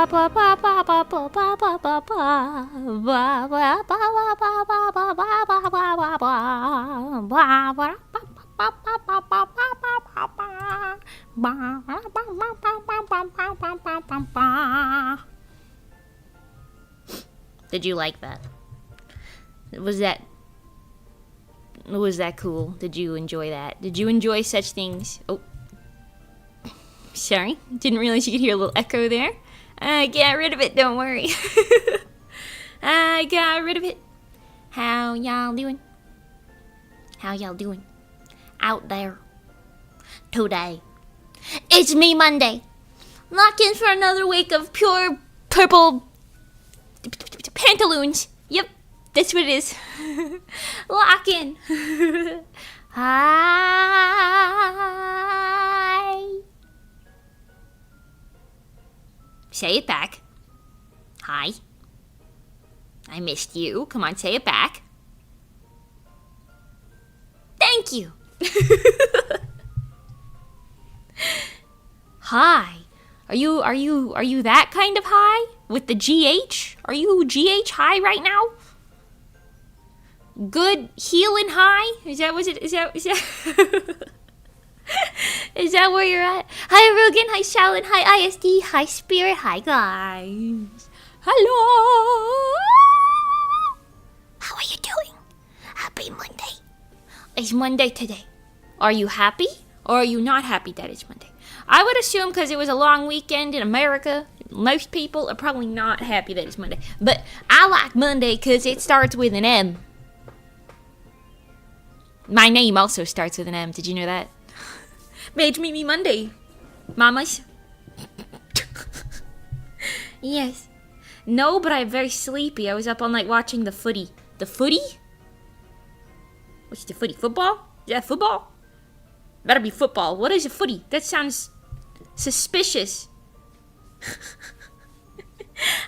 Did you like that? Was that cool? Did you enjoy that? Did you enjoy such things? Oh, sorry, didn't realize you could hear a little echo there. I got rid of it, don't worry. I got rid of it. How y'all doing? How y'all doing? Out there. Today. It's me Monday. Lock in for another week of pure purple pantaloons. Yep, that's what it is. Lock in. Hi. Say it back. Hi. I missed you. Come on, say it back. Thank you. Hi. Are you that kind of high? With the GH? Are you GH high right now? Good healing high? Is that is that where you're at? Hi Rogan, hi Shaolin, hi ISD, hi Spirit, hi guys. Hello. How are you doing? Happy Monday. It's Monday today. Are you happy or are you not happy that it's Monday? I would assume because it was a long weekend in America, most people are probably not happy that it's Monday. But I like Monday because it starts with an M. My name also starts with an M. Did you know that? Mage meet me Monday, mamas. Yes. No, but I'm very sleepy. I was up all night watching the footy. The footy? What's the footy? Football? Is that football? Better be football. What is a footy? That sounds suspicious.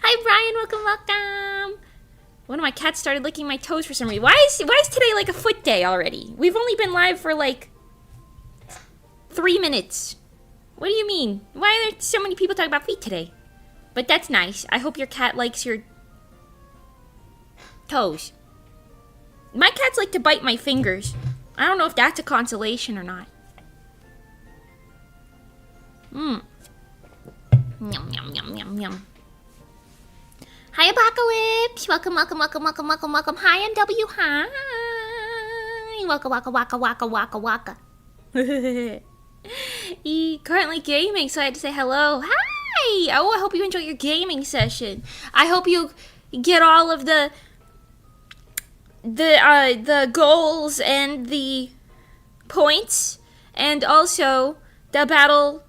Hi Brian, welcome. One of my cats started licking my toes for some reason. Why is today like a foot day already? We've only been live for like 3 minutes. What do you mean? Why are there so many people talking about feet today? But that's nice. I hope your cat likes your toes. My cats like to bite my fingers. I don't know if that's a consolation or not. Yum, yum, yum, yum, yum. Hi, Apocalypse. Welcome. Hi, MW. Hi. Waka. Currently gaming, so I had to say hello. Hi. Oh, I hope you enjoy your gaming session. I hope you get all of the goals and the points, and also the battle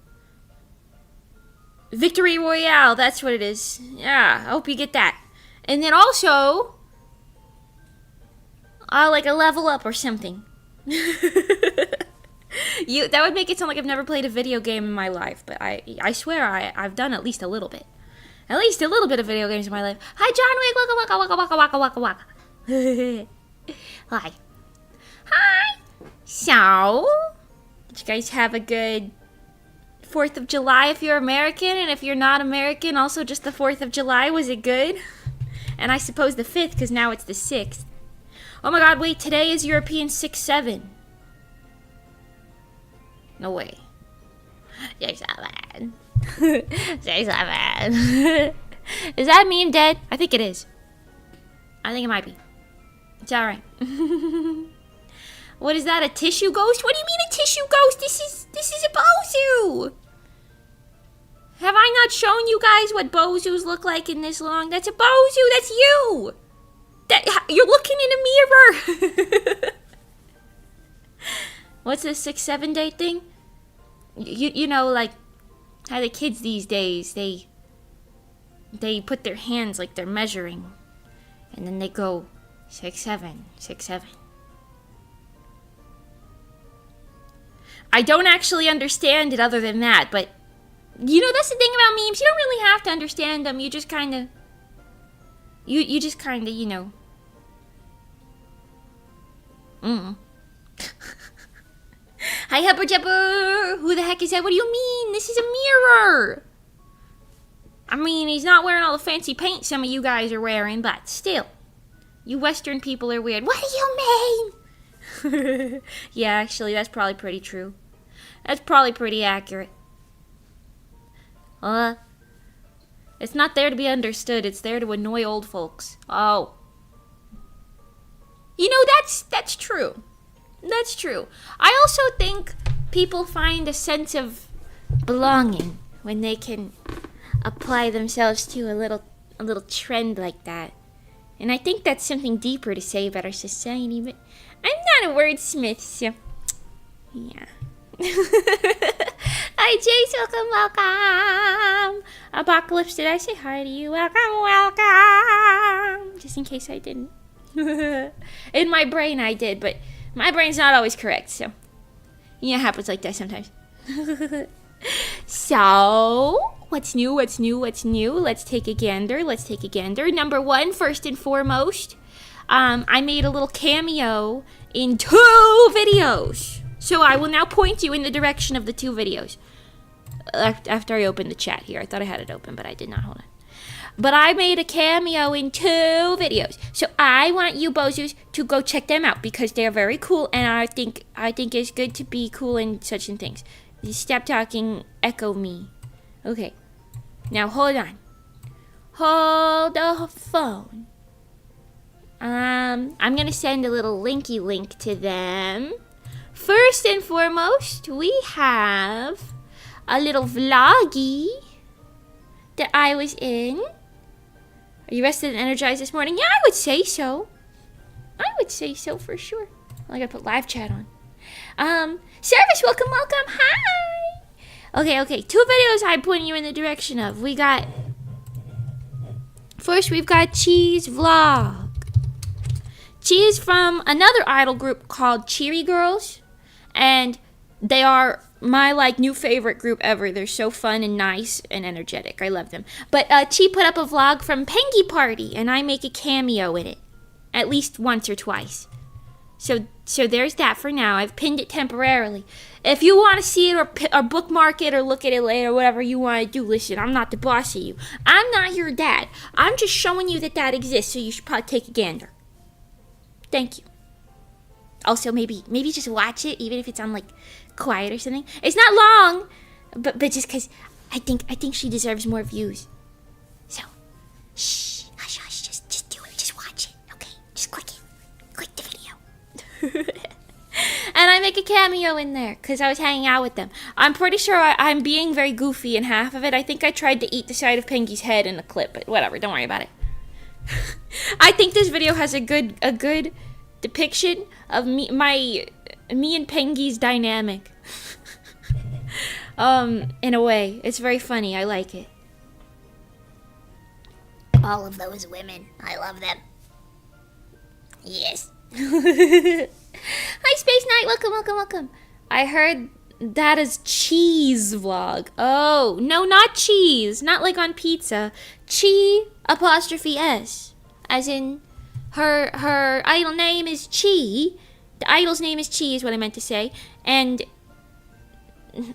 victory royale. That's what it is. Yeah, I hope you get that. And then also like a level up or something. That would make it sound like I've never played a video game in my life, but I swear I've done at least a little bit. At least a little bit of video games in my life. Hi, John Wick. Waka. Hi. So, did you guys have a good 4th of July if you're American? And if you're not American, also just the 4th of July. Was it good? And I suppose the 5th, because now it's the 6th. Oh my god, wait, today is European 6-7. No way. JasonXed. JasonXed. Is that meme dead? I think it is. I think it might be. It's alright. What is that, a tissue ghost? What do you mean a tissue ghost? This is a BOZU! Have I not shown you guys what BOZUs look like in this long? That's a BOZU, that's you! You're looking in a mirror! What's this 6-7 date thing? You know, like how the kids these days, they put their hands like they're measuring, and then they go 6-7, 6-7. I don't actually understand it other than that, but you know, that's the thing about memes. You don't really have to understand them. You just kind of, you just kind of, you know. Hi, Hubber Jubber. Who the heck is that? What do you mean? This is a mirror. I'm mean, he's not wearing all the fancy paint some of you guys are wearing, but still. You Western people are weird. What do you mean? Yeah, actually, that's probably pretty true. That's probably pretty accurate. It's not there to be understood. It's there to annoy old folks. Oh. You know, that's true. That's true. I also think people find a sense of belonging when they can apply themselves to a little trend like that. And I think that's something deeper to say about our society, but I'm not a wordsmith, so yeah. Hi, Jace, welcome. Apocalypse, did I say hi to you? Welcome. Just in case I didn't. In my brain, I did, but my brain's not always correct, so yeah, it happens like that sometimes. So, what's new? Let's take a gander. Number one, first and foremost, I made a little cameo in 2 videos. So I will now point you in the direction of the 2 videos. After I opened the chat here. I thought I had it open, but I did not. Hold on. But I made a cameo in 2 videos. So I want you BOZUS to go check them out because they're very cool, and I think it's good to be cool and such and things. Stop talking, echo me. Okay. Now hold on. Hold the phone. I'm gonna send a little linky link to them. First and foremost, we have a little vloggy that I was in. Are you rested and energized this morning? Yeah, I would say so. For sure. I gotta put live chat on. Service, welcome. Hi. Okay. 2 videos I'm pointing you in the direction of. First we've got Cheese Vlog. She is from another idol group called Cheery Girls, and they are my new favorite group ever. They're so fun and nice and energetic. I love them. But Chi put up a vlog from Pengy Party, and I make a cameo in it, at least once or twice. So there's that for now. I've pinned it temporarily. If you want to see it or bookmark it or look at it later, whatever you want to do, listen, I'm not the boss of you. I'm not your dad. I'm just showing you that exists, so you should probably take a gander. Thank you. Also, maybe just watch it, even if it's on quiet or something. It's not long, but just because I think she deserves more views. So, shh, hush, just do it, just watch it, okay? Just click the video. And I make a cameo in there because I was hanging out with them. I'm pretty sure I'm being very goofy in half of it. I think I tried to eat the side of Pengy's head in a clip, but whatever, don't worry about it. I think this video has a good depiction of me and Pengy's dynamic. In a way, it's very funny. I like it. All of those women, I love them. Yes. Hi, Space Knight. Welcome. I heard that is Cheese Vlog. Oh, no, not cheese. Not like on pizza. Chi''S. As in, her idol name is Chi. The idol's name is Chi is what I meant to say. And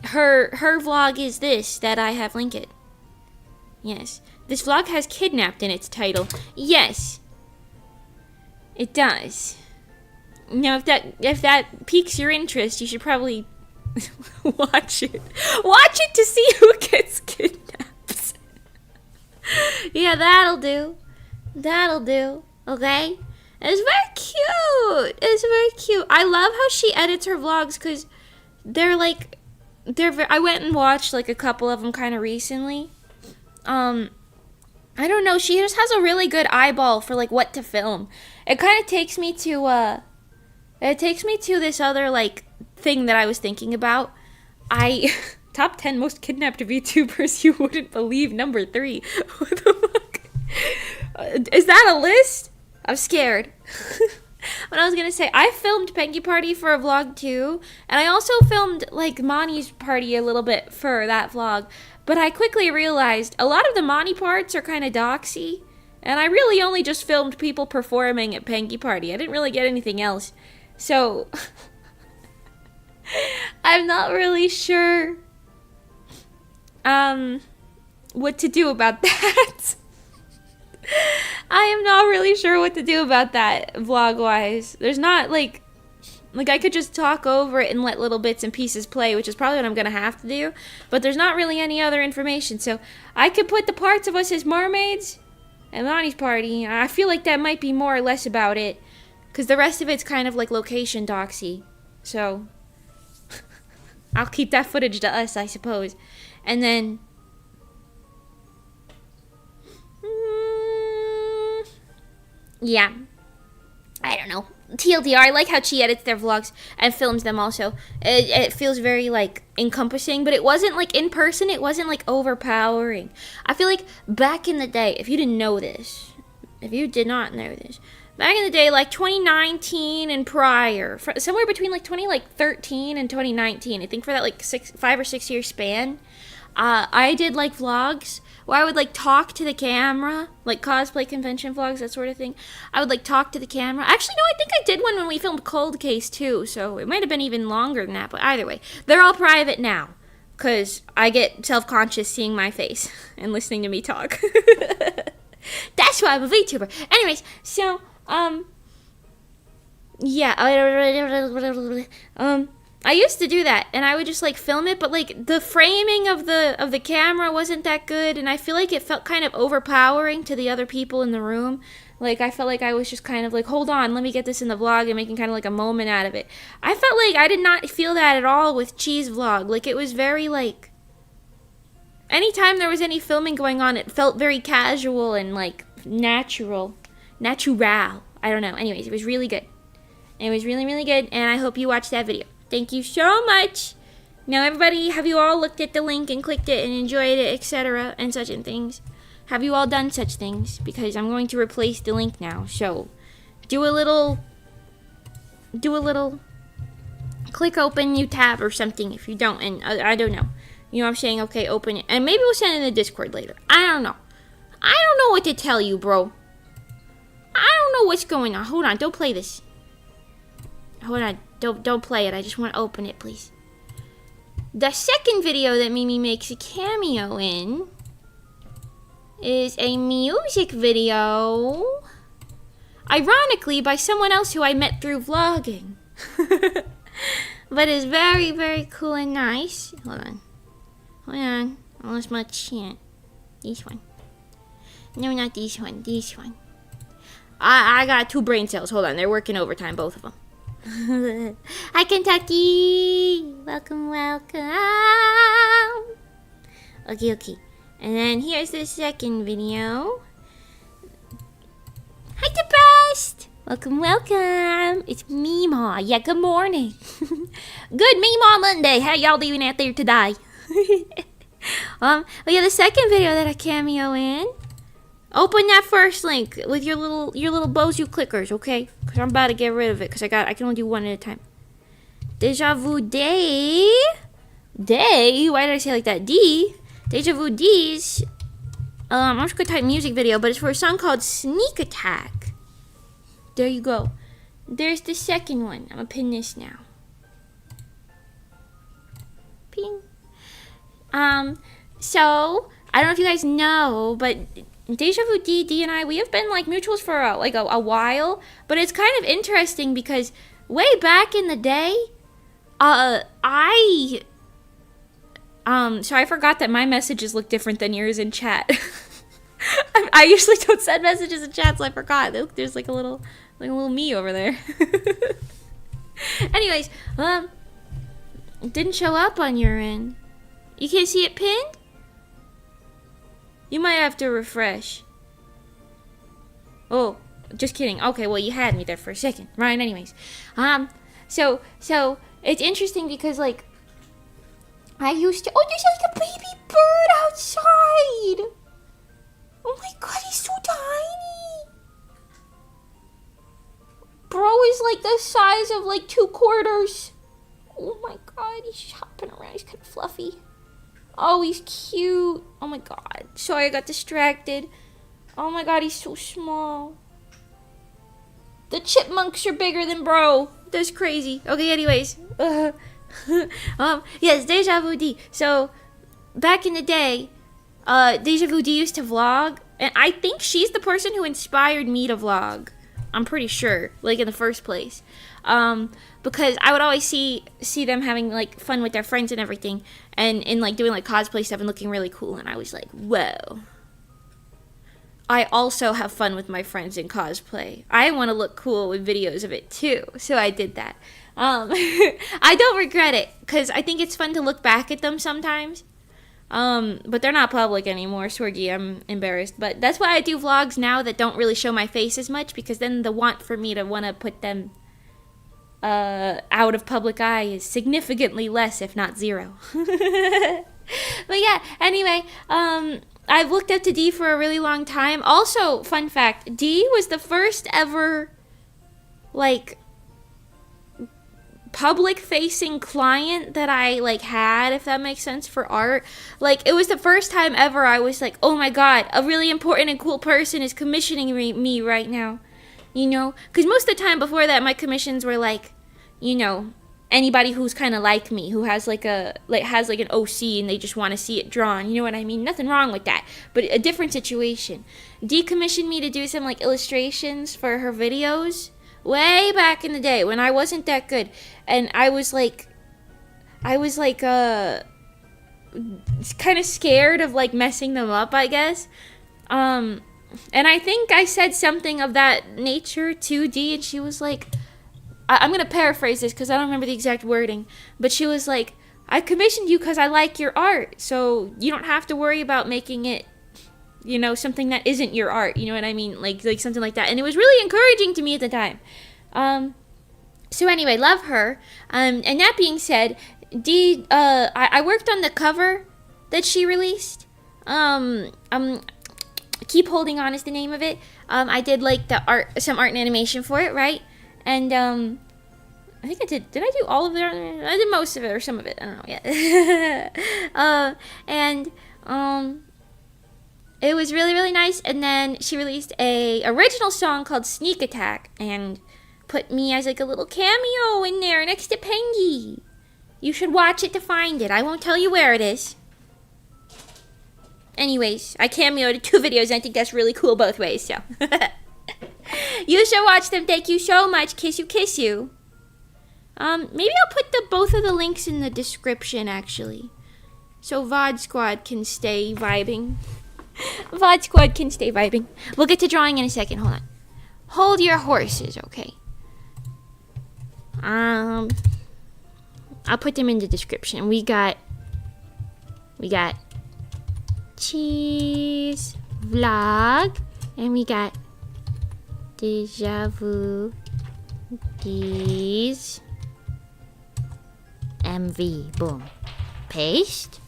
her vlog is this that I have linked. Yes. This vlog has kidnapped in its title. Yes. It does. Now, if that piques your interest, you should probably watch it. Watch it to see who gets kidnapped. Yeah, that'll do. Okay? It's very cute. I love how she edits her vlogs because I went and watched a couple of them kind of recently. I don't know. She just has a really good eyeball for what to film. It kind of takes me to this other thing that I was thinking about. Top 10 most kidnapped VTubers you wouldn't believe, number 3. What the fuck? Is that a list? I'm scared. What I was gonna say, I filmed Pengy Party for a vlog too, and I also filmed Monty's party a little bit for that vlog. But I quickly realized a lot of the Monty parts are kind of doxy, and I really only just filmed people performing at Pengy Party. I didn't really get anything else, so I'm not really sure what to do about that. I am not really sure what to do about that vlog-wise. There's not, like I could just talk over it and let little bits and pieces play, which is probably what I'm going to have to do. But there's not really any other information. So I could put the parts of us as mermaids at Lonnie's party. I feel like that might be more or less about it. Because the rest of it's kind of like location doxy. So I'll keep that footage to us, I suppose. And then yeah, I don't know. TLDR, I like how she edits their vlogs and films them also. It feels very, like, encompassing, but it wasn't, like, in person. It wasn't, like, overpowering. I feel like back in the day, if you didn't know this, if you did not know this, back in the day, like, 2019 and prior, somewhere between, like, 2013 and 2019, I think for that, like, 5 or 6 year span, I did, like, vlogs where I would, like, talk to the camera, like cosplay convention vlogs, that sort of thing. I would, like, talk to the camera. Actually, no, I think I did one when we filmed Cold Case, too, so it might have been even longer than that, but either way. They're all private now, because I get self-conscious seeing my face and listening to me talk. That's why I'm a VTuber. Anyways, so, yeah, I used to do that, and I would just, like, film it, but, like, the framing of the camera wasn't that good, and I feel like it felt kind of overpowering to the other people in the room. Like, I felt like I was just kind of like, hold on, let me get this in the vlog, and making kind of like a moment out of it. I felt like I did not feel that at all with Cheese Vlog. Like, it was very, like, anytime there was any filming going on, it felt very casual and, like, natural. Natural. I don't know. Anyways, it was really good. It was really, really good, and I hope you watched that video. Thank you so much. Now, everybody, have you all looked at the link and clicked it and enjoyed it, etc., and such and things? Have you all done such things? Because I'm going to replace the link now. So, do a little, click open new tab or something if you don't, and I don't know. You know what I'm saying? Okay, open it. And maybe we'll send it in the Discord later. I don't know. I don't know what to tell you, bro. I don't know what's going on. Hold on, don't play this. Hold on. Don't play it. I just want to open it, please. The second video that Mimi makes a cameo in is a music video. Ironically, by someone else who I met through vlogging. But it's very, very cool and nice. Hold on. Hold on. I lost my chant. This one. No, not this one. This one. I got 2 brain cells. Hold on. They're working overtime, both of them. Hi, Kentucky! Welcome, welcome! Okay. And then here's the second video. Hi, the best! Welcome, welcome! It's Meemaw. Yeah, good morning. Good Meemaw Monday. How y'all doing out there today? But yeah, the second video that I cameo in. Open that first link with your little BOZUS clickers, okay? Because I'm about to get rid of it because I can only do one at a time. Deja Vu Day. Why did I say it like that? Deja Vu D's. I'm just gonna type music video, but it's for a song called Sneak Attack. There you go. There's the second one. I'm gonna pin this now. Ping. So I don't know if you guys know, but Deja Vu D and I, we have been like mutuals for a while, but it's kind of interesting because way back in the day, so I forgot that my messages look different than yours in chat. I usually don't send messages in chat, so I forgot. Look, there's like a little me over there. Anyways, it didn't show up on your end. You can't see it pinned? You might have to refresh. Oh, just kidding. Okay, well, you had me there for a second. Right, anyways. So it's interesting because, like, I used to... Oh, there's like a baby bird outside! Oh my god, he's so tiny! Bro is like the size of, like, 2 quarters. Oh my god, he's hopping around. He's kind of fluffy. Oh, he's cute. Oh my god. Sorry, I got distracted. Oh my god, he's so small. The chipmunks are bigger than bro. That's crazy. Okay, anyways. Yes, Deja Vu D. So, back in the day, Deja Vu D used to vlog, and I think she's the person who inspired me to vlog. I'm pretty sure, like in the first place, because I would always see them having like fun with their friends and everything, and like doing like cosplay stuff and looking really cool, and I was like, whoa. I also have fun with my friends in cosplay. I want to look cool with videos of it too, so I did that. I don't regret it because I think it's fun to look back at them sometimes. But they're not public anymore, Sorgi. I'm embarrassed. But that's why I do vlogs now that don't really show my face as much, because then the want for me to want to put them out of public eye is significantly less, if not zero. But yeah, anyway, I've looked up to D for a really long time. Also, fun fact, D was the first ever, like, public-facing client that I, like, had, if that makes sense, for art. Like, it was the first time ever I was like, oh my god, a really important and cool person is commissioning me right now. You know? Because most of the time before that, my commissions were, like, you know, anybody who's kind of like me, who has, like, an OC and they just want to see it drawn. You know what I mean? Nothing wrong with that. But a different situation. D commissioned me to do some, like, illustrations for her videos way back in the day when I wasn't that good, and I was like kind of scared of like messing them up, I guess. And I think I said something of that nature to D, and she was like, I'm gonna paraphrase this because I don't remember the exact wording, but she was like, I commissioned you because I like your art, so you don't have to worry about making it, you know, something that isn't your art, you know what I mean? Like something like that. And it was really encouraging to me at the time. So anyway, love her. And that being said, D, I worked on the cover that she released. Keep Holding On is the name of it. I did like some art and animation for it, right? And, I think I did I do all of it? I did most of it or some of it. I don't know yet. It was really, really nice. And then she released a original song called Sneak Attack and put me as like a little cameo in there next to Pengy. You should watch it to find it. I won't tell you where it is. Anyways, I cameoed in 2 videos and I think that's really cool both ways, so. You should watch them. Thank you so much. Kiss you, kiss you. Maybe I'll put both of the links in the description, actually. So VOD Squad can stay vibing. VOD Squad can stay vibing. We'll get to drawing in a second. Hold on. Hold your horses, okay? I'll put them in the description. We got Cheese Vlog, and we got Deja Vu D's MV. Boom. Paste.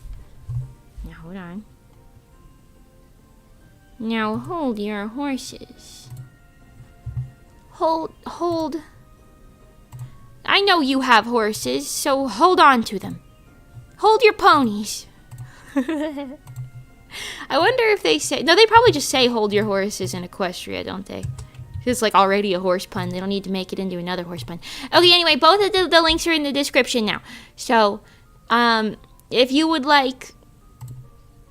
Now hold on. Now hold your horses. Hold. I know you have horses, so hold on to them. Hold your ponies. I wonder if they say... No, they probably just say hold your horses in Equestria, don't they? It's like already a horse pun. They don't need to make it into another horse pun. Okay, anyway, both of the links are in the description now. So, if you would like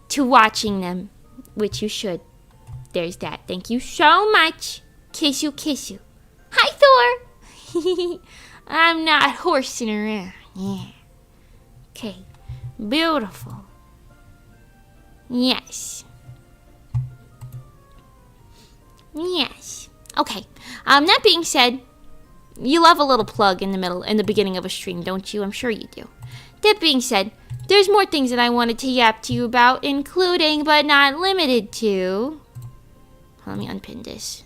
to watching them, which you should, there's that. Thank you so much. Kiss you, kiss you. Hi, Thor. I'm not horsing around. Yeah. Okay. Beautiful. Yes. Yes. Okay. That being said, you love a little plug in the beginning of a stream, don't you? I'm sure you do. That being said, there's more things that I wanted to yap to you about, including but not limited to... Let me unpin this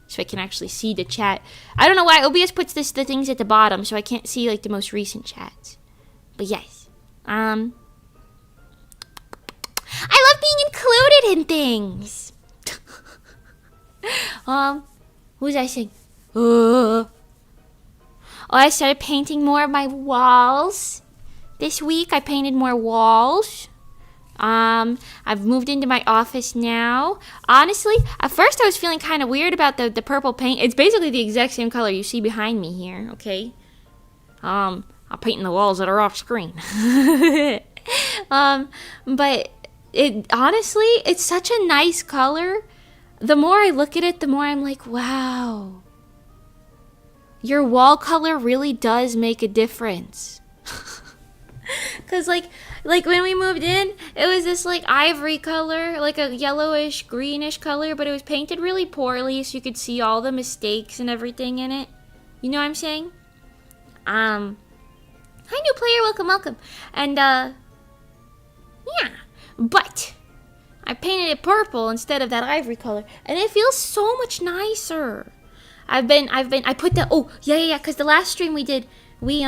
so I can actually see the chat. I don't know why OBS puts the things at the bottom, so I can't see like the most recent chats. But yes, I love being included in things. What was I saying? I started painting more of my walls. This week I painted more walls. I've moved into my office now. Honestly, at first I was feeling kind of weird about the purple paint. It's basically the exact same color you see behind me here, okay? I'm painting the walls that are off screen. But it honestly, it's such a nice color. The more I look at it, the more I'm like, wow. Your wall color really does make a difference. Cause like when we moved in, it was this like ivory color, like a yellowish, greenish color, but it was painted really poorly, so you could see all the mistakes and everything in it. You know what I'm saying? Hi new player, welcome. And yeah. But I painted it purple instead of that ivory color, and it feels so much nicer. I put the, oh, yeah, because the last stream we did, we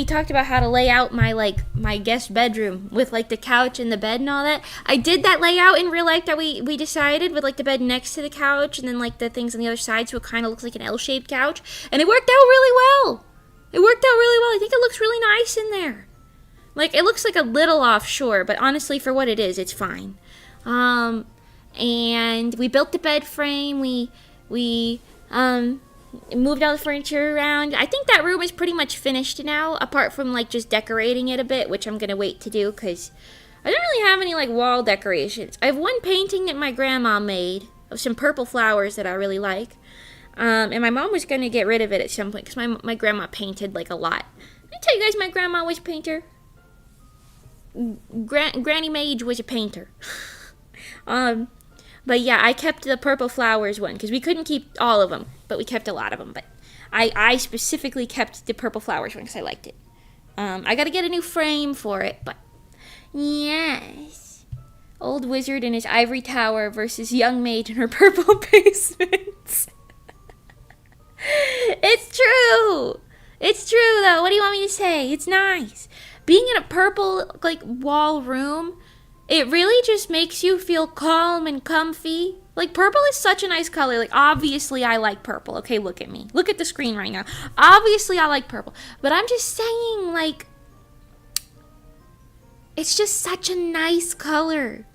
talked about how to lay out my guest bedroom with like the couch and the bed and all that. I did that layout in real life that we decided, with like the bed next to the couch and then like the things on the other side, so it kind of looks like an L-shaped couch, and it worked out really well. I think it looks really nice in there. Like, it looks like a little offshore, but honestly, for what it is, it's fine. And we built the bed frame. We moved all the furniture around. I think that room is pretty much finished now, apart from like just decorating it a bit, which I'm gonna wait to do because I don't really have any like wall decorations. I have one painting that my grandma made of some purple flowers that I really like. And my mom was gonna get rid of it at some point because my grandma painted like a lot. Did I tell you guys my grandma was a painter? Granny Mage was a painter. But yeah, I kept the purple flowers one because we couldn't keep all of them, but we kept a lot of them. But I specifically kept the purple flowers one because I liked it. I gotta get a new frame for it, but yes. Old wizard in his ivory tower versus young maid in her purple basement. It's true. It's true though. What do you want me to say? It's nice. Being in a purple like wall room, it really just makes you feel calm and comfy. Like, purple is such a nice color. Like, obviously I like purple. Okay, look at me. Look at the screen right now. Obviously I like purple. But I'm just saying, like, it's just such a nice color.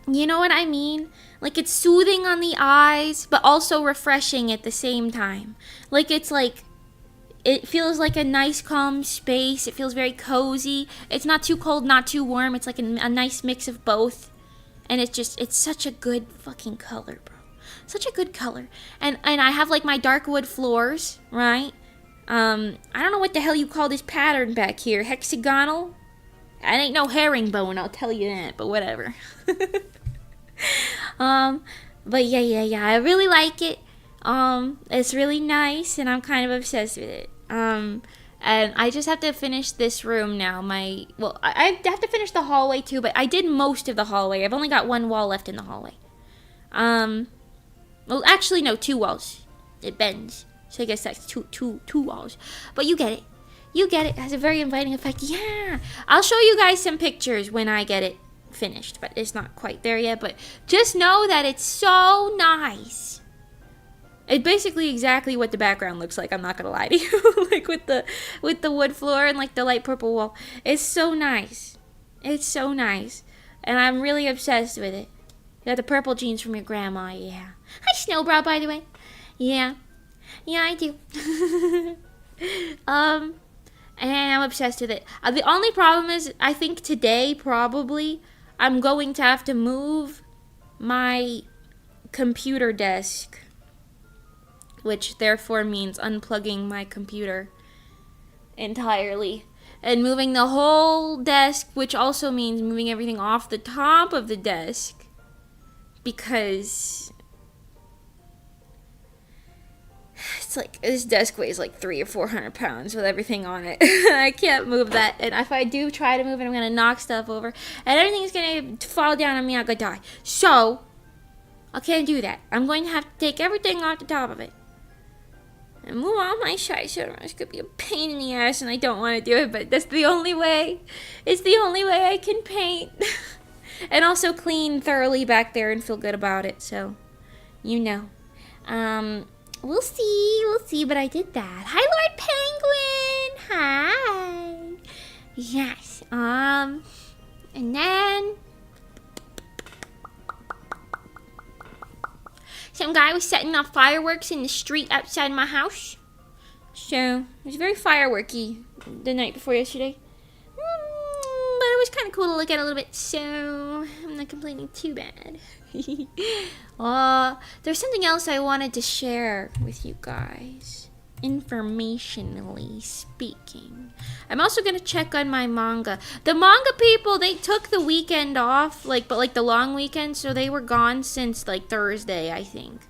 You know what I mean? Like, it's soothing on the eyes, but also refreshing at the same time. Like, it's like, it feels like a nice calm space. It feels very cozy. It's not too cold, not too warm. It's like a nice mix of both. And it's such a good fucking color, bro. Such a good color. And I have like my dark wood floors, right? I don't know what the hell you call this pattern back here. Hexagonal? It ain't no herringbone, I'll tell you that, but whatever. But yeah, I really like it. It's really nice, and I'm kind of obsessed with it. And I just have to finish this room now. I have to finish the hallway too, but I did most of the hallway. I've only got one wall left in the hallway. Well, actually, no, 2 walls. It bends, so I guess that's two walls. But you get it. It has a very inviting effect. Yeah, I'll show you guys some pictures when I get it finished, but it's not quite there yet. But just know that it's so nice. It's basically exactly what the background looks like. I'm not gonna lie to you. Like with the wood floor and like the light purple wall. It's so nice. It's so nice, and I'm really obsessed with it. You got the purple jeans from your grandma. Yeah. Hi, Snowbrow, by the way. Yeah, I do. And I'm obsessed with it. The only problem is, I think today probably I'm going to have to move my computer desk, which therefore means unplugging my computer entirely and moving the whole desk, which also means moving everything off the top of the desk, because it's like this desk weighs like 300 or 400 pounds with everything on it. I can't move that, and if I do try to move it, I'm gonna knock stuff over and everything's gonna fall down on me. I'm gonna die. So I can't do that. I'm going to have to take everything off the top of it and move all my shite. So it's gonna be a pain in the ass, and I don't want to do it, but that's the only way. It's the only way I can paint. And also clean thoroughly back there and feel good about it. So, you know. We'll see, but I did that. Hi, Lord Penguin! Hi! Yes, and then some guy was setting off fireworks in the street outside my house. So, it was very fireworky the night before yesterday. But it was kind of cool to look at a little bit, so I'm not complaining too bad. There's something else I wanted to share with you guys, informationally speaking. I'm also gonna check on my manga. The manga people, they took the weekend off, but the long weekend, so they were gone since like Thursday, I think.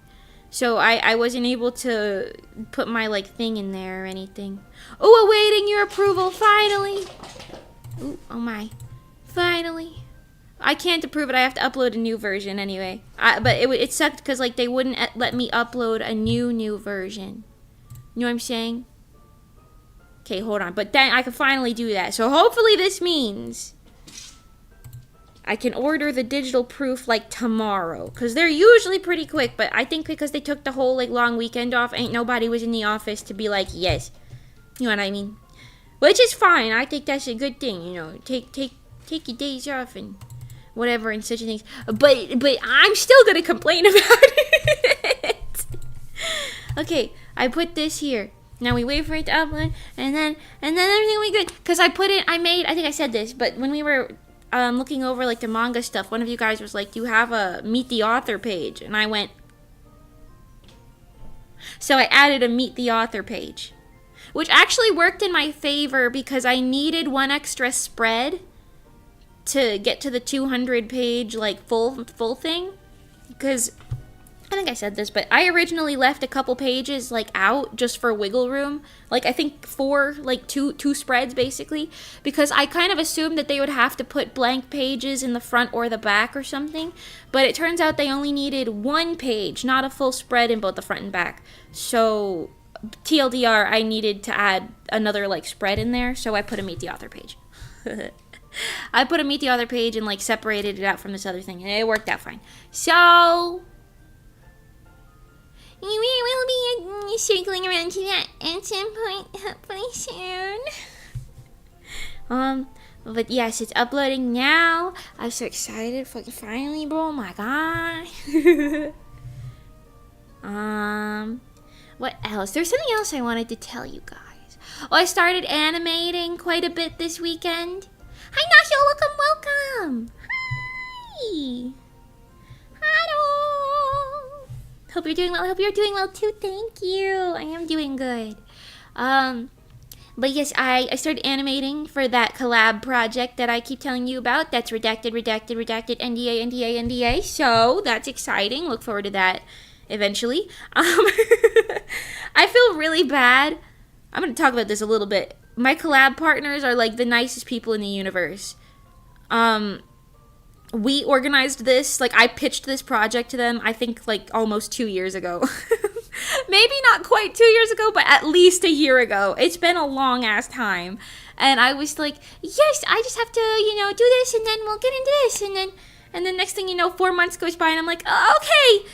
So I wasn't able to put my like thing in there or anything. Oh, awaiting your approval, finally. Ooh, oh my, finally. I can't approve it. I have to upload a new version anyway. But it sucked because like they wouldn't let me upload a new version. You know what I'm saying? Okay, hold on. But then I can finally do that. So hopefully this means I can order the digital proof like tomorrow. Because they're usually pretty quick. But I think because they took the whole like long weekend off, ain't nobody was in the office to be like, yes. You know what I mean? Which is fine. I think that's a good thing, you know. Take your days off and whatever and such things. But I'm still gonna complain about it. Okay, I put this here. Now we wait for it to upload, and then everything will be good. Cause I think I said this, but when we were looking over like the manga stuff, one of you guys was like, "Do you have a meet the author page?" And I went. So I added a meet the author page, which actually worked in my favor because I needed one extra spread to get to the 200 page like full thing, because I think I said this, but I originally left a couple pages like out just for wiggle room, like I think two spreads basically, because I kind of assumed that they would have to put blank pages in the front or the back or something, but it turns out they only needed one page, not a full spread in both the front and back. So TLDR, I needed to add another like spread in there, so I put a meet the author page. I put a meet the author page and like separated it out from this other thing, and it worked out fine. So we will be circling around to that at some point, hopefully soon. But yes, it's uploading now. I'm so excited, fucking finally, bro. Oh my god. What else? There's something else I wanted to tell you guys. Oh, I started animating quite a bit this weekend. Hi, Nahyo, welcome. Hi. Hello. Hope you're doing well. I hope you're doing well too. Thank you. I am doing good. But yes, I started animating for that collab project that I keep telling you about. That's redacted, NDA. So that's exciting. Look forward to that eventually. I feel really bad. I'm going to talk about this a little bit. My collab partners are like the nicest people in the universe. We organized this, like I pitched this project to them, I think like almost 2 years ago. Maybe not quite 2 years ago, but at least a year ago. It's been a long ass time. And I was like, yes, I just have to, do this, and then we'll get into this. And then next thing you know, 4 months goes by, and I'm like, oh, okay.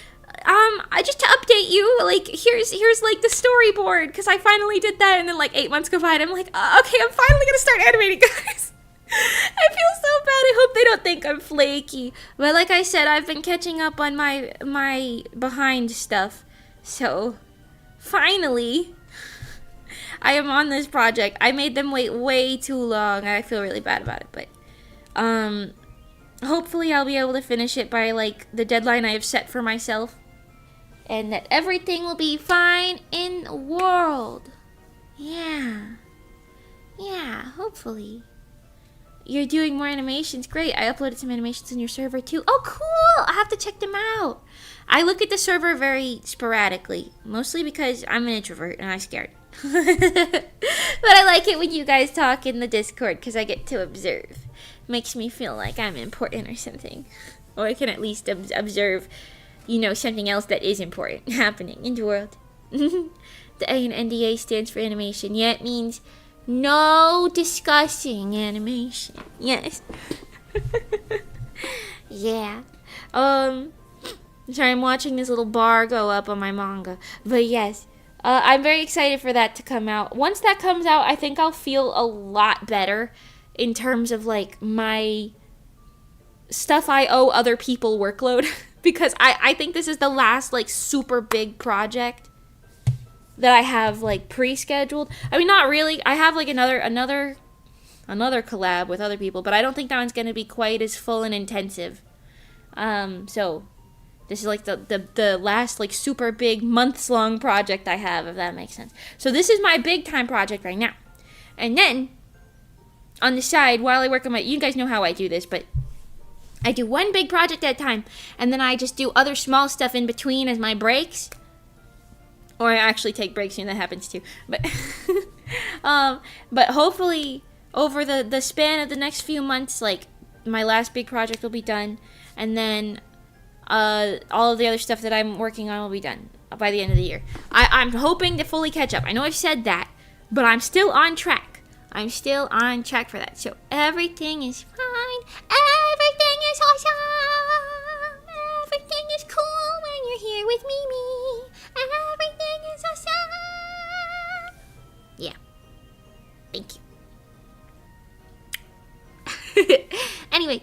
I just to update you, like, here's like the storyboard, because I finally did that, and then like 8 months go by, and I'm like, okay, I'm finally gonna start animating, guys. I feel so bad. I hope they don't think I'm flaky. But like I said, I've been catching up on my behind stuff. So, finally, I am on this project. I made them wait way too long. I feel really bad about it, but hopefully I'll be able to finish it by like the deadline I have set for myself, and that everything will be fine in the world. Yeah, hopefully. You're doing more animations. Great. I uploaded some animations in your server too. Oh, cool. I have to check them out. I look at the server very sporadically, mostly because I'm an introvert and I'm scared. But I like it when you guys talk in the Discord because I get to observe. Makes me feel like I'm important or something. Or I can at least observe, something else that is important happening in the world. The A in NDA stands for animation. Yeah, it means no discussing animation. Yes. Yeah. Sorry, I'm watching this little bar go up on my manga. But yes, I'm very excited for that to come out. Once that comes out, I think I'll feel a lot better in terms of like my stuff I owe other people workload. Because I think this is the last like super big project that I have like pre-scheduled. I mean, not really. I have like another another collab with other people, but I don't think that one's going to be quite as full and intensive. So this is like the last like super big months-long project I have, if that makes sense. So this is my big time project right now. And then on the side, while I work on you guys know how I do this, but I do one big project at a time, and then I just do other small stuff in between as my breaks. Or I actually take breaks, and that happens too. But but hopefully over the span of the next few months, like my last big project will be done, and then all of the other stuff that I'm working on will be done by the end of the year. I'm hoping to fully catch up. I know I've said that, but I'm still on track. I'm still on track for that. So everything is fine. Everything is awesome. Everything is cool when you're here with Mimi. Everything is awesome. Yeah. Thank you. Anyway,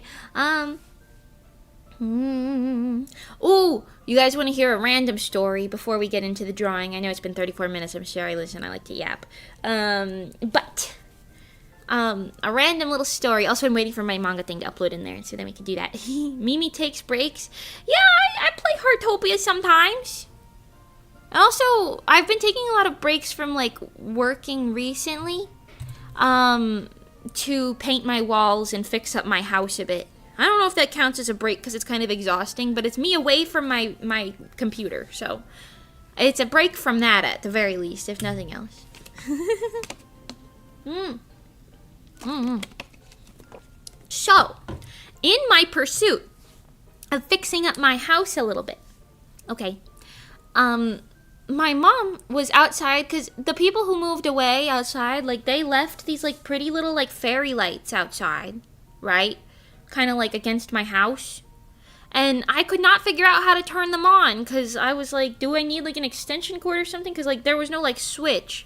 Oh, you guys want to hear a random story before we get into the drawing? I know it's been 34 minutes. I'm sorry, listen, I like to yap. But a random little story. Also, I'm waiting for my manga thing to upload in there, so then we can do that. Mimi takes breaks. Yeah, I play Heartopia sometimes. Also, I've been taking a lot of breaks from, like, working recently, to paint my walls and fix up my house a bit. I don't know if that counts as a break because it's kind of exhausting, but it's me away from my computer, so it's a break from that at the very least, if nothing else. So, in my pursuit of fixing up my house a little bit, okay, my mom was outside because the people who moved away outside, like, they left these, like, pretty little, like, fairy lights outside, right? Kind of, like, against my house. And I could not figure out how to turn them on because I was like, do I need, like, an extension cord or something? Because, like, there was no, like, switch.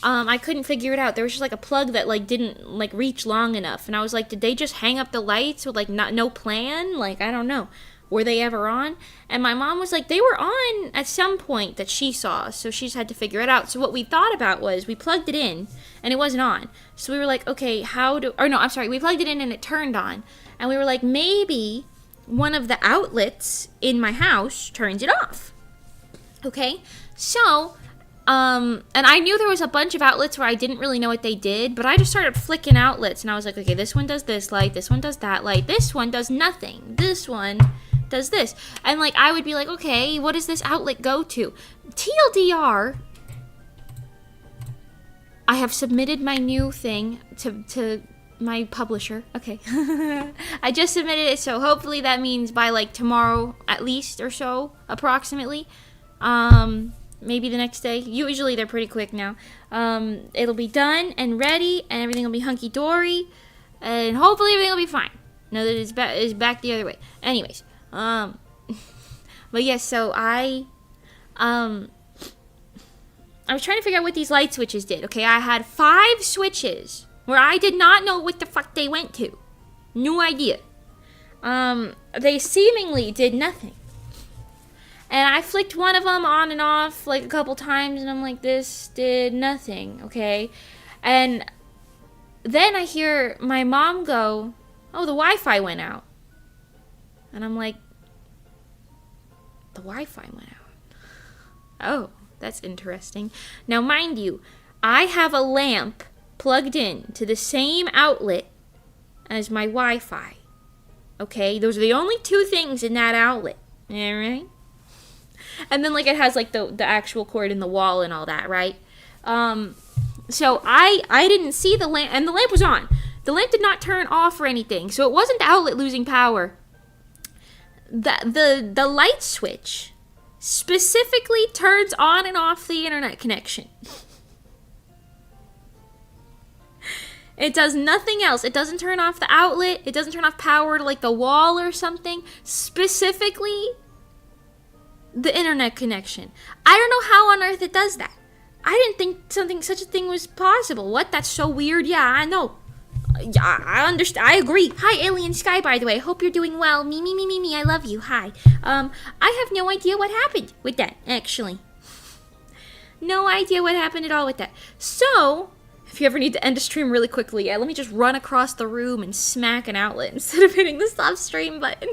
I couldn't figure it out. There was just, like, a plug that, like, didn't, like, reach long enough. And I was like, did they just hang up the lights with, like, no plan? Like, I don't know. Were they ever on? And my mom was like, they were on at some point that she saw, so she just had to figure it out. So what we thought about was we plugged it in, and it wasn't on. So we were like, okay, we plugged it in and it turned on. And we were like, maybe one of the outlets in my house turns it off. Okay? So, and I knew there was a bunch of outlets where I didn't really know what they did, but I just started flicking outlets, and I was like, okay, this one does this light, this one does that light, this one does nothing, this one does this. And, like, I would be like, okay, what does this outlet go to? TLDR, I have submitted my new thing to my publisher. Okay. I just submitted it, so hopefully that means by, like, tomorrow at least or so, approximately. Maybe the next day. Usually they're pretty quick now. It'll be done and ready, and everything will be hunky-dory, and hopefully everything will be fine. Now that it's back the other way. Anyways, but yes, so I was trying to figure out what these light switches did. Okay, I had 5 switches where I did not know what the fuck they went to. No idea. They seemingly did nothing. And I flicked one of them on and off like a couple times, and I'm like, this did nothing, okay? And then I hear my mom go, oh, the Wi-Fi went out. And I'm like, the Wi-Fi went out. Oh, that's interesting. Now, mind you, I have a lamp plugged in to the same outlet as my Wi-Fi. Okay? Those are the only 2 things in that outlet. Alright? And then, like, it has, like, the actual cord in the wall and all that, right? So I didn't see the lamp, and the lamp was on. The lamp did not turn off or anything, so it wasn't the outlet losing power. The light switch specifically turns on and off the internet connection. It does nothing else. It doesn't turn off the outlet. It doesn't turn off power to, like, the wall or something. Specifically, the internet connection. I don't know how on earth it does that. I didn't think such a thing was possible. What? That's so weird. Yeah, I know. Yeah, I understand. I agree. Hi, Alien Sky, by the way. Hope you're doing well. Me. I love you. Hi. I have no idea what happened with that, actually. No idea what happened at all with that. So, If you ever need to end a stream really quickly, yeah, let me just run across the room and smack an outlet instead of hitting the stop stream button.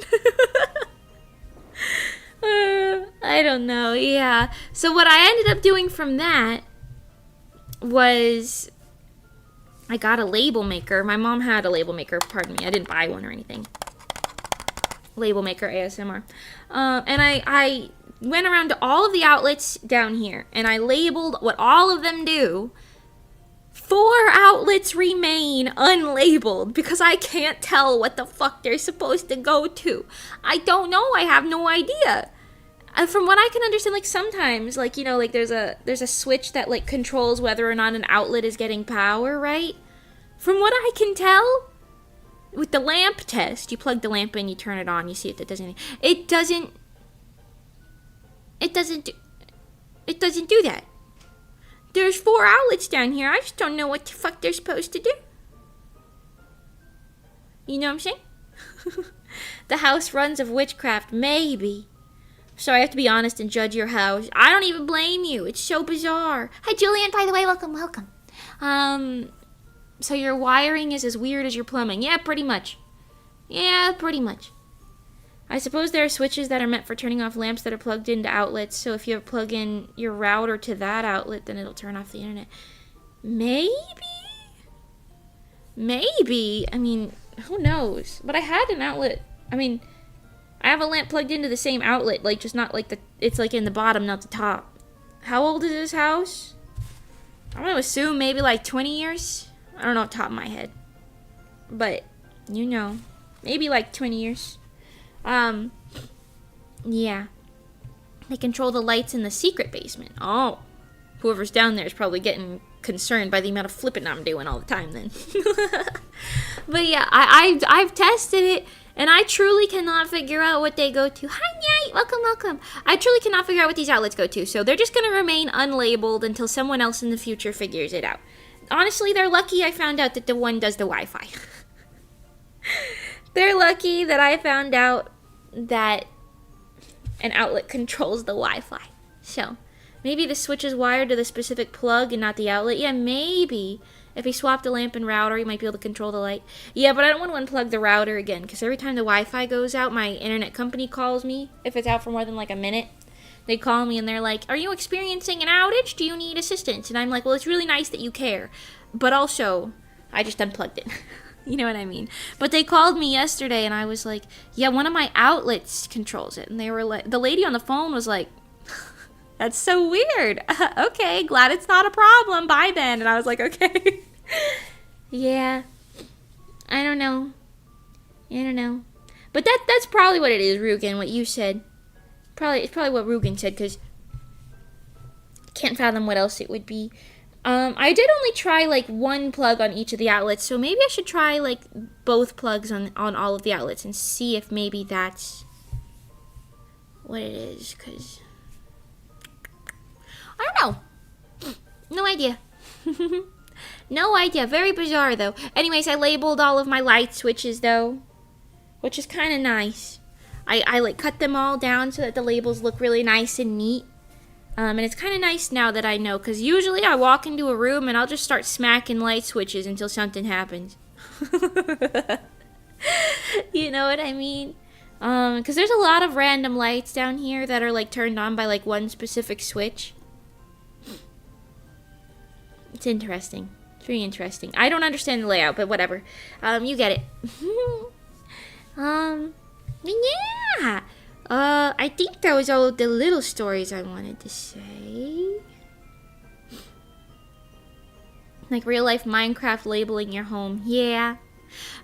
I don't know, yeah. So what I ended up doing from that was I got a label maker. My mom had a label maker, pardon me. I didn't buy one or anything. Label maker ASMR. And I went around to all of the outlets down here and I labeled what all of them do. 4 outlets remain unlabeled because I can't tell what the fuck they're supposed to go to. I don't know. I have no idea. From what I can understand, like sometimes, like, you know, like there's a switch that like controls whether or not an outlet is getting power, right? From what I can tell, with the lamp test, you plug the lamp in, you turn it on, you see it doesn't do that. There's 4 outlets down here. I just don't know what the fuck they're supposed to do. You know what I'm saying? The house runs of witchcraft, maybe. So I have to be honest and judge your house. I don't even blame you. It's so bizarre. Hi, Julian, by the way. Welcome. So your wiring is as weird as your plumbing. Yeah, pretty much. I suppose there are switches that are meant for turning off lamps that are plugged into outlets. So if you plug in your router to that outlet, then it'll turn off the internet. Maybe. I mean, who knows? But I had an outlet. I mean, I have a lamp plugged into the same outlet, like just not like it's like in the bottom, not the top. How old is this house? I'm gonna assume maybe like 20 years. I don't know off the top of my head. But, you know, maybe like 20 years. Yeah. They control the lights in the secret basement. Oh, whoever's down there is probably getting concerned by the amount of flipping I'm doing all the time then. But yeah, I've tested it. And I truly cannot figure out what they go to. Hi, Nyai! Welcome. I truly cannot figure out what these outlets go to. So they're just going to remain unlabeled until someone else in the future figures it out. Honestly, they're lucky I found out that the one does the Wi-Fi. They're lucky that I found out that an outlet controls the Wi-Fi. So maybe the switch is wired to the specific plug and not the outlet. Yeah, maybe. If he swapped the lamp and router, he might be able to control the light. Yeah, but I don't want to unplug the router again, because every time the Wi-Fi goes out, my internet company calls me. If it's out for more than like a minute, they call me and they're like, are you experiencing an outage? Do you need assistance? And I'm like, well, it's really nice that you care. But also, I just unplugged it. You know what I mean? But they called me yesterday and I was like, yeah, one of my outlets controls it. And they were like, the lady on the phone was like, that's so weird. Okay, glad it's not a problem. Bye then. And I was like, okay. Yeah. I don't know. But that's probably what it is, Rugen, what you said. It's probably what Rugen said, because can't fathom what else it would be. I did only try like one plug on each of the outlets, so maybe I should try like both plugs on all of the outlets and see if maybe that's what it is, because I don't know. No idea. No idea. Very bizarre, though. Anyways, I labeled all of my light switches, though, which is kind of nice. I like cut them all down so that the labels look really nice and neat. And it's kind of nice now that I know, because usually I walk into a room and I'll just start smacking light switches until something happens. You know what I mean? Because there's a lot of random lights down here that are like turned on by like one specific switch. It's interesting. It's very interesting. I don't understand the layout, but whatever. You get it. Yeah. I think that was all the little stories I wanted to say. Like real life Minecraft labeling your home. Yeah.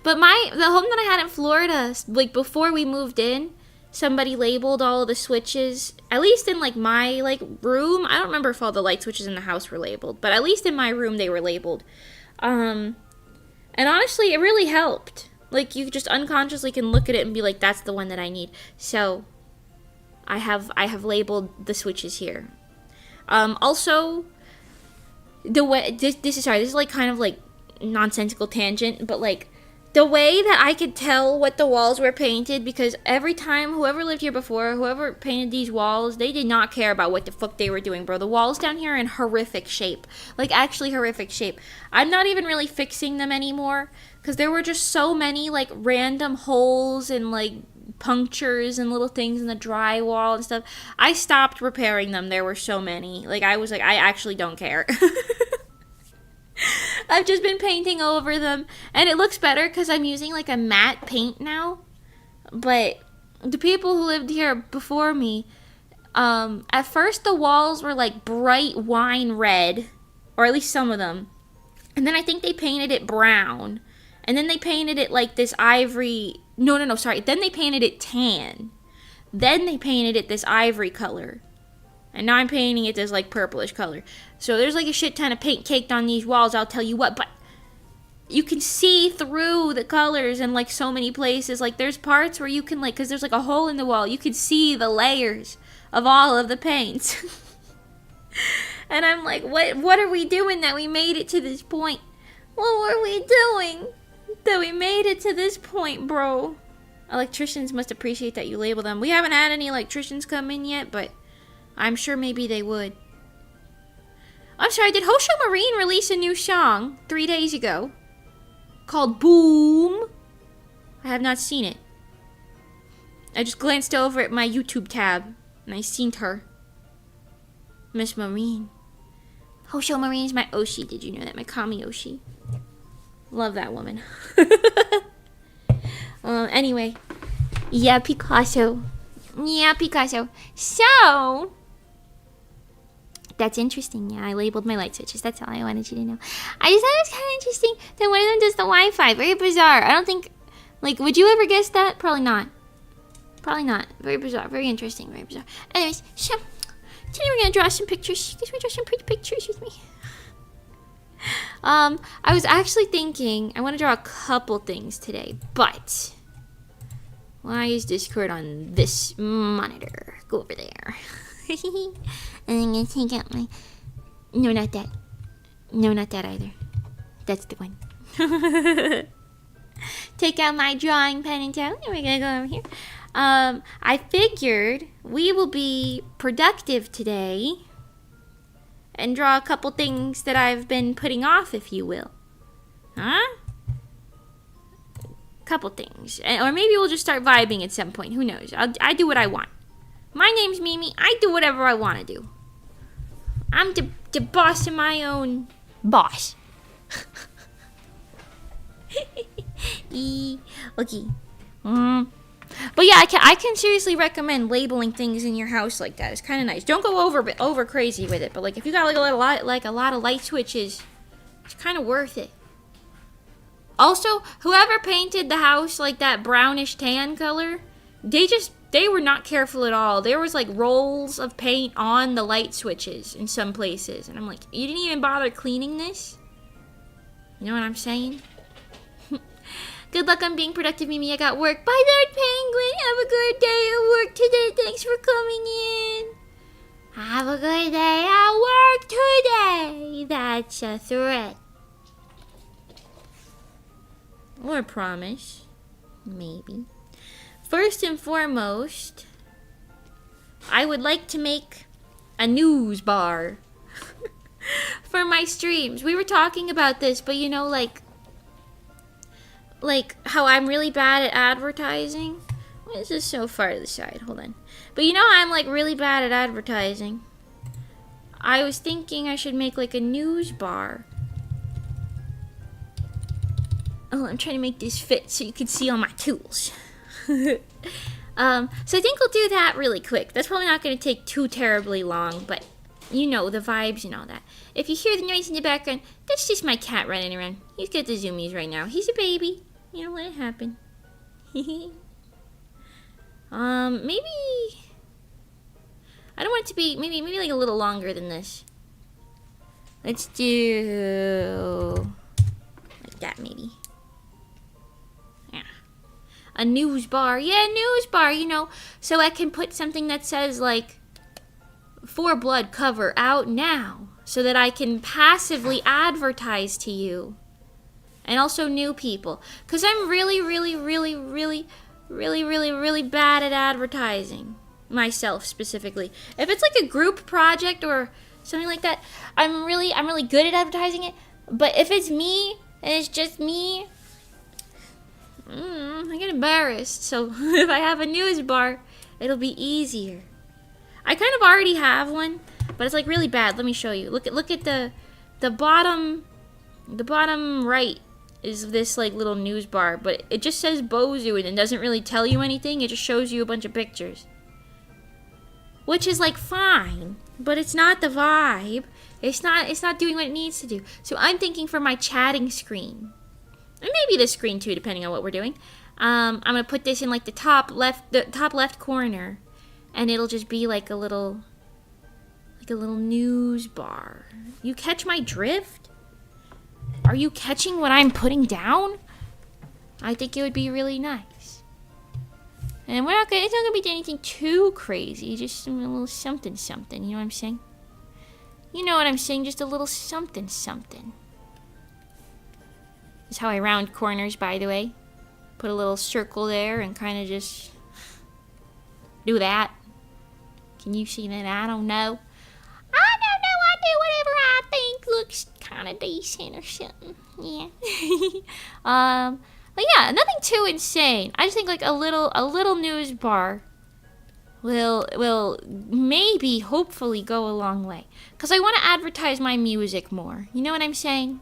But the home that I had in Florida, like before we moved in, somebody labeled all of the switches, at least in like my like room. I don't remember if all the light switches in the house were labeled, but at least in my room they were labeled. And honestly, it really helped. Like you just unconsciously can look at it and be like, that's the one that I need. So I have labeled the switches here. Also, the way this is like kind of like nonsensical tangent, but like the way that I could tell what the walls were painted, because every time whoever lived here before, whoever painted these walls, they did not care about what the fuck they were doing, bro. The walls down here are in horrific shape. Like, actually horrific shape. I'm not even really fixing them anymore, because there were just so many, like, random holes and, like, punctures and little things in the drywall and stuff. I stopped repairing them. There were so many. Like, I was like, I actually don't care. I've just been painting over them, and it looks better because I'm using like a matte paint now. But the people who lived here before me, at first the walls were like bright wine red, or at least some of them, and then I think they painted it brown, and then they painted it like this ivory. No, sorry. Then they painted it tan. Then they painted it this ivory color. And now I'm painting it this, like, purplish color. So there's, like, a shit ton of paint caked on these walls, I'll tell you what. But you can see through the colors in, like, so many places. Like, there's parts where you can, like, because there's, like, a hole in the wall. You can see the layers of all of the paints. And I'm like, what are we doing that we made it to this point? What were we doing that we made it to this point, bro? Electricians must appreciate that you label them. We haven't had any electricians come in yet, but I'm sure maybe they would. I'm sorry, did Hosho Marine release a new song 3 days ago called Boom? I have not seen it. I just glanced over at my YouTube tab and I seen her. Miss Marine. Hosho Marine is my Oshi, did you know that? My Kami Oshi. Love that woman. Anyway. Yeah, Picasso. So, that's interesting. Yeah, I labeled my light switches. That's all I wanted you to know. I just thought it was kind of interesting that one of them does the Wi-Fi. Very bizarre. I don't think, like, would you ever guess that? Probably not. Probably not. Very bizarre. Very interesting. Very bizarre. Anyways, so today we're gonna draw some pictures. Because we draw some pretty pictures with me. I was actually thinking I want to draw a couple things today, but why is Discord on this monitor? Go over there. And I'm gonna take out my... No, not that. No, not that either. That's the one. Take out my drawing pen and tablet, and we're gonna go over here. I figured we will be productive today and draw a couple things that I've been putting off, if you will. Huh? Couple things. Or maybe we'll just start vibing at some point. Who knows? I do what I want. My name's Mimi. I do whatever I want to do. I'm the boss of my own boss. Okay. But yeah, I can seriously recommend labeling things in your house like that. It's kind of nice. Don't go over crazy with it. But like if you got like a lot of light switches, it's kind of worth it. Also, whoever painted the house like that brownish tan color, they were not careful at all. There was like rolls of paint on the light switches in some places. And I'm like, you didn't even bother cleaning this? You know what I'm saying? Good luck on being productive, Mimi. I got work. Bye, Lord Penguin. Have a good day at work today. Thanks for coming in. Have a good day at work today. That's a threat. Or a promise. Maybe. First and foremost, I would like to make a news bar for my streams. We were talking about this, but you know, like how I'm really bad at advertising. Why is this so far to the side? Hold on. But you know I'm like really bad at advertising. I was thinking I should make like a news bar. Oh, I'm trying to make this fit so you can see all my tools. So I think we'll do that really quick. That's probably not going to take too terribly long, but you know, the vibes and all that. If you hear the noise in the background, that's just my cat running around. He's got the zoomies right now. He's a baby. You know, let it happen. Maybe... I don't want it to be... Maybe like a little longer than this. Let's do... like that, maybe. Yeah. A news bar. Yeah, news bar, you know. So I can put something that says, like... For Blood cover out now. So that I can passively advertise to you. and also new people. Because I'm really, really, really, really, really, really, really bad at advertising. Myself, specifically. If it's like a group project or something like that, I'm really good at advertising it. But if it's me, and it's just me, I get embarrassed. So if I have a news bar, it'll be easier. I kind of already have one, but it's like really bad. Let me show you. Look at the bottom right is this like little news bar, but it just says BOZUS and it doesn't really tell you anything. It just shows you a bunch of pictures, which is like fine, but it's not the vibe. It's not doing what it needs to do. So I'm thinking for my chatting screen, and maybe this screen too, depending on what we're doing. I'm gonna put this in like the top left corner, and it'll just be like a little news bar. You catch my drift? Are you catching what I'm putting down? I think it would be really nice. And it's not gonna be anything too crazy, just a little something, you know what I'm saying? You know what I'm saying, just a little something. That's how I round corners, by the way. Put a little circle there and kind of just do that. Can you see that? I don't know. I do whatever I think looks kind of decent or something. Yeah. But yeah, nothing too insane. I just think like a little news bar will maybe hopefully go a long way. Cause I want to advertise my music more. You know what I'm saying?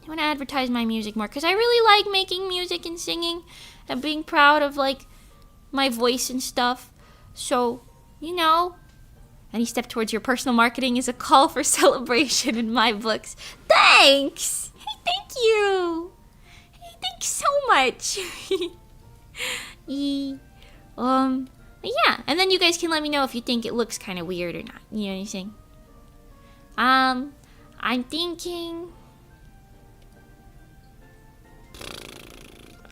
I want to advertise my music more because I really like making music and singing and being proud of like my voice and stuff. So, you know, any step towards your personal marketing is a call for celebration in my books. Thanks! Hey, thank you! Hey, thanks so much! Yeah, and then you guys can let me know if you think it looks kind of weird or not. You know what I'm saying? I'm thinking...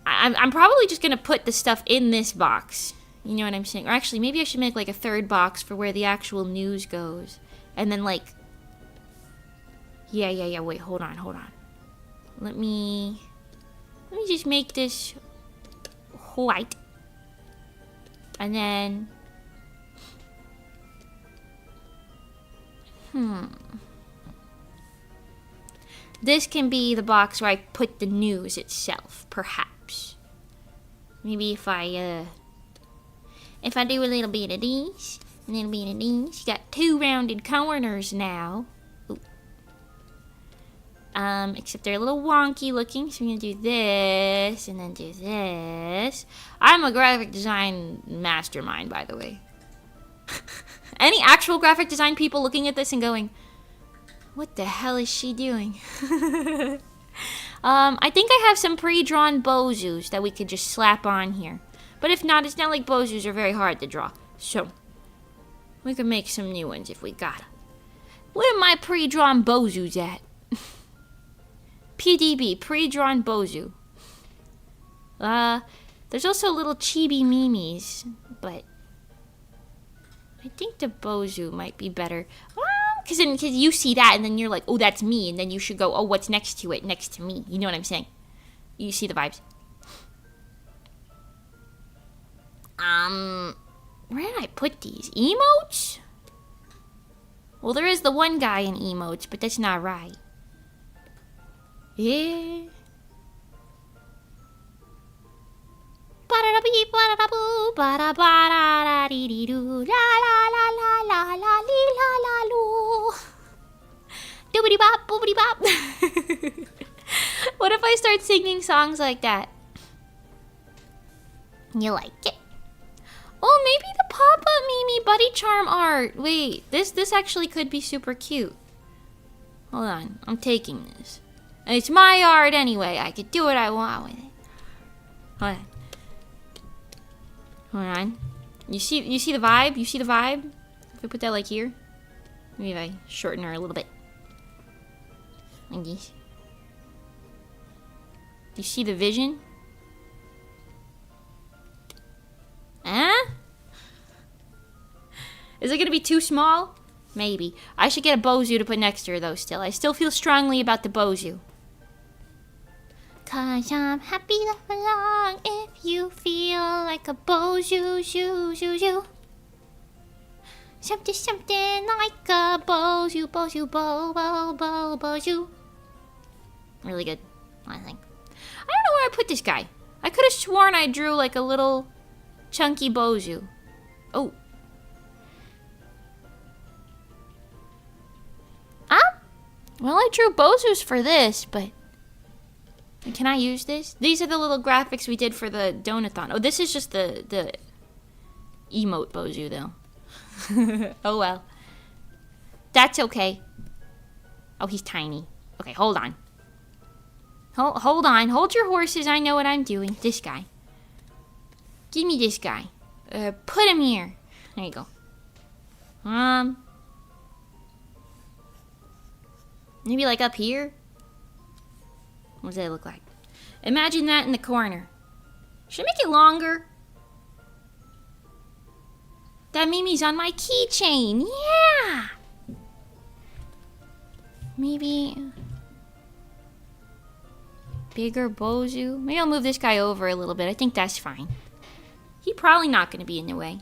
I'm probably just gonna put the stuff in this box. You know what I'm saying? Or actually, maybe I should make like a third box for where the actual news goes. And then like... Yeah, wait, hold on. Let me just make this white. And then... This can be the box where I put the news itself, perhaps. Maybe if I do a little bit of these, a little bit of these. You got 2 rounded corners now. Ooh. Except they're a little wonky looking, so I'm gonna do this, and then do this. I'm a graphic design mastermind, by the way. Any actual graphic design people looking at this and going, what the hell is she doing? I think I have some pre-drawn BOZUS that we could just slap on here. But if not, it's not like BOZUS are very hard to draw. So, we could make some new ones if we gotta. Where are my pre-drawn BOZUS at? PDB, pre-drawn BOZU. There's also little chibi mimis, but I think the BOZU might be better. Because you see that, and then you're like, oh, that's me. And then you should go, oh, what's next to it? Next to me. You know what I'm saying? You see the vibes. Where did I put these? Emotes? Well, there is the one guy in emotes, but that's not right. Yeah. Doobity bop, boobity bop. What if I start singing songs like that? You like it? Oh, maybe the Papa Mimi Buddy Charm art. Wait, this actually could be super cute. Hold on, I'm taking this. It's my art anyway. I could do what I want with it. Hold on. You see the vibe? You see the vibe? If I put that like here, maybe if I shorten her a little bit. Like this. You see the vision? Huh? Is it gonna be too small? Maybe. I should get a BOZU to put next to her, though, still. I still feel strongly about the BOZU. 'Cause I'm happy to belong if you feel like a BOZU, zoo, zoo, zoo. Something like a BOZU, BOZU, BOZU. Really good, I think. I don't know where I put this guy. I could have sworn I drew like a little chunky BOZU. Oh. Well, I drew BOZUs for this, but can I use this? These are the little graphics we did for the Donathon. Oh, this is just the emote BOZU, though. Oh, well. That's okay. Oh, he's tiny. Okay, hold on. Hold on. Hold your horses. I know what I'm doing. This guy. Give me this guy. Put him here. There you go. Maybe like up here? What does that look like? Imagine that in the corner. Should I make it longer? That Mimi's on my keychain. Yeah! Maybe bigger BOZU. Maybe I'll move this guy over a little bit. I think that's fine. He's probably not going to be in the way.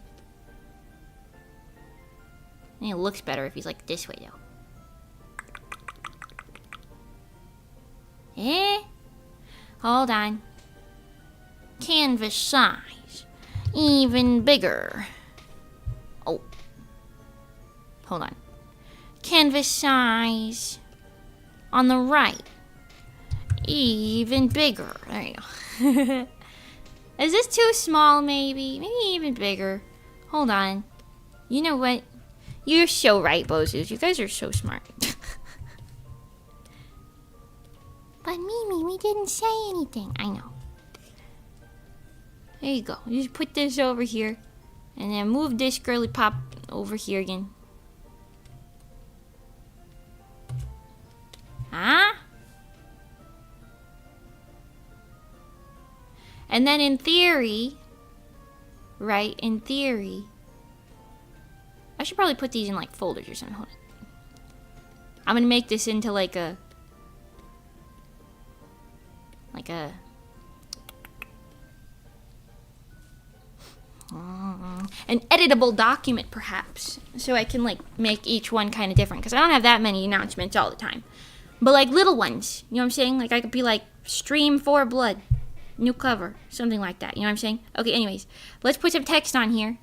I think it looks better if he's like this way, though. Hold on. Canvas size. Even bigger. Oh. Hold on. Canvas size. On the right. Even bigger. There you go. Is this too small, maybe? Maybe even bigger. Hold on. You know what? You're so right, BOZUs. You guys are so smart. But Mimi, we didn't say anything. I know. There you go. You just put this over here. And then move this girly pop over here again. Huh? And then in theory, right, in theory, I should probably put these in like folders or something. Hold on. I'm gonna make this into like a an editable document, perhaps, so I can like make each one kind of different, because I don't have that many announcements all the time, but like little ones, you know what I'm saying? Like I could be like Stream for Blood, new cover, something like that, you know what I'm saying? Okay, anyways, let's put some text on here.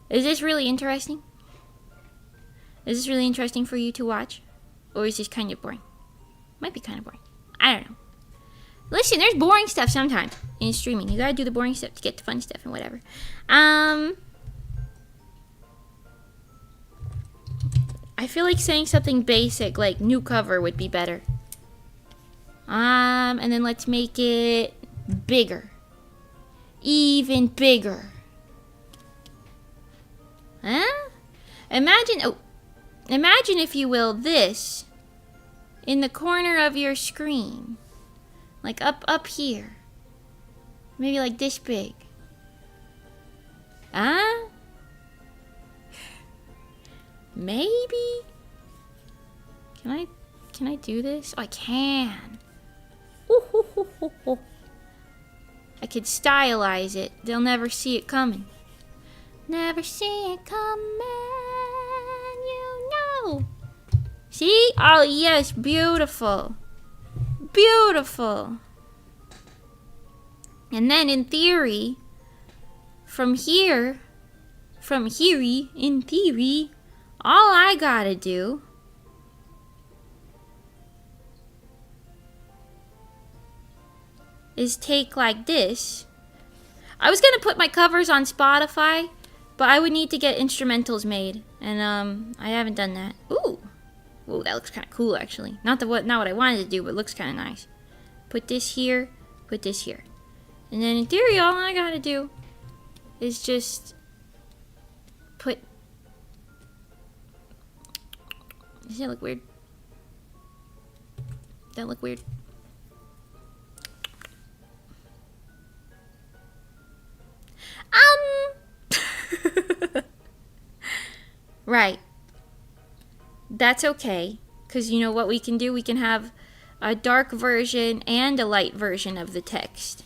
Is this really interesting? Is this really interesting for you to watch? Or is this kind of boring? Might be kind of boring. I don't know. Listen, there's boring stuff sometimes in streaming. You gotta do the boring stuff to get the fun stuff and whatever. I feel like saying something basic like new cover would be better. And then let's make it bigger. Even bigger. Huh? Imagine, if you will, this in the corner of your screen. Like up here. Maybe like this big. Huh? Maybe? Can I do this? Oh, I can. Ooh, hoo, hoo, hoo, hoo. I could stylize it. They'll never see it coming. Never see it coming, you know. See? Oh, yes, beautiful. Beautiful. And then in theory, in theory, all I gotta do is take like this. I was gonna put my covers on Spotify, but I would need to get instrumentals made, and I haven't done that. Ooh, that looks kind of cool actually. Not what I wanted to do, but it looks kind of nice. Put this here, put this here, and then in theory, all I gotta do is just put. Does that look weird? Does that look weird? Right. that's okay. Because you know what we can do? We can have a dark version and a light version of the text.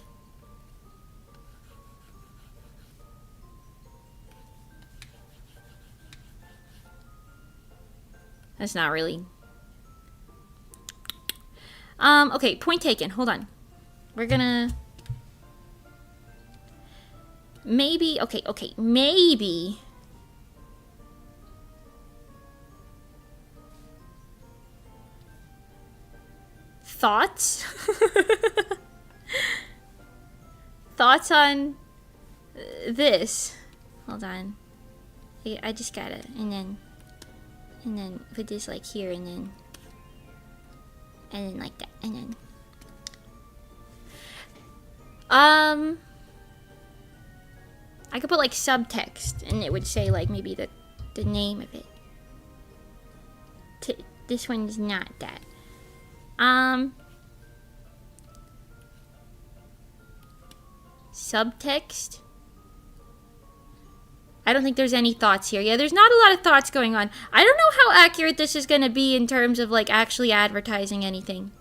That's not really... okay, point taken. Hold on. We're gonna... Maybe, okay, maybe... Thoughts? Thoughts on this? Hold on. I just gotta, and then put this like here, and then like that, and then I could put like subtext, and it would say like maybe the name of it. This one's not that. Subtext. I don't think there's any thoughts here. Yeah, there's not a lot of thoughts going on. I don't know how accurate this is going to be in terms of like actually advertising anything.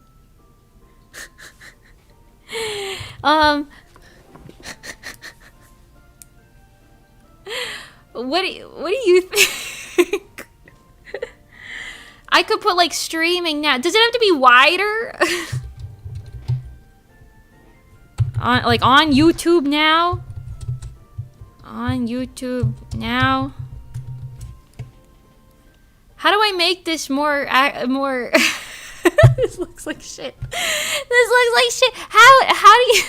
What do you think? I could put like streaming now. Does it have to be wider? on YouTube now? On YouTube now? How do I make this more this looks like shit. This looks like shit. How do you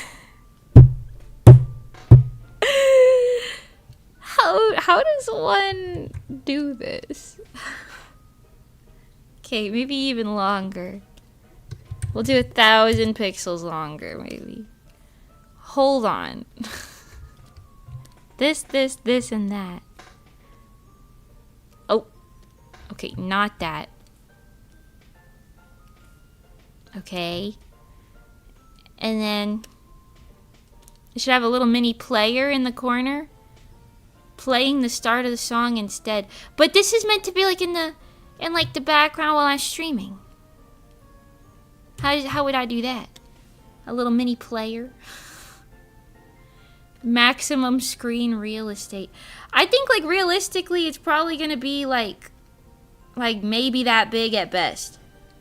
How does one do this? Okay, maybe even longer. We'll do 1,000 pixels longer, maybe. Hold on. This, and that. Oh. Okay, not that. Okay. And then it should have a little mini player in the corner, playing the start of the song instead. But this is meant to be like in like the background while I'm streaming. How would I do that? A little mini player. Maximum screen real estate. I think like realistically it's probably gonna be like maybe that big at best.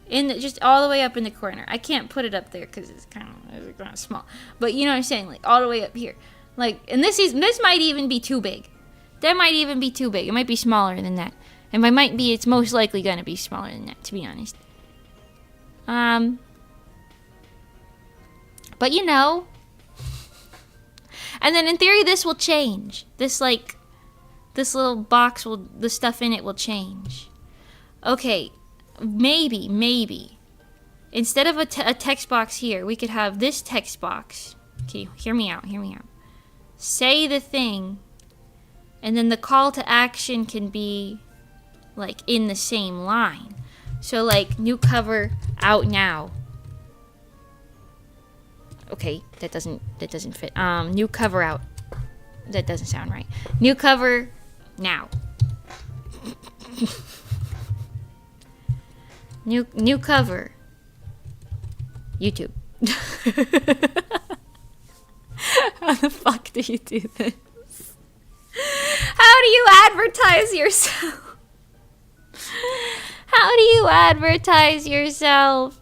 Just all the way up in the corner. I can't put it up there because it's kind of small. But you know what I'm saying? Like all the way up here. Like, and this might even be too big. That might even be too big. It might be smaller than that. And by might be, it's most likely gonna be smaller than that, to be honest. But you know. And then in theory this will change. This little box the stuff in it will change. Okay, maybe. Instead of a text box here, we could have this text box. Okay, hear me out. Say the thing, and then the call to action can be like in the same line. So like new cover out now. Okay, that doesn't fit. New cover out. That doesn't sound right. New cover now. New cover. YouTube. How the fuck do you do this? How do you advertise yourself? How do you advertise yourself?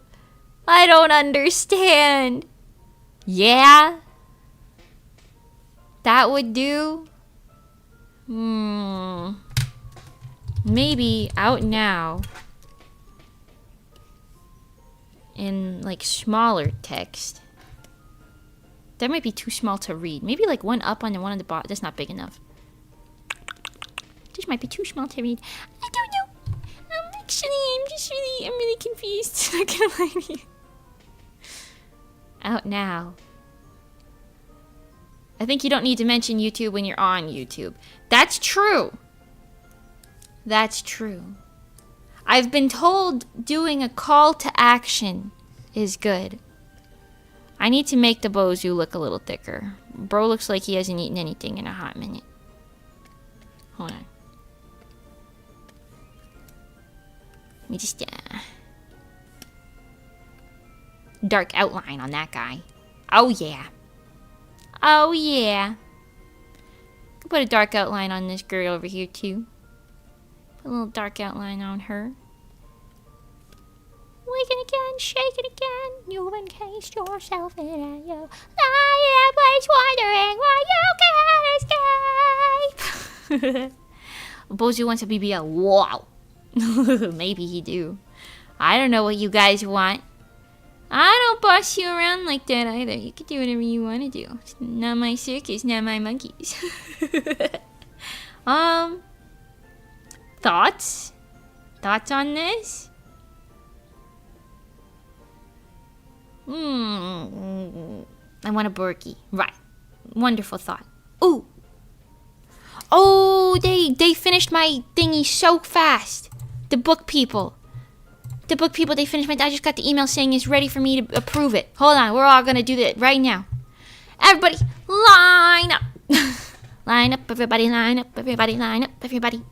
I don't understand. Yeah? That would do? Maybe out now. In like smaller text. That might be too small to read. Maybe like one up on the one on the bottom. That's not big enough. This might be too small to read. I don't know. I'm really confused. Not gonna lie to you. Out now. I think you don't need to mention YouTube when you're on YouTube. That's true. That's true. I've been told doing a call to action is good. I need to make the BOZUS look a little thicker. Bro looks like he hasn't eaten anything in a hot minute. Hold on. Let me just dark outline on that guy. Oh yeah. Oh yeah. Could put a dark outline on this girl over here too. Put a little dark outline on her. Waking again, shaking again. You've encased yourself in a yo. I am always wondering why you can't escape. BOZUS wants a BBL. Wow. Maybe he do. I don't know what you guys want. I don't boss you around like that either. You can do whatever you want to do. It's not my circus, not my monkeys. Thoughts? Thoughts on this? I want a Borky. Right. Wonderful thought. Ooh. Oh, they finished my thingy so fast. The book people. The book people, they finished my... I just got the email saying it's ready for me to approve it. Hold on, we're all gonna do that right now. Everybody, line up. Line up, everybody, line up, everybody, line up, everybody.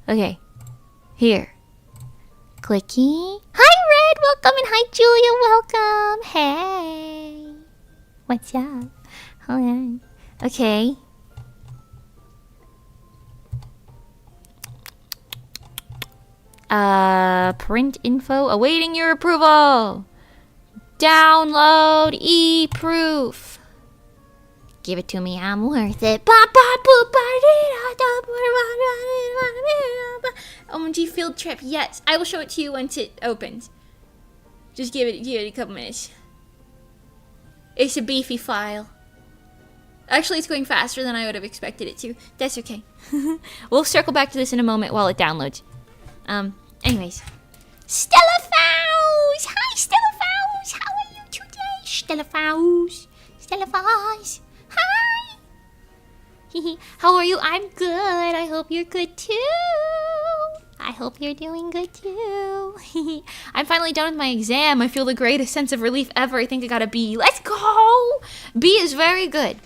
Okay. Here. Clicky. Hi, Red, welcome, and hi, Julia, welcome. Hey. What's up? Hold on. Okay. Print info awaiting your approval. Download e-proof. Give it to me, I'm worth it. OMG field trip, yes. I will show it to you once it opens. Just give it a couple minutes. It's a beefy file. Actually, it's going faster than I would have expected it to. That's okay. We'll circle back to this in a moment while it downloads. Anyways. Stella Faust! Hi, Stella Faust! How are you today? Stella Faust. Stella Faust. Hi! How are you? I'm good. I hope you're good too. I hope you're doing good too. I'm finally done with my exam. I feel the greatest sense of relief ever. I think I got a B. Let's go! B is very good.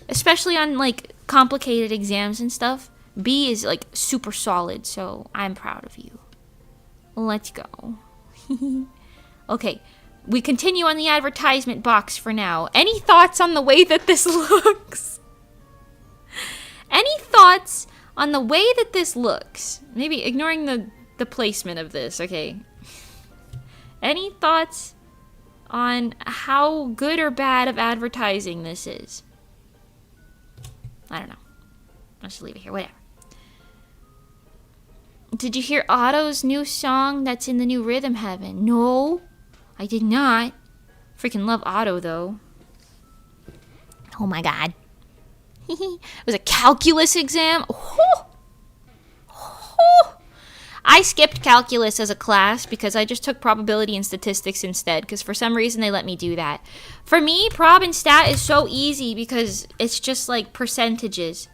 Especially on, like, complicated exams and stuff. B is, like, super solid, so I'm proud of you. Let's go. Okay, we continue on the advertisement box for now. Any thoughts on the way that this looks? Any thoughts on the way that this looks? Maybe ignoring the placement of this, okay. Any thoughts on how good or bad of advertising this is? I don't know. Let's just leave it here, whatever. Did you hear Otto's new song that's in the new Rhythm Heaven? No, I did not. Freaking love Otto, though. Oh my god. It was a calculus exam. Oh. Oh. I skipped calculus as a class because I just took probability and statistics instead, because for some reason they let me do that. For me, prob and stat is so easy because it's just like percentages.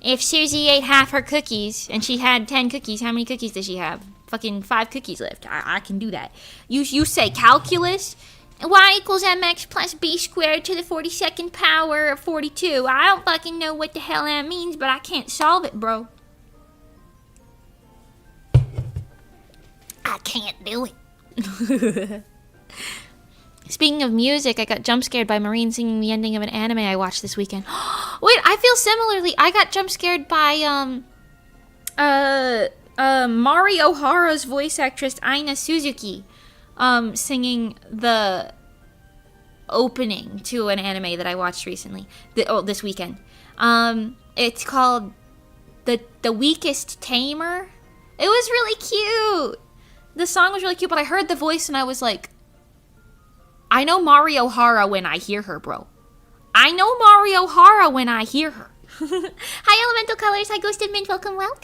If Susie ate half her cookies and she had 10 cookies, how many cookies does she have? Fucking 5 cookies left. I can do that. You say calculus, y equals mx plus b squared to the 42nd power of 42. I don't fucking know what the hell that means, but I can't solve it, bro. I can't do it. Speaking of music, I got jump scared by Marine singing the ending of an anime I watched this weekend. Wait, I feel similarly. I got jump scared by Mari Ohara's voice actress Aina Suzuki singing the opening to an anime that I watched recently. This weekend. It's called The Weakest Tamer. It was really cute. The song was really cute, but I heard the voice and I was like, I know Mari Ohara when I hear her, bro. I know Mari Ohara when I hear her. Hi, Elemental Colors. Hi, Ghosted Mint. Welcome, welcome.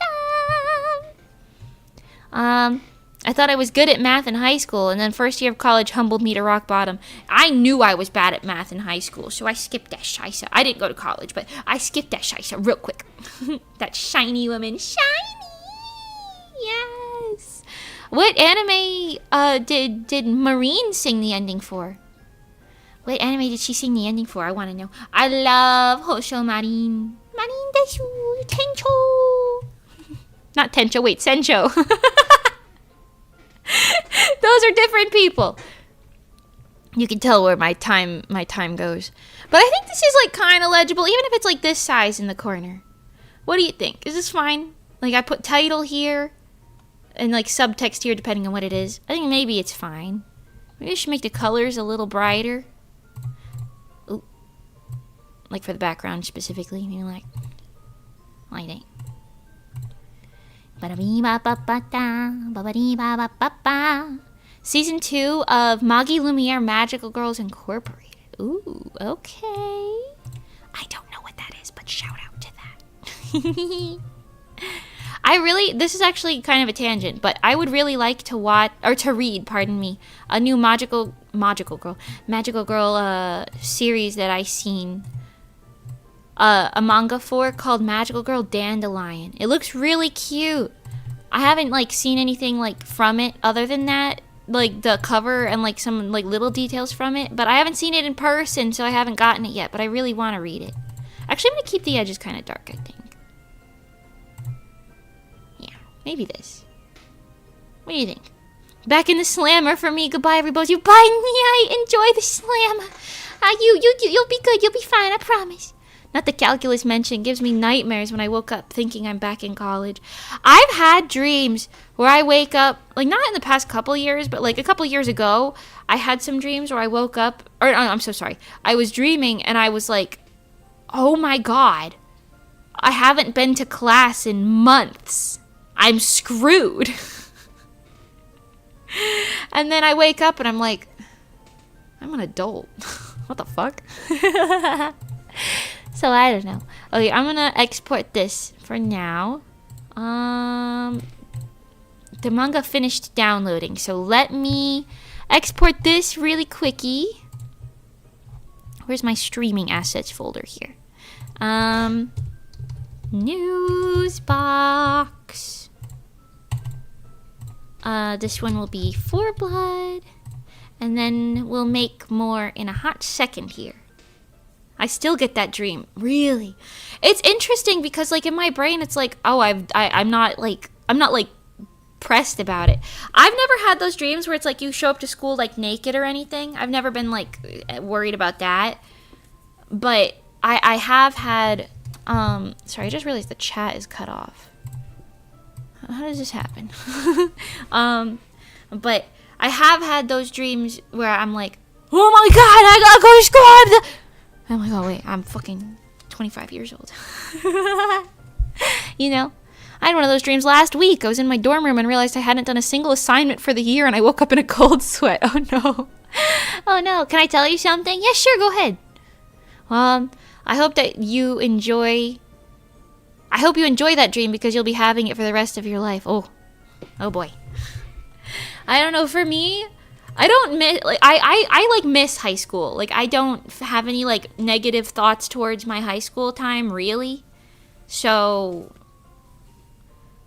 I thought I was good at math in high school, and then first year of college humbled me to rock bottom. I knew I was bad at math in high school, so I skipped that shisa. I didn't go to college, but I skipped that shisa real quick. That shiny woman. Shiny! Yes! What anime did Marine sing the ending for? What anime did she sing the ending for? I want to know. I love Hosho Marin. Marin desu, tencho. Not Tencho, wait, Sencho. Those are different people. You can tell where my time goes. But I think this is like kind of legible, even if it's like this size in the corner. What do you think? Is this fine? Like I put title here and like subtext here depending on what it is. I think maybe it's fine. Maybe I should make the colors a little brighter. Ooh. Like for the background specifically, maybe like lighting. Season 2 of Magi Lumiere Magical Girls Incorporated. Ooh, okay. I don't know what that is, but shout out to that. This is actually kind of a tangent, but I would really like to read, a new Magical Girl series that I seen. A manga for called Magical Girl Dandelion. It looks really cute. I haven't like seen anything like from it other than that, like the cover and like some like little details from it, but I haven't seen it in person, so I haven't gotten it yet, but I really want to read it. Actually, I'm gonna keep the edges kind of dark, I think. Yeah, maybe this. What do you think? Back in the slammer for me. Goodbye, everybody. Bye. Yeah, enjoy the slammer. You'll be good. You'll be fine. I promise. Not the calculus mention gives me nightmares when I woke up thinking I'm back in college. I've had dreams where I wake up, like not in the past couple years, but like a couple years ago, I had some dreams where I woke up, I'm so sorry. I was dreaming and I was like, oh my God, I haven't been to class in months. I'm screwed. And then I wake up and I'm like, I'm an adult. What the fuck? So I don't know. Okay, I'm gonna export this for now. The manga finished downloading, so let me export this really quickie. Where's my streaming assets folder here? News box. This one will be 4 blood, and then we'll make more in a hot second here. I still get that dream. Really? It's interesting because like in my brain it's like, oh, I'm not like pressed about it. I've never had those dreams where it's like you show up to school like naked or anything. I've never been like worried about that. But I have had sorry, I just realized the chat is cut off. How does this happen? But I have had those dreams where I'm like, oh my God, I gotta go to school. I'm like, oh wait, I'm fucking 25 years old. You know? I had one of those dreams last week. I was in my dorm room and realized I hadn't done a single assignment for the year and I woke up in a cold sweat. Oh no. Oh no. Can I tell you something? Yeah, sure, go ahead. I hope that you enjoy... I hope you enjoy that dream because you'll be having it for the rest of your life. Oh boy. I don't know, for me... I don't miss, like, I like miss high school. Like, I don't have any, like, negative thoughts towards my high school time, really. So,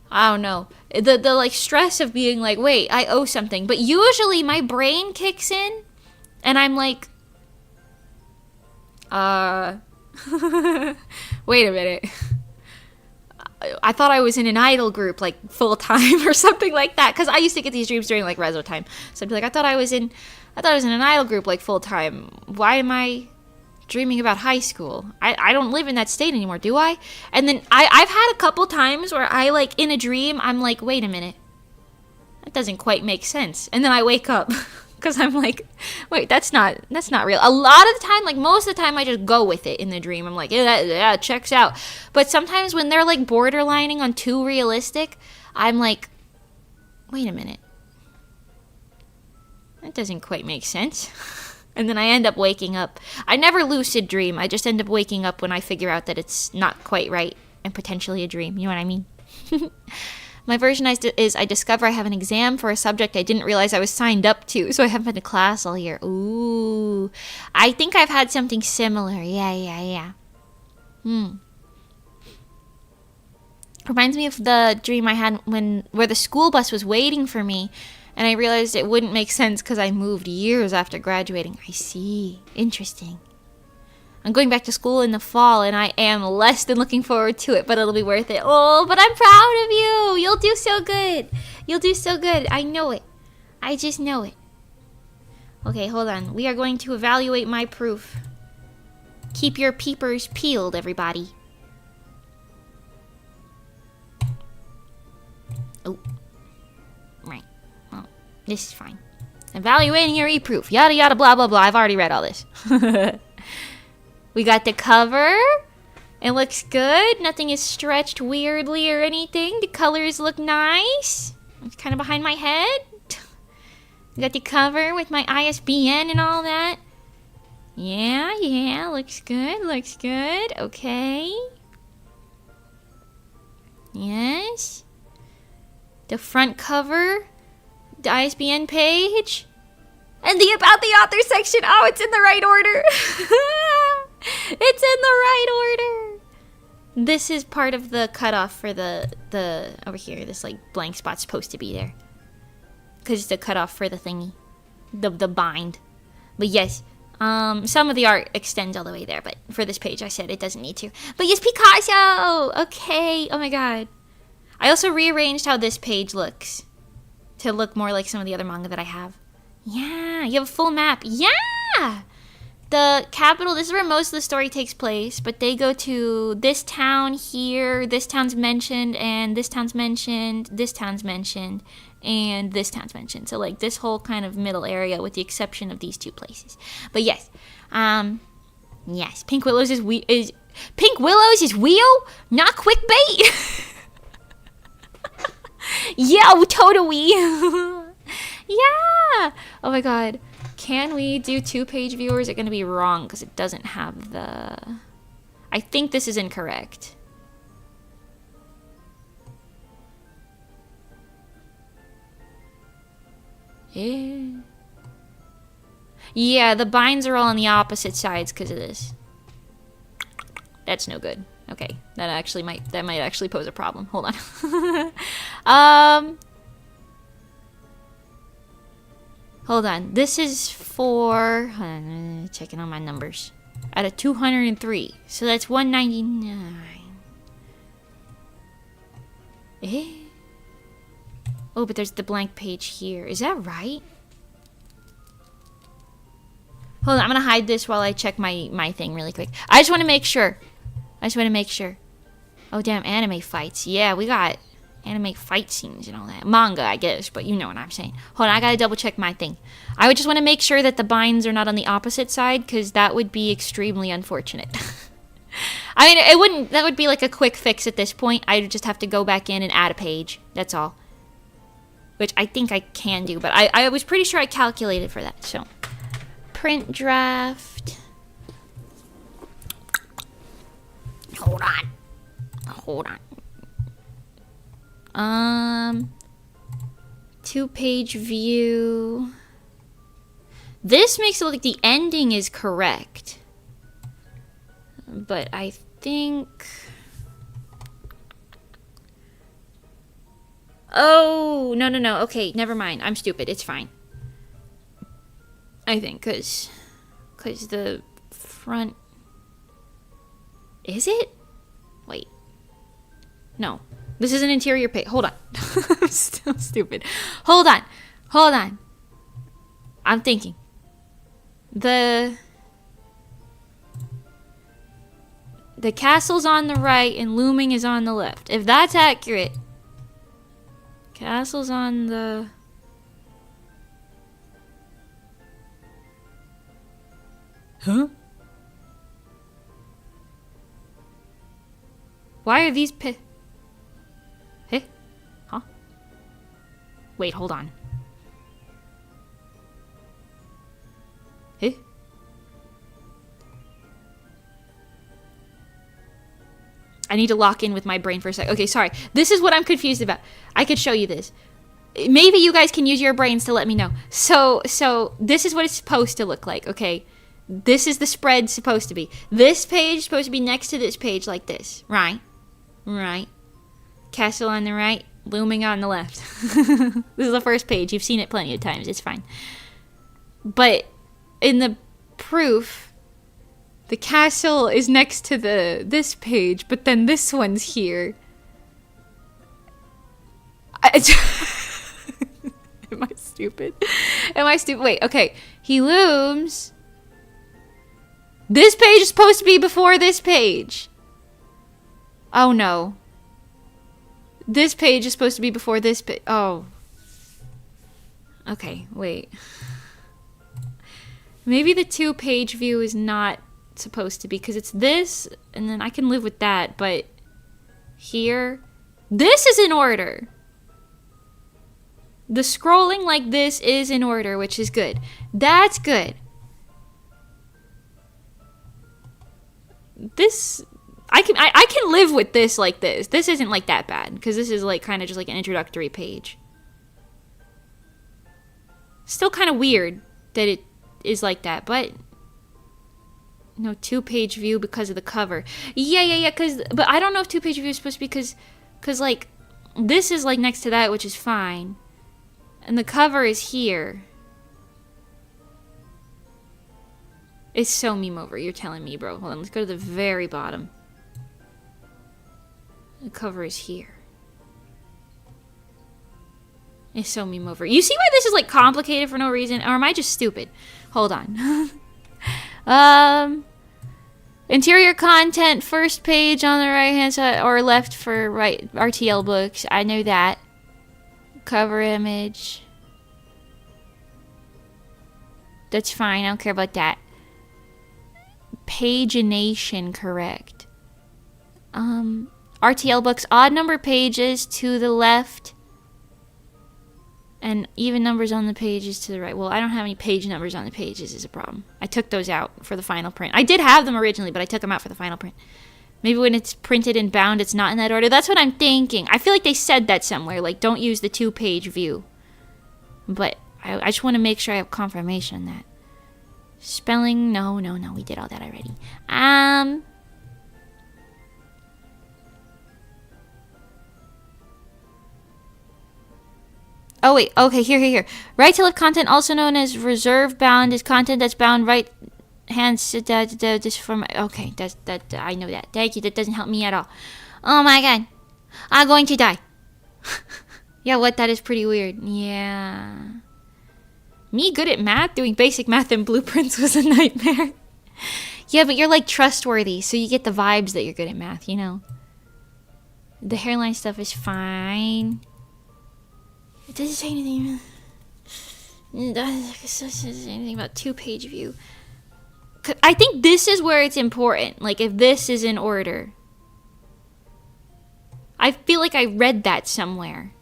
I don't know. The like, stress of being like, wait, I owe something. But usually my brain kicks in, and I'm like, wait a minute. I thought I was in an idol group, like, full-time or something like that. Because I used to get these dreams during, like, reso time. So I'd be like, I thought I was in an idol group, like, full-time. Why am I dreaming about high school? I don't live in that state anymore, do I? And then I've had a couple times where I, like, in a dream, I'm like, wait a minute. That doesn't quite make sense. And then I wake up. Because I'm like, wait, that's not real. A lot of the time, like most of the time, I just go with it in the dream. I'm like, yeah, checks out. But sometimes when they're like borderlining on too realistic, I'm like, wait a minute. That doesn't quite make sense. And then I end up waking up. I never lucid dream. I just end up waking up when I figure out that it's not quite right and potentially a dream. You know what I mean? My version is I discover I have an exam for a subject I didn't realize I was signed up to, so I haven't been to class all year. Ooh. I think I've had something similar. Yeah. Reminds me of the dream I had where the school bus was waiting for me, and I realized it wouldn't make sense because I moved years after graduating. I see. Interesting. I'm going back to school in the fall, and I am less than looking forward to it, but it'll be worth it. Oh, but I'm proud of you. You'll do so good. You'll do so good. I know it. I just know it. Okay, hold on. We are going to evaluate my proof. Keep your peepers peeled, everybody. Oh. Right. Well, this is fine. Evaluating your e-proof. Yada yada blah blah blah. I've already read all this. We got the cover. It looks good. Nothing is stretched weirdly or anything. The colors look nice. It's kind of behind my head. We got the cover with my ISBN and all that. Yeah, looks good. Okay. Yes. The front cover, the ISBN page, and the about the author section. Oh, it's in the right order. It's in the right order. This is part of the cutoff for the over here. This like blank spot's supposed to be there. Because it's the cutoff for the thingy. The bind. But yes, some of the art extends all the way there, but for this page I said it doesn't need to. But yes, Picasso! Okay, oh my god. I also rearranged how this page looks. To look more like some of the other manga that I have. Yeah, you have a full map. Yeah! The capital, this is where most of the story takes place, but they go to this town here, this town's mentioned, and this town's mentioned, this town's mentioned, and this town's mentioned. So like this whole kind of middle area with the exception of these two places. But yes, yes, Pink Willows is wheel, not clickbait. Yeah, totally. Yeah. Oh my god. Can we do 2-page view, or is it going to be wrong because it doesn't have the... I think this is incorrect. Yeah, the binds are all on the opposite sides because of this. That's no good. Okay, that might actually pose a problem. Hold on. Hold on. This is for... Hold on, checking on my numbers. Out of 203. So that's 199. Oh, but there's the blank page here. Is that right? Hold on. I'm going to hide this while I check my thing really quick. I just want to make sure. Oh, damn. Anime fights. Yeah, we got... anime fight scenes and all that. Manga, I guess, but you know what I'm saying. Hold on, I gotta double check my thing. I would just want to make sure that the binds are not on the opposite side, because that would be extremely unfortunate. I mean, that would be like a quick fix at this point. I'd just have to go back in and add a page. That's all. Which I think I can do, but I was pretty sure I calculated for that, so. Print draft. Hold on. 2-page view. This makes it look like the ending is correct. But I think... Oh, no. Okay, never mind. I'm stupid. It's fine. I think, because the front... Is it? Wait. No. This is an interior page. Hold on. I'm still stupid. Hold on. I'm thinking. The castle's on the right and looming is on the left. If that's accurate. Castle's on the... Huh? Why are these Huh? Wait, hold on. I need to lock in with my brain for a sec. Okay, sorry. This is what I'm confused about. I could show you this. Maybe you guys can use your brains to let me know. So this is what it's supposed to look like, okay? This is the spread supposed to be. This page is supposed to be next to this page like this, right? Right. Castle on the right, looming on the left. This is the first page. You've seen it plenty of times. It's fine. But in the proof, The castle is next to this page, but then this one's here. Am I stupid? Am I stupid? Wait, okay. He looms. This page is supposed to be before this page. Oh no. This page is supposed to be before this page. Oh. Okay, wait. Maybe the 2-page view is not supposed to be, because it's this, and then I can live with that, but here, this is in order. The scrolling like this is in order, which is good. That's good. This, I can live with this like this. This isn't like that bad, because this is like kind of just like an introductory page. Still kind of weird that it is like that, but no 2-page view because of the cover. Yeah, but I don't know if 2-page view is supposed to be because like this is like next to that, which is fine, and the cover is here. It's so meme over. You're telling me, bro. Hold on, let's go to the very bottom. The cover is here. It's so meme over. You see why this is like complicated for no reason? Or am I just stupid? Hold on. Interior content, first page on the right hand side or left for right RTL books. I know that. Cover image. That's fine. I don't care about that. Pagination correct. RTL books, odd number pages to the left. And even numbers on the pages to the right. Well, I don't have any page numbers on the pages is a problem. I took those out for the final print. I did have them originally, but I took them out for the final print. Maybe when it's printed and bound, it's not in that order. That's what I'm thinking. I feel like they said that somewhere. Like, don't use the 2-page view. But I just want to make sure I have confirmation on that. Spelling, no. We did all that already. Oh wait, okay, here. Right to left content, also known as reserve bound, is content that's bound right hand. Just for my, okay, that I know that. Thank you. That doesn't help me at all. Oh my god, I'm going to die. Yeah, what? That is pretty weird. Yeah, me good at math, doing basic math and blueprints was a nightmare. Yeah, but you're like trustworthy, so you get the vibes that you're good at math. You know, the hairline stuff is fine. It doesn't say anything. It doesn't say anything about 2-page view. I think this is where it's important. Like, if this is in order. I feel like I read that somewhere.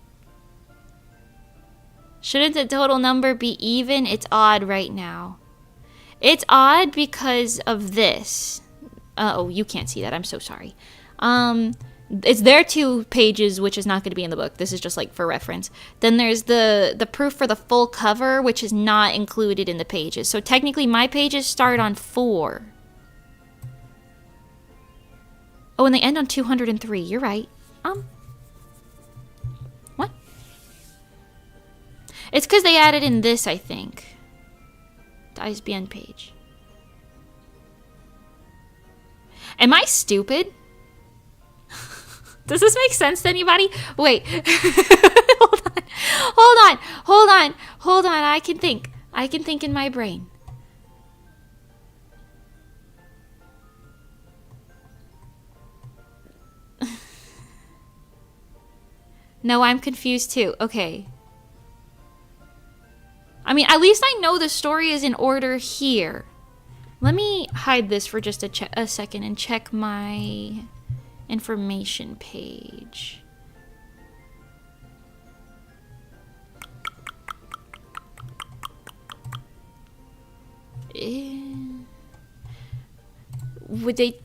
Shouldn't the total number be even? It's odd right now. It's odd because of this. Oh, you can't see that. I'm so sorry. It's their 2 pages, which is not going to be in the book. This is just like for reference. Then there's the proof for the full cover, which is not included in the pages. So technically my pages start on 4. Oh, and they end on 203. You're right. What? It's because they added in this, I think. The ISBN page. Am I stupid? Does this make sense to anybody? Wait. Hold on. I can think. I can think in my brain. No, I'm confused too. Okay. I mean, at least I know the story is in order here. Let me hide this for just a second and check my information page.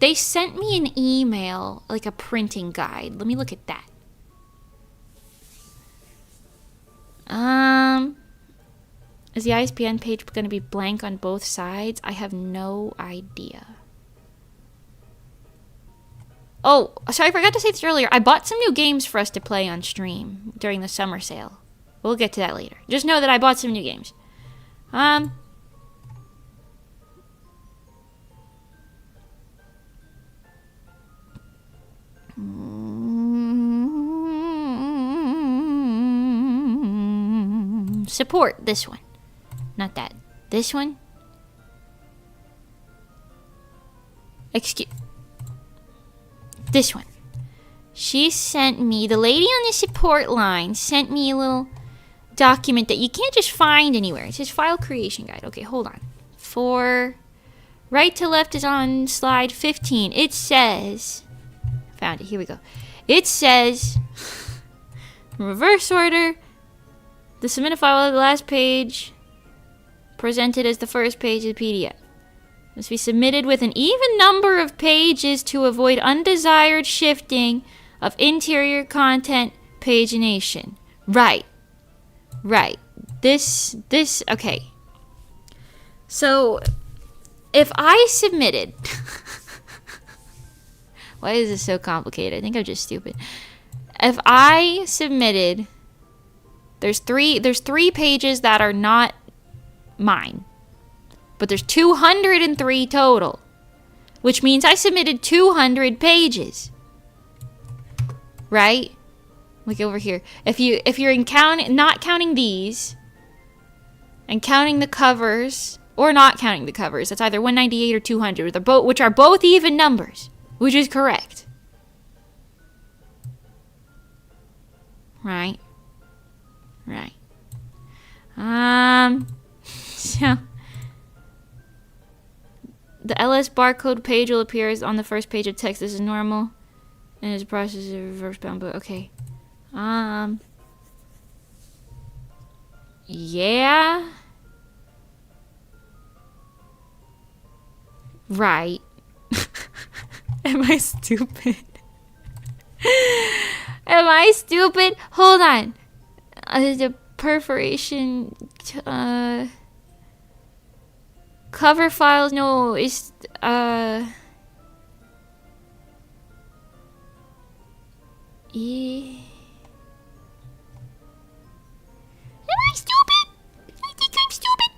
They sent me an email, like a printing guide. Let me look at that. Is the ISBN page going to be blank on both sides? I have no idea. Oh, sorry, I forgot to say this earlier. I bought some new games for us to play on stream during the summer sale. We'll get to that later. Just know that I bought some new games. support, this one. Not that. This one. Excuse. This one. She sent me, the lady on the support line sent me a little document that you can't just find anywhere. It says file creation guide. Okay, hold on. For right to left is on slide 15. It says, found it, here we go. It says, reverse order, the submitted file of the last page presented as the first page of the PDF. Must be submitted with an even number of pages to avoid undesired shifting of interior content pagination. Right. Okay. So, if I submitted... Why is this so complicated? I think I'm just stupid. If I submitted... There's three pages that are not mine. But there's 203 total. Which means I submitted 200 pages. Right? Look over here. If you're not counting these and counting the covers or not counting the covers, that's either 198 or 200, which are both even numbers, which is correct. Right. So the LS barcode page will appear on the first page of text. This is normal. And it's a process of reverse bound, but okay. Yeah. Right. Am I stupid? Am I stupid? Hold on. The perforation, cover files, no, it's, yeah. Am I stupid? I think I'm stupid.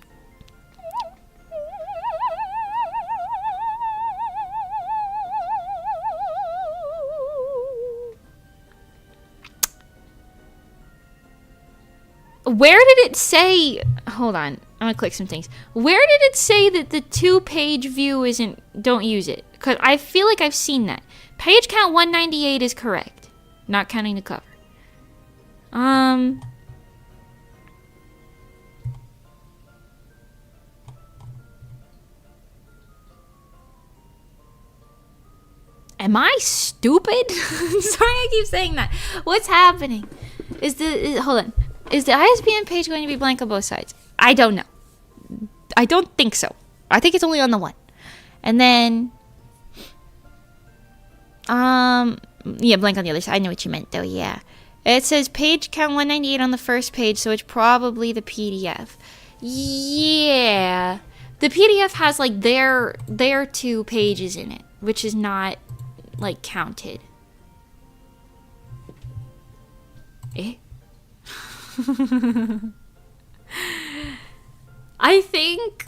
Where did it say... Hold on. I'm gonna click some things. Where did it say that the 2-page view isn't... Don't use it? Because I feel like I've seen that. Page count 198 is correct. Not counting the cover. Am I stupid? Sorry I keep saying that. What's happening? Hold on. Is the ISBN page going to be blank on both sides? I don't know. I don't think so. I think it's only on the one. And then... Yeah, blank on the other side. I know what you meant, though, yeah. It says page count 198 on the first page, so it's probably the PDF. Yeah. The PDF has, like, their 2 pages in it, which is not, like, counted. Eh? I think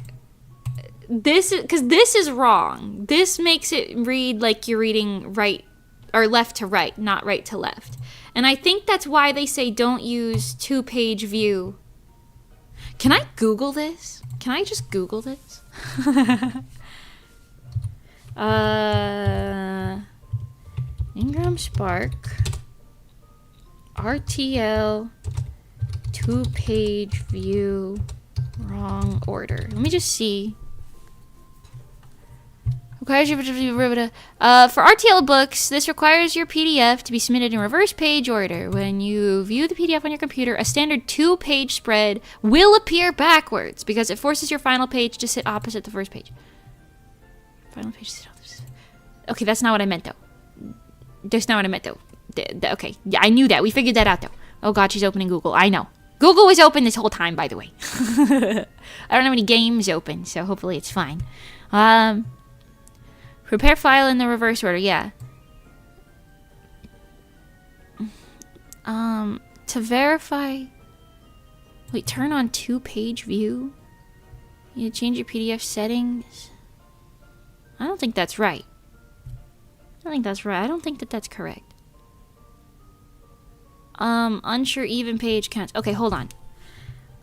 this is wrong. This makes it read like you're reading right or left to right, not right to left. And I think that's why they say don't use 2-page view. Can I Google this? Can I just Google this? Ingram Spark RTL 2-page view wrong order. Let me just see. For RTL books, this requires your PDF to be submitted in reverse page order. When you view the PDF on your computer, a standard 2-page spread will appear backwards because it forces your final page to sit opposite the first page. Final page to sit opposite. Okay, that's not what I meant though. That's not what I meant though. Okay, yeah, I knew that. We figured that out though. Oh god, she's opening Google. I know. Google was open this whole time, by the way. I don't have any games open, so hopefully it's fine. Prepare file in the reverse order, yeah. To verify... Wait, turn on 2-page view? You change your PDF settings? I don't think that's right. I don't think that's right. I don't think that that's correct. Unsure even page counts. Okay, hold on.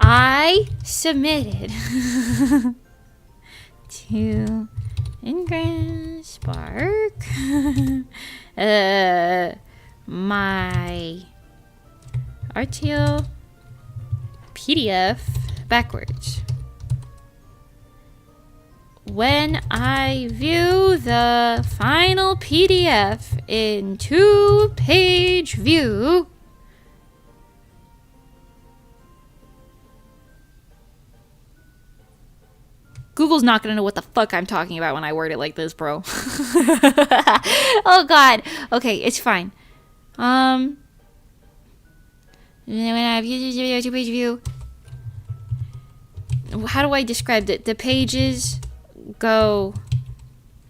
I submitted to Ingram Spark my RTL PDF backwards. When I view the final PDF in 2-page view, Google's not gonna know what the fuck I'm talking about when I word it like this, bro. Oh god. Okay, it's fine. When I view the video 2-page view, how do I describe it? The pages go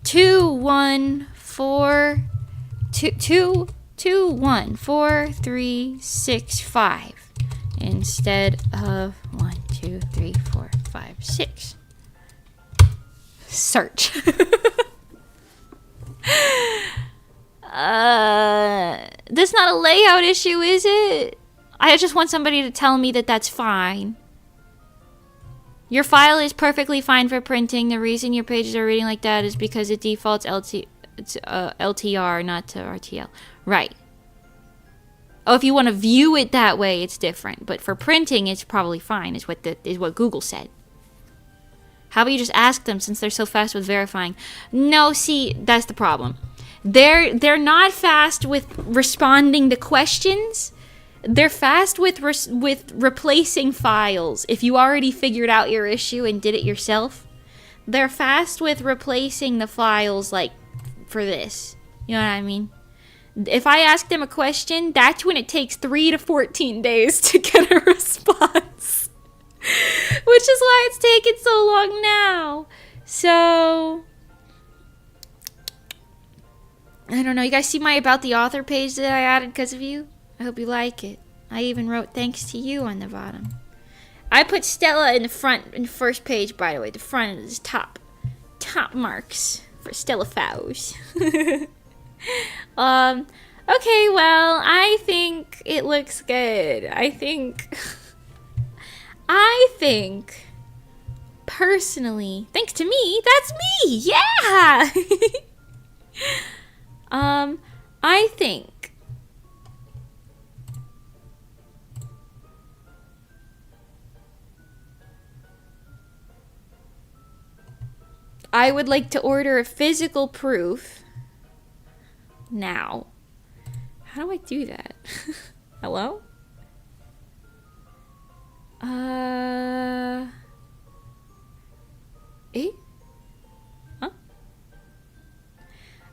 2 1 4 2 2 2 1 4 3 6 5 instead of 1 2 3 4 5 6. Search. That's not a layout issue, is it? I just want somebody to tell me that that's fine. Your file is perfectly fine for printing. The reason your pages are reading like that is because it defaults LTR, not to RTL. Right. Oh, if you want to view it that way, it's different. But for printing, it's probably fine, is what Google said. How about you just ask them, since they're so fast with verifying? No, see, that's the problem. They're not fast with responding to questions. They're fast with replacing files. If you already figured out your issue and did it yourself, they're fast with replacing the files, like, for this. You know what I mean? If I ask them a question, that's when it takes 3 to 14 days to get a response. Which is why it's taken so long now. So, I don't know. You guys see my About the Author page that I added because of you? I hope you like it. I even wrote thanks to you on the bottom. I put Stella in the front, in the first page, by the way. The front is top marks for Stella Faust. Okay, well, I think it looks good. I think, personally, thanks to me, that's me, yeah! I think I would like to order a physical proof now. How do I do that? Hello? Huh?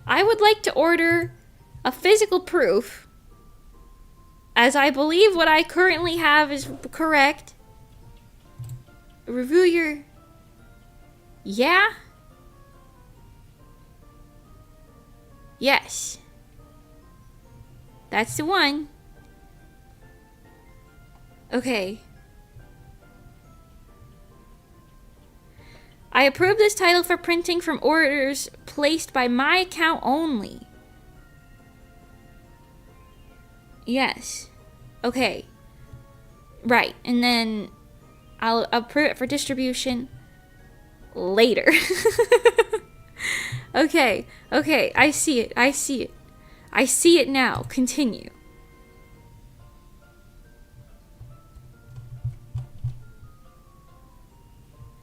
I would like to order a physical proof, as I believe what I currently have is correct. Review your... Yeah? Yes. That's the one. Okay. I approve this title for printing from orders placed by my account only. Yes. Okay. Right. And then I'll approve it for distribution later. Okay. Okay. I see it. I see it. I see it now. Continue.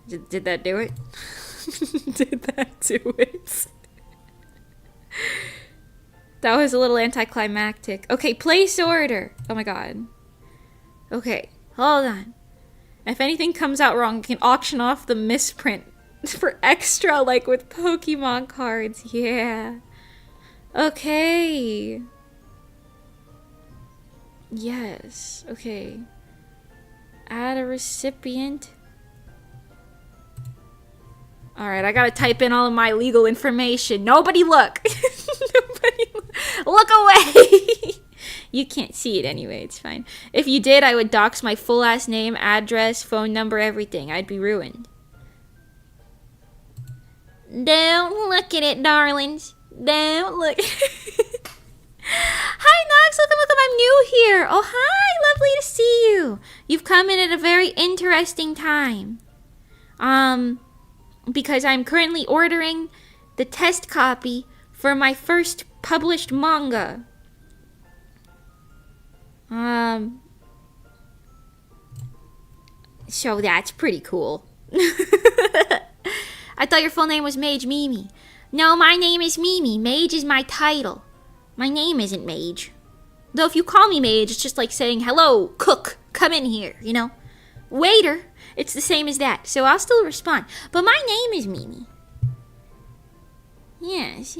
Did that do it? Did that do it? That was a little anticlimactic. Okay, place order. Oh my god. Okay, hold on. If anything comes out wrong, you can auction off the misprint for extra, like with Pokemon cards. Yeah. Okay. Yes. Okay. Add a recipient. Alright, I gotta type in all of my legal information. Nobody look! Nobody look away! You can't see it anyway, it's fine. If you did, I would dox my full last name, address, phone number, everything. I'd be ruined. Don't look at it, darlings. Don't look. Hi, Hi, Nox. Welcome. I'm new here. Oh, hi. Lovely to see you. You've come in at a very interesting time. Because I'm currently ordering the test copy for my first published manga. So that's pretty cool. I thought your full name was Mage Mimi. No, my name is Mimi. Mage is my title. My name isn't Mage. Though if you call me Mage, it's just like saying, hello, cook, come in here, you know? Waiter, it's the same as that, so I'll still respond. But my name is Mimi. Yes.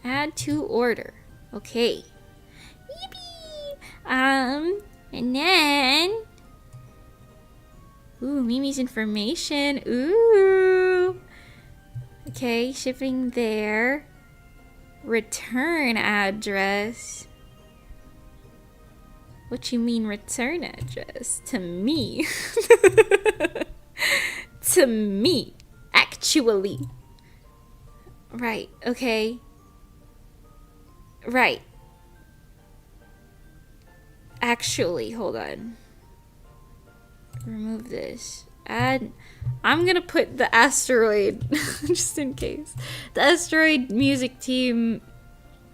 Add to order. Okay. Yippee! And then... Ooh, Mimi's information. Ooh. Okay, shipping there. Return address. What you mean return address? To me. To me. Actually. Right, okay. Right. Actually, hold on. Remove this. Add. I'm gonna put the asteroid just in case. The asteroid music team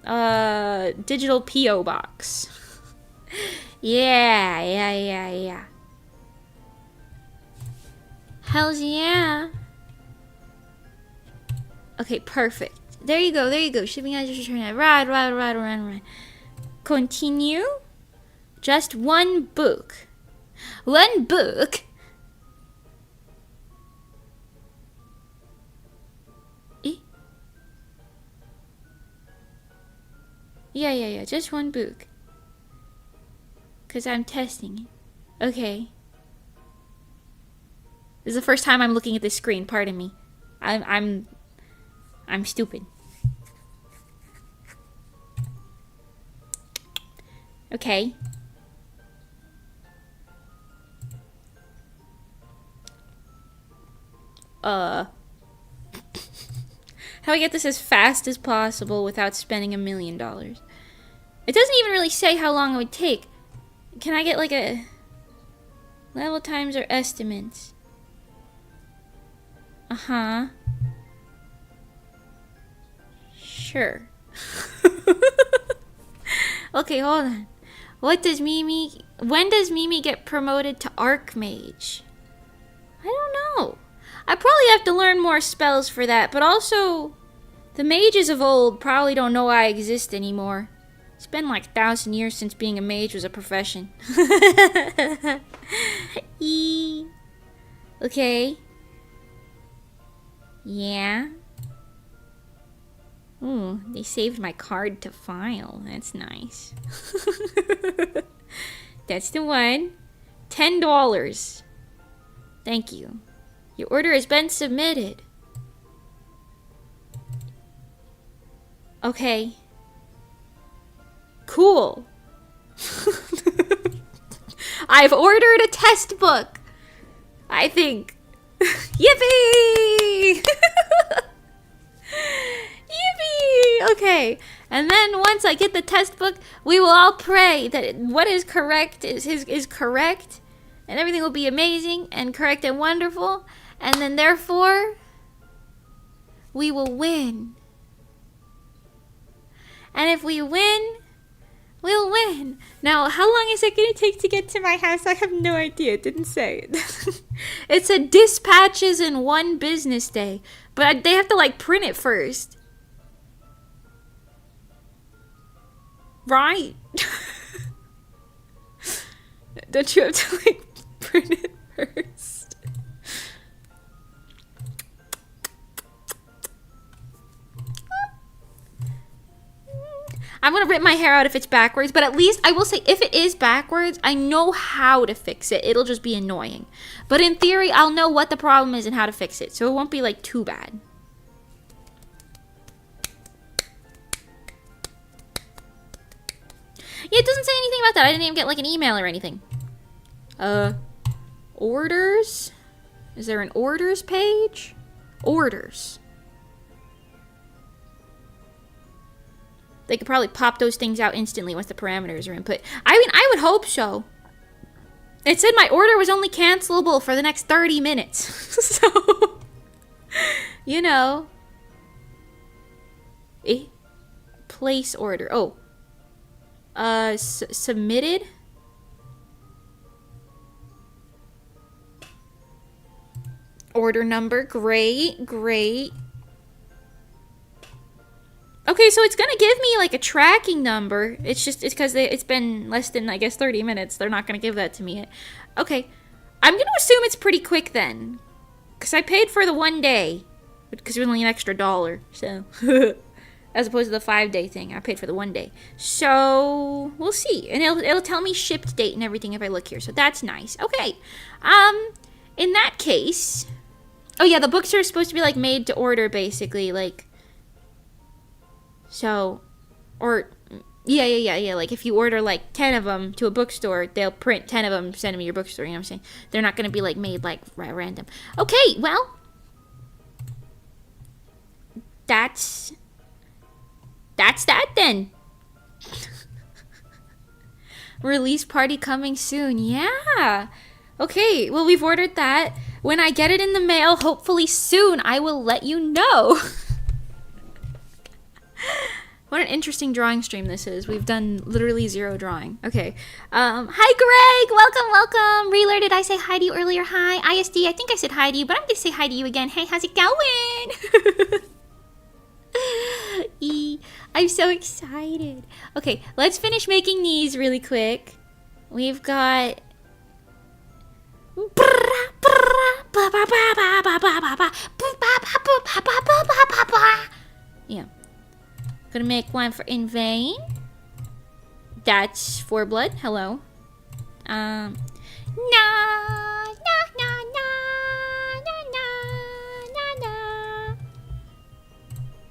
digital PO box. Yeah. Hells yeah. Okay, perfect. There you go. Shipping address return. Right. Continue. Just one book. One book? Eh? Yeah. Just one book. Because I'm testing it. Okay. This is the first time I'm looking at this screen. Pardon me. I'm stupid. Okay. How do I get this as fast as possible without spending $1 million? It doesn't even really say how long it would take. Can I get like a level times or estimates? Sure. Okay, hold on. When does Mimi get promoted to Archmage? I don't know. I probably have to learn more spells for that, but also the mages of old probably don't know I exist anymore. It's been like 1,000 years since being a mage was a profession. Okay. Yeah. Ooh, they saved my card to file. That's nice. That's the one. $10. Thank you. Your order has been submitted. Okay. Cool. I've ordered a test book. I think. Yippee! Yippee! Okay. And then once I get the test book, we will all pray that what is correct is correct. And everything will be amazing and correct and wonderful. And then therefore, we will win. And if we win, we'll win. Now, how long is it going to take to get to my house? I have no idea. It didn't say it. It said dispatches in 1 business day. But they have to, like, print it first. Right? Don't you have to, like, print it first? I'm gonna rip my hair out if it's backwards, but at least I will say if it is backwards, I know how to fix it. It'll just be annoying. But in theory, I'll know what the problem is and how to fix it, so it won't be like too bad. Yeah, it doesn't say anything about that. I didn't even get like an email or anything. Orders? Is there an orders page? Orders. they could probably pop those things out instantly once the parameters are input. I mean, I would hope so. It said my order was only cancelable for the next 30 minutes. So, you know. Place order. Oh. Submitted? Order number. Great, great. Okay, so it's gonna give me like a tracking number. It's because it's been less than, I guess, 30 minutes. They're not gonna give that to me yet. Okay, I'm gonna assume it's pretty quick then, because I paid for the 1 day, because it was only an extra $1. So, as opposed to the 5-day thing, I paid for the 1 day. So we'll see, and it'll tell me shipped date and everything if I look here. So that's nice. Okay, in that case, oh yeah, the books are supposed to be like made to order, basically, like. So, or, yeah. Like, if you order, like, 10 of them to a bookstore, they'll print 10 of them, send them to your bookstore, you know what I'm saying? They're not going to be, like, made, like, random. Okay, well, that's that, then. Release party coming soon. Yeah. Okay, well, we've ordered that. When I get it in the mail, hopefully soon, I will let you know. What an interesting drawing stream this is. We've done literally 0 drawing. Okay. Hi, Greg. Welcome. Reeler, did I say hi to you earlier? Hi. ISD, I think I said hi to you, but I'm going to say hi to you again. Hey, how's it going? I'm so excited. Okay, let's finish making these really quick. We've got... Yeah. Gonna make one for In Vain. That's for Blood. Hello. Na.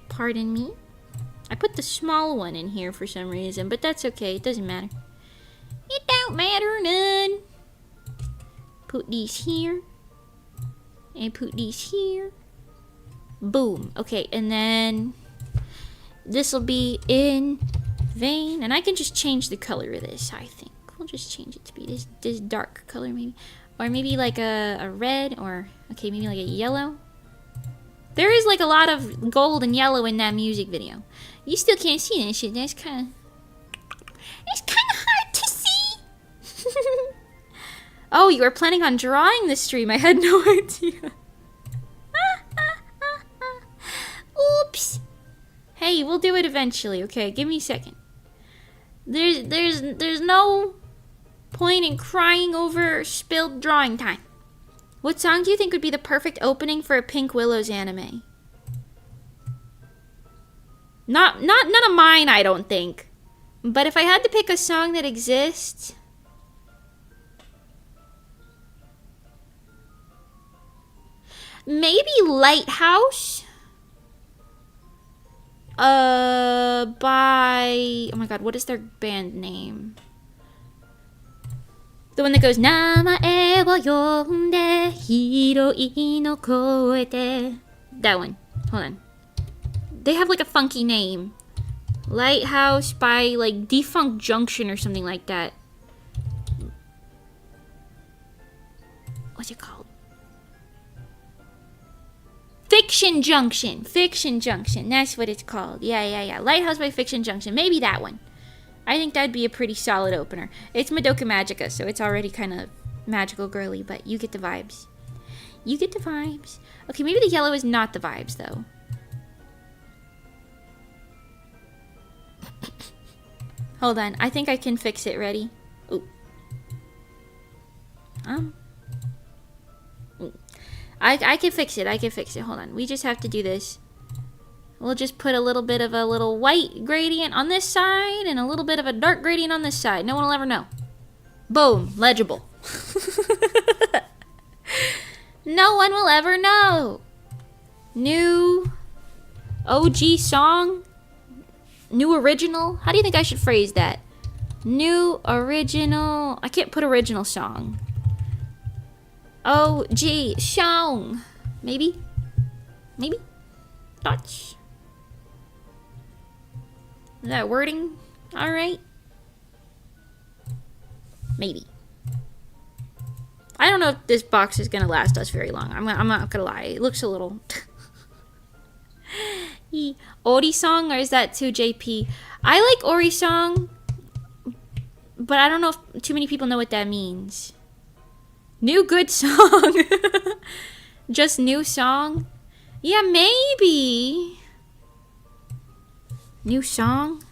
Pardon me. I put the small one in here for some reason, but that's okay. It doesn't matter. It don't matter none. Put these here. And put these here. Boom. Okay, and then this will be In Vain. And I can just change the color of this, I think. We'll just change it to be this dark color, maybe. Or maybe like a red, or, okay, maybe like a yellow. There is like a lot of gold and yellow in that music video. You still can't see that shit. It's kind of hard to see. Oh, you were planning on drawing this stream. I had no idea. Oops. Hey, we'll do it eventually. Okay, give me a second. There's no point in crying over spilled drawing time. What song do you think would be the perfect opening for a Pink Willows anime? Not none of mine, I don't think. But if I had to pick a song that exists, maybe Lighthouse. By, oh my god, what is their band name? The one that goes Namae wo yonde hiroi no koete. That one. Hold on. They have like a funky name. Lighthouse by like Defunct Junction or something like that. What's it called? Fiction Junction. Fiction Junction. That's what it's called. Yeah. Lighthouse by Fiction Junction. Maybe that one. I think that'd be a pretty solid opener. It's Madoka Magica, so it's already kind of magical girly, but you get the vibes. You get the vibes. Okay, maybe the yellow is not the vibes, though. Hold on. I think I can fix it. Ready? Ooh. I can fix it. I can fix it. Hold on. We just have to do this. We'll just put a little bit of a little white gradient on this side and a little bit of a dark gradient on this side. No one will ever know. Boom. Legible. No one will ever know. New OG song. New original. How do you think I should phrase that? New original. I can't put original song. OG song. Maybe? Maybe? Thoughts? Is that wording alright? Maybe. I don't know if this box is gonna last us very long. I'm not gonna lie. It looks a little... Ori song, or is that too JP? I like Ori song, but I don't know if too many people know what that means. New good song. Just new song? Yeah, maybe. New song?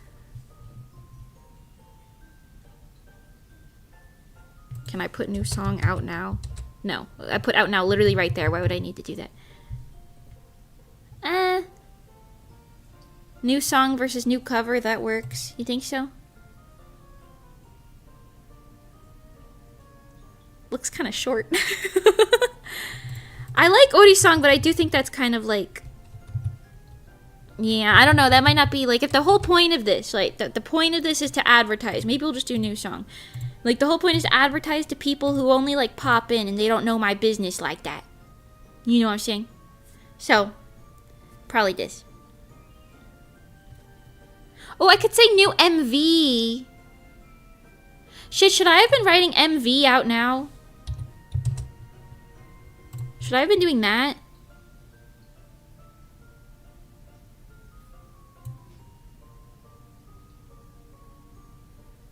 Can I put new song out now? No. I put out now literally right there. Why would I need to do that? New song versus new cover. That works. You think so? Looks kind of short. I like Odi's song, but I do think that's kind of like... Yeah, I don't know. That might not be like... If the whole point of this, like, the point of this is to advertise. Maybe we'll just do a new song. Like, the whole point is to advertise to people who only, like, pop in and they don't know my business like that. You know what I'm saying? So, probably this. Oh, I could say new MV. Shit, should I have been writing MV out now? Should I have been doing that?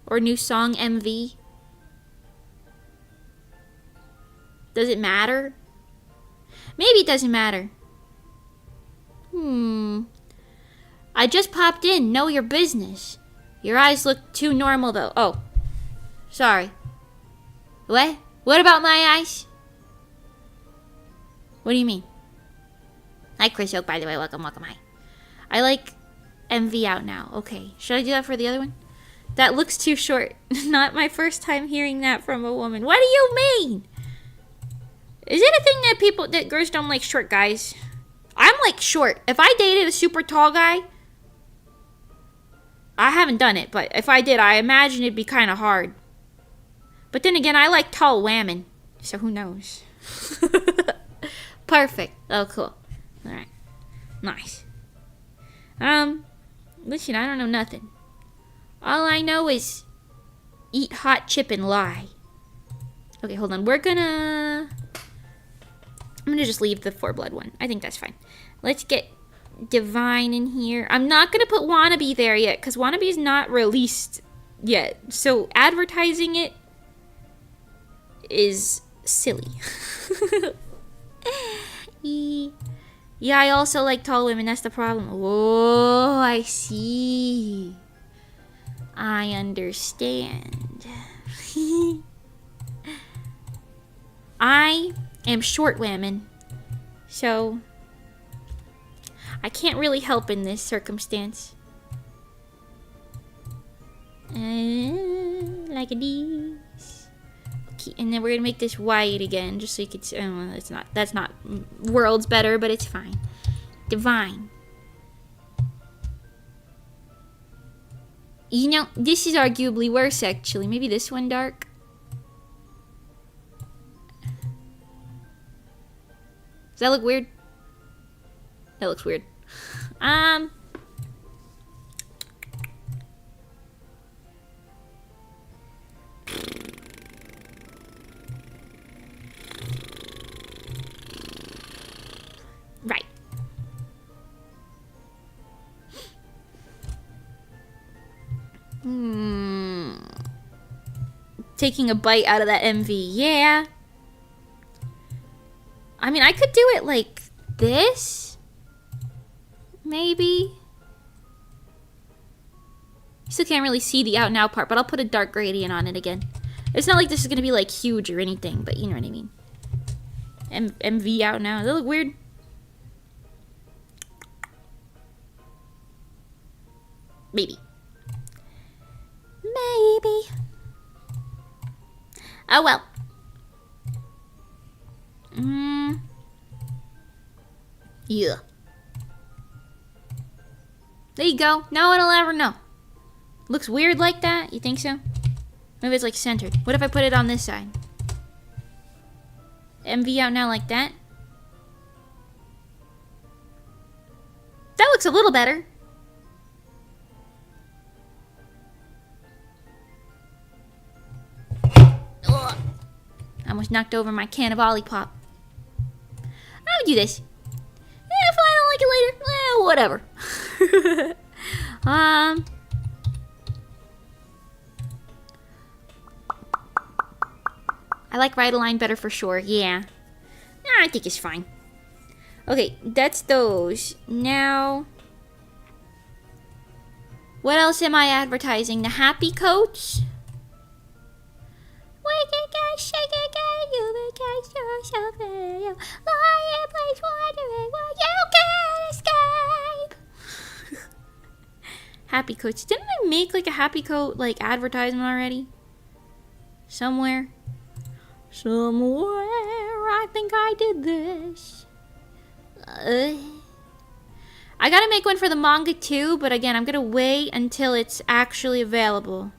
Or new song MV? Does it matter? Maybe it doesn't matter. I just popped in. Know your business. Your eyes look too normal though. Oh. Sorry. What? What about my eyes? What do you mean? Hi, Chris Oak, by the way. Welcome, welcome. Hi. I like MV out now. Okay. Should I do that for the other one? That looks too short. Not my first time hearing that from a woman. What do you mean? Is it a thing that girls don't like short guys? I'm like short. If I dated a super tall guy, I haven't done it, but if I did, I imagine it'd be kind of hard. But then again, I like tall women, so who knows? Perfect. Oh, cool. All right. Nice. Listen, I don't know nothing. All I know is eat hot chip and lie. Okay, hold on. I'm gonna just leave the 4-blood one. I think that's fine. Let's get Divine in here. I'm not gonna put Wannabe there yet, because Wannabe is not released yet. So advertising it is silly. Yeah, I also like tall women. That's the problem. Oh, I see. I understand. I am short women, so I can't really help in this circumstance. Like this. Okay, and then we're gonna make this white again, just so you could see. Oh, that's not worlds better, but it's fine. Divine. You know, this is arguably worse, actually. Maybe this one dark. Does that look weird? That looks weird. Right. Taking a bite out of that MV. Yeah. I mean, I could do it like this. Maybe. You still can't really see the out now part, but I'll put a dark gradient on it again. It's not like this is going to be like huge or anything, but you know what I mean. MV out now. Does that look weird? Maybe. Maybe. Oh well. Yeah. There you go. No one will ever know. Looks weird like that? You think so? Maybe it's like centered. What if I put it on this side? MV out now like that? That looks a little better. almost knocked over my can of Olipop. I would do this. If I don't like it later, whatever. I like Ride-A-Line better for sure, yeah. I think it's fine. Okay, that's those. Now, what else am I advertising? The Happy Coats? Wake it, guys, shake it, guys, you because you're so good. Lie in place wondering what you can't escape. Happy Coats. Didn't I make like a Happy Coat like advertisement already? Somewhere, I think I did this. I gotta make one for the manga too, but again, I'm gonna wait until it's actually available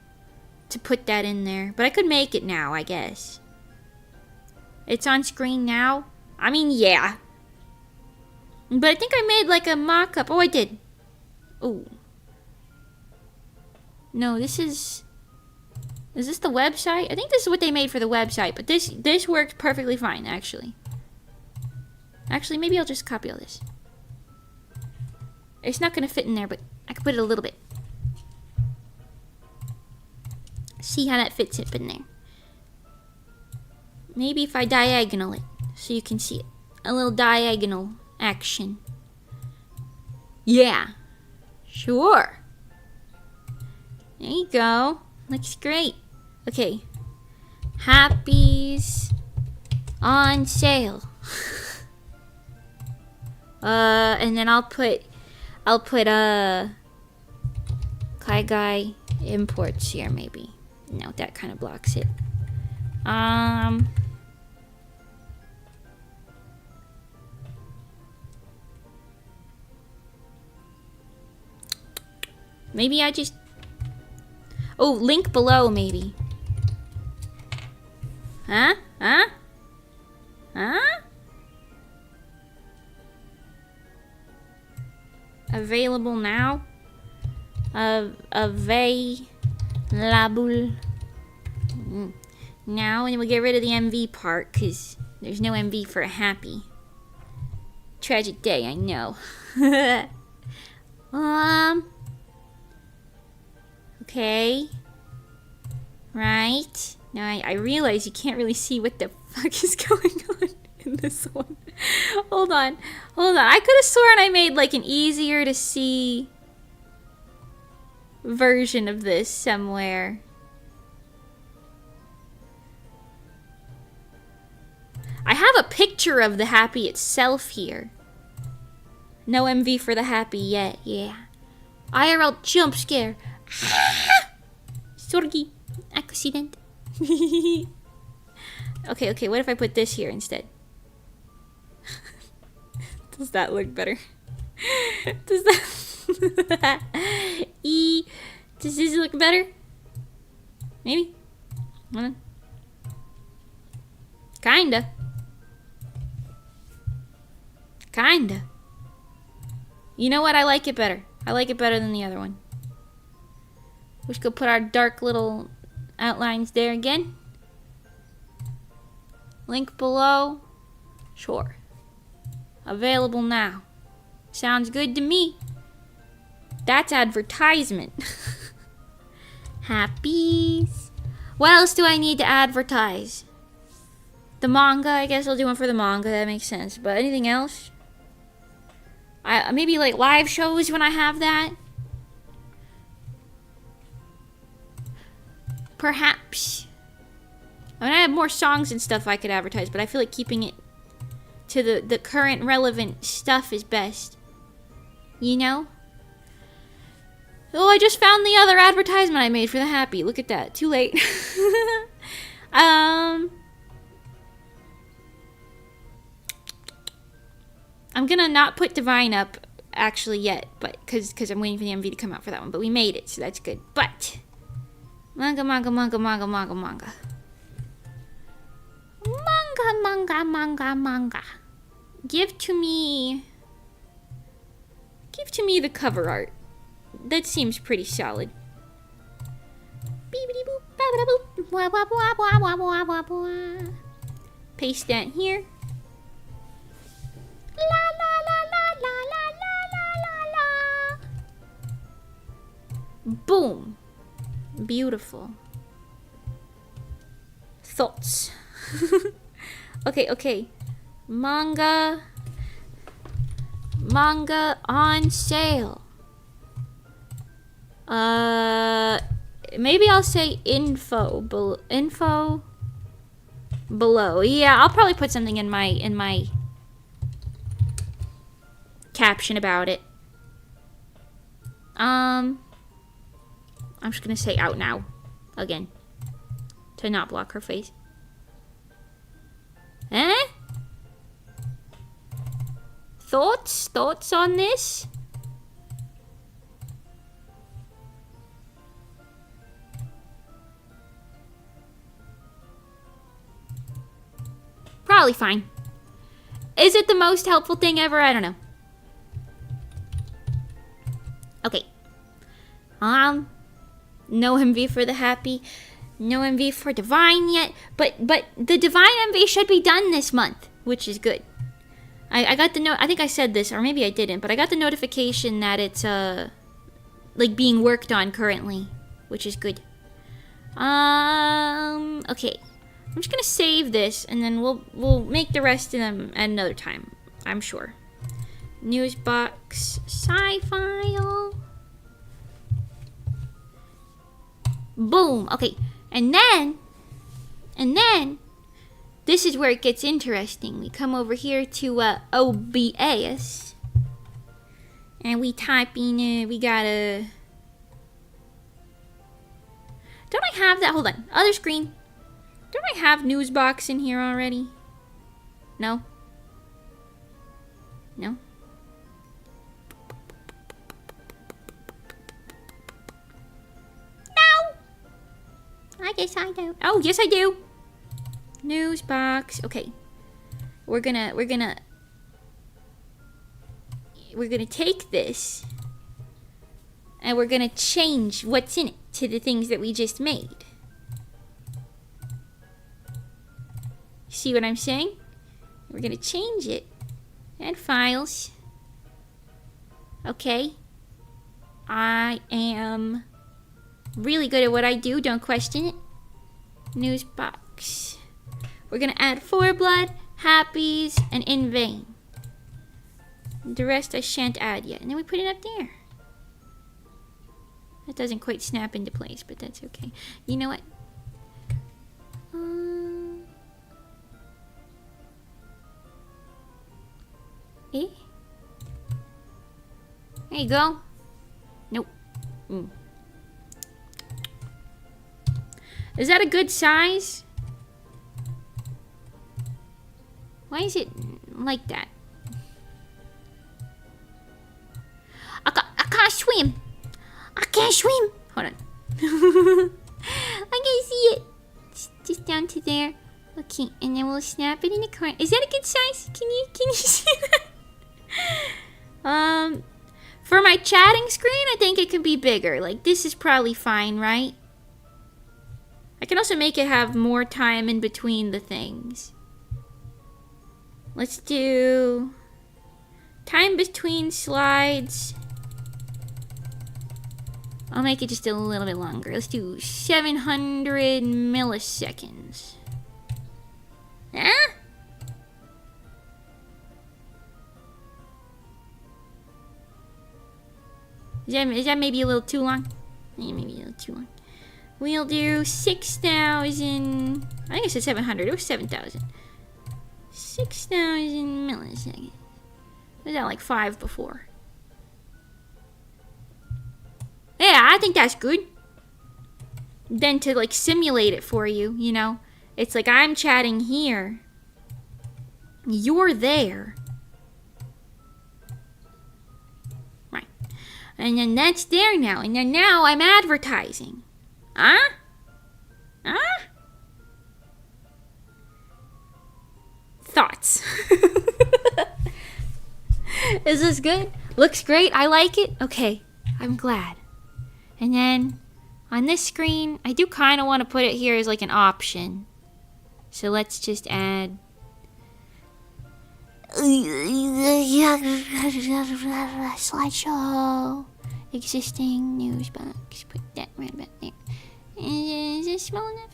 to put that in there. But I could make it now, I guess. It's on screen now? I mean, yeah. But I think I made like a mock-up. Oh, I did. Oh. No, this is... Is this the website? I think this is what they made for the website, but this works perfectly fine, actually. Actually, maybe I'll just copy all this. It's not gonna fit in there, but I can put it a little bit. See how that fits up in there. Maybe if I diagonal it, so you can see it. A little diagonal action. Yeah. Sure. There you go. Looks great. Okay. Happy's on sale. And then I'll put Kai Guy imports here maybe. No, that kind of blocks it. Maybe I just... Oh, link below, maybe. Huh? Huh? Huh? Available now? Available. Now, and we'll get rid of the MV part, because there's no MV for a happy. Tragic day, I know. Okay. Right. Now I realize you can't really see what the fuck is going on in this one. Hold on. I could have sworn I made like an easier to see version of this somewhere. I have a picture of the happy itself here. No MV for the happy yet, yeah. IRL jump scare. Sorgi. Accident. Okay, what if I put this here instead? Does that look better? Does that... Does this look better? Maybe? Hold on. Kinda. You know what? I like it better. I like it better than the other one. We should go put our dark little outlines there again. Link below. Sure. Available now. Sounds good to me. That's advertisement. Happies. What else do I need to advertise? The manga. I guess I'll do one for the manga. That makes sense. But anything else? Maybe like live shows when I have that. Perhaps. I mean, I have more songs and stuff I could advertise, but I feel like keeping it to the current relevant stuff is best. You know? Oh, I just found the other advertisement I made for the happy. Look at that. Too late. I'm gonna not put Divine up actually yet, but because I'm waiting for the MV to come out for that one. But we made it, so that's good. But manga. Give to me the cover art. That seems pretty solid. Paste that here. La la la la la la la la la. Boom. Beautiful. Thoughts. Okay. Manga on sale. Maybe I'll say info below. Yeah, I'll probably put something in my caption about it. I'm just gonna say out now again to not block her face. Thoughts on this? Probably fine. Is it the most helpful thing ever? I don't know. Okay. No MV for the happy. No MV for divine yet. But the divine MV should be done this month, which is good. I got the note. I think I said this, or maybe I didn't, but I got the notification that it's like being worked on currently, which is good. Okay. I'm just gonna save this, and then we'll make the rest of them at another time, I'm sure. News box, SIfile. Boom. Okay, and then this is where it gets interesting. We come over here to OBS, and we type in. We gotta. Don't I have that? Hold on. Other screen. Don't I have news box in here already? No. No. I guess I don't. Oh, yes I do. News box. Okay. We're gonna take this and we're gonna change what's in it to the things that we just made. See what I'm saying? We're gonna change it. Add files. Okay. I am really good at what I do, don't question it. News box. We're gonna add For Blood, Happies, and In Vain. The rest I shan't add yet. And then we put it up there. That doesn't quite snap into place, but that's okay. You know what? There you go. Nope. Is that a good size? Why is it like that? I can't swim. I can't swim. Hold on. I can see it. Just down to there. Okay, and then we'll snap it in the corner. Is that a good size? Can you see that? For my chatting screen, I think it can be bigger. Like, this is probably fine, right? I can also make it have more time in between the things. Let's do time between slides. I'll make it just a little bit longer. Let's do 700 milliseconds. Huh? Is that maybe a little too long? Yeah, maybe a little too long. We'll do 6,000. I think I said 700. It was 7,000. 6,000 milliseconds. Was that like 5 before? Yeah, I think that's good. Then to like simulate it for you, you know, it's like I'm chatting here. You're there. Right. And then that's there now. And then now I'm advertising. Huh? Huh? Thoughts. Is this good? Looks great. I like it. Okay. I'm glad. And then on this screen, I do kind of want to put it here as like an option. So let's just add Slideshow. Existing news box. Put that right back there. Is this small enough?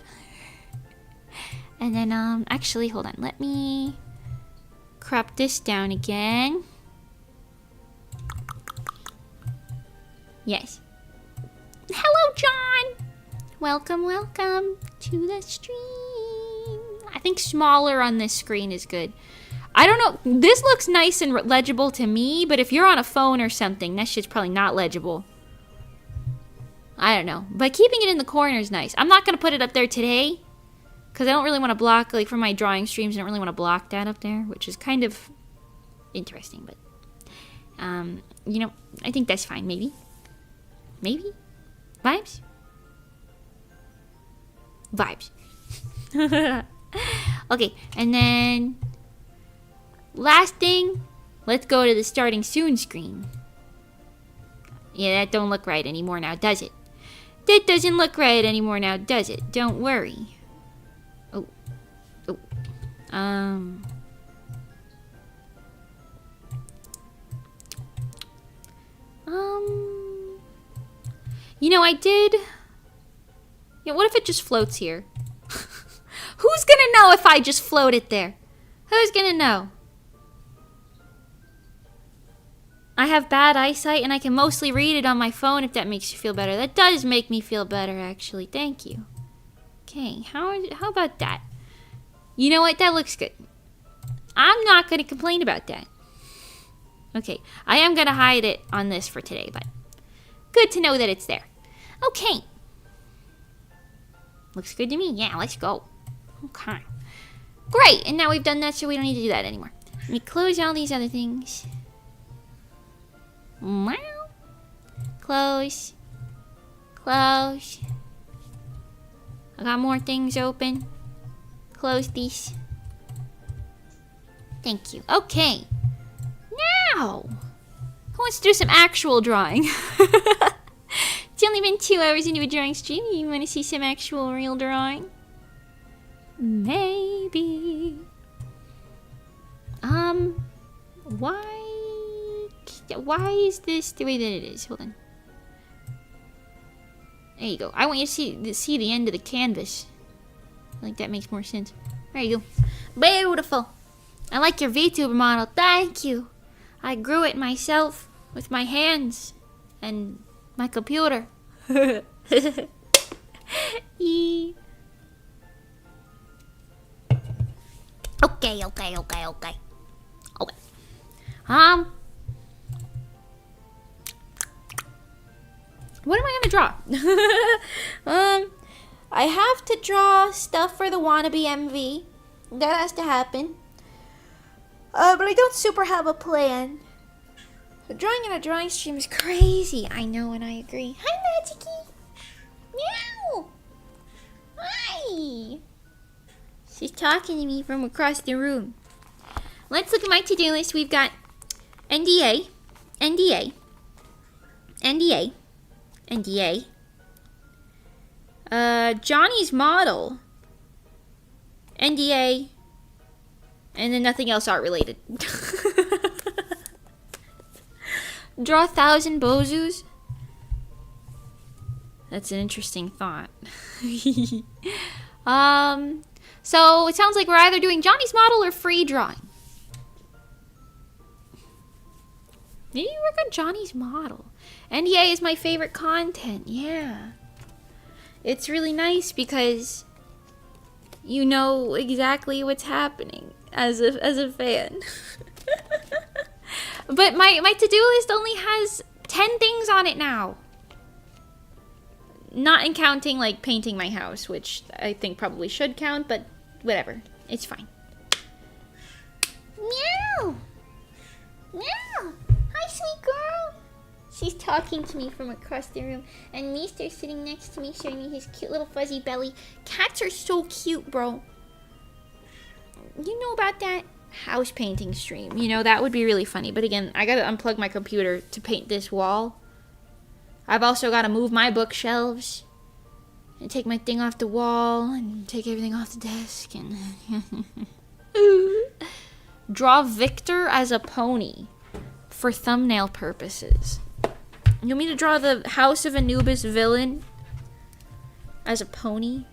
And then, actually, hold on. Let me crop this down again. Yes. Hello, John! Welcome, welcome to the stream. I think smaller on this screen is good. I don't know. This looks nice and legible to me, but if you're on a phone or something, that shit's probably not legible. I don't know. But keeping it in the corner is nice. I'm not going to put it up there today, because I don't really want to block, like for my drawing streams, I don't really want to block that up there, which is kind of interesting, but, you know, I think that's fine, maybe. Maybe? Vibes? Vibes. Okay, and then last thing, let's go to the starting soon screen. Yeah, that don't look right anymore now, does it? That doesn't look right anymore now, does it? Don't worry. Oh. Oh. You know, I did... Yeah, what if it just floats here? Who's gonna know if I just float it there? Who's gonna know? I have bad eyesight and I can mostly read it on my phone if that makes you feel better. That does make me feel better, actually. Thank you. Okay, how about that? You know what? That looks good. I'm not gonna complain about that. Okay, I am gonna hide it on this for today, but good to know that it's there. Okay. Looks good to me. Yeah, let's go. Okay. Great, and now we've done that, so we don't need to do that anymore. Let me close all these other things. Close. Close. I got more things open. Close these. Thank you. Okay. Now, who wants to do some actual drawing? It's only been 2 hours into a drawing stream. You want to see some actual real drawing? Maybe. Why is this the way that it is? Hold on. There you go. I want you to see the end of the canvas. I think that makes more sense. There you go. Beautiful. I like your VTuber model. Thank you. I grew it myself with my hands and my computer. Okay. What am I gonna draw? I have to draw stuff for the wannabe MV. That has to happen. But I don't super have a plan. Drawing in a drawing stream is crazy. I know, and I agree. Hi, Magicy. Meow. Hi. She's talking to me from across the room. Let's look at my to-do list. We've got NDA, NDA, NDA, NDA, Johnny's model, NDA, and then nothing else art related. Draw 1,000 BOZUS? That's an interesting thought. So it sounds like we're either doing Johnny's model or free drawing. Maybe work on Johnny's model. NDA is my favorite content, yeah. It's really nice because you know exactly what's happening as a fan. But my to-do list only has 10 things on it now. Not in counting like painting my house, which I think probably should count, but whatever. It's fine. Meow! Meow! Hi, sweet girl! She's talking to me from across the room, and Meester's sitting next to me showing me his cute little fuzzy belly. Cats are so cute, bro. You know about that house painting stream? You know, that would be really funny. But again, I gotta unplug my computer to paint this wall. I've also gotta move my bookshelves and take my thing off the wall and take everything off the desk and draw Victor as a pony for thumbnail purposes. You want me to draw the House of Anubis villain as a pony?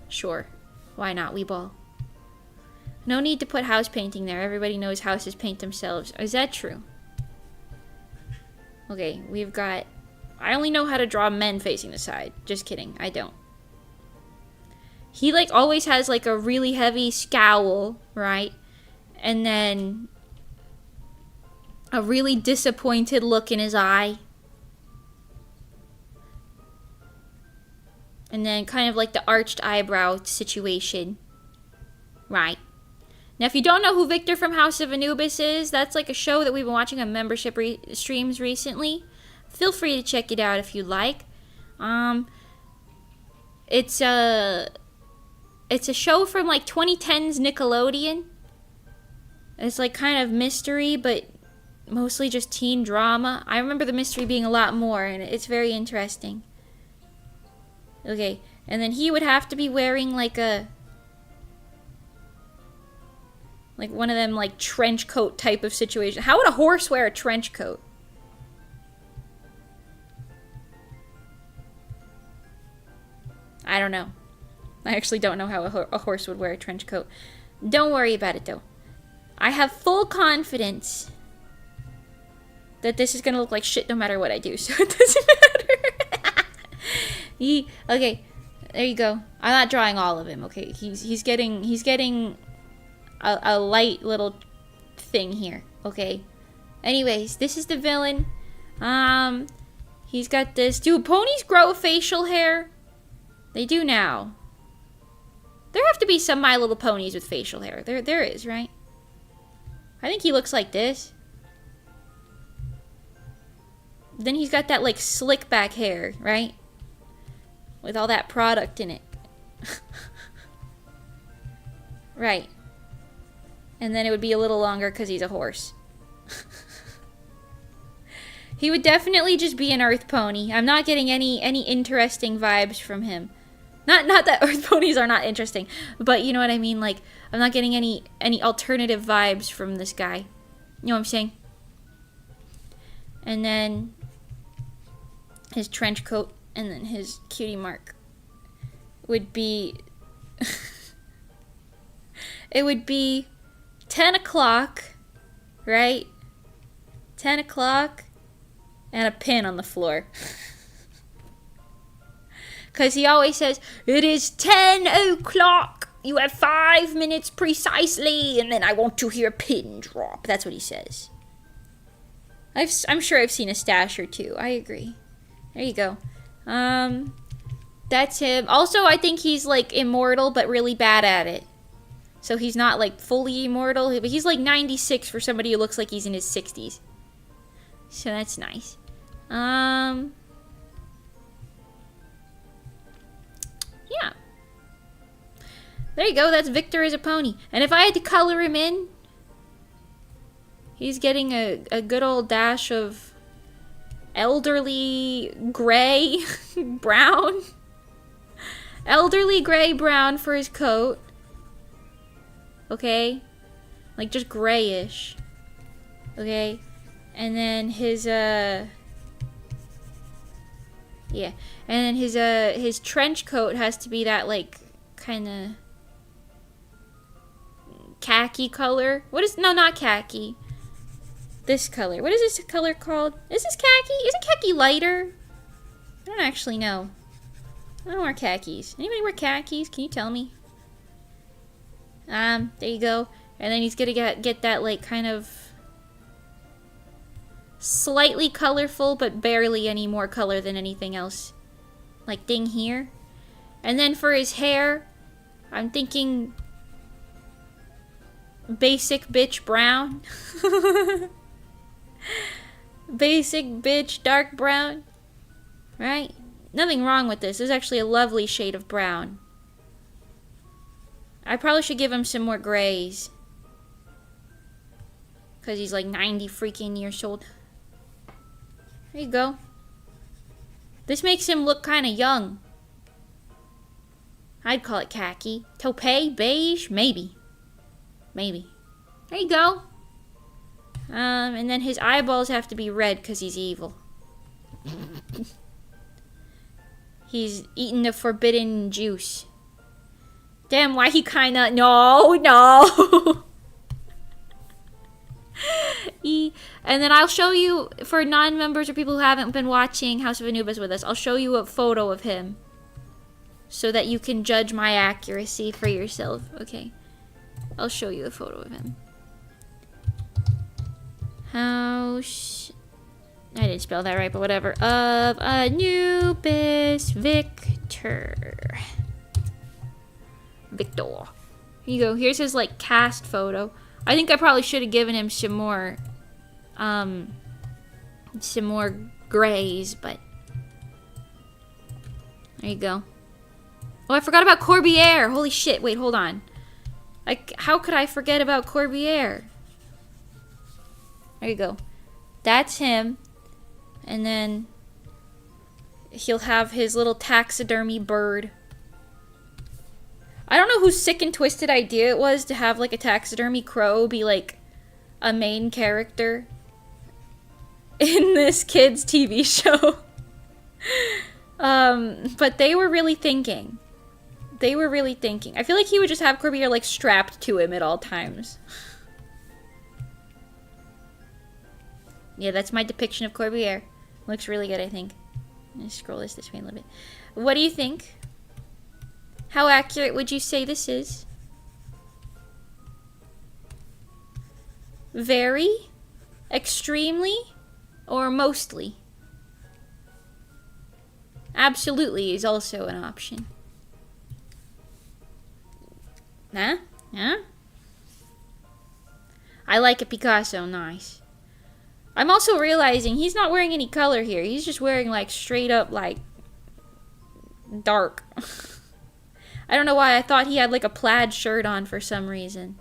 Sure. Why not, Weeball? No need to put house painting there. Everybody knows houses paint themselves. Is that true? Okay, we've got... I only know how to draw men facing the side. Just kidding. I don't. He, like, always has, like, a really heavy scowl, right? And then a really disappointed look in his eye. And then kind of like the arched eyebrow situation. Right. Now, if you don't know who Victor from House of Anubis is, that's like a show that we've been watching on membership streams recently. Feel free to check it out if you'd like. It's a show from like 2010's Nickelodeon. It's like kind of mystery, but mostly just teen drama. I remember the mystery being a lot more, and it's very interesting. Okay, and then he would have to be wearing like one of them like trench coat type of situation. How would a horse wear a trench coat? I don't know. I actually don't know how a horse would wear a trench coat. Don't worry about it though. I have full confidence that this is gonna look like shit no matter what I do, so it doesn't matter. Okay, there you go. I'm not drawing all of him. Okay, he's getting a light little thing here. Okay. Anyways, this is the villain. He's got this. Do ponies grow facial hair? They do now. There have to be some My Little Ponies with facial hair. There is, right? I think he looks like this. Then he's got that like slick back hair, right? With all that product in it. Right. And then it would be a little longer because he's a horse. He would definitely just be an earth pony. I'm not getting any interesting vibes from him. Not that earth ponies are not interesting, but you know what I mean? Like, I'm not getting any alternative vibes from this guy. You know what I'm saying? And then his trench coat and then his cutie mark would be... It would be 10 o'clock, right? 10 o'clock and a pin on the floor. Because he always says, "It is 10 o'clock. You have 5 minutes precisely, and then I want to hear a pin drop." That's what he says. I'm sure I've seen a stash or two. I agree. There you go. That's him. Also, I think he's like immortal, but really bad at it. So he's not like fully immortal, but he's like 96 for somebody who looks like he's in his 60s. So that's nice. Yeah. There you go. That's Victor as a pony. And if I had to color him in, he's getting a good old dash of elderly gray brown. Elderly gray brown for his coat. Okay? Like just grayish. Okay? And then his yeah. And then his trench coat has to be that like kinda khaki color. No, not khaki. This color. What is this color called? Is this khaki? Isn't khaki lighter? I don't actually know. I don't wear khakis. Anybody wear khakis? Can you tell me? There you go. And then he's gonna get that like kind of slightly colorful, but barely any more color than anything else. Like thing here. And then for his hair, I'm thinking basic bitch brown. Basic bitch dark brown. Right? Nothing wrong with this. This is actually a lovely shade of brown. I probably should give him some more grays. Because he's like 90 freaking years old. There you go. This makes him look kind of young. I'd call it khaki. Taupe? Beige? Maybe. Maybe. There you go. And then his eyeballs have to be red because he's evil. He's eating the forbidden juice. Damn, why he kinda... No. And then I'll show you, for non-members or people who haven't been watching House of Anubis with us, I'll show you a photo of him. So that you can judge my accuracy for yourself. Okay. I'll show you a photo of him. House... I didn't spell that right, but whatever. Of Anubis Victor. Here you go. Here's his, like, cast photo. I think I probably should have given him some more grays, but... There you go. Oh, I forgot about Corbière. Holy shit. Wait, hold on. How could I forget about Corbière? There you go. That's him. And then he'll have his little taxidermy bird. I don't know whose sick and twisted idea it was to have like a taxidermy crow be like a main character in this kid's TV show. But they were really thinking. I feel like he would just have Corbière like strapped to him at all times. Yeah, that's my depiction of Corbière. Looks really good, I think. I'm gonna scroll this way a little bit. What do you think? How accurate would you say this is? Very? Extremely? Or mostly? Absolutely is also an option. Huh? Huh? I like a Picasso, nice. I'm also realizing he's not wearing any color here. He's just wearing like straight up like dark. I don't know why I thought he had like a plaid shirt on for some reason.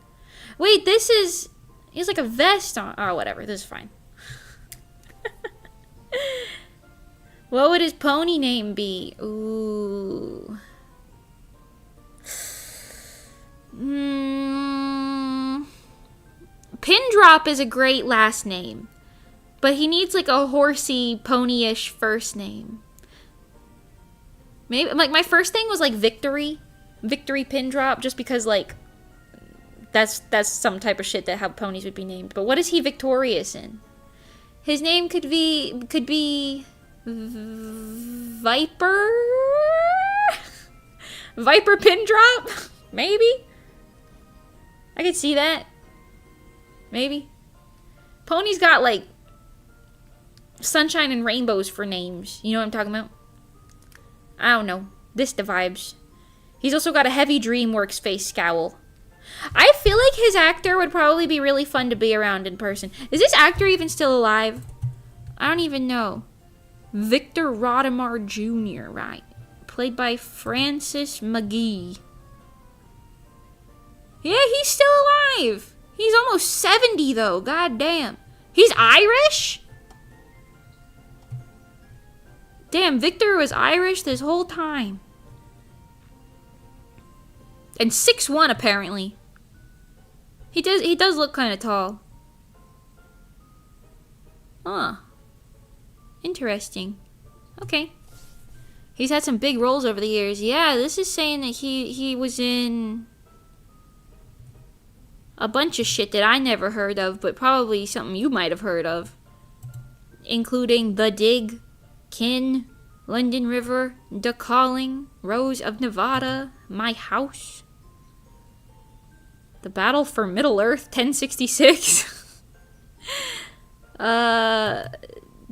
Wait, this is... He has like a vest on. Oh, whatever. This is fine. What would his pony name be? Ooh. Pindrop is a great last name. But he needs like a horsey, pony-ish first name. Maybe, like, my first thing was like Victory Pindrop, just because like that's some type of shit that how ponies would be named. But what is he victorious in? His name could be Viper? Viper Pindrop? Maybe? I could see that. Maybe. Ponies got like sunshine and rainbows for names. You know what I'm talking about? I don't know. This the vibes. He's also got a heavy DreamWorks face scowl. I feel like his actor would probably be really fun to be around in person. Is this actor even still alive? I don't even know. Victor Rodemar Jr., right? Played by Francis McGee. Yeah, he's still alive. He's almost 70 though. God damn. He's Irish? Damn, Victor was Irish this whole time. And 6'1" apparently. He does look kind of tall. Huh. Interesting. Okay. He's had some big roles over the years. Yeah, this is saying that he was in a bunch of shit that I never heard of, but probably something you might have heard of. Including The Dig, Kin, London River, The Calling, Rose of Nevada, My House, The Battle for Middle-earth, 1066.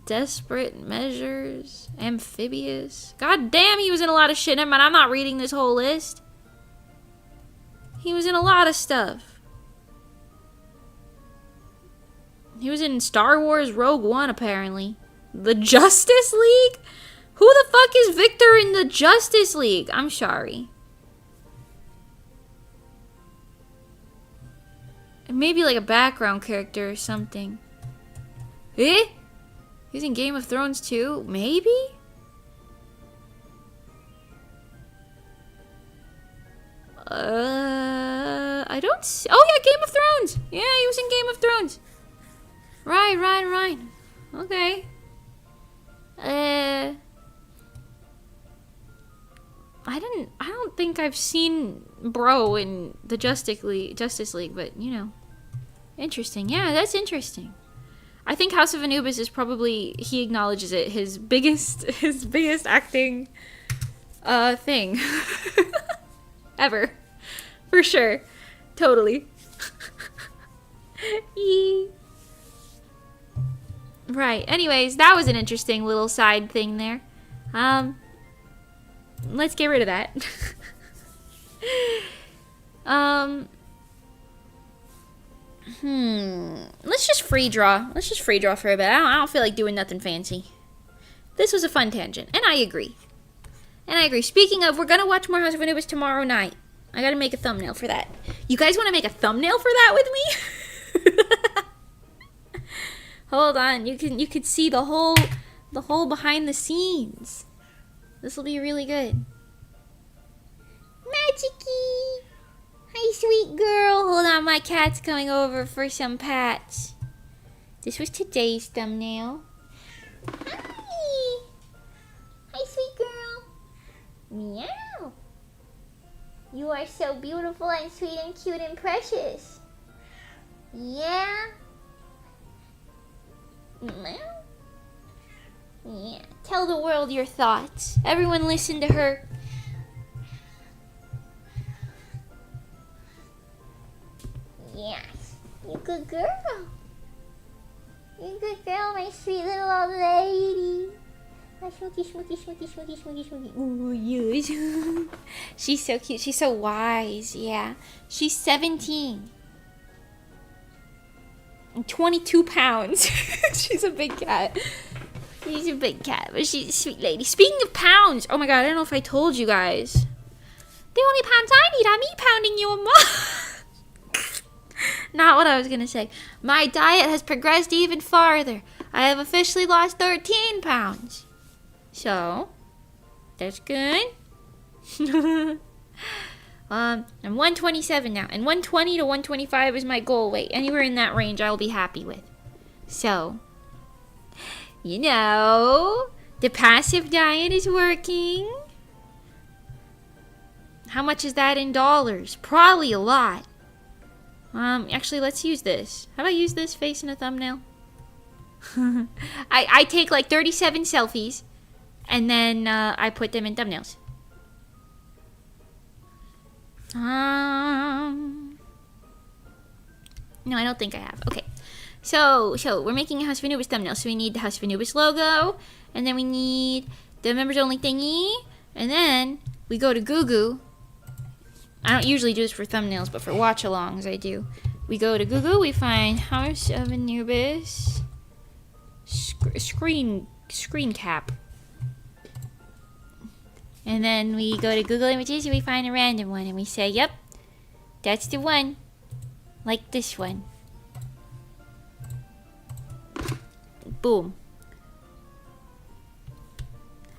Desperate Measures, Amphibious. God damn, he was in a lot of shit. Never mind, I'm not reading this whole list. He was in a lot of stuff. He was in Star Wars Rogue One, apparently. The Justice League? Who the fuck is Victor in the Justice League? I'm sorry. Maybe like a background character or something. Eh? He's in Game of Thrones too? Maybe? I don't see. Oh yeah, Game of Thrones. Yeah, he was in Game of Thrones. Right. Okay. I don't think I've seen Bro in the Justice League, but you know, interesting. Yeah, that's interesting. I think House of Anubis is probably, he acknowledges it, his biggest acting thing ever, for sure, totally. Right. Anyways, that was an interesting little side thing there. Let's get rid of that. Let's just free draw. Let's just free draw for a bit. I don't feel like doing nothing fancy. This was a fun tangent, and I agree. Speaking of, we're gonna watch more House of Anubis tomorrow night. I gotta make a thumbnail for that. You guys want to make a thumbnail for that with me? Hold on. You can see the whole behind the scenes. This will be really good. Magicy! Hi, sweet girl. Hold on, my cat's coming over for some pats. This was today's thumbnail. Hi! Hi, sweet girl. Meow. You are so beautiful and sweet and cute and precious. Yeah? Meow. Yeah. Tell the world your thoughts. Everyone listen to her. Yes. You good girl. You good girl, my sweet little old lady. Smooky. Ooh, yes. She's so cute. She's so wise. Yeah. She's 17. And 22 pounds. She's a big cat. She's a big cat, but she's a sweet lady. Speaking of pounds, oh my god, I don't know if I told you guys. The only pounds I need are me pounding you a month. Not what I was gonna say. My diet has progressed even farther. I have officially lost 13 pounds. So, that's good. I'm 127 now, and 120 to 125 is my goal weight. Anywhere in that range, I'll be happy with. So, you know, the passive diet is working. How much is that in dollars? Probably a lot. Actually, let's use this. How about use this face in a thumbnail? I take like 37 selfies, and then I put them in thumbnails. No, I don't think I have. Okay. So we're making a House of Anubis thumbnail. So we need the House of Anubis logo, and then we need the members only thingy, and then we go to Google. I don't usually do this for thumbnails, but for watch-alongs I do. We go to Google, we find House of Anubis screen cap. And then we go to Google Images and we find a random one, and we say, yep, that's the one. Like this one. Boom.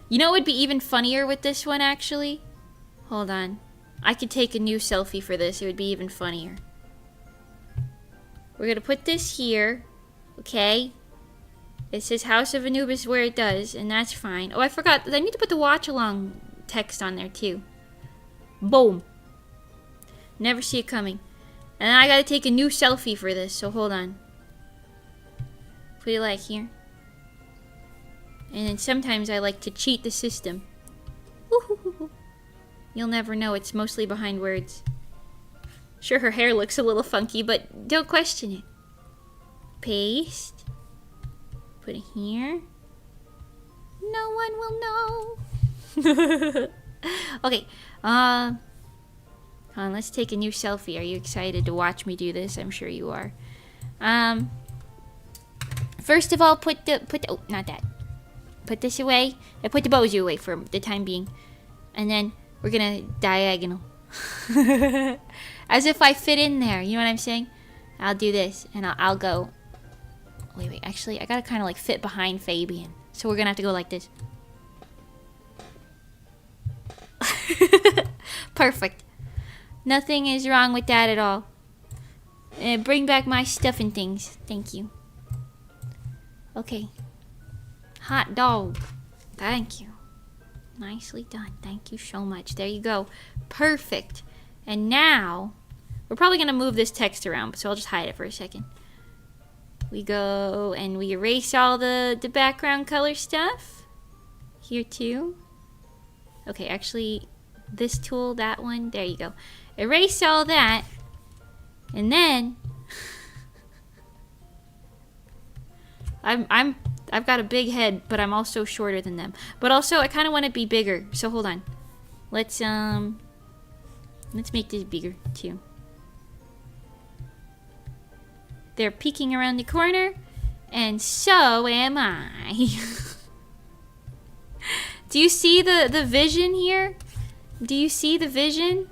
You know what would be even funnier with this one, actually? Hold on. I could take a new selfie for this. It would be even funnier. We're gonna put this here. Okay? It says House of Anubis where it does, and that's fine. Oh, I forgot. I need to put the watch-along text on there, too. Boom. Never see it coming. And I gotta take a new selfie for this, so hold on. Put it like here. And then sometimes I like to cheat the system. Woo-hoo-hoo-hoo. You'll never know, it's mostly behind words. Sure, her hair looks a little funky, but don't question it. Paste. Put it here. No one will know. Okay, hold on, let's take a new selfie. Are you excited to watch me do this? I'm sure you are. First of all, put oh, not that. Put this away. I put the BOZUS away for the time being. And then we're gonna diagonal. As if I fit in there, you know what I'm saying? I'll do this, and I'll go. Wait, actually, I gotta kind of like fit behind Fabian. So we're gonna have to go like this. Perfect. Nothing is wrong with that at all. Bring back my stuff and things. Thank you. Okay. Hot dog. Thank you. Nicely done. Thank you so much. There you go. Perfect. And now, we're probably going to move this text around, so I'll just hide it for a second. We go and we erase all the background color stuff. Here too. Okay, actually, this tool, that one, there you go. Erase all that. And then, I've got a big head, but I'm also shorter than them. But also, I kind of want to be bigger. So hold on. Let's make this bigger too. They're peeking around the corner, and so am I. Do you see the vision here? Do you see the vision?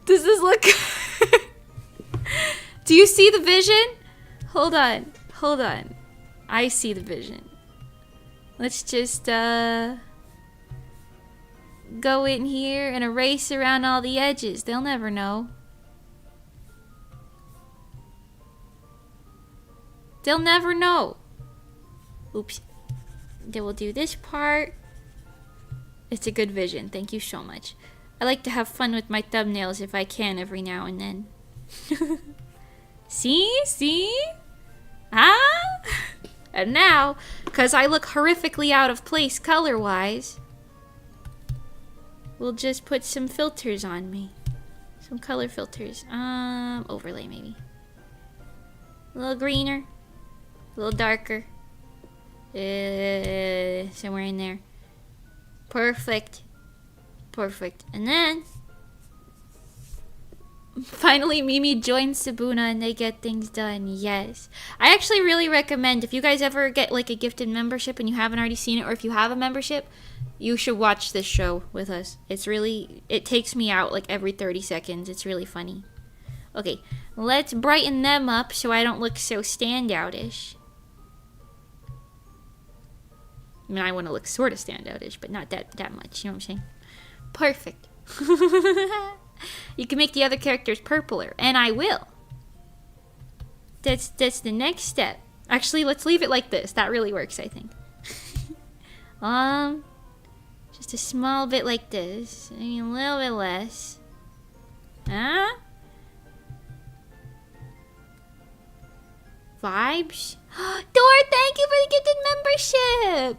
Does this look... Do you see the vision? Hold on. Hold on. I see the vision. Let's just go in here and erase around all the edges. They'll never know. They'll never know. Oops. Then we'll do this part. It's a good vision. Thank you so much. I like to have fun with my thumbnails if I can every now and then. See? See? Ah? And now, because I look horrifically out of place color-wise, we'll just put some filters on me. Some color filters. Overlay maybe. A little greener. A little darker. Somewhere in there. Perfect. Perfect. And then finally Mimi joins Sabuna and they get things done. Yes. I actually really recommend, if you guys ever get like a gifted membership and you haven't already seen it, or if you have a membership, you should watch this show with us. It takes me out like every 30 seconds. It's really funny. Okay, let's brighten them up so I don't look so standoutish. I mean, I want to look sort of standoutish, but not that much. You know what I'm saying? Perfect. You can make the other characters purpler, and I will. That's the next step. Actually, let's leave it like this. That really works, I think. Just a small bit like this. I mean, a little bit less. Huh? Vibes? Dor, thank you for the gifted membership!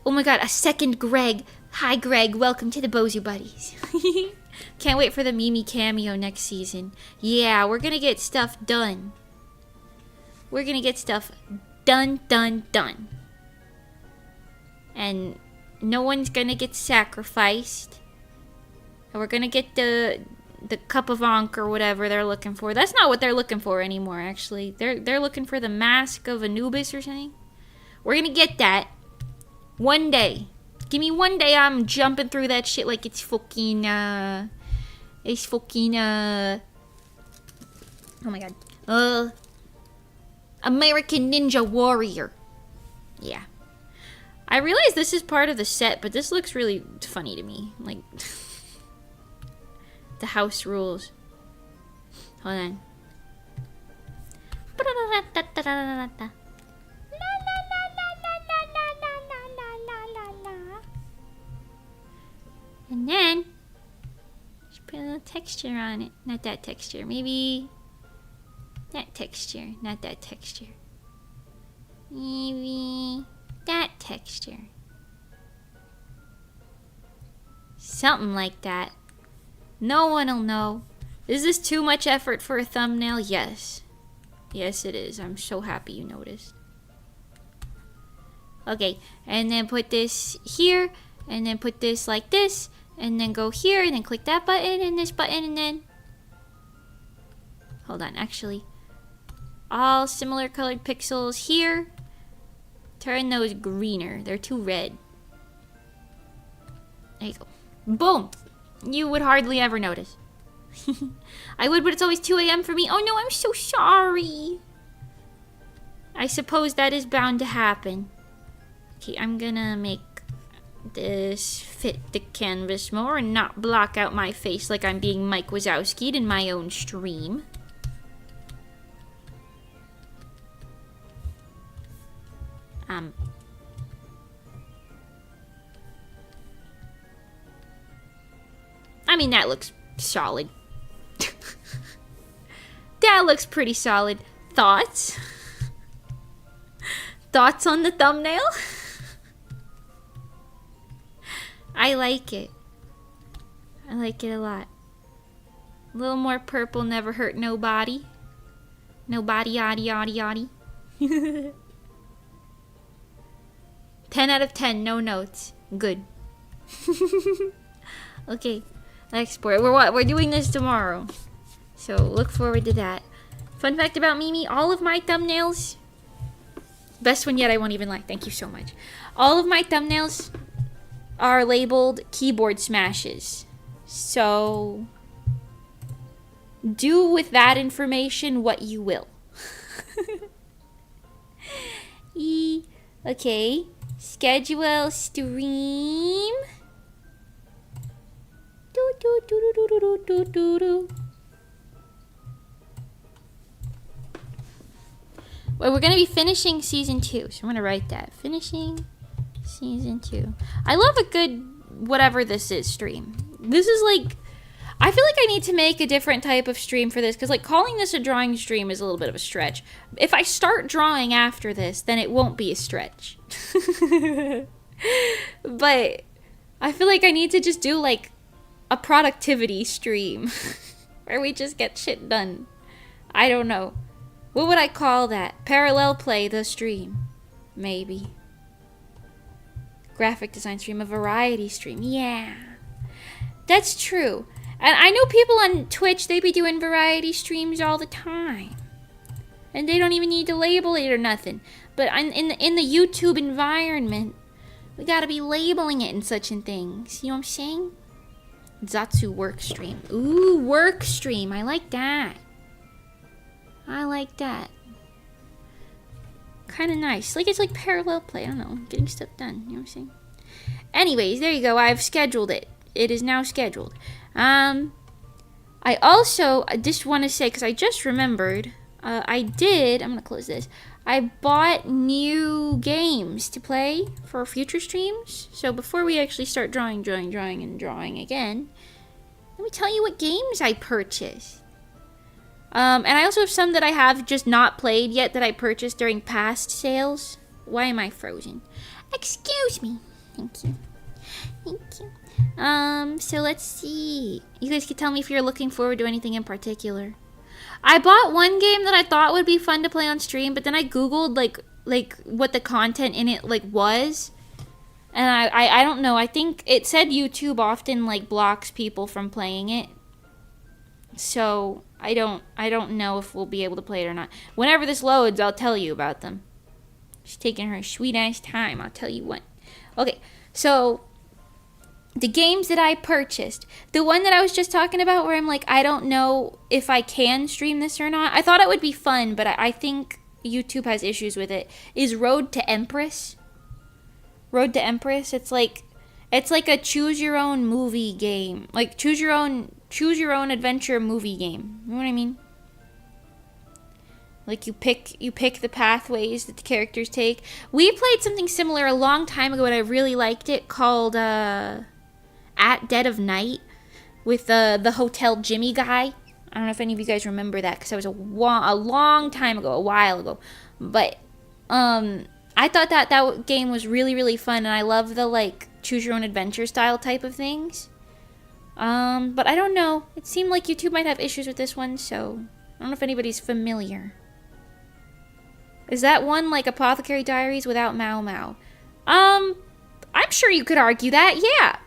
Oh my god, a second Greg. Hi Greg, welcome to the Bozu Buddies. Can't wait for the Mimi cameo next season. Yeah, we're gonna get stuff done. We're gonna get stuff done. And no one's gonna get sacrificed. And we're gonna get the cup of Ankh or whatever they're looking for. That's not what they're looking for anymore, actually. They're looking for the mask of Anubis or something. We're gonna get that one day. Give me one day, I'm jumping through that shit like it's fucking, oh my god. American Ninja Warrior. Yeah. I realize this is part of the set, but this looks really funny to me. Like, the house rules. Hold on. And then, just put a little texture on it. Not that texture. Maybe that texture. Not that texture. Maybe that texture. Something like that. No one will know. Is this too much effort for a thumbnail? Yes. Yes, it is. I'm so happy you noticed. Okay, and then put this here, and then put this like this, and then go here, and then click that button, and this button, and then... Hold on, actually. All similar colored pixels here. Turn those greener. They're too red. There you go. Boom! You would hardly ever notice. I would, but it's always 2 a.m. for me. Oh no, I'm so sorry. I suppose that is bound to happen. Okay, I'm gonna make this fit the canvas more and not block out my face like I'm being Mike Wazowski'd in my own stream. I mean, that looks solid. That looks pretty solid. Thoughts? Thoughts on the thumbnail? I like it. I like it a lot. A little more purple never hurt nobody. Nobody, yaddy, yaddy, yaddy. 10 out of 10, no notes. Good. Okay, export. We're doing this tomorrow. So look forward to that. Fun fact about Mimi, all of my thumbnails, best one yet, I won't even lie. Thank you so much. All of my thumbnails are labeled keyboard smashes. So do with that information what you will. Okay. Schedule stream. Do do do do do do do do. Well, we're gonna be finishing season 2, so I'm gonna write that. Finishing season 2. I love a good whatever this is stream. This is like, I feel like I need to make a different type of stream for this, because like calling this a drawing stream is a little bit of a stretch. If I start drawing after this, then it won't be a stretch. But I feel like I need to just do like a productivity stream where we just get shit done. I don't know. What would I call that? Parallel play the stream. Maybe. Graphic design stream, a variety stream. Yeah. That's true. And I know people on Twitch, they be doing variety streams all the time. And they don't even need to label it or nothing. But in the YouTube environment, we gotta be labeling it and such and things. You know what I'm saying? Zatsu work stream. Ooh, work stream. I like that. I like that. Kind of nice. Like, it's like parallel play. I don't know. Getting stuff done. You know what I'm saying? Anyways, there you go. I've scheduled it. It is now scheduled. I also just want to say, because I just remembered, I'm going to close this. I bought new games to play for future streams. So before we actually start drawing again, let me tell you what games I purchased. And I also have some that I have just not played yet that I purchased during past sales. Why am I frozen? Excuse me. Thank you. Thank you. So let's see. You guys can tell me if you're looking forward to anything in particular. I bought one game that I thought would be fun to play on stream, but then I googled like what the content in it like was. And I don't know. I think it said YouTube often like blocks people from playing it. So I don't know if we'll be able to play it or not. Whenever this loads, I'll tell you about them. She's taking her sweet ass time, I'll tell you what. Okay, so the games that I purchased, the one that I was just talking about where I'm like, I don't know if I can stream this or not. I thought it would be fun, but I think YouTube has issues with it, is Road to Empress. Road to Empress, it's like a choose your own movie game. Like choose your own adventure movie game. You know what I mean? Like you pick the pathways that the characters take. We played something similar a long time ago and I really liked it, called At Dead of Night, with the Hotel Jimmy guy. I don't know if any of you guys remember that, because that was a long time ago, a while ago. But I thought that game was really, really fun, and I love the like choose your own adventure style type of things. But I don't know. It seemed like YouTube might have issues with this one, so I don't know if anybody's familiar. Is that one like Apothecary Diaries without Mao Mao? I'm sure you could argue that, yeah.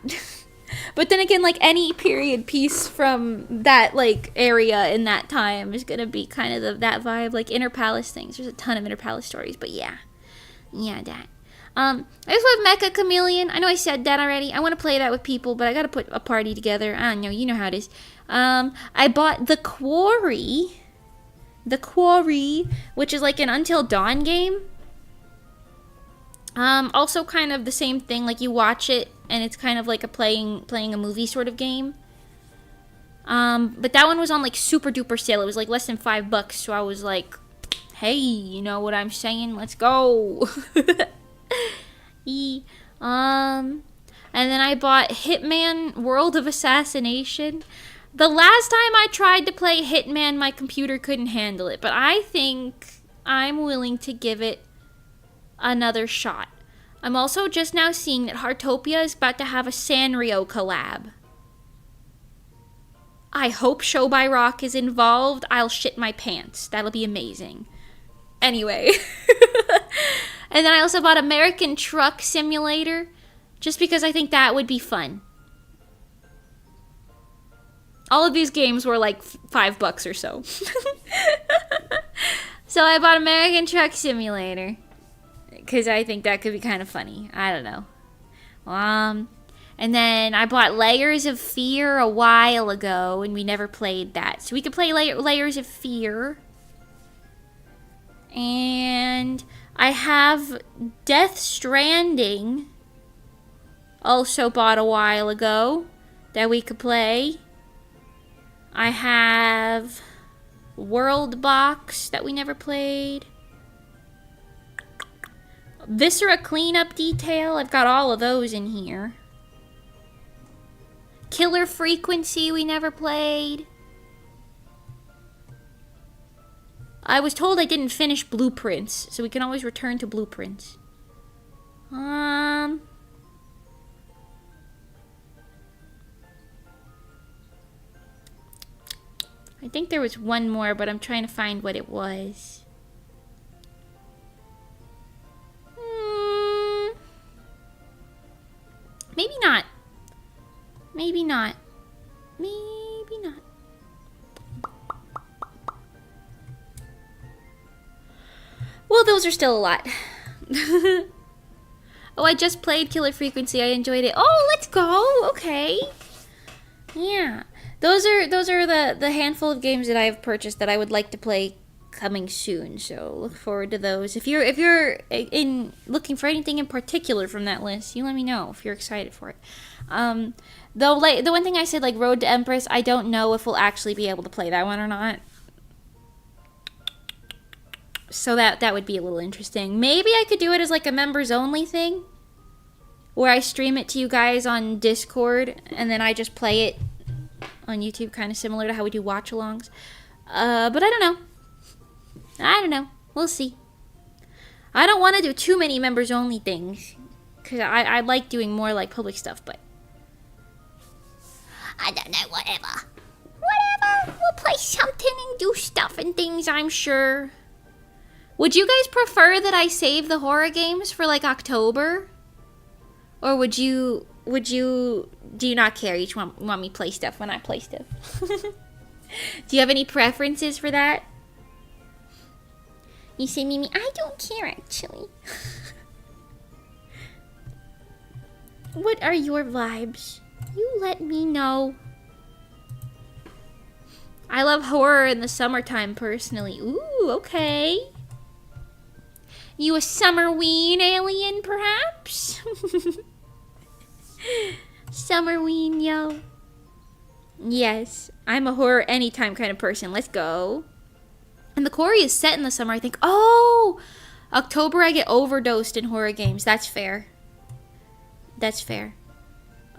But then again, like any period piece from that like area in that time is gonna be kind of that vibe, like Inner Palace things. There's a ton of Inner Palace stories, but yeah, that. I just love Mecha Chameleon. I know I said that already. I want to play that with people, but I gotta put a party together. I don't know, you know how it is. I bought The Quarry, which is like an Until Dawn game. Also kind of the same thing, like you watch it and it's kind of like a playing a movie sort of game. But that one was on like super duper sale. It was like less than $5, so I was like, hey, you know what I'm saying? Let's go. And then I bought Hitman World of Assassination. The last time I tried to play Hitman, my computer couldn't handle it, but I think I'm willing to give it another shot. I'm also just now seeing that Heartopia is about to have a Sanrio collab. I hope Show by Rock is involved. I'll shit my pants. That'll be amazing. Anyway. And then I also bought American Truck Simulator, just because I think that would be fun. All of these games were like $5 or so. So I bought American Truck Simulator, because I think that could be kind of funny. I don't know. And then I bought Layers of Fear a while ago, and we never played that. So we could play Layers of Fear. And I have Death Stranding, also bought a while ago, that we could play. I have World Box that we never played. Viscera Cleanup Detail, I've got all of those in here. Killer Frequency we never played. I was told I didn't finish Blueprints, so we can always return to Blueprints. I think there was one more, but I'm trying to find what it was. Maybe not. Maybe not. Maybe not. Well, those are still a lot. Oh, I just played Killer Frequency. I enjoyed it. Oh, let's go. Okay. Yeah. Those are the handful of games that I have purchased that I would like to play coming soon. So look forward to those. If you're looking for anything in particular from that list, you let me know if you're excited for it. Though, like the one thing I said, like Road to Empress, I don't know if we'll actually be able to play that one or not. So that would be a little interesting. Maybe I could do it as like a members only thing, where I stream it to you guys on Discord and then I just play it on YouTube, kind of similar to how we do watch-alongs. But I don't know. We'll see. I don't want to do too many members only things, because I like doing more like public stuff, but I don't know, whatever. We'll play something and do stuff and things, I'm sure. Would you guys prefer that I save the horror games for like October? Or do you not care? You just want me to play stuff when I play stuff? Do you have any preferences for that? You say, Mimi, I don't care actually. What are your vibes? You let me know. I love horror in the summertime personally. Ooh, okay. You a summerween alien, perhaps? Summerween, yo. Yes, I'm a horror anytime kind of person. Let's go. And the Corey is set in the summer, I think. Oh! October, I get overdosed in horror games. That's fair. That's fair.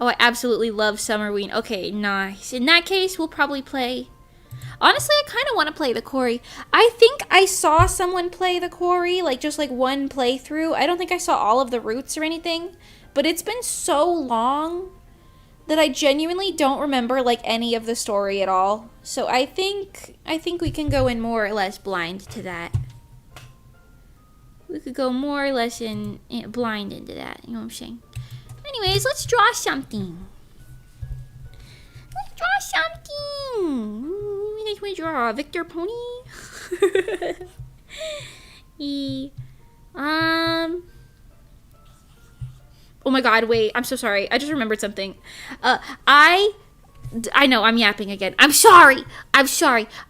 Oh, I absolutely love Summerween. Okay, nice. In that case, we'll probably play... Honestly, I kind of want to play the Corey. I think I saw someone play the Corey, like just like one playthrough. I don't think I saw all of the routes or anything. But it's been so long that I genuinely don't remember like any of the story at all. So I think we can go in more or less blind to that. We could go more or less blind into that. You know what I'm saying? Anyways, let's draw something. Let's draw something. We draw a Victor Pony. Oh my god, wait, I'm so sorry. I just remembered something. I know, I'm yapping again. I'm sorry.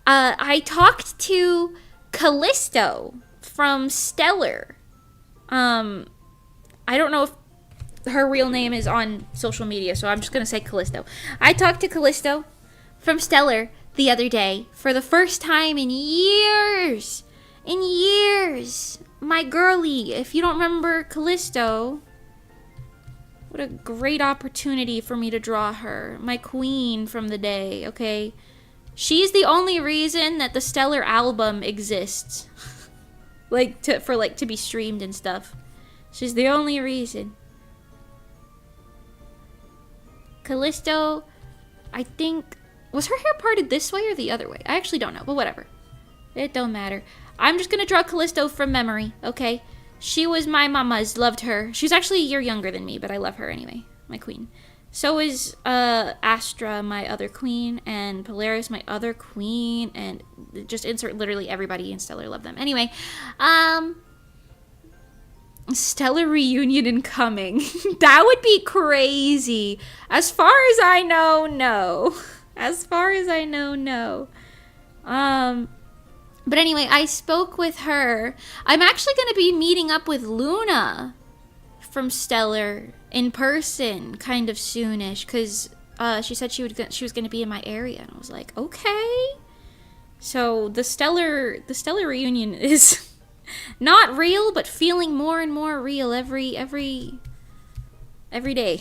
I talked to Callisto from Stellar. I don't know if her real name is on social media, so I'm just gonna say Callisto. I talked to Callisto from Stellar the other day for the first time in years. In years. My girlie. If you don't remember Callisto, what a great opportunity for me to draw her. My queen from the day, okay? She's the only reason that the Stellar album exists. Like, to be streamed and stuff. She's the only reason. Callisto, I think... Was her hair parted this way or the other way? I actually don't know, but whatever. It don't matter. I'm just gonna draw Callisto from memory, okay? She was my mama's, loved her. She's actually a year younger than me, but I love her anyway. My queen. So is Astra, my other queen, and Polaris, my other queen, and just insert literally everybody in Stellar, love them. Anyway, Stellar reunion incoming. That would be crazy. As far as I know, no. As far as I know, no. But anyway, I spoke with her. I'm actually going to be meeting up with Luna from Stellar in person kind of soonish, because she said she was going to be in my area, and I was like, okay. So the Stellar reunion is not real, but feeling more and more real every day.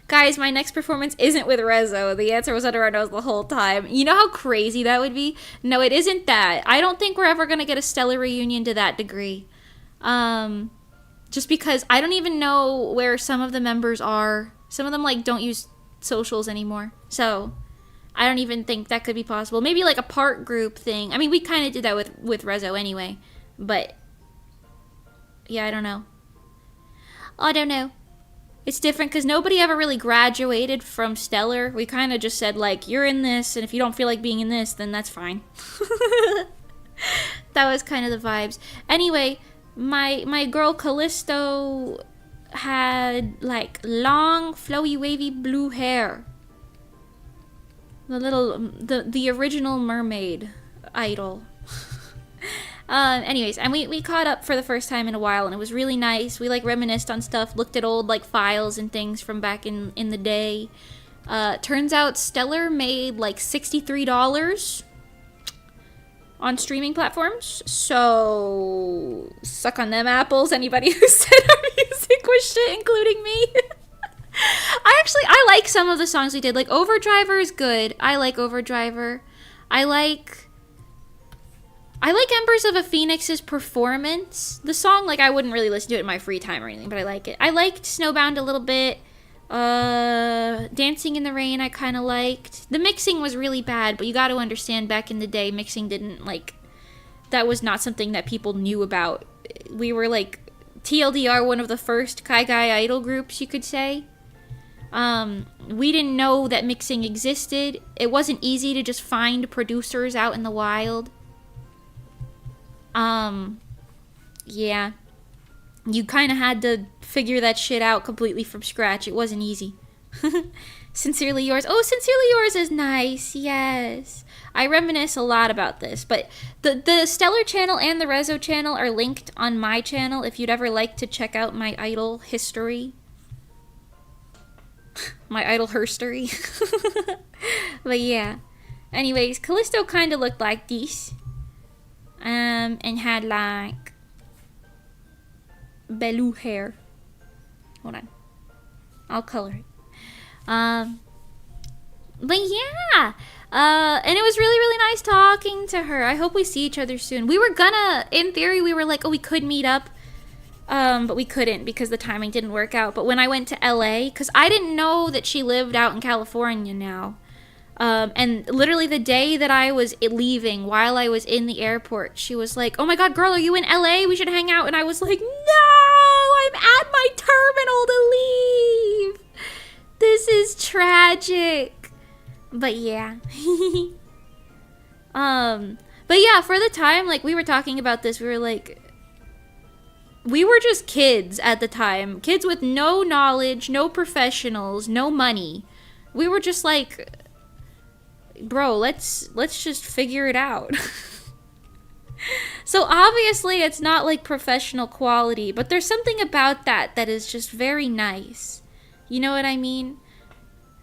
Guys, my next performance isn't with Rezo. The answer was under our nose the whole time. You know how crazy that would be? No, it isn't that. I don't think we're ever going to get a Stellar reunion to that degree. Just because I don't even know where some of the members are. Some of them, like, don't use socials anymore. So, I don't even think that could be possible. Maybe, like, a part group thing. I mean, we kind of did that with Rezo anyway. But, yeah, I don't know. I don't know. It's different because nobody ever really graduated from Stellar. We kind of just said, like, you're in this, and if you don't feel like being in this, then that's fine. That was kind of the vibes. Anyway, my girl Callisto had, like, long, flowy, wavy blue hair. The original mermaid idol. Anyways, and we caught up for the first time in a while, and it was really nice. We, like, reminisced on stuff, looked at old, like, files and things from back in the day. Turns out Stellar made, like, $63 on streaming platforms. So, suck on them apples, anybody who said our music was shit, including me. I like some of the songs we did. Like, Overdriver is good. I like Overdriver. I like Embers of a Phoenix's performance. The song, like, I wouldn't really listen to it in my free time or anything, but I like it. I liked Snowbound a little bit. Dancing in the Rain I kind of liked. The mixing was really bad, but you got to understand, back in the day, mixing didn't, like, that was not something that people knew about. We were, like, TLDR, one of the first Kai Guy idol groups, you could say. We didn't know that mixing existed. It wasn't easy to just find producers out in the wild. Yeah. You kind of had to figure that shit out completely from scratch. It wasn't easy. Sincerely Yours. Oh, Sincerely Yours is nice. Yes. I reminisce a lot about this, but the Stellar channel and the Rezo channel are linked on my channel if you'd ever like to check out my idol history. My idol herstory. But yeah. Anyways, Callisto kind of looked like this. And had, like, blue hair. Hold on. I'll color it. But yeah. And it was really, really nice talking to her. I hope we see each other soon. We were gonna, in theory, we were like, oh, we could meet up. But we couldn't because the timing didn't work out. But when I went to LA, because I didn't know that she lived out in California now. And literally the day that I was leaving, while I was in the airport, she was like, oh my god, girl, are you in LA? We should hang out. And I was like, no, I'm at my terminal to leave. This is tragic. But yeah. But yeah, for the time, like, we were talking about this, we were like, we were just kids at the time. Kids with no knowledge, no professionals, no money. We were just like, bro, let's just figure it out. So obviously it's not like professional quality, but there's something about that that is just very nice. You know what I mean?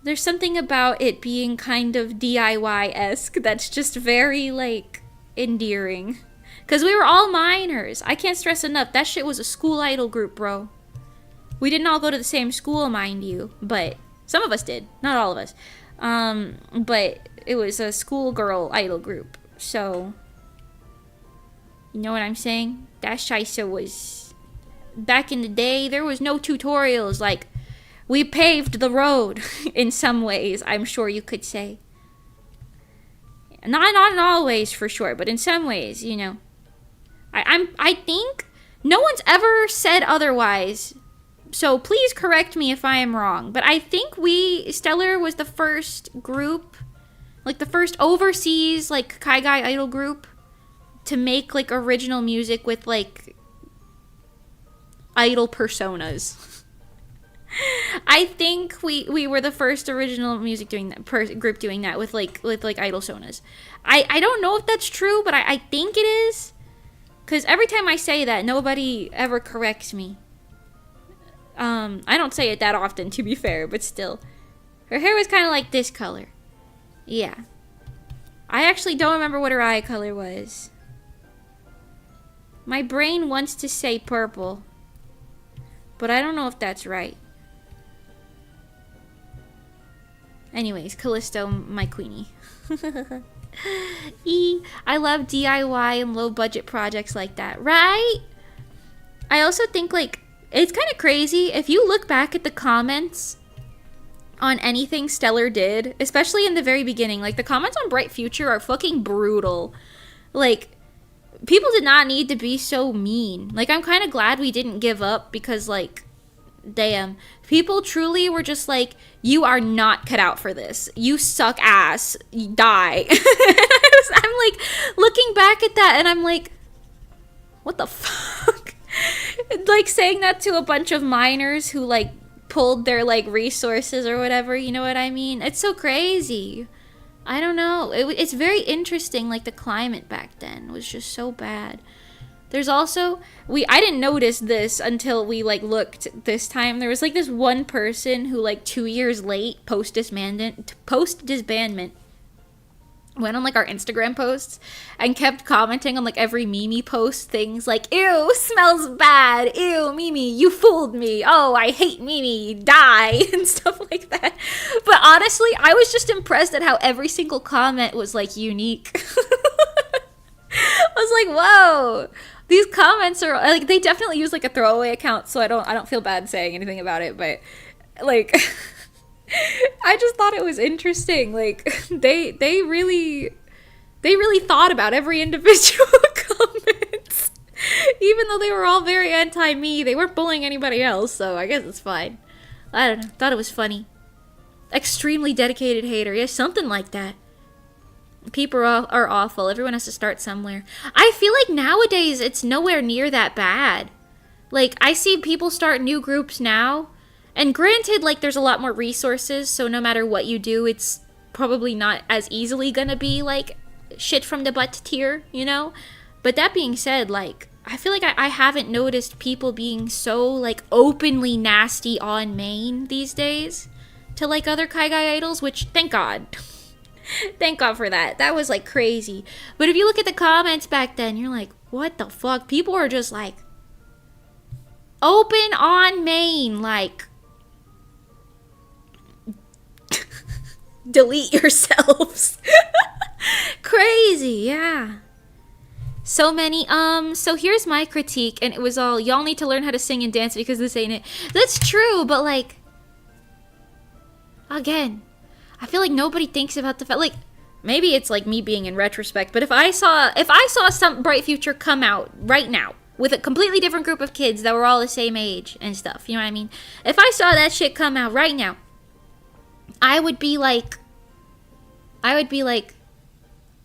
There's something about it being kind of DIY-esque that's just very, like, endearing. Because we were all minors. I can't stress enough. That shit was a school idol group, bro. We didn't all go to the same school, mind you. But some of us did. Not all of us. But it was a schoolgirl idol group. So, you know what I'm saying? That shisa was... Back in the day, there was no tutorials. Like, we paved the road in some ways, I'm sure you could say. Not in all ways, for sure, but in some ways, you know. I think no one's ever said otherwise, so please correct me if I am wrong, but I think Stellar was the first group, like the first overseas, like, Kaigai idol group to make, like, original music with, like, idol personas. I think we were the first original music doing that, group doing that with idol sonas. I don't know if that's true, but I think it is. Because every time I say that, nobody ever corrects me. I don't say it that often, to be fair, but still. Her hair was kind of like this color. Yeah. I actually don't remember what her eye color was. My brain wants to say purple. But I don't know if that's right. Anyways, Callisto, my queenie. I love DIY and low budget projects like that, right? I also think, like, it's kind of crazy if you look back at the comments on anything Stellar did, especially in the very beginning. Like, the comments on Bright Future are fucking brutal. Like, people did not need to be so mean. Like, I'm kind of glad we didn't give up because, like, damn, people truly were just like, you are not cut out for this. You suck ass. You die. I'm like, looking back at that and I'm like, what the fuck? Like, saying that to a bunch of minors who, like, pulled their, like, resources or whatever, you know what I mean? It's so crazy. I don't know. It's very interesting, like, the climate back then was just so bad. There's also, I didn't notice this until we, like, looked this time. There was, like, this one person who, like, 2 years late, post-disbandment, went on, like, our Instagram posts and kept commenting on, like, every Mimi post things like, ew, smells bad, ew, Mimi, you fooled me, oh, I hate Mimi, die, and stuff like that. But honestly, I was just impressed at how every single comment was, like, unique. I was like, whoa. These comments are, like, they definitely use, like, a throwaway account, so I don't feel bad saying anything about it, but, like, I just thought it was interesting. Like, they really thought about every individual comment. Even though they were all very anti-me, they weren't bullying anybody else, so I guess it's fine. I don't know, thought it was funny. Extremely dedicated hater, yeah, something like that. People are awful. Everyone has to start somewhere. I feel like nowadays it's nowhere near that bad. Like, I see people start new groups now. And granted, like, there's a lot more resources, so no matter what you do, it's probably not as easily gonna be, like, shit from the butt tier, you know? But that being said, like, I feel like I haven't noticed people being so, like, openly nasty on main these days to, like, other Kaigai idols, which, thank God. Thank God for that. That was, like, crazy. But if you look at the comments back then, you're like, what the fuck? People are just, like, open on main, like, delete yourselves. Crazy, yeah. So many, so here's my critique, and it was all, y'all need to learn how to sing and dance because this ain't it. That's true, but, like, again, I feel like nobody thinks about the fact, like, maybe it's like me being in retrospect, but if I saw some Bright Future come out right now with a completely different group of kids that were all the same age and stuff, you know what I mean? If I saw that shit come out right now, I would be like,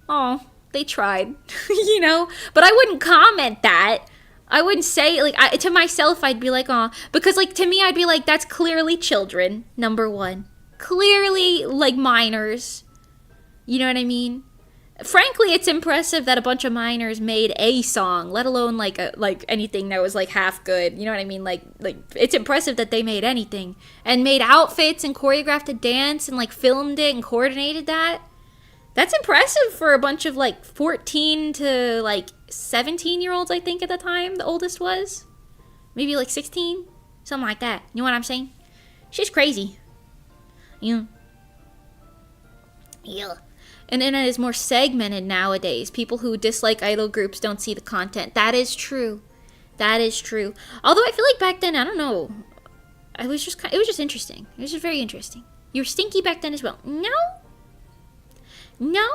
oh, they tried, you know? But I wouldn't comment that. I wouldn't say, like, to myself, I'd be like, oh, because, like, to me, I'd be like, that's clearly children, number one. Clearly, like, minors. You know what I mean? frankly, it's impressive that a bunch of minors made a song, let alone like anything that was like half good. You know what I mean? Like it's impressive that they made anything and made outfits and choreographed a dance and like filmed it and coordinated that. That's impressive for a bunch of like 14 to like 17-year-olds, I think at the time the oldest was. Maybe like 16, something like that. You know what I'm saying? She's crazy. Yeah. Yeah. And internet is more segmented nowadays. People who dislike idol groups don't see the content. That is true. That is true. Although I feel like back then, I don't know. It was just interesting. It was just very interesting. You were stinky back then as well. No. No.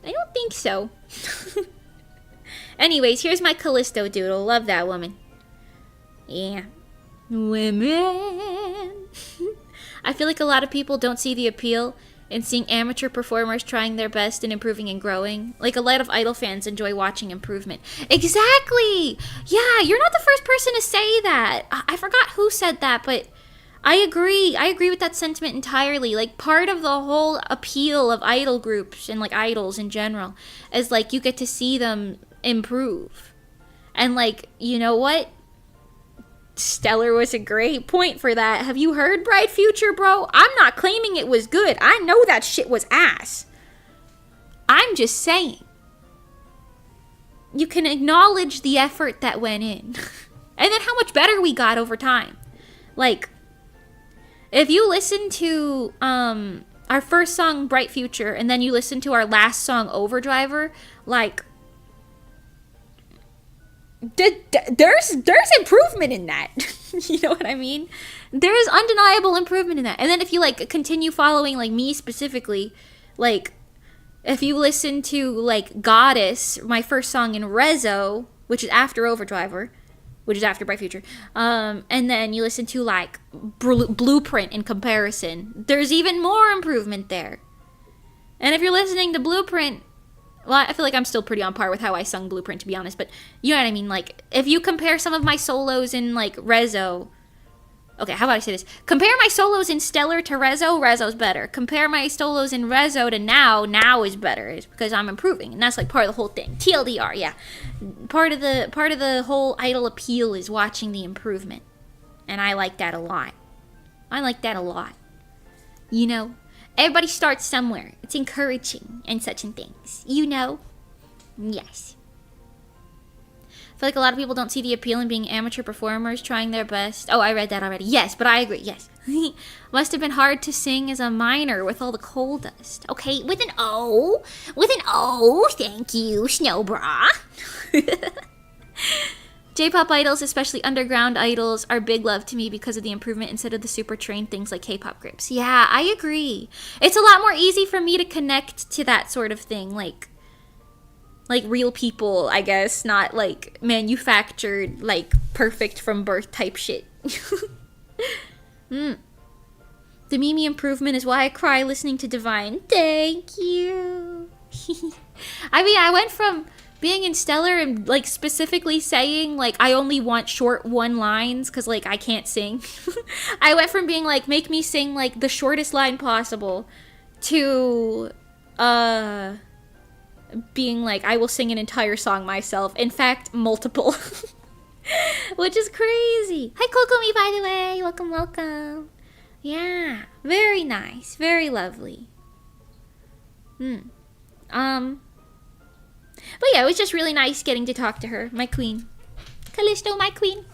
I don't think so. Anyways, here's my Callisto doodle. Love that woman. Yeah. Women. I feel like a lot of people don't see the appeal in seeing amateur performers trying their best and improving and growing. Like, a lot of idol fans enjoy watching improvement. Exactly! Yeah, you're not the first person to say that. I forgot who said that, but I agree. I agree with that sentiment entirely. Like, part of the whole appeal of idol groups and, like, idols in general is, like, you get to see them improve. And, like, you know what? Stellar was a great point for that. Have you heard Bright Future, bro? I'm not claiming it was good. I know that shit was ass. I'm just saying. You can acknowledge the effort that went in. And then how much better we got over time. Like, if you listen to our first song, Bright Future, and then you listen to our last song, Overdriver, like, there's improvement in that. You know what I mean? There's undeniable improvement in that. And then if you like continue following like me specifically, like if you listen to like Goddess, my first song in Rezo, which is after Overdriver, which is after Bright Future, and then you listen to like Blueprint in comparison, there's even more improvement there. And if you're listening to Blueprint, well, I feel like I'm still pretty on par with how I sung Blueprint, to be honest. But you know what I mean? Like, if you compare some of my solos in, like, Rezo... Okay, how about I say this? Compare my solos in Stellar to Rezo, Rezo's better. Compare my solos in Rezo to Now is better. It's because I'm improving. And that's, like, part of the whole thing. TLDR, yeah. Part of the whole idol appeal is watching the improvement. And I like that a lot. I like that a lot. You know? Everybody starts somewhere. It's encouraging and such and things. You know? Yes. I feel like a lot of people don't see the appeal in being amateur performers trying their best. Oh, I read that already. Yes, but I agree. Yes. Must have been hard to sing as a minor with all the coal dust. Okay, with an O. With an O. Thank you, Snowbra. J-pop idols, especially underground idols, are big love to me because of the improvement instead of the super trained things like K-pop groups. Yeah, I agree. It's a lot more easy for me to connect to that sort of thing, like real people, I guess, not like manufactured, like perfect from birth type shit. The Mimi improvement is why I cry listening to Divine. Thank you. I mean, I went from being in Stellar and, like, specifically saying, like, I only want short one lines because, like, I can't sing. I went from being, like, make me sing, like, the shortest line possible to, being, like, I will sing an entire song myself. In fact, multiple. Which is crazy. Hi, Kokomi, by the way. Welcome, welcome. Yeah. Very nice. Very lovely. But yeah, it was just really nice getting to talk to her. My queen. Callisto, my queen.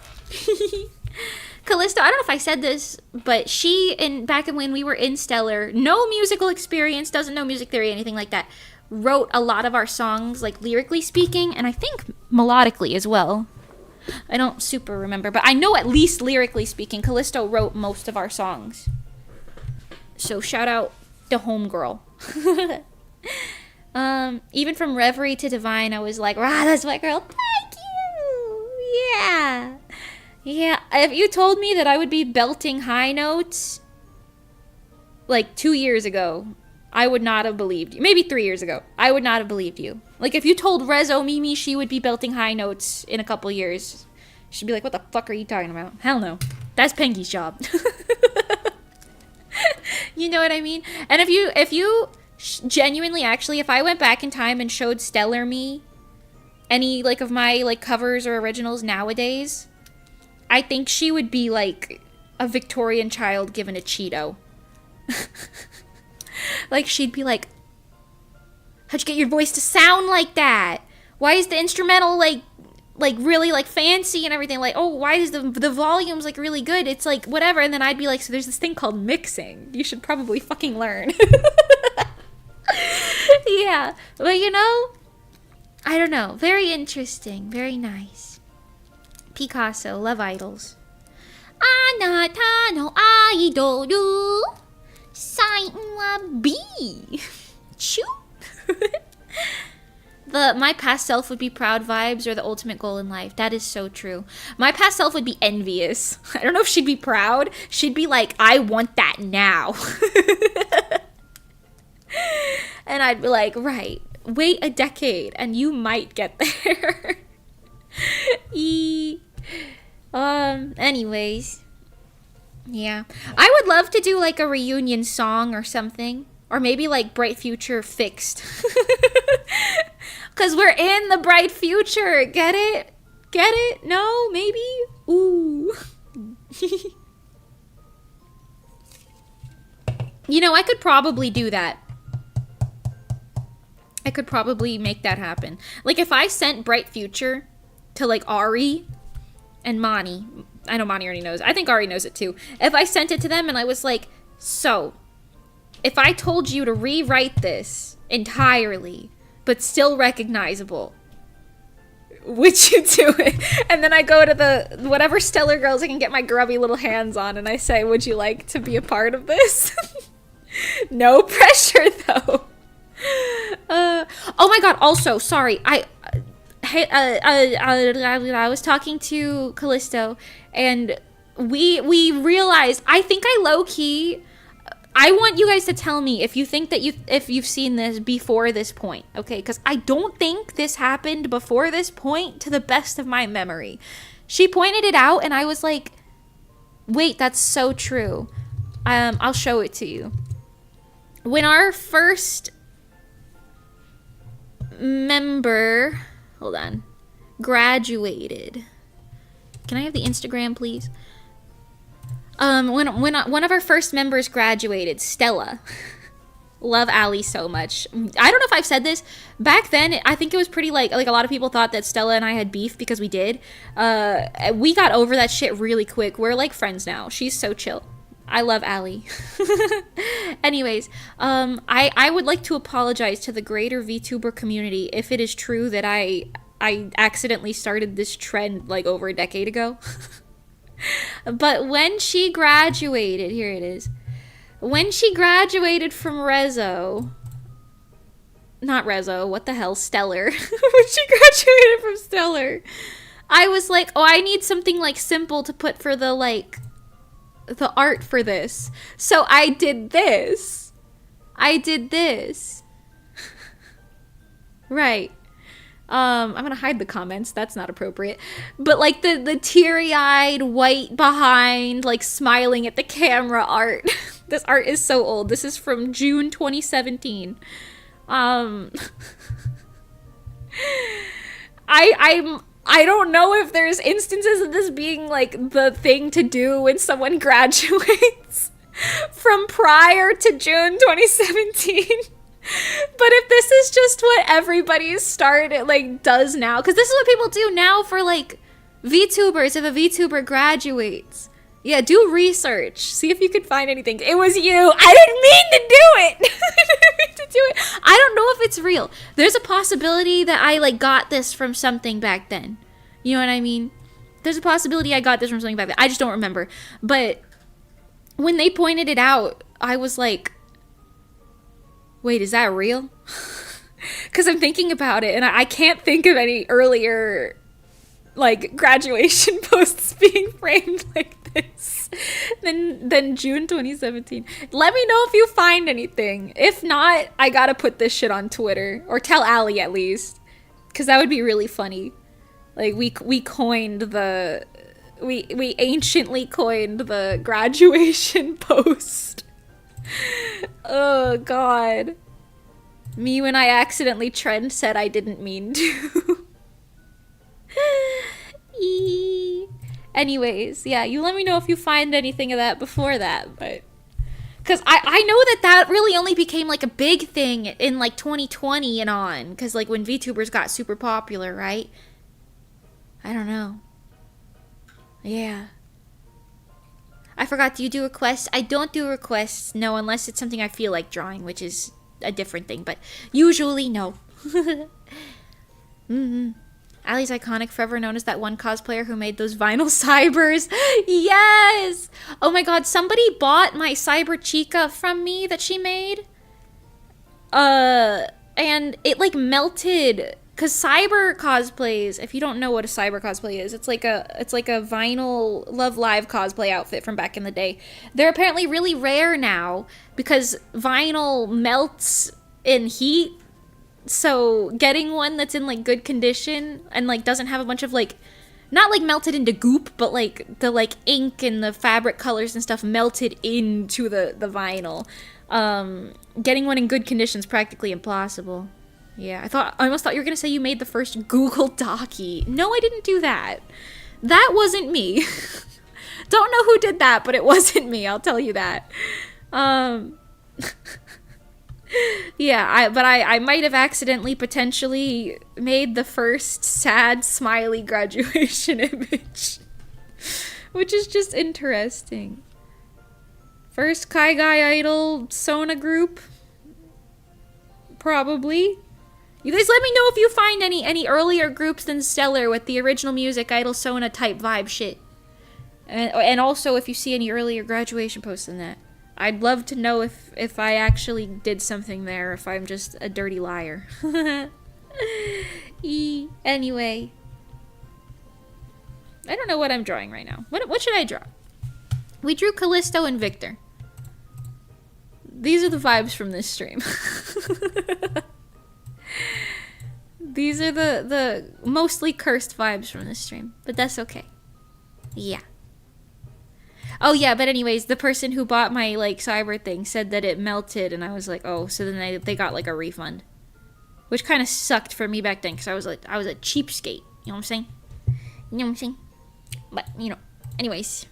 Callisto, I don't know if I said this, but she, back when we were in Stellar, no musical experience, doesn't know music theory, anything like that, wrote a lot of our songs, like lyrically speaking, and I think melodically as well. I don't super remember, but I know at least lyrically speaking, Callisto wrote most of our songs. So shout out to homegirl. Even from Reverie to Divine, I was like, rah, that's my girl. Thank you. Yeah. Yeah. If you told me that I would be belting high notes like 2 years ago, I would not have believed you. Maybe 3 years ago, I would not have believed you. Like, if you told Rezo Mimi she would be belting high notes in a couple years, she'd be like, what the fuck are you talking about? Hell no. That's Pengy's job. You know what I mean? And if you Genuinely, actually, if I went back in time and showed Stellar me any, like, of my, like, covers or originals nowadays, I think she would be, like, a Victorian child given a Cheeto. Like, she'd be like, how'd you get your voice to sound like that? Why is the instrumental, like really, like, fancy and everything? Like, oh, why is the volume's, like, really good? It's, like, whatever. And then I'd be like, so there's this thing called mixing. You should probably fucking learn. Yeah. But, you know, I don't know. Very interesting. Very nice. Picasso. Love idols. Anata no idoru. Sain wa B. Choo. My past self would be proud vibes or the ultimate goal in life. That is so true. My past self would be envious. I don't know if she'd be proud. She'd be like, I want that now. And I'd be like, right, wait a decade and you might get there. Anyways. Yeah. I would love to do like a reunion song or something. Or maybe like Bright Future Fixed. Because we're in the bright future. Get it? Get it? No? Maybe? Ooh. You know, I could probably do that. I could probably make that happen. Like, if I sent Bright Future to, like, Ari and Mani. I know Mani already knows. I think Ari knows it, too. If I sent it to them and I was like, so, if I told you to rewrite this entirely, but still recognizable, would you do it? And then I go to the whatever Stellar Girls I can get my grubby little hands on, and I say, would you like to be a part of this? No pressure, though. Oh my god, also, sorry, I was talking to Callisto, and we realized, I think I low-key, I want you guys to tell me if you think that if you've seen this before this point, okay? Because I don't think this happened before this point, to the best of my memory. She pointed it out, and I was like, wait, that's so true. I'll show it to you. When our first member, hold on, graduated. Can I have the Instagram, please? When one of our first members graduated, Stella. Love Allie so much. I don't know if I've said this. Back then, I think it was pretty like a lot of people thought that Stella and I had beef because we did. We got over that shit really quick. We're like friends now. She's so chill. I love Allie. Anyways, I would like to apologize to the greater VTuber community if it is true that I accidentally started this trend like over a decade ago. But when she graduated, here it is. When she graduated from not Rezo, what the hell, Stellar. When she graduated from Stellar, I was like, oh, I need something like simple to put for the like the art for this. So I did this. Right. I'm gonna hide the comments. That's not appropriate. But like the teary-eyed, white behind, like smiling at the camera art. This art is so old. This is from June 2017. I don't know if there's instances of this being like the thing to do when someone graduates from prior to June 2017. But if this is just what everybody started, like, does now, because this is what people do now for, like, VTubers, if a VTuber graduates. Yeah, do research. See if you can find anything. It was you. I didn't mean to do it. I don't know if it's real. There's a possibility that I, like, got this from something back then. You know what I mean? There's a possibility I got this from something back then. I just don't remember. But when they pointed it out, I was like, wait, is that real? Because I'm thinking about it, and I can't think of any earlier, like, graduation posts being framed like this than June 2017. Let me know if you find anything. If not, I gotta put this shit on Twitter, or tell Allie at least, because that would be really funny. Like, we coined the... We anciently coined the graduation post. Oh, God. Me when I accidentally trend said I didn't mean to. Anyways, yeah, you let me know if you find anything of that before that, but... Because I know that really only became, like, a big thing in, like, 2020 and on. Because, like, when VTubers got super popular, right? I don't know. Yeah. I forgot, do you do requests? I don't do requests, no, unless it's something I feel like drawing, which is a different thing. But usually, no. Ali's iconic, forever known as that one cosplayer who made those vinyl cybers. Yes! Oh my god, somebody bought my cyber chica from me that she made. And it like melted. Cause cyber cosplays, if you don't know what a cyber cosplay is, it's like a vinyl Love Live cosplay outfit from back in the day. They're apparently really rare now because vinyl melts in heat. So getting one that's in like good condition and like doesn't have a bunch of like, not like melted into goop, but like the like ink and the fabric colors and stuff melted into the vinyl. Getting one in good condition is practically impossible. Yeah, I almost thought you were gonna say you made the first Google Docky. No, I didn't do that. That wasn't me. Don't know who did that, but it wasn't me, I'll tell you that. Yeah, I might have accidentally potentially made the first sad smiley graduation image. Which is just interesting. First Kai Guy Idol Sona group? Probably. You guys let me know if you find any earlier groups than Stellar with the original music, Idol Sona type vibe shit. And also if you see any earlier graduation posts than that. I'd love to know if I actually did something there, if I'm just a dirty liar. Anyway. I don't know what I'm drawing right now. What should I draw? We drew Callisto and Victor. These are the vibes from this stream. These are the mostly cursed vibes from this stream, but that's okay. Yeah. Oh yeah, but anyways, the person who bought my like cyber thing said that it melted, and I was like, oh, so then they got like a refund, which kind of sucked for me back then because I was a cheapskate. You know what I'm saying? You know what I'm saying? But you know, anyways.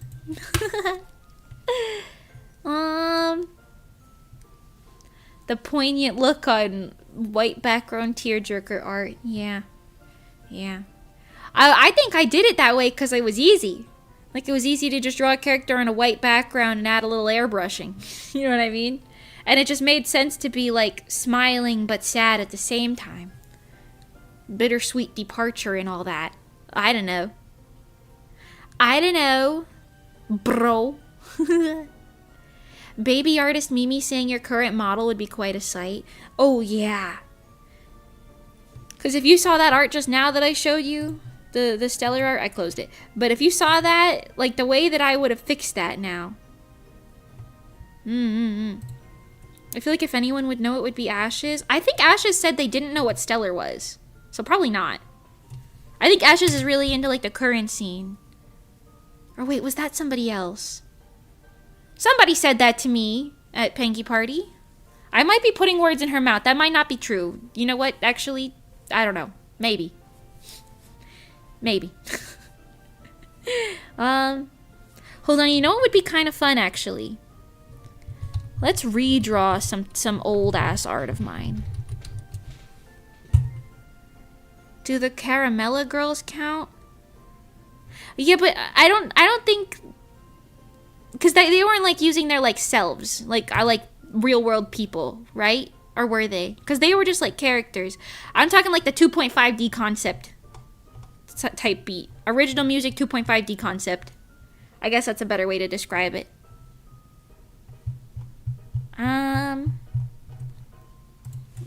The poignant look on white background tearjerker art. Yeah. I think I did it that way because it was easy. Like, it was easy to just draw a character on a white background and add a little airbrushing. You know what I mean? And it just made sense to be, like, smiling but sad at the same time. Bittersweet departure and all that. I don't know. Bro. Baby artist Mimi saying your current model would be quite a sight. Oh, yeah. Because if you saw that art just now that I showed you, the stellar art, I closed it. But if you saw that, like the way that I would have fixed that now. I feel like if anyone would know, it would be Ashes. I think Ashes said they didn't know what stellar was. So probably not. I think Ashes is really into like the current scene. Or wait, was that somebody else? Somebody said that to me at Panky Party. I might be putting words in her mouth. That might not be true. You know what? Actually, I don't know. Maybe. Hold on. You know what would be kind of fun, actually? Let's redraw some old-ass art of mine. Do the Caramella girls count? Yeah, but I don't think... Because they weren't, like, using their, like, selves. Like, real-world people, right? Or were they? Because they were just, like, characters. I'm talking, like, the 2.5D concept type beat. Original music 2.5D concept. I guess that's a better way to describe it.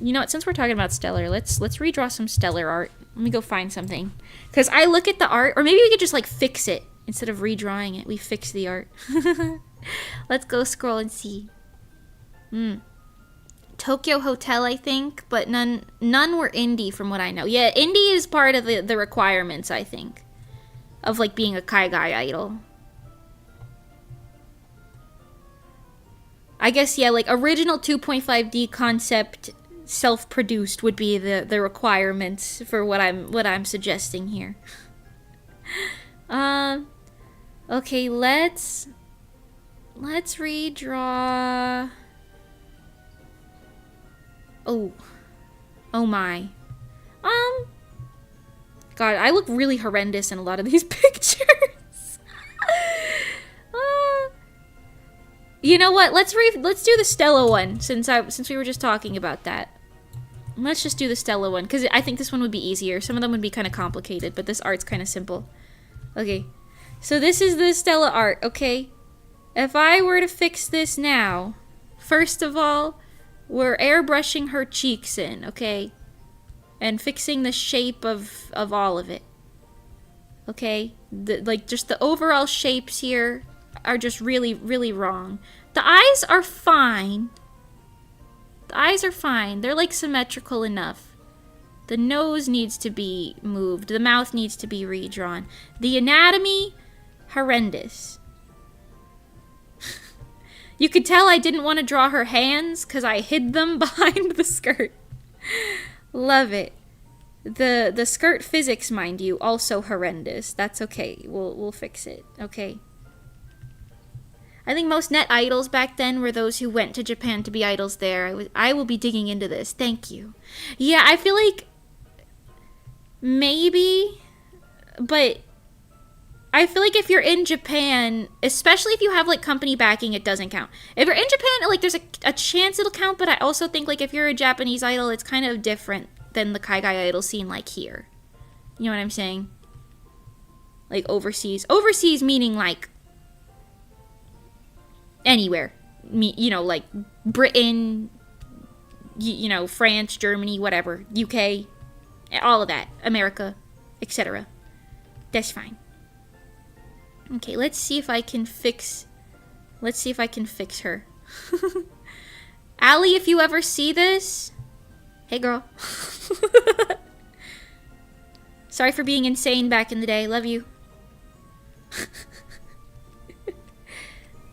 You know what? Since we're talking about Stellar, let's redraw some Stellar art. Let me go find something. Because I look at the art, or maybe we could just, like, fix it. Instead of redrawing it, we fix the art. Let's go scroll and see. Tokyo Hotel, I think, but none were indie from what I know. Yeah, indie is part of the requirements, I think, of like being a Kai Guy idol. I guess, yeah, like original 2.5D concept self-produced would be the requirements for what I'm suggesting here. Okay, let's redraw. Oh my. God, I look really horrendous in a lot of these pictures. You know what? Let's do the Stella one since we were just talking about that. Let's just do the Stella one because I think this one would be easier. Some of them would be kind of complicated, but this art's kind of simple. Okay, so this is the Stella art. Okay, if I were to fix this now, first of all, we're airbrushing her cheeks in. Okay. And fixing the shape of all of it. Okay? Like, just the overall shapes here are just really, really wrong. The eyes are fine. The eyes are fine. They're, like, symmetrical enough. The nose needs to be moved. The mouth needs to be redrawn. The anatomy, horrendous. You could tell I didn't want to draw her hands because I hid them behind the skirt. Love it. The skirt physics, mind you, also horrendous. That's okay. We'll fix it. Okay. I think most net idols back then were those who went to Japan to be idols there. I will be digging into this. Thank you. Yeah, I feel like maybe, but I feel like if you're in Japan, especially if you have like company backing, it doesn't count. If you're in Japan, like there's a chance it'll count, but I also think like if you're a Japanese idol, it's kind of different than the Kaigai idol scene like here. You know what I'm saying? Like overseas. Overseas meaning like anywhere. You know, like Britain, you know, France, Germany, whatever, UK, all of that, America, etc. That's fine. Okay, let's see if I can fix her. Allie, if you ever see this, hey girl. Sorry for being insane back in the day. Love you.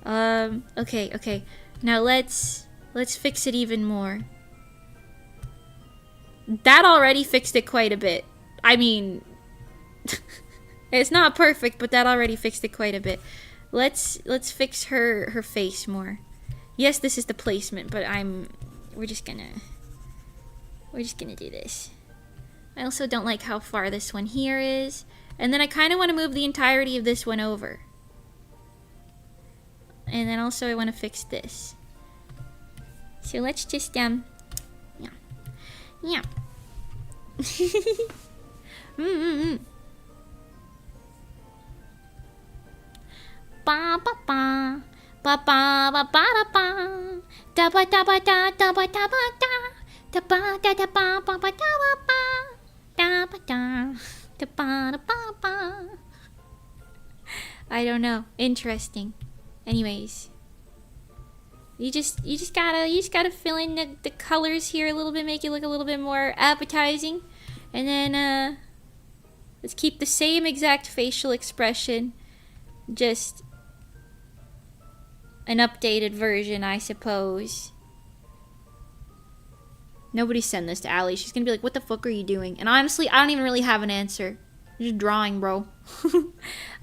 Okay. Now let's fix it even more. That already fixed it quite a bit. I mean, it's not perfect, but that already fixed it quite a bit. Let's fix her face more. Yes, this is the placement, but we're just gonna do this. I also don't like how far this one here is. And then I kind of want to move the entirety of this one over. And then also I want to fix this. So let's just, yeah. Ba ba ba ba ba ba ba ba da ba da ba da da ba da ba da da ba da da ba ba ba da ba ba da ba da da ba da ba ba. I don't know. Interesting. Anyways, you just gotta fill in the colors here a little bit, make it look a little bit more appetizing, and then let's keep the same exact facial expression, just an updated version, I suppose. Nobody send this to Allie. She's gonna be like, what the fuck are you doing? And honestly, I don't even really have an answer. I'm just drawing, bro.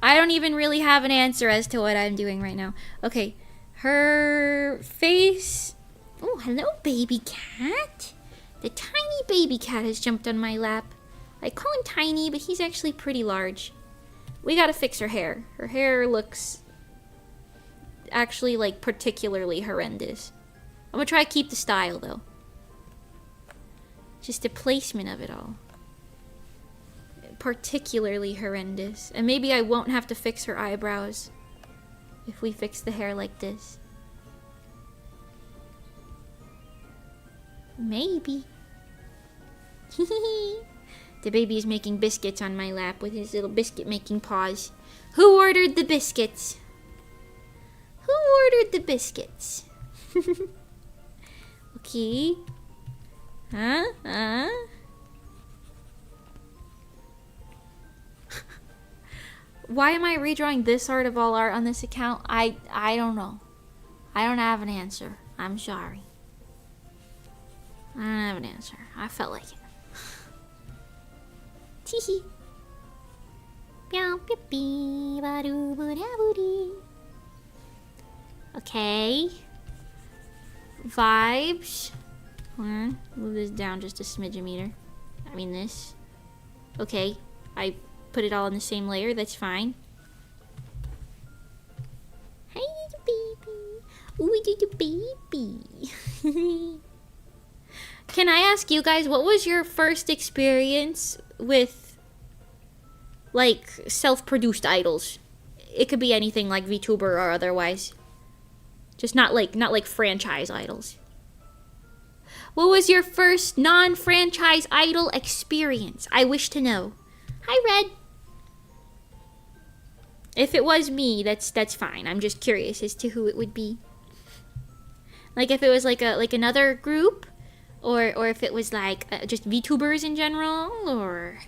I don't even really have an answer as to what I'm doing right now. Okay, her face. Oh, hello, baby cat. The tiny baby cat has jumped on my lap. I call him tiny, but he's actually pretty large. We gotta fix her hair. Her hair looks actually like particularly horrendous. I'm gonna try to keep the style though. Just the placement of it all. Particularly horrendous. And maybe I won't have to fix her eyebrows if we fix the hair like this. Maybe. The baby is making biscuits on my lap with his little biscuit making paws. Who ordered the biscuits? Who ordered the biscuits? Okay. Huh? Why am I redrawing this art of all art on this account? I don't know. I don't have an answer. I'm sorry. I don't have an answer. I felt like it. Teehee. Okay. Vibes. Hold on. Move this down just a smidge meter. I mean this. Okay. I put it all in the same layer. That's fine. Hi, little baby. Ooh, little baby. Can I ask you guys, what was your first experience with, like, self-produced idols? It could be anything like VTuber or otherwise. Just not like franchise idols. What was your first non-franchise idol experience? I wish to know. Hi, Red. If it was me, that's fine. I'm just curious as to who it would be. Like if it was like another group, or if it was like just VTubers in general, or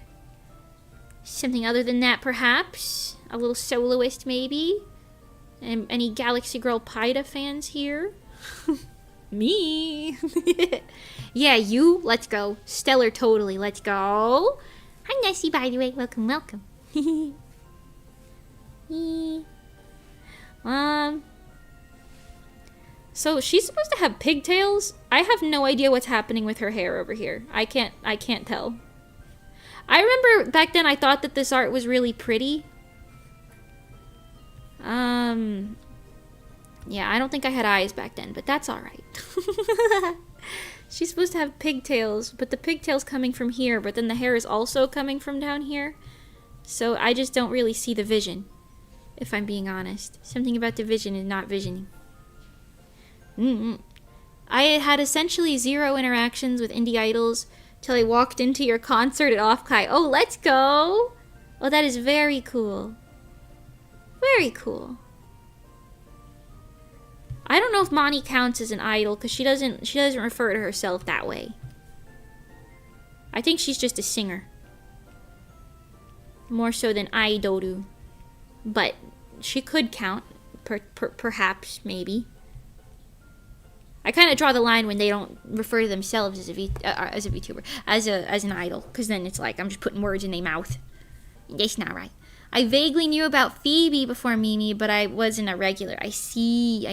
something other than that, perhaps a little soloist maybe. And any Galaxy Girl Pyda fans here? Me. Yeah, you. Let's go. Stellar, totally. Let's go. Hi, Nessie, by the way. Welcome, welcome. So she's supposed to have pigtails. I have no idea what's happening with her hair over here. I can't tell. I remember back then I thought that this art was really pretty. Yeah, I don't think I had eyes back then, but that's alright. She's supposed to have pigtails, but the pigtail's coming from here, but then the hair is also coming from down here. So I just don't really see the vision, if I'm being honest. Something about the vision is not visioning. I had essentially 0 interactions with indie idols till I walked into your concert at Offkai. Oh, let's go! Oh, that is very cool. Very cool. I don't know if Mani counts as an idol because she doesn't refer to herself that way. I think she's just a singer. More so than idoru. But she could count, perhaps, maybe. I kind of draw the line when they don't refer to themselves as a VTuber, as an idol, because then it's like I'm just putting words in their mouth. That's not right. I vaguely knew about Phoebe before Mimi, but I wasn't a regular. I see.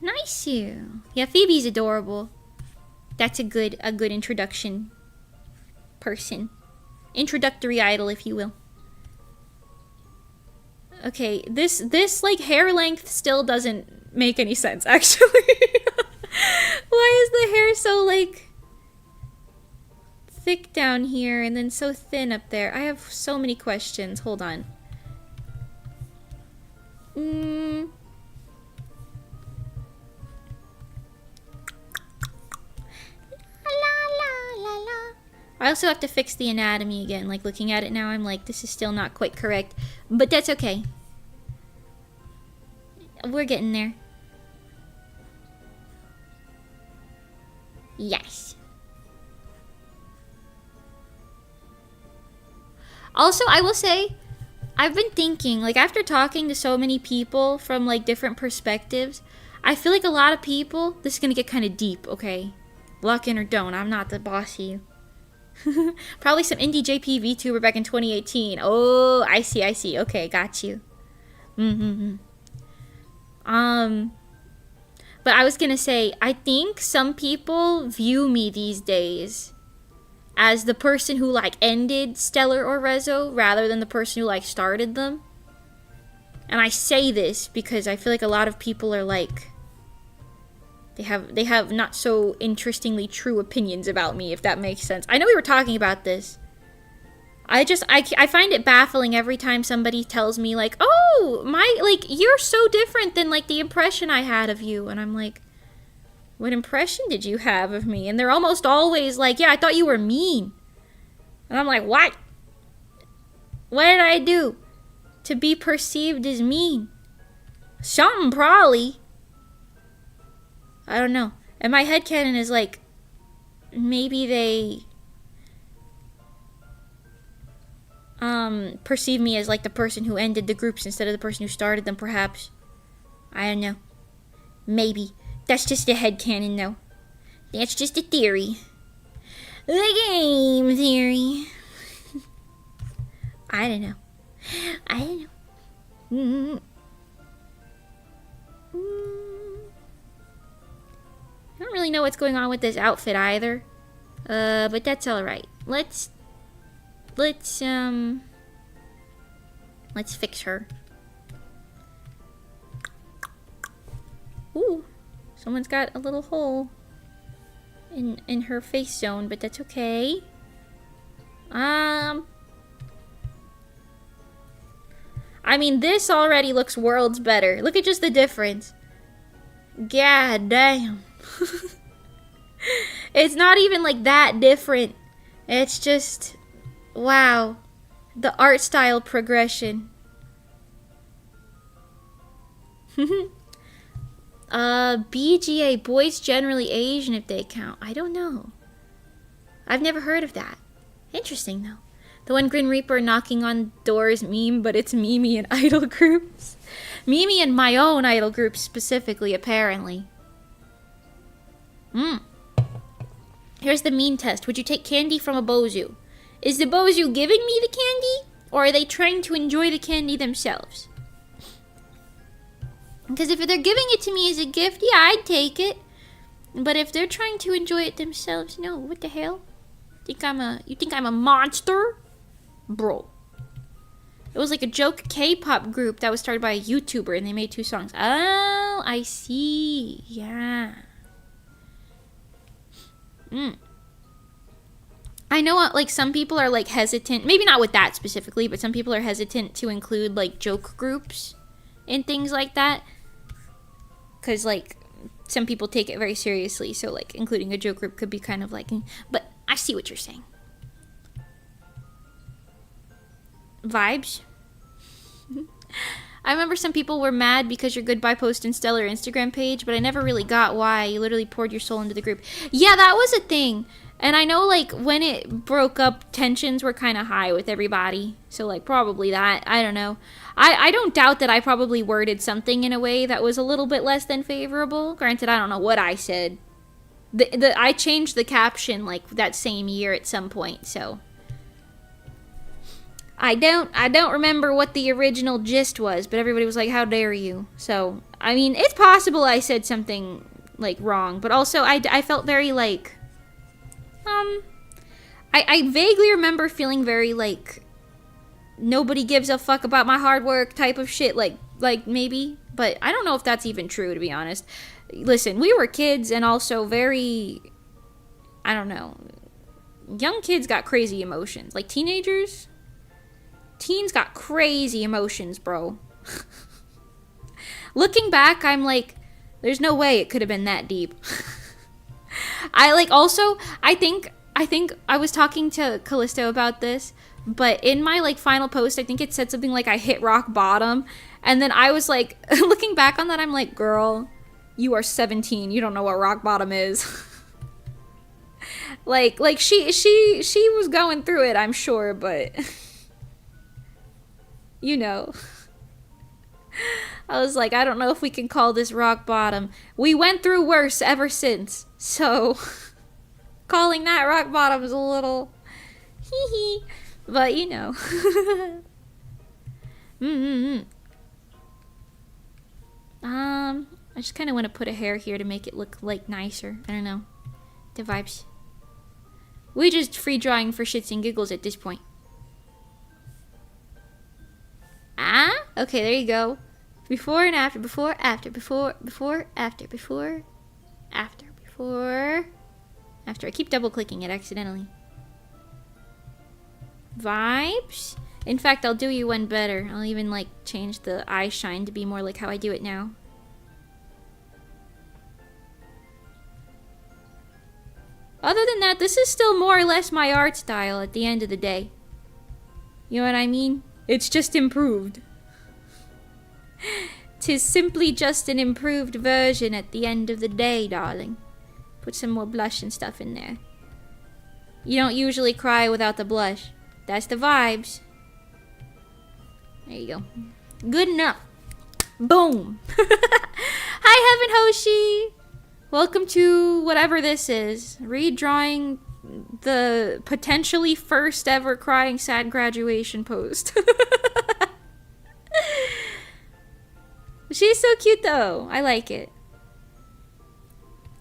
Nice you. Yeah, Phoebe's adorable. That's a good introduction person. Introductory idol, if you will. Okay, this like hair length still doesn't make any sense, actually. Why is the hair so like thick down here and then so thin up there? I have so many questions. Hold on. I also have to fix the anatomy again. Like, looking at it now, I'm like, this is still not quite correct. But that's okay. We're getting there. Yes. Also, I will say, I've been thinking, like, after talking to so many people from, like, different perspectives, I feel like a lot of people, this is gonna get kind of deep, okay? Lock in or don't, I'm not the boss of you. Probably some indie JP VTuber back in 2018. Oh, I see. Okay, got you. But I was gonna say, I think some people view me these days as the person who, like, ended Stellar or Rezo rather than the person who, like, started them. And I say this because I feel like a lot of people are, like, they have not so interestingly true opinions about me, if that makes sense. I know we were talking about this. I find it baffling every time somebody tells me, like, oh, you're so different than, like, the impression I had of you. And I'm like, what impression did you have of me? And they're almost always like, yeah, I thought you were mean. And I'm like, what? What did I do to be perceived as mean? Something, probably. I don't know. And my headcanon is like, maybe they perceive me as like the person who ended the groups instead of the person who started them, perhaps. I don't know. Maybe. That's just a headcanon, though. That's just a theory. The game theory. I don't know. I don't know. I don't really know what's going on with this outfit either. But that's alright. Let's fix her. Ooh, someone's got a little hole in her face zone, but that's okay. I mean, this already looks worlds better. Look at just the difference. God damn. It's not even like that different. It's just, wow. The art style progression. BGA, boys generally Asian if they count. I don't know. I've never heard of that. Interesting though. The one Grim Reaper knocking on doors meme, but it's Mimi and idol groups. Mimi and my own idol group specifically, apparently. Here's the mean test. Would you take candy from a BOZU? Is the BOZU giving me the candy? Or are they trying to enjoy the candy themselves? Because if they're giving it to me as a gift, yeah, I'd take it. But if they're trying to enjoy it themselves, no, what the hell? You think I'm a monster? Bro. It was like a joke K-pop group that was started by a YouTuber and they made 2 songs. Oh, I see. Yeah. I know like some people are like hesitant, maybe not with that specifically, but some people are hesitant to include like joke groups and things like that. Cause like some people take it very seriously, so like including a joke group could be kind of like, but I see what you're saying. Vibes. I remember some people were mad because your goodbye post and stellar Instagram page, but I never really got why. You literally poured your soul into the group. Yeah, that was a thing. And I know, like, when it broke up, tensions were kind of high with everybody. So, like, probably that. I don't know. I don't doubt that I probably worded something in a way that was a little bit less than favorable. Granted, I don't know what I said. I changed the caption, like, that same year at some point, so... I don't remember what the original gist was, but everybody was like, how dare you? So, I mean, it's possible I said something, like, wrong, but also I felt very, like, I vaguely remember feeling very, like, nobody gives a fuck about my hard work type of shit, like, maybe, but I don't know if that's even true, to be honest. Listen, we were kids and also very, I don't know, young kids got crazy emotions, like teenagers... Teens got crazy emotions, bro. Looking back, I'm like, there's no way it could have been that deep. I think I was talking to Callisto about this, but in my like final post, I think it said something like I hit rock bottom, and then I was like, looking back on that, I'm like, girl, you are 17, you don't know what rock bottom is. like she was going through it, I'm sure, but you know. I was like, I don't know if we can call this rock bottom. We went through worse ever since. So, calling that rock bottom is a little hee-hee. But, you know. I just kind of want to put a hair here to make it look, like, nicer. I don't know. The vibes. We just free drawing for shits and giggles at this point. Ah, okay, there you go. Before and after, before, after, before, after, before, after. I keep double clicking it accidentally. Vibes? In fact, I'll do you one better. I'll even like change the eye shine to be more like how I do it now. Other than that, this is still more or less my art style at the end of the day. You know what I mean? It's just improved. 'Tis simply just an improved version at the end of the day, darling. Put some more blush and stuff in there. You don't usually cry without the blush. That's the vibes. There you go. Good enough. Boom. Hi, Heaven Hoshi. Welcome to whatever this is. Redrawing the potentially first ever crying sad graduation post. She's so cute though. I like it.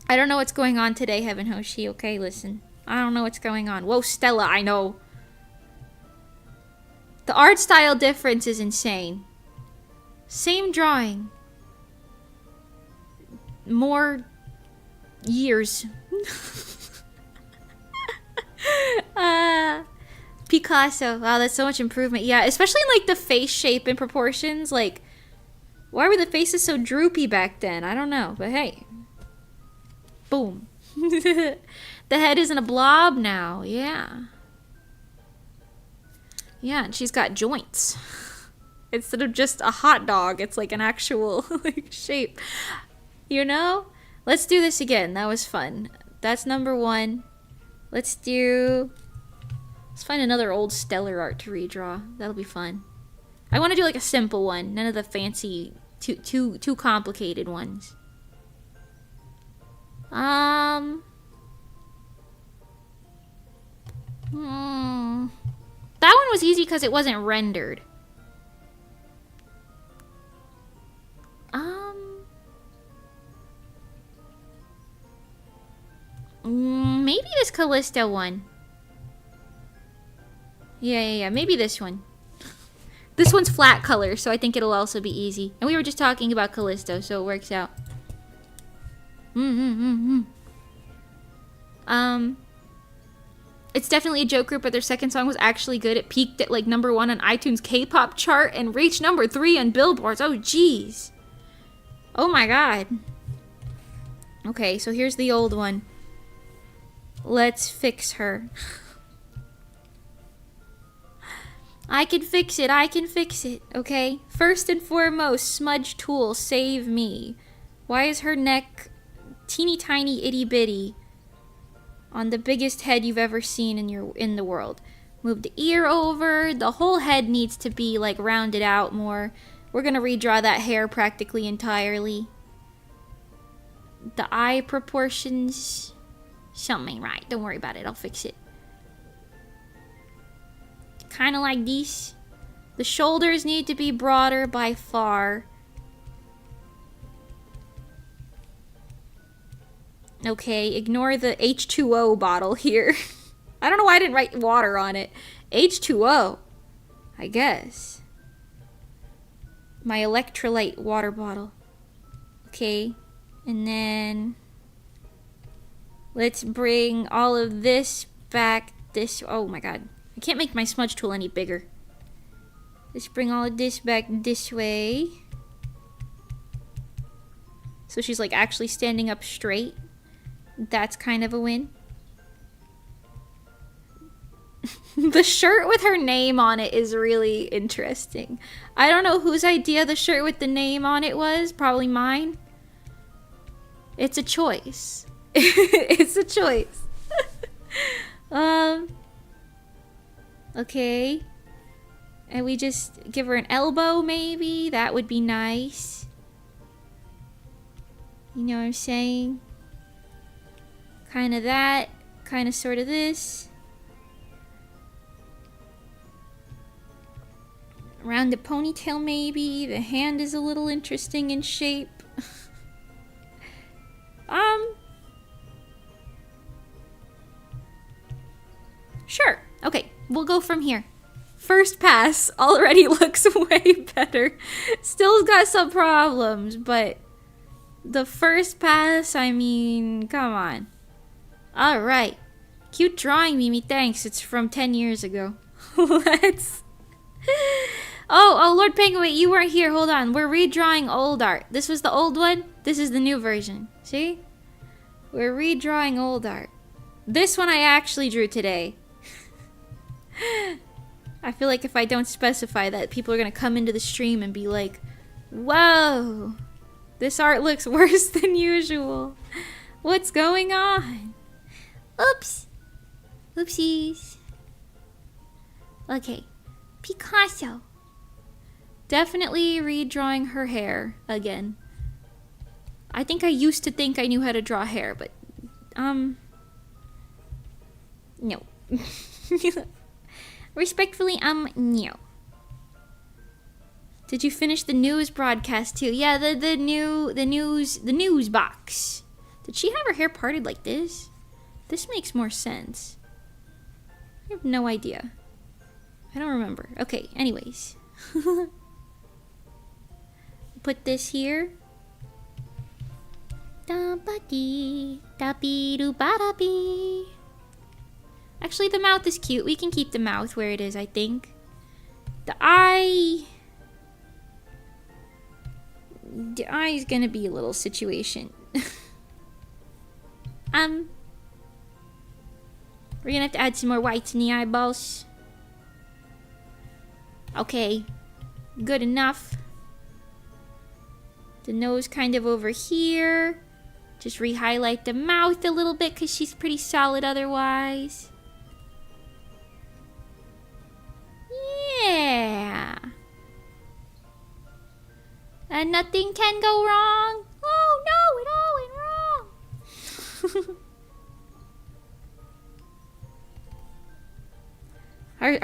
I don't know what's going on today, Heaven Hoshi. Okay, listen. I don't know what's going on. Whoa, Stella, I know. The art style difference is insane. Same drawing. More years. Picasso. Wow, that's so much improvement. Yeah, especially in like the face shape and proportions. Like, why were the faces so droopy back then? I don't know, but hey. Boom. The head isn't a blob now. Yeah. Yeah, and she's got joints. Instead of just a hot dog, it's like an actual like shape. You know? Let's do this again. That was fun. That's number 1. Let's find another old stellar art to redraw. That'll be fun. I want to do like a simple one. None of the fancy, too complicated ones. That one was easy because it wasn't rendered. Maybe this Callisto one. Yeah. Maybe this one. This one's flat color, so I think it'll also be easy. And we were just talking about Callisto, so it works out. It's definitely a joke group, but their second song was actually good. It peaked at like number 1 on iTunes K-pop chart and reached number 3 on Billboards. Oh, jeez. Oh my god. Okay, so here's the old one. Let's fix her. I can fix it, okay? First and foremost, smudge tool, save me. Why is her neck teeny tiny itty bitty on the biggest head you've ever seen in the world? Move the ear over. The whole head needs to be like rounded out more. We're gonna redraw that hair practically entirely. The eye proportions, something ain't right. Don't worry about it. I'll fix it. Kind of like these. The shoulders need to be broader by far. Okay, ignore the H2O bottle here. I don't know why I didn't write water on it. H2O, I guess. My electrolyte water bottle. Okay, and then let's bring all of this back this. Oh my god, I can't make my smudge tool any bigger. Let's bring all of this back this way. So she's like actually standing up straight. That's kind of a win. The shirt with her name on it is really interesting. I don't know whose idea the shirt with the name on it was. Probably mine. It's a choice. It's a choice. Okay. And we just give her an elbow, maybe? That would be nice. You know what I'm saying? Kind of that. Kind of sort of this. Around the ponytail, maybe. The hand is a little interesting in shape. Sure. Okay, we'll go from here. First pass already looks way better. Still's got some problems, but the first pass, I mean, come on. Alright. Cute drawing, Mimi. Thanks. It's from 10 years ago. Let's... Oh, Lord Penguin, you weren't here. Hold on. We're redrawing old art. This was the old one. This is the new version. See? We're redrawing old art. This one I actually drew today. I feel like if I don't specify that, people are going to come into the stream and be like, whoa, this art looks worse than usual. What's going on? Oops. Oopsies. Okay. Picasso. Definitely redrawing her hair again. I think I used to think I knew how to draw hair, but, no. Respectfully, no. Did you finish the news broadcast too? Yeah, the news box. Did she have her hair parted like this? This makes more sense. I have no idea. I don't remember. Okay, anyways. Put this here. Actually, the mouth is cute. We can keep the mouth where it is, I think. The eye... The eye is gonna be a little situation. We're gonna have to add some more whites in the eyeballs. Okay. Good enough. The nose kind of over here. Just re-highlight the mouth a little bit because she's pretty solid otherwise. Yeah. And nothing can go wrong. Oh no, it all went wrong.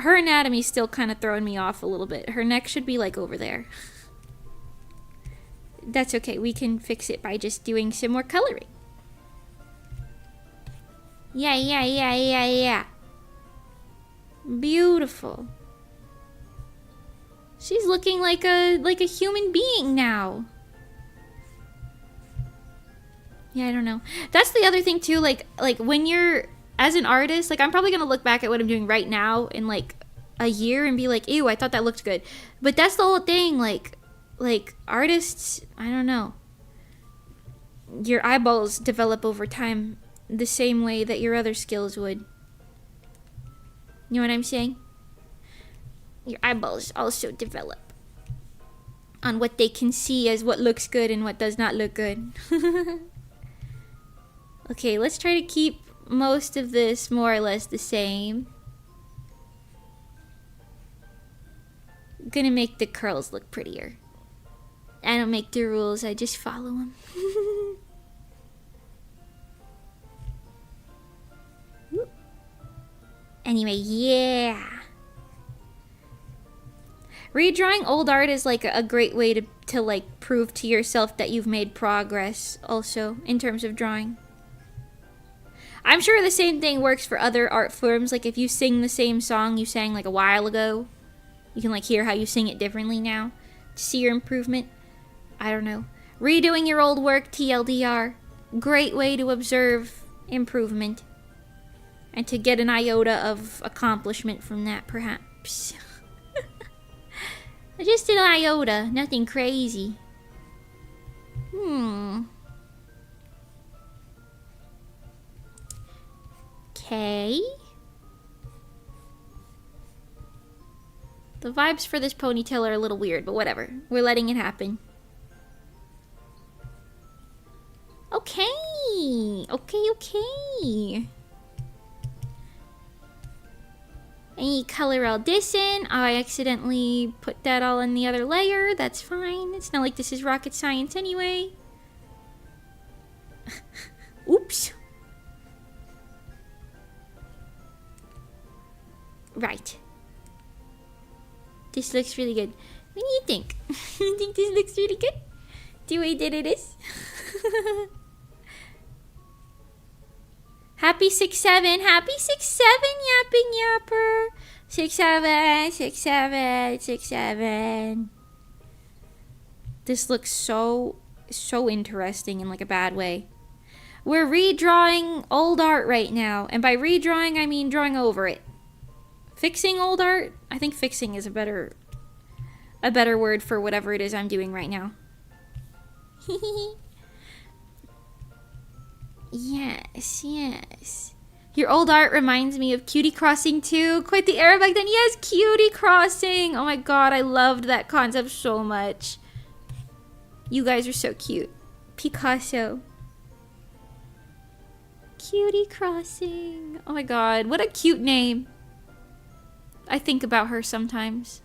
Her anatomy's still kind of throwing me off a little bit. Her neck should be like over there. That's okay, we can fix it by just doing some more coloring. Yeah. Beautiful. She's looking like a human being now. Yeah, I don't know. That's the other thing too, like when you're as an artist, like I'm probably gonna look back at what I'm doing right now in like a year and be like, ew, I thought that looked good. But that's the whole thing, like artists, I don't know. Your eyeballs develop over time the same way that your other skills would. You know what I'm saying? Your eyeballs also develop on what they can see as what looks good and what does not look good. Okay, let's try to keep most of this more or less the same. I'm gonna make the curls look prettier. I don't make the rules, I just follow them. Anyway, yeah. Redrawing old art is like a great way to like prove to yourself that you've made progress also in terms of drawing. I'm sure the same thing works for other art forms. Like if you sing the same song you sang like a while ago, you can like hear how you sing it differently now to see your improvement. I don't know. Redoing your old work, TLDR. Great way to observe improvement. And to get an iota of accomplishment from that, perhaps. Just an iota, nothing crazy. Okay. The vibes for this ponytail are a little weird, but whatever. We're letting it happen. Okay. Okay. I need to color all this in. I accidentally put that all in the other layer. That's fine. It's not like this is rocket science anyway. Oops. Right. This looks really good. What do you think? You think this looks really good? The way that it is? Happy 6-7. Happy 6-7, yapping yapper. 6-7, 6-7, 6-7. This looks so interesting in like a bad way. We're redrawing old art right now. And by redrawing, I mean drawing over it. Fixing old art? I think fixing is a better word for whatever it is I'm doing right now. Yes. Your old art reminds me of Cutie Crossing too. Quite the era back then. Yes, Cutie Crossing. Oh my god, I loved that concept so much. You guys are so cute. Picasso. Cutie Crossing. Oh my god, what a cute name. I think about her sometimes.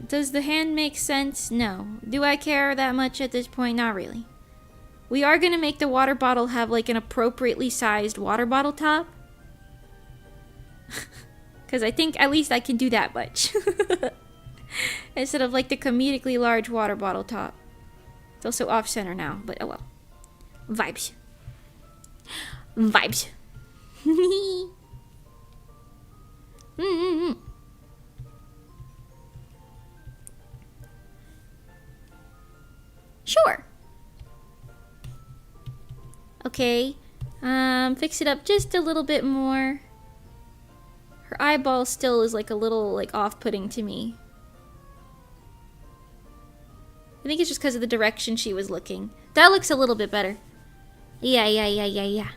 Does the hand make sense? No. Do I care that much at this point? Not really. We are gonna make the water bottle have like an appropriately sized water bottle top. Because I think at least I can do that much. Instead of like the comedically large water bottle top. It's also off center now, but oh well. Vibes. Vibes. Sure. Okay. Fix it up just a little bit more. Her eyeball still is like a little like off-putting to me. I think it's just because of the direction she was looking. That looks a little bit better. Yeah.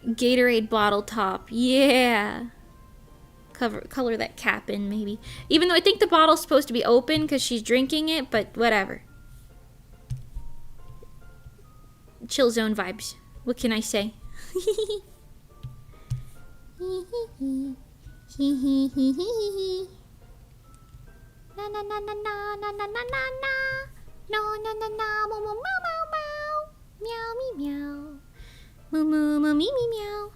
Gatorade bottle top. Yeah. Color that cap in, maybe. Even though I think the bottle's supposed to be open because she's drinking it, but whatever. Chill zone vibes. What can I say? Na na na na na na na na na na. No na na na meow meow meow meow. Meow me meow. Moo moo moo me me meow.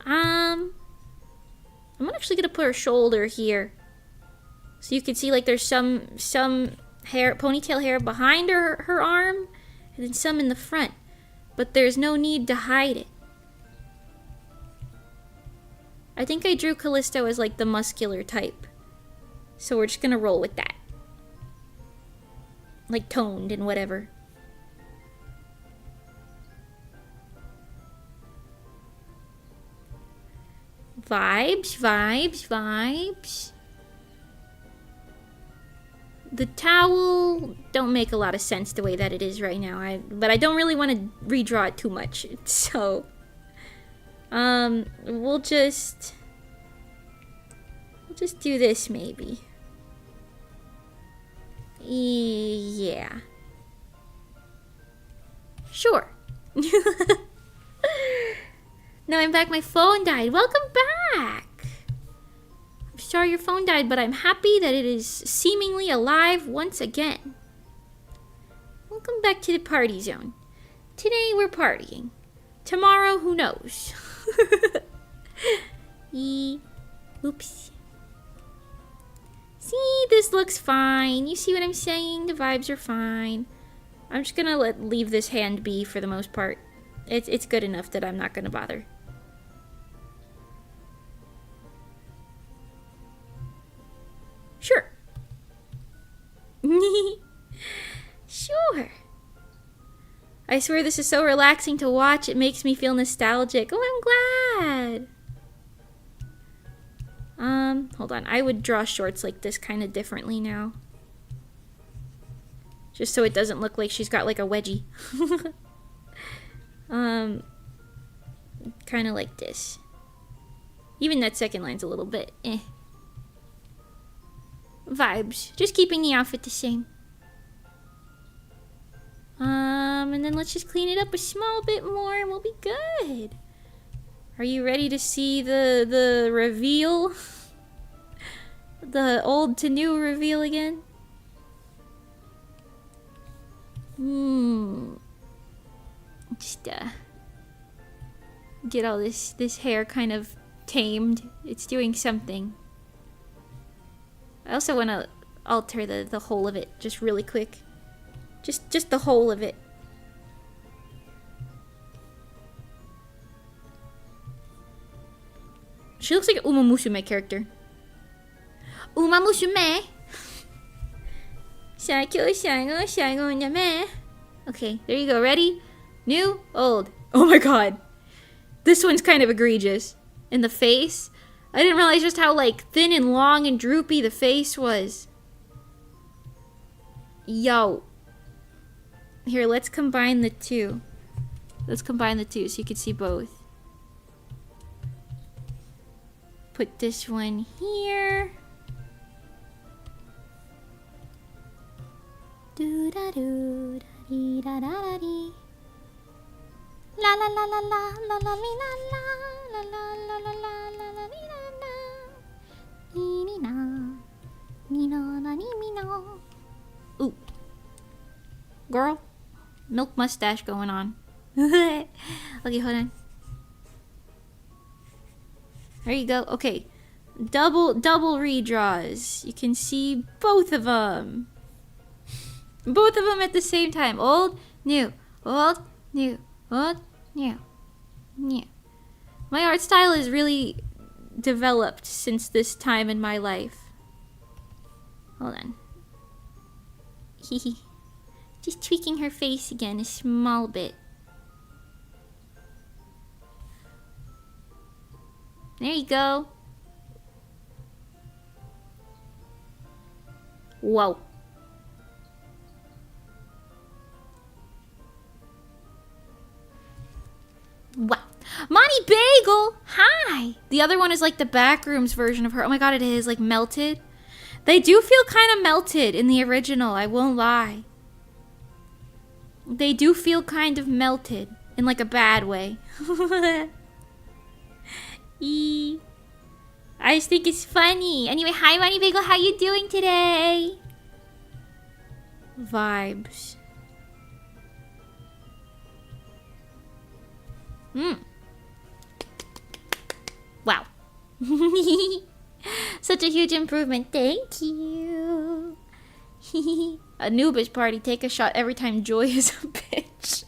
I'm actually gonna put her shoulder here, so you can see like there's some hair, ponytail hair behind her arm, and then some in the front. But there's no need to hide it. I think I drew Callisto as like the muscular type, so we're just gonna roll with that, like toned and whatever. Vibes, vibes, vibes. The towel don't make a lot of sense the way that it is right now. But I don't really want to redraw it too much. So, we'll just do this maybe. Yeah. Sure. Now I'm back. My phone died. Welcome back. I'm sorry your phone died, but I'm happy that it is seemingly alive once again. Welcome back to the party zone. Today we're partying. Tomorrow, who knows? Oops. See, this looks fine. You see what I'm saying? The vibes are fine. I'm just gonna leave this hand be for the most part. It's good enough that I'm not gonna bother. Sure. Sure. I swear this is so relaxing to watch. It makes me feel nostalgic. Oh, I'm glad. Hold on. I would draw shorts like this kind of differently now. Just so it doesn't look like she's got like a wedgie. Kind of like this. Even that second line's a little bit vibes. Just keeping the outfit the same. And then let's just clean it up a small bit more and we'll be good. Are you ready to see the reveal? The old to new reveal again? Just get all this hair kind of tamed. It's doing something. I also want to alter the whole of it just really quick. Just the whole of it. She looks like an Uma Musume character. Uma Musume. Okay, there you go. Ready? New? Old. Oh my god. This one's kind of egregious. In the face. I didn't realize just how like thin and long and droopy the face was. Yo. Here, let's combine the two. Let's combine the two so you can see both. Put this one here. Do da do da dee da da da dee. La la la la la la la la la Ooh. Girl. Milk mustache going on. Okay, hold on. There you go. Okay. Double redraws. You can see both of them. Both of them at the same time. Old, new, old, new, old, new, new. My art style is really developed since this time in my life. Hold on. Hehe. Just tweaking her face again a small bit. There you go. Whoa. Wow. Monty Bagel! Hi! The other one is like the backrooms version of her. Oh my god, it is like melted. They do feel kind of melted in the original, I won't lie. They do feel kind of melted in like a bad way. I just think it's funny. Anyway, hi Monty Bagel, how you doing today? Vibes. Wow. Such a huge improvement. Thank you. Anubis party. Take a shot every time Joy is a bitch.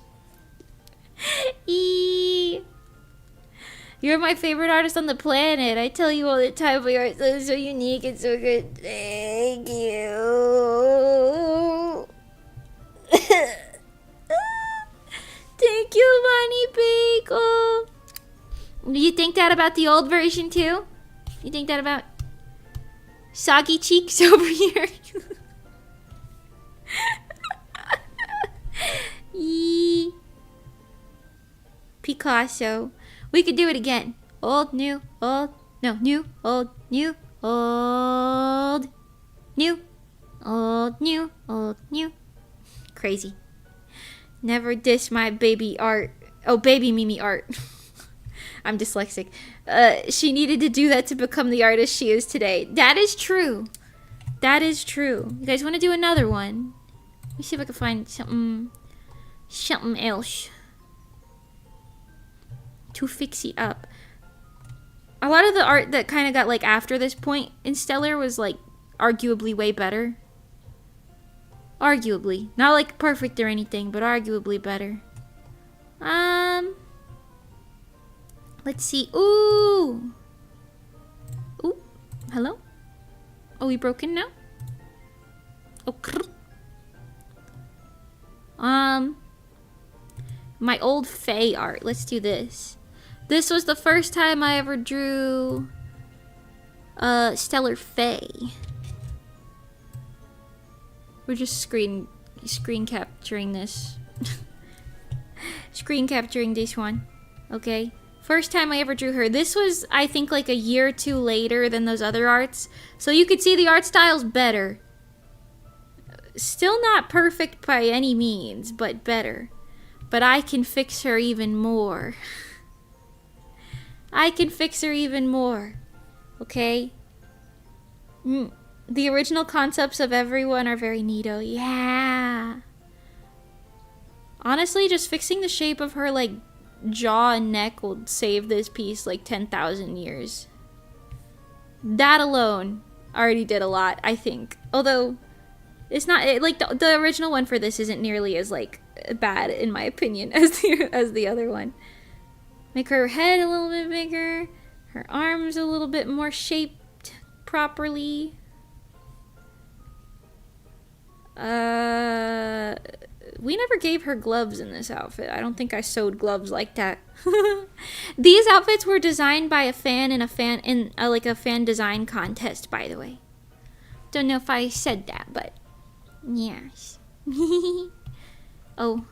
You're my favorite artist on the planet. I tell you all the time, but your art is so unique and so good. Thank you. Thank you, Money Bagel. Do you think that about the old version too? You think that about Soggy Cheeks over here? Picasso. We could do it again. Old, new, old, no, new, old, new, old, new, old, new, old, new. Crazy. Never diss my baby art. Oh, baby Mimi art. I'm dyslexic. She needed to do that to become the artist she is today. That is true. That is true. You guys want to do another one? Let me see if I can find something else to fix it up. A lot of the art that kind of got like after this point in Stellar was like arguably way better. Arguably. Not like perfect or anything, but arguably better. Let's see. Ooh. Ooh. Hello? Are we broken now? Oh. My old Fae art. Let's do this. This was the first time I ever drew Stellar Fae. We're just screen capturing this. Screen capturing this one. Okay. First time I ever drew her. This was, I think, like a year or two later than those other arts. So you could see the art style's better. Still not perfect by any means, but better. But I can fix her even more. I can fix her even more. Okay? The original concepts of everyone are very neato. Yeah. Honestly, just fixing the shape of her, like, jaw and neck will save this piece, like, 10,000 years. That alone already did a lot, I think. Although, it's not, like, the original one for this isn't nearly as, like, bad, in my opinion, as the other one. Make her head a little bit bigger. Her arms a little bit more shaped properly. We never gave her gloves in this outfit. I don't think I sewed gloves like that. These outfits were designed by a fan in a fan design contest, by the way. Don't know if I said that, but yes. Oh.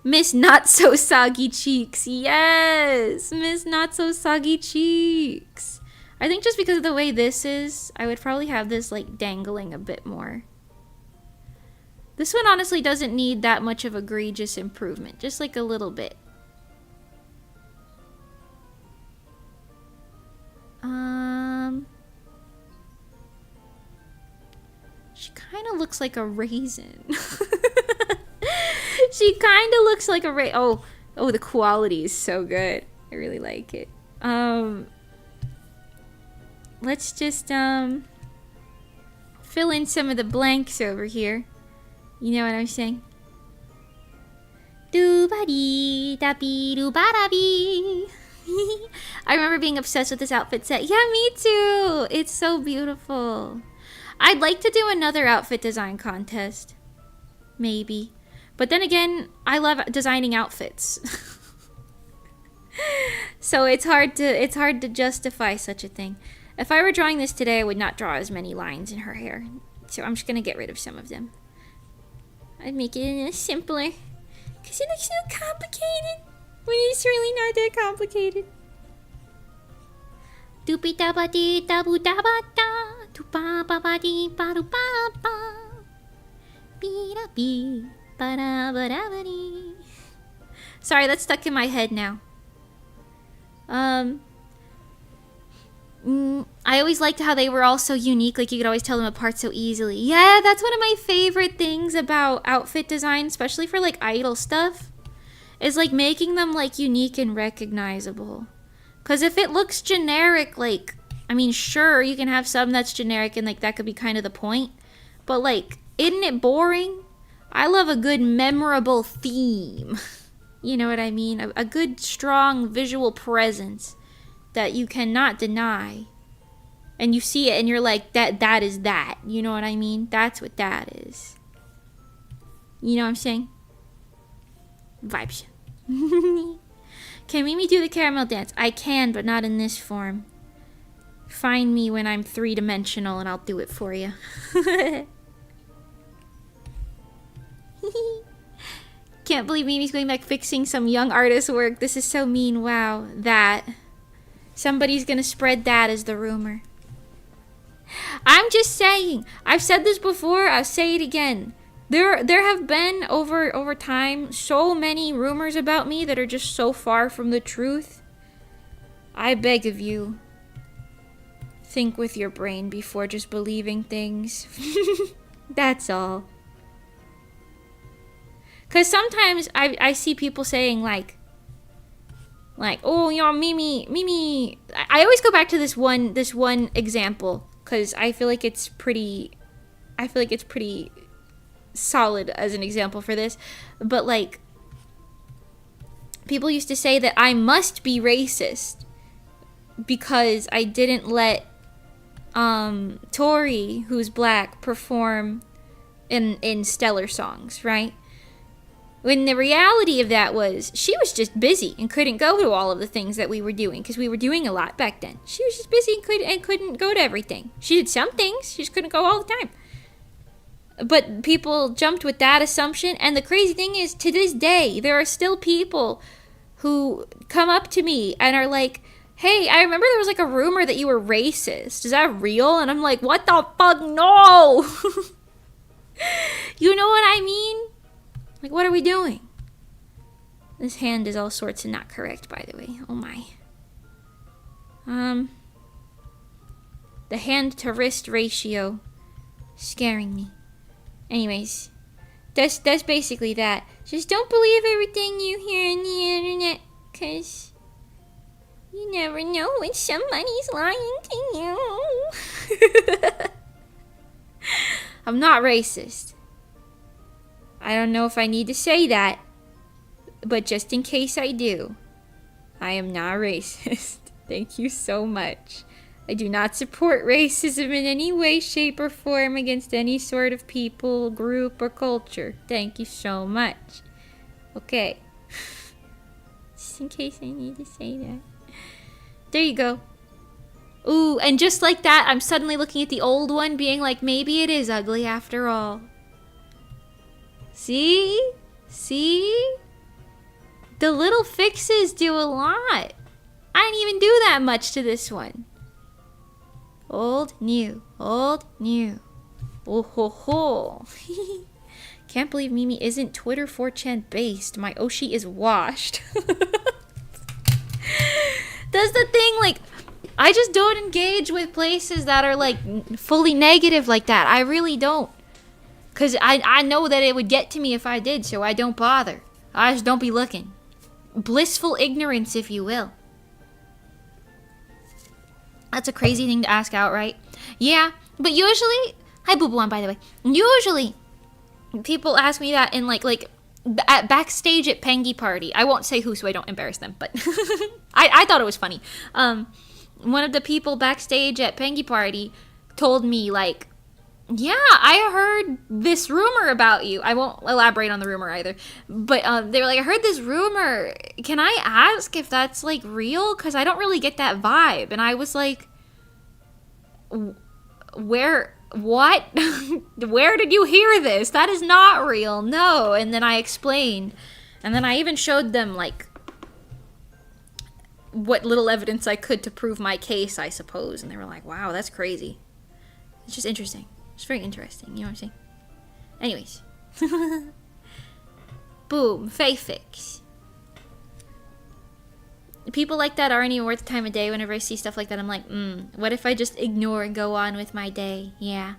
Miss Not So Soggy Cheeks. Yes! Miss Not So Soggy Cheeks. I think just because of the way this is, I would probably have this like dangling a bit more. This one honestly doesn't need that much of egregious improvement. Just like a little bit. She kind of looks like a raisin. She kind of looks like a oh, the quality is so good. I really like it. Let's just fill in some of the blanks over here. You know what I'm saying? Do-ba-dee, da-bee-do-ba-da-bee. I remember being obsessed with this outfit set. Yeah, me too. It's so beautiful. I'd like to do another outfit design contest. Maybe. But then again, I love designing outfits. So it's hard to justify such a thing. If I were drawing this today, I would not draw as many lines in her hair. So I'm just gonna get rid of some of them. I'd make it a little simpler. Because it looks so complicated. When it's really not that complicated. Doopy dabba dee dabu dabba da. Doopa baba dee ba doo ba ba. Bee da bee. Ba da ba da ba dee. Sorry, that's stuck in my head now. I always liked how they were all so unique, like you could always tell them apart so easily. Yeah, that's one of my favorite things about outfit design, especially for like idol stuff, is like making them like unique and recognizable. Because if it looks generic, like, I mean, sure, you can have some that's generic and like that could be kind of the point, but like, isn't it boring? I love a good memorable theme. You know what I mean? A good strong visual presence that you cannot deny. And you see it and you're like, that is that. You know what I mean? That's what that is. You know what I'm saying? Vibes. Can Mimi do the caramel dance? I can, but not in this form. Find me when I'm 3-dimensional and I'll do it for you. Can't believe Mimi's going back fixing some young artist work. This is so mean. Wow. That. Somebody's gonna spread that as the rumor. I'm just saying. I've said this before. I'll say it again. There have been over time so many rumors about me that are just so far from the truth. I beg of you, think with your brain before just believing things. That's all. Because sometimes I see people saying like, oh, you know, Mimi. I always go back to this one example because I feel like it's pretty solid as an example for this. But like, people used to say that I must be racist because I didn't let Tori, who's black, perform in Stellar songs, right? When the reality of that was, she was just busy and couldn't go to all of the things that we were doing, because we were doing a lot back then. She was just busy and couldn't go to everything. She did some things, she just couldn't go all the time. But people jumped with that assumption, and the crazy thing is, to this day, there are still people who come up to me and are like, hey, I remember there was like a rumor that you were racist. Is that real? And I'm like, what the fuck? No! You know what I mean? Like, what are we doing? This hand is all sorts of not correct, by the way. Oh my. The hand to wrist ratio scaring me. Anyways, that's basically that. Just don't believe everything you hear on the internet, cause you never know when somebody's lying to you. I'm not racist. I don't know if I need to say that, but just in case I do, I am not racist. Thank you so much. I do not support racism in any way, shape, or form against any sort of people, group, or culture. Thank you so much. Okay. Just in case I need to say that. There you go. Ooh, and just like that, I'm suddenly looking at the old one being like, maybe it is ugly after all. See? See? The little fixes do a lot. I didn't even do that much to this one. Old, new. Old, new. Oh ho ho. Can't believe Mimi isn't Twitter 4chan based. My Oshi is washed. That's the thing, like, I just don't engage with places that are like fully negative like that. I really don't. Because I know that it would get to me if I did, so I don't bother. I just don't be looking. Blissful ignorance, if you will. That's a crazy thing to ask outright. Yeah, but usually... Hi, Boo Boo One, by the way. Usually, people ask me that in like at backstage at Pengy Party. I won't say who so I don't embarrass them, but I thought it was funny. One of the people backstage at Pengy Party told me, like, yeah, I heard this rumor about you. I won't elaborate on the rumor either. But they were like, I heard this rumor. Can I ask if that's, like, real? Because I don't really get that vibe. And I was like, where... What? Where did you hear this? That is not real. No. And then I explained. And then I even showed them, like, what little evidence I could to prove my case, I suppose. And they were like, wow, that's crazy. It's just interesting. It's very interesting. You know what I'm saying? Anyways. Boom. Fae fix. People like that aren't even worth the time of day. Whenever I see stuff like that, I'm like, what if I just ignore and go on with my day? Yeah.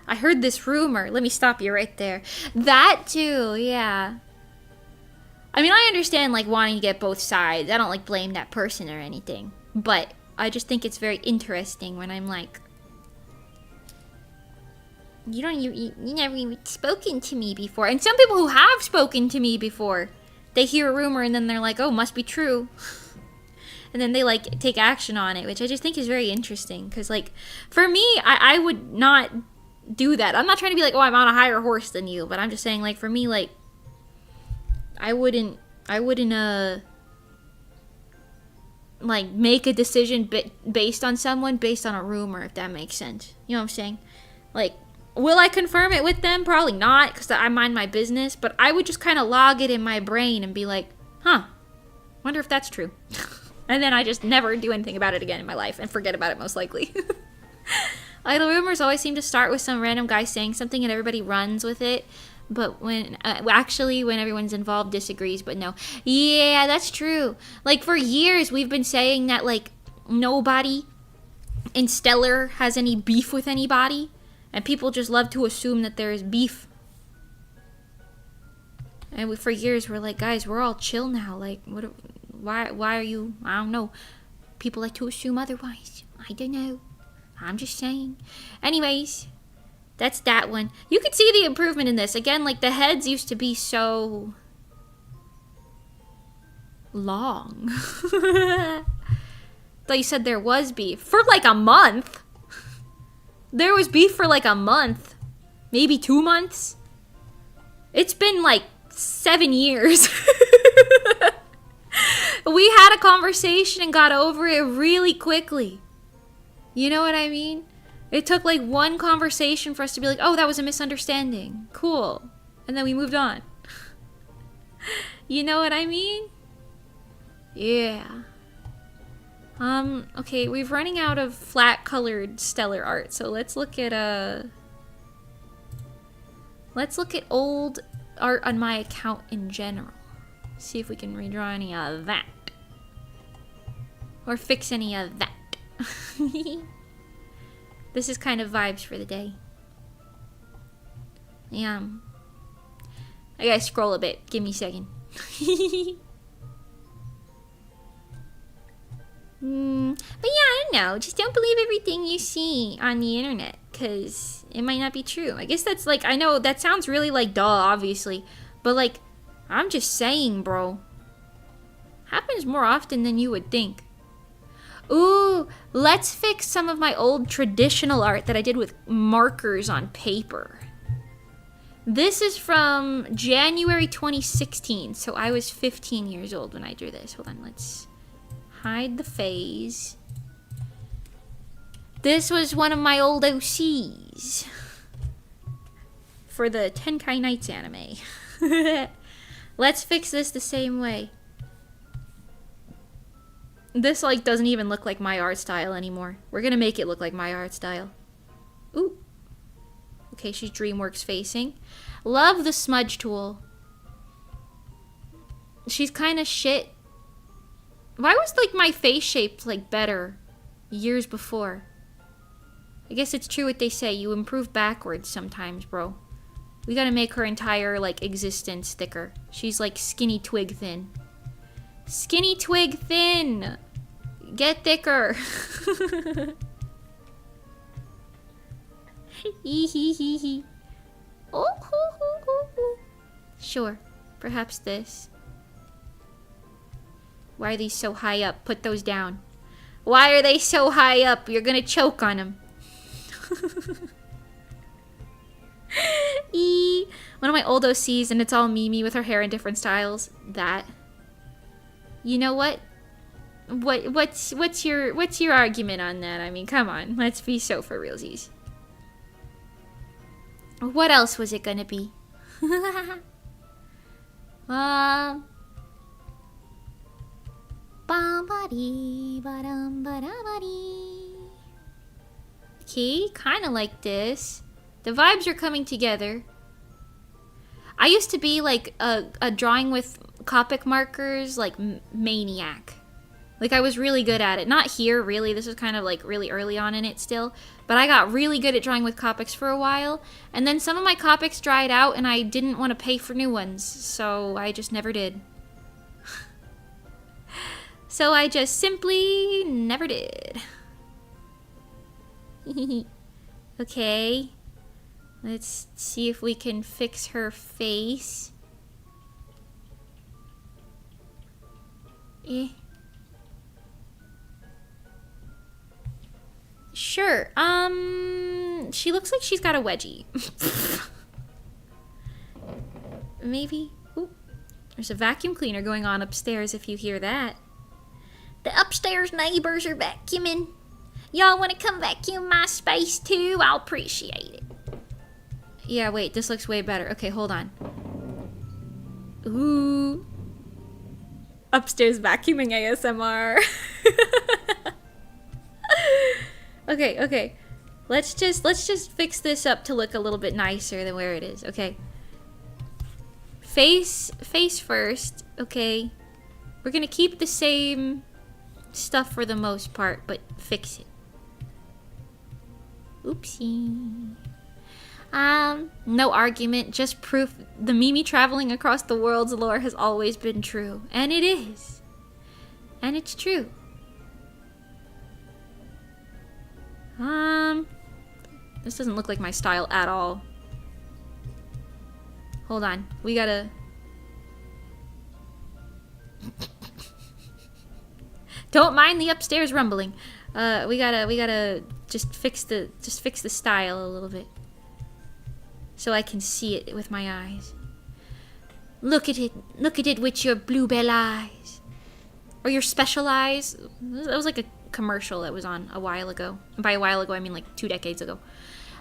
I heard this rumor. Let me stop you right there. That too, yeah. I mean, I understand, like, wanting to get both sides. I don't, like, blame that person or anything. But I just think it's very interesting when I'm like, you never even spoken to me before. And some people who have spoken to me before, they hear a rumor and then they're like, oh, must be true. And then they, like, take action on it, which I just think is very interesting. Because, like, for me, I would not do that. I'm not trying to be like, oh, I'm on a higher horse than you. But I'm just saying, like, for me, like, I wouldn't, like, make a decision based on someone, based on a rumor, if that makes sense. You know what I'm saying? Like, will I confirm it with them? Probably not, because I mind my business. But I would just kind of log it in my brain and be like, huh, wonder if that's true. And then I just never do anything about it again in my life and forget about it most likely. Idle rumors always seem to start with some random guy saying something and everybody runs with it. But when everyone's involved disagrees, but no. Yeah, that's true. Like, for years we've been saying that, like, nobody in Stellar has any beef with anybody. And people just love to assume that there is beef. And for years we're like, guys, we're all chill now. Like, why are you, I don't know. People like to assume otherwise. I don't know. I'm just saying. Anyways, that's that one. You can see the improvement in this. Again, like, the heads used to be so long. Thought you said there was beef. For like a month. There was beef for like a month. Maybe 2 months. It's been like 7 years. We had a conversation and got over it really quickly. You know what I mean? It took like one conversation for us to be like, oh, that was a misunderstanding. Cool. And then we moved on. You know what I mean? Yeah. Okay, we're running out of flat colored Stellar art, so let's look at old art on my account in general. See if we can redraw any of that. Or fix any of that. This is kind of vibes for the day. Yeah. I gotta scroll a bit. Give me a second. But yeah, I don't know. Just don't believe everything you see on the internet, because it might not be true. I guess that's like, I know that sounds really like duh, obviously. But like, I'm just saying, bro. Happens more often than you would think. Ooh, let's fix some of my old traditional art that I did with markers on paper. This is from January 2016, so I was 15 years old when I drew this. Hold on, let's hide the phase. This was one of my old OCs for the Tenkai Nights anime. Let's fix this the same way. This, like, doesn't even look like my art style anymore. We're gonna make it look like my art style. Ooh. Okay, she's DreamWorks facing. Love the smudge tool. She's kind of shit. Why was, like, my face shape, like, better years before? I guess it's true what they say. You improve backwards sometimes, bro. We gotta make her entire, like, existence thicker. She's, like, skinny twig thin. Skinny twig thin! Get thicker! Oh, sure. Perhaps this. Why are these so high up? Put those down. Why are they so high up? You're gonna choke on them. One of my old OCs, and it's all Mimi with her hair in different styles. That. You know what? What's your argument on that? I mean, come on. Let's be so for realsies. What else was it gonna be? Okay, kind of like this. The vibes are coming together. I used to be like a drawing with Copic markers, like maniac. Like I was really good at it. Not here, really. This was kind of like really early on in it still. But I got really good at drawing with Copics for a while. And then some of my Copics dried out and I didn't want to pay for new ones. So I just never did. So I just simply never did. Okay. Let's see if we can fix her face. Sure. She looks like she's got a wedgie. Maybe. Ooh. There's a vacuum cleaner going on upstairs if you hear that. The upstairs neighbors are vacuuming. Y'all want to come vacuum my space too? I'll appreciate it. Yeah, wait, this looks way better. Okay, hold on. Ooh. Upstairs vacuuming ASMR. Okay. Let's just fix this up to look a little bit nicer than where it is. Okay. Face first. Okay. We're gonna keep the same stuff for the most part, but fix it. Oopsie. No argument, just proof the Mimi traveling across the world's lore has always been true. And it is. And it's true. This doesn't look like my style at all. Hold on. We gotta... Don't mind the upstairs rumbling. We gotta just fix the style a little bit. So I can see it with my eyes. Look at it with your bluebell eyes. Or your special eyes. That was like a commercial that was on a while ago. And by a while ago, I mean like 2 decades ago.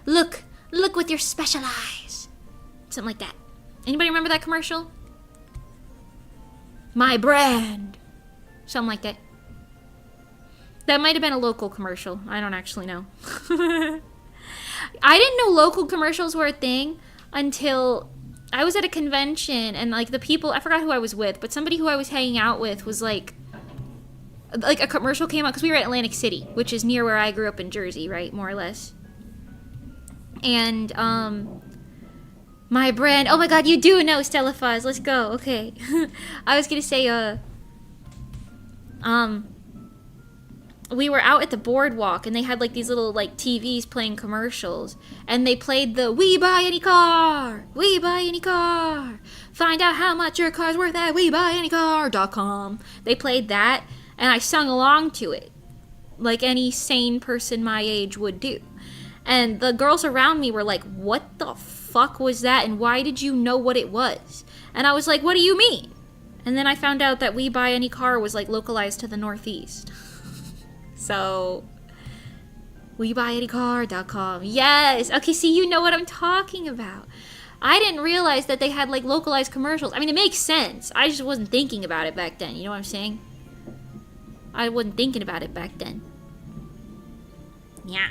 Look with your special eyes. Something like that. Anybody remember that commercial? My brand. Something like that. That might have been a local commercial. I don't actually know. I didn't know local commercials were a thing until I was at a convention and like the people, I forgot who I was with, but somebody who I was hanging out with was like a commercial came out because we were at Atlantic City, which is near where I grew up in Jersey, right? More or less. And, my brand, oh my god, you do know Stella Fuzz, let's go, okay. I was gonna say, we were out at the boardwalk and they had like these little like TVs playing commercials and they played the we buy any car, find out how much your car's worth at WeBuyAnyCar.com. They played that and I sung along to it like any sane person my age would do. And the girls around me were like, what the fuck was that and why did you know what it was? And I was like, what do you mean? And then I found out that We Buy Any Car was like localized to the Northeast. So, WeBuyAnyCar.com. Yes! Okay, see, you know what I'm talking about. I didn't realize that they had, like, localized commercials. I mean, it makes sense. I just wasn't thinking about it back then. You know what I'm saying? I wasn't thinking about it back then. Yeah.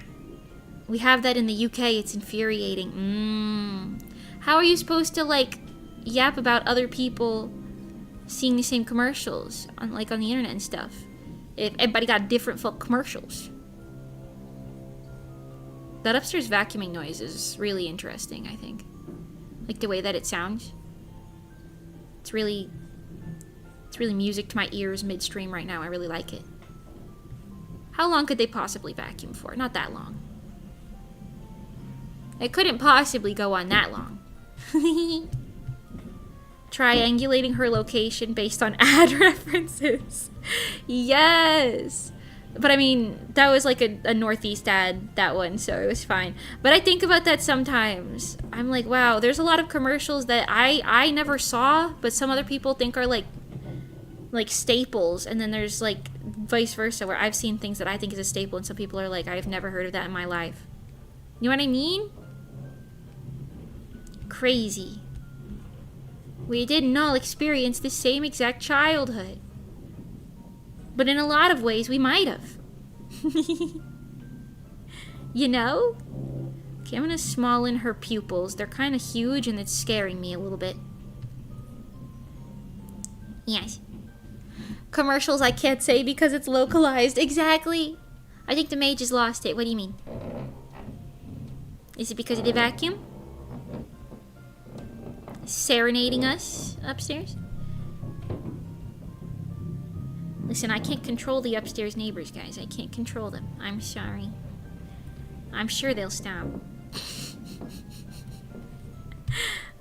We have that in the UK. It's infuriating. How are you supposed to, like, yap about other people seeing the same commercials on like on the internet and stuff. If everybody got different fuck commercials. That upstairs vacuuming noise is really interesting, I think. Like the way that it sounds. It's really music to my ears midstream right now. I really like it. How long could they possibly vacuum for? Not that long. It couldn't possibly go on that long. Triangulating her location based on ad references. Yes! But I mean, that was like a Northeast ad, that one, so it was fine. But I think about that sometimes. I'm like, wow, there's a lot of commercials that I never saw, but some other people think are like staples, and then there's like vice versa, where I've seen things that I think is a staple, and some people are like, I've never heard of that in my life. You know what I mean? Crazy. We didn't all experience the same exact childhood. But in a lot of ways, we might have. You know? Okay, I'm gonna small-in her pupils. They're kind of huge, and it's scaring me a little bit. Yes. Commercials I can't say because it's localized. Exactly. I think the mage has lost it. What do you mean? Is it because of the vacuum? Serenading us upstairs? Listen, I can't control the upstairs neighbors, guys. I can't control them. I'm sorry. I'm sure they'll stop.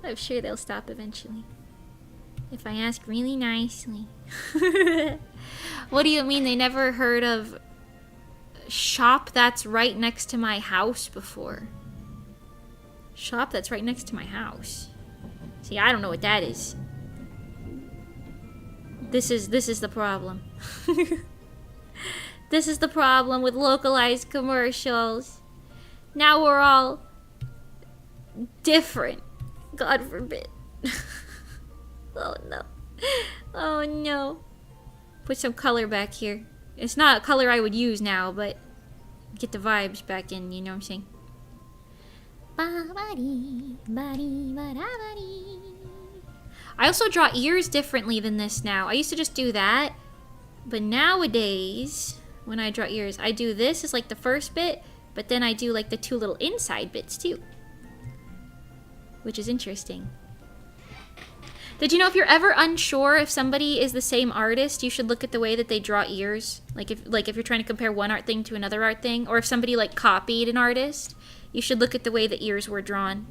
I'm sure they'll stop eventually. If I ask really nicely. What do you mean they never heard of shop that's right next to my house before? Shop that's right next to my house. See, I don't know what that is. This is the problem. This is the problem with localized commercials. Now we're all different. God forbid. Oh no. Oh no. Put some color back here. It's not a color I would use now, but get the vibes back in, you know what I'm saying? I also draw ears differently than this now. I used to just do that, but nowadays, when I draw ears, I do this as like the first bit, but then I do like the two little inside bits too, which is interesting. Did you know if you're ever unsure if somebody is the same artist, you should look at the way that they draw ears? Like if you're trying to compare one art thing to another art thing, or if somebody like copied an artist, you should look at the way the ears were drawn.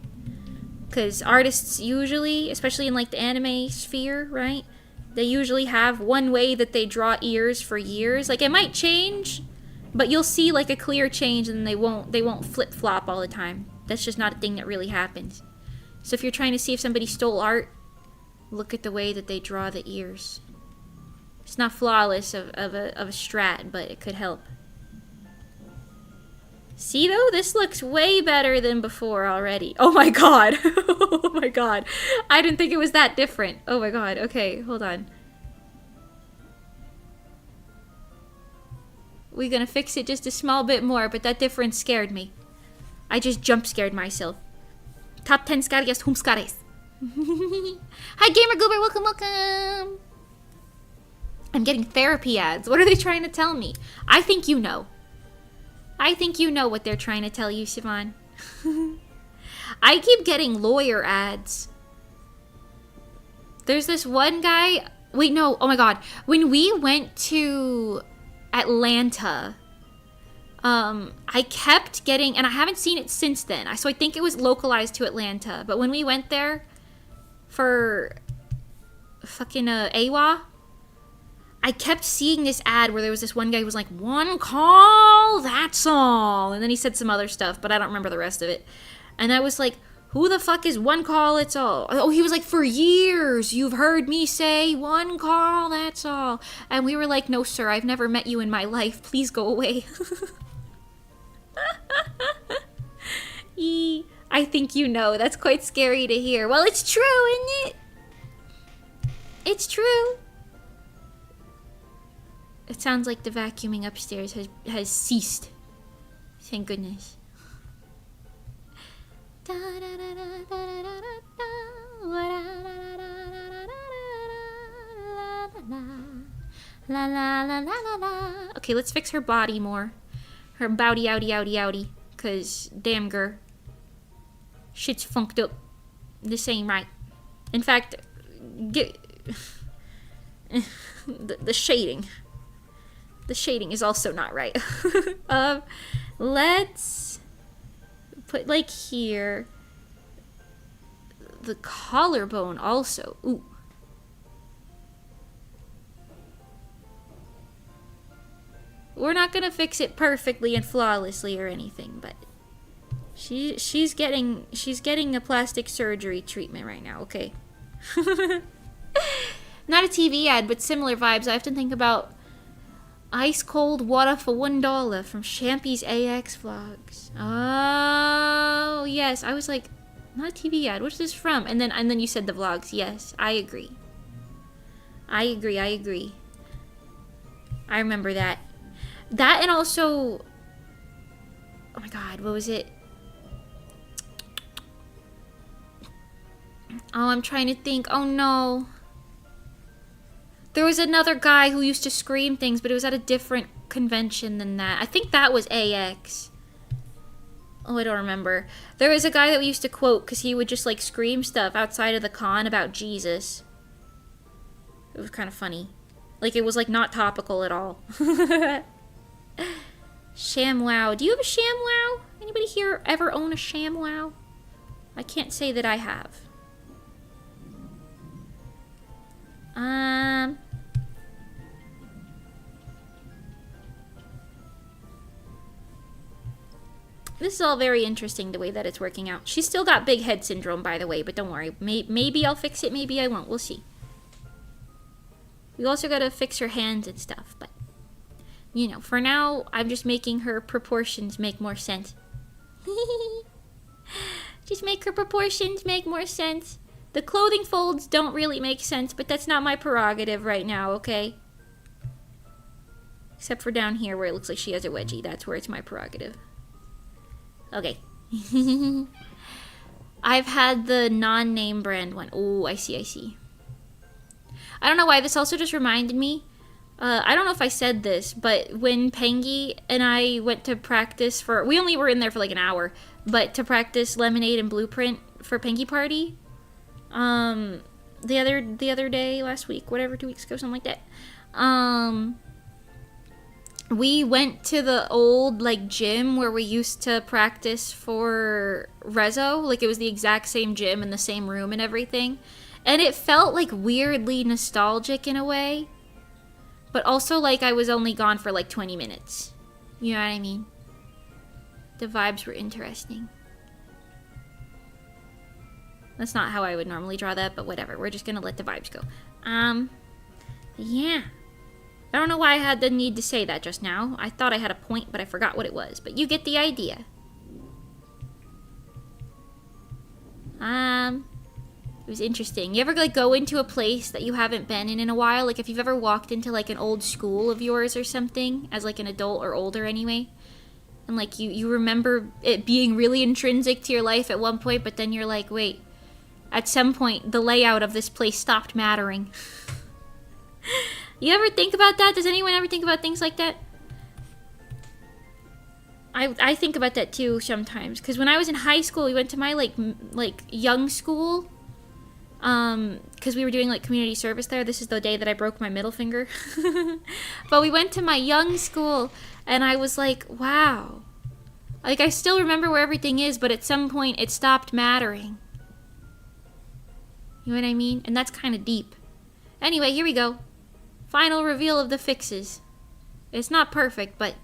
Because artists usually, especially in like the anime sphere, right? They usually have one way that they draw ears for years. Like it might change, but you'll see like a clear change, and they won't flip-flop all the time. That's just not a thing that really happens. So if you're trying to see if somebody stole art, look at the way that they draw the ears. It's not flawless of a strat, but it could help. See though, this looks way better than before already. Oh my god. Oh my god. I didn't think it was that different. Oh my god. Okay, hold on. We're gonna fix it just a small bit more, but that difference scared me. I just jump scared myself. Top 10 scariest homescares. Hi Gamer Goober, welcome. I'm getting therapy ads. What are they trying to tell me? I think you know. I think you know what they're trying to tell you, SIvan. I keep getting lawyer ads. There's this one guy... Wait, no. Oh my god. When we went to Atlanta, I kept getting... And I haven't seen it since then. So I think it was localized to Atlanta. But when we went there for fucking AWA... I kept seeing this ad where there was this one guy who was like, one call, that's all. And then he said some other stuff, but I don't remember the rest of it. And I was like, who the fuck is one call, it's all? Oh, he was like, for years, you've heard me say one call, that's all. And we were like, no, sir, I've never met you in my life. Please go away. I think you know. That's quite scary to hear. Well, it's true, isn't it? It's true. It sounds like the vacuuming upstairs has ceased. Thank goodness. La la la la la la. Okay, let's fix her body more. Her bowdy outy outy outy. Cause damn girl. Shit's funked up. This ain't right. In fact, get the shading. The shading is also not right. Let's put like here. The collarbone also. Ooh. We're not gonna fix it perfectly and flawlessly or anything, but she's getting a plastic surgery treatment right now, okay? Not a TV ad, but similar vibes. I often think about ice cold water for $1 from Champy's AX vlogs. Oh yes, I was like, not a TV ad. What's this from? And then you said the vlogs. Yes, I agree. I agree. I remember that. That and also, oh my god, what was it? Oh, I'm trying to think. Oh no. There was another guy who used to scream things, but it was at a different convention than that. I think that was AX. Oh, I don't remember. There was a guy that we used to quote because he would just like scream stuff outside of the con about Jesus. It was kind of funny. Like it was like not topical at all. ShamWow. Do you have a ShamWow? Anybody here ever own a ShamWow? I can't say that I have. This is all very interesting, the way that it's working out. She's still got big head syndrome, by the way, but don't worry. Maybe I'll fix it, maybe I won't. We'll see. We also gotta fix her hands and stuff, but you know, for now, I'm just making her proportions make more sense. Just make her proportions make more sense. The clothing folds don't really make sense, but that's not my prerogative right now, okay? Except for down here where it looks like she has a wedgie. That's where it's my prerogative. Okay. I've had the non-name brand one. Oh, I see. I don't know why. This also just reminded me. I don't know if I said this, but when Pengy and I went to practice for... We only were in there for like an hour. But to practice Lemonade and Blueprint for Pengy Party... the other day, last week, whatever, 2 weeks ago, something like that. We went to the old, like, gym where we used to practice for Rezo. Like, it was the exact same gym in the same room and everything. And it felt, like, weirdly nostalgic in a way. But also, like, I was only gone for, like, 20 minutes. You know what I mean? The vibes were interesting. That's not how I would normally draw that, but whatever. We're just gonna let the vibes go. Yeah. I don't know why I had the need to say that just now. I thought I had a point, but I forgot what it was. But you get the idea. It was interesting. You ever, like, go into a place that you haven't been in a while? Like, if you've ever walked into, like, an old school of yours or something, as, like, an adult or older anyway, and, like, you remember it being really intrinsic to your life at one point, but then you're like, wait, at some point, the layout of this place stopped mattering. You ever think about that? Does anyone ever think about things like that? I think about that too sometimes. Because when I was in high school, we went to my, like young school. Because we were doing, like, community service there. This is the day that I broke my middle finger. But we went to my young school, and I was like, wow. Like, I still remember where everything is, but at some point, it stopped mattering. You know what I mean? And that's kind of deep. Anyway, here we go. Final reveal of the fixes. It's not perfect, but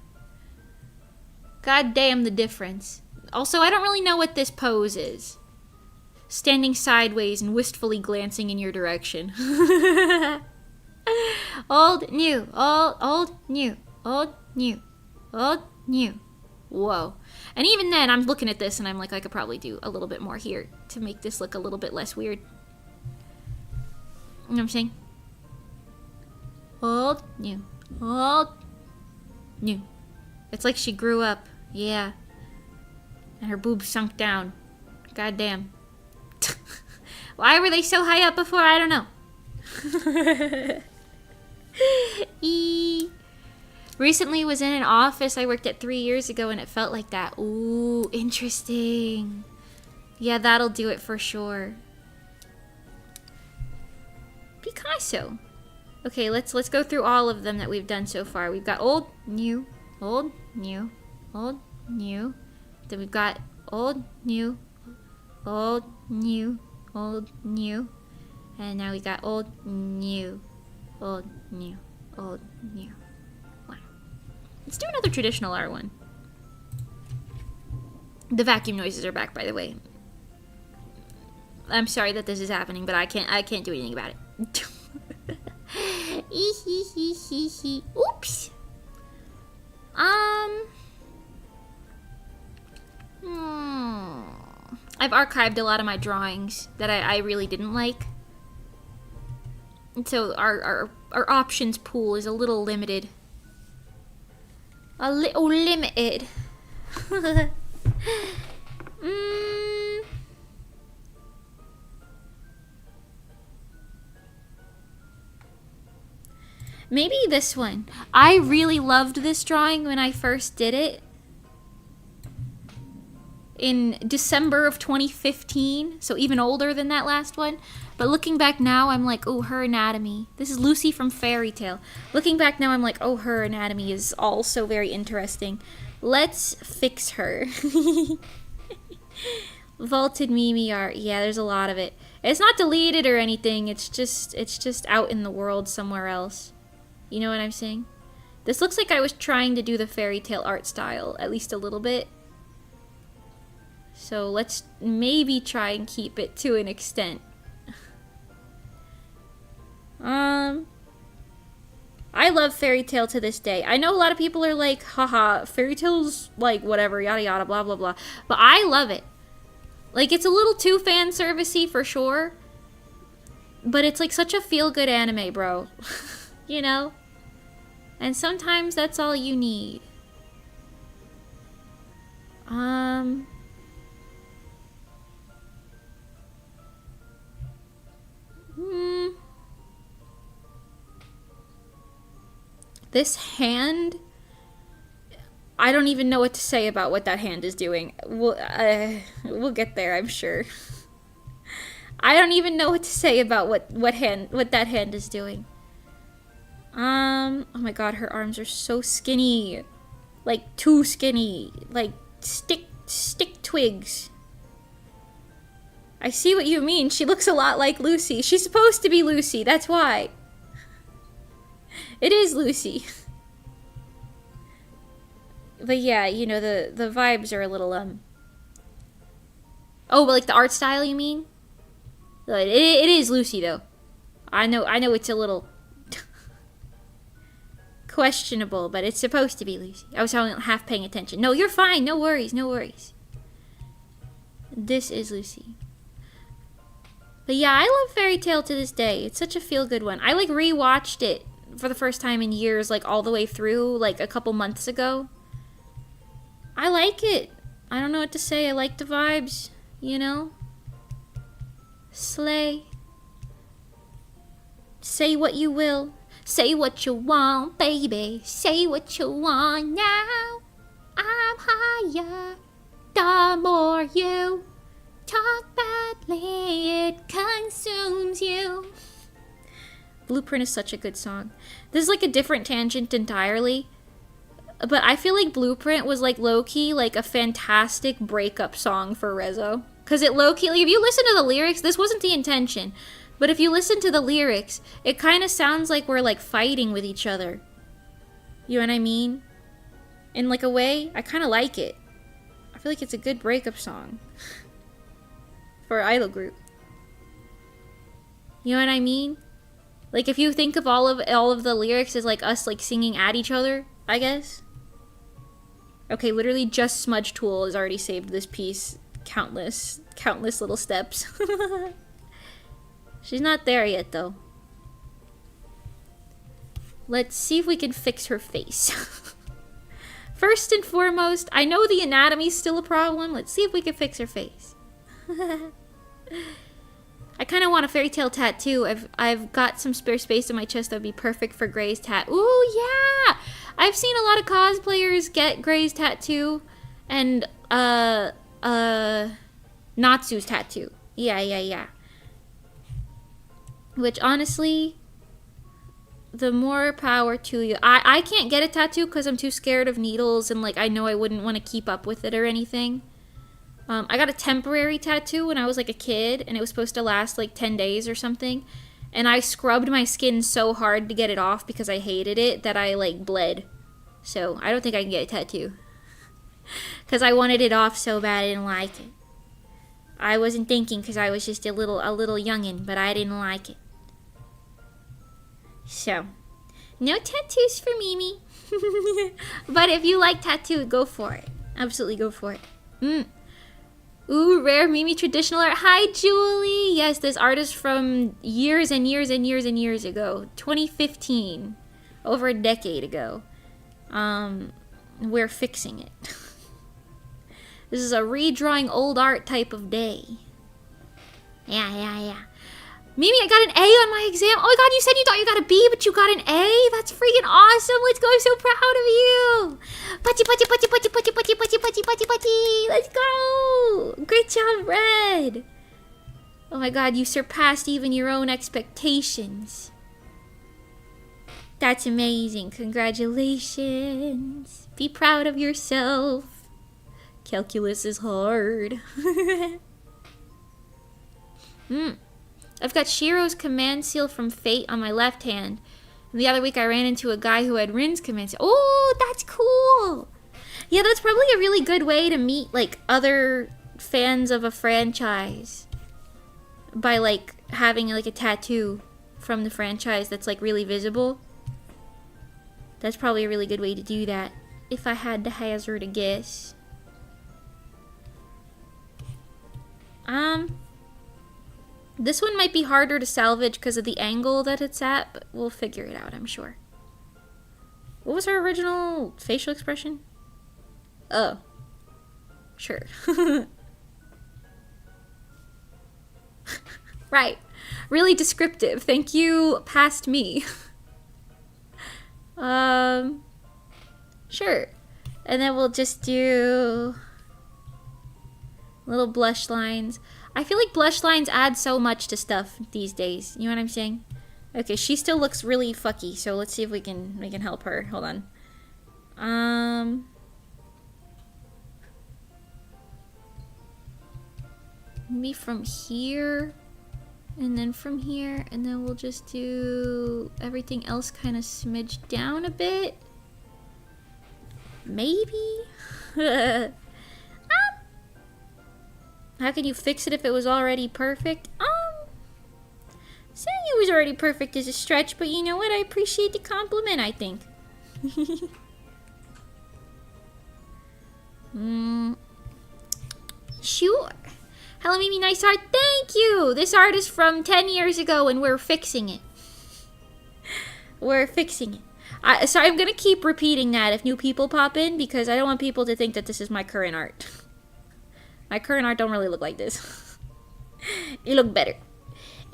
god damn the difference. Also, I don't really know what this pose is. Standing sideways and wistfully glancing in your direction. Old, new, old, new, old, new, old, new. Whoa. And even then, I'm looking at this and I'm like, I could probably do a little bit more here to make this look a little bit less weird. You know what I'm saying? Old, new, old, new. It's like she grew up. Yeah. And her boobs sunk down. God damn. Why were they so high up before? I don't know. Recently was in an office I worked at 3 years ago and it felt like that. Ooh, interesting. Yeah, that'll do it for sure. Picasso. Okay, let's go through all of them that we've done so far. We've got old, new, old, new, old, new. Then we've got old, new, old, new, old, new. And now we got old, new, old, new, old, new. Wow. Let's do another traditional art one. The vacuum noises are back, by the way. I'm sorry that this is happening, but I can't do anything about it. Oops. I've archived a lot of my drawings that I really didn't like. And so our options pool is a little limited. A little limited. Maybe this one. I really loved this drawing when I first did it. In December of 2015, so even older than that last one. But looking back now, I'm like, oh, her anatomy. This is Lucy from Fairy Tale. Looking back now, I'm like, oh, her anatomy is also very interesting. Let's fix her. Vaulted Mimi art. Yeah, there's a lot of it. It's not deleted or anything. It's just out in the world somewhere else. You know what I'm saying? This looks like I was trying to do the Fairy Tale art style, at least a little bit. So let's maybe try and keep it to an extent. I love Fairy Tale to this day. I know a lot of people are like, haha, Fairy Tale's like whatever, yada yada, blah blah blah. But I love it. Like, it's a little too fan servicey for sure. But it's like such a feel-good anime, bro. You know? And sometimes that's all you need. This hand, I don't even know what to say about what that hand is doing. We'll get there, I'm sure. I don't even know what to say about what that hand is doing. Oh my god, her arms are so skinny. Like, too skinny. Like, stick twigs. I see what you mean. She looks a lot like Lucy. She's supposed to be Lucy, that's why. It is Lucy. But yeah, you know, the vibes are a little, Oh, but like the art style, you mean? It is Lucy, though. I know it's a little questionable, but it's supposed to be Lucy. I was only half paying attention. No, you're fine. No worries, no worries. This is Lucy. But yeah, I love Fairy Tale to this day. It's such a feel-good one. I, like, rewatched it for the first time in years, like, all the way through, like, a couple months ago. I like it. I don't know what to say. I like the vibes, you know? Slay. Say what you will. Say what you want, baby. Say what you want now. I'm higher. The more you talk badly, it consumes you. Blueprint is such a good song. This is like a different tangent entirely. But I feel like Blueprint was like low-key like a fantastic breakup song for Rezo. Because it low-key, like, if you listen to the lyrics, this wasn't the intention. But if you listen to the lyrics, it kind of sounds like we're like fighting with each other. You know what I mean? In like a way, I kind of like it. I feel like it's a good breakup song. For an idol group. You know what I mean? Like, if you think of all of the lyrics as like us like singing at each other, I guess. Okay, literally just Smudge Tool has already saved this piece countless little steps. She's not there yet, though. Let's see if we can fix her face. First and foremost, I know the anatomy's still a problem. Let's see if we can fix her face. I kind of want a fairy tale tattoo. I've got some spare space in my chest that would be perfect for Gray's tat. Ooh, yeah! I've seen a lot of cosplayers get Gray's tattoo and Natsu's tattoo. Yeah. Which honestly, the more power to you. I can't get a tattoo because I'm too scared of needles and like I know I wouldn't want to keep up with it or anything. I got a temporary tattoo when I was like a kid and it was supposed to last like 10 days or something. And I scrubbed my skin so hard to get it off because I hated it that I like bled. So I don't think I can get a tattoo. Because I wanted it off so bad I didn't like it. I wasn't thinking because I was just a little youngin', but I didn't like it. So, no tattoos for Mimi. But if you like tattoo, go for it. Absolutely go for it. Ooh, rare Mimi traditional art. Hi, Julie. Yes, this art is from years and years and years and years ago. 2015. Over a decade ago. We're fixing it. This is a redrawing old art type of day. Yeah. Mimi, I got an A on my exam. Oh my god, you said you thought you got a B, but you got an A? That's freaking awesome. Let's go. I'm so proud of you. Putty. Let's go. Great job, Red. Oh my god, you surpassed even your own expectations. That's amazing. Congratulations. Be proud of yourself. Calculus is hard. I've got Shiro's command seal from Fate on my left hand. And the other week I ran into a guy who had Rin's command seal. Oh, that's cool. Yeah, that's probably a really good way to meet like other fans of a franchise. By like having like a tattoo from the franchise that's like really visible. That's probably a really good way to do that. If I had to hazard a guess. This one might be harder to salvage because of the angle that it's at, but we'll figure it out, I'm sure. What was her original facial expression? Oh. Sure. Right. Really descriptive. Thank you, past me. Sure. And then we'll just do little blush lines. I feel like blush lines add so much to stuff these days. You know what I'm saying? Okay, she still looks really fucky, so let's see if we can help her. Hold on. Maybe from here, and then from here, and then we'll just do everything else kind of smidged down a bit. Maybe? How could you fix it if it was already perfect? Saying it was already perfect is a stretch, but you know what? I appreciate the compliment, I think. Sure. Hello, Mimi, nice art. Thank you! This art is from 10 years ago, and we're fixing it. We're fixing it. So I'm gonna keep repeating that if new people pop in, because I don't want people to think that this is my current art. My current art don't really look like this. You look better.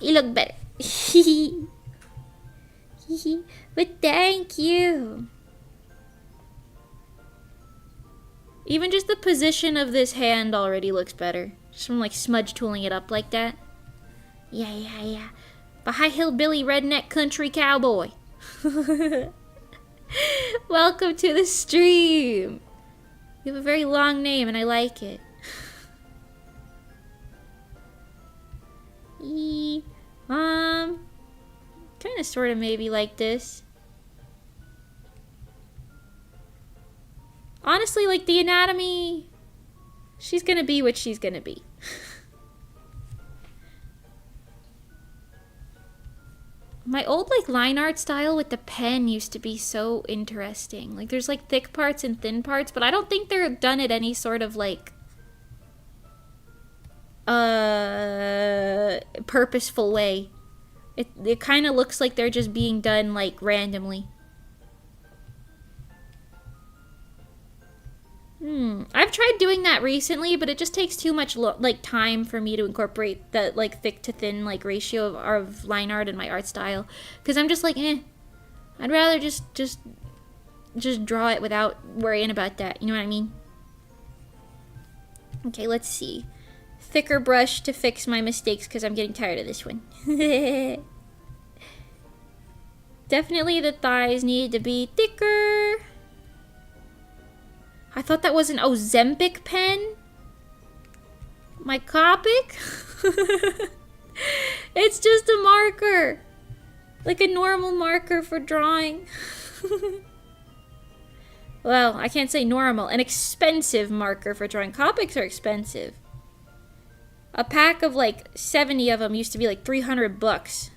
You look better. But thank you. Even just the position of this hand already looks better. Just from like smudge tooling it up like that. Yeah. The high hillbilly redneck country cowboy. Welcome to the stream. You have a very long name and I like it. Kind of sort of maybe like this. Honestly, like the anatomy, she's gonna be what she's gonna be. My old like line art style with the pen used to be so interesting. Like there's like thick parts and thin parts, but I don't think they're done at any sort of like purposeful way. It kind of looks like they're just being done like randomly. I've tried doing that recently, but it just takes too much like time for me to incorporate the like thick to thin like ratio of line art in my art style. Because I'm just like, I'd rather just draw it without worrying about that. You know what I mean? Okay, let's see. Thicker brush to fix my mistakes because I'm getting tired of this one. Definitely the thighs need to be thicker. I thought that was an Ozempic pen. My Copic? It's just a marker. Like a normal marker for drawing. Well, I can't say normal. An expensive marker for drawing. Copics are expensive. A pack of like 70 of them used to be like 300 bucks.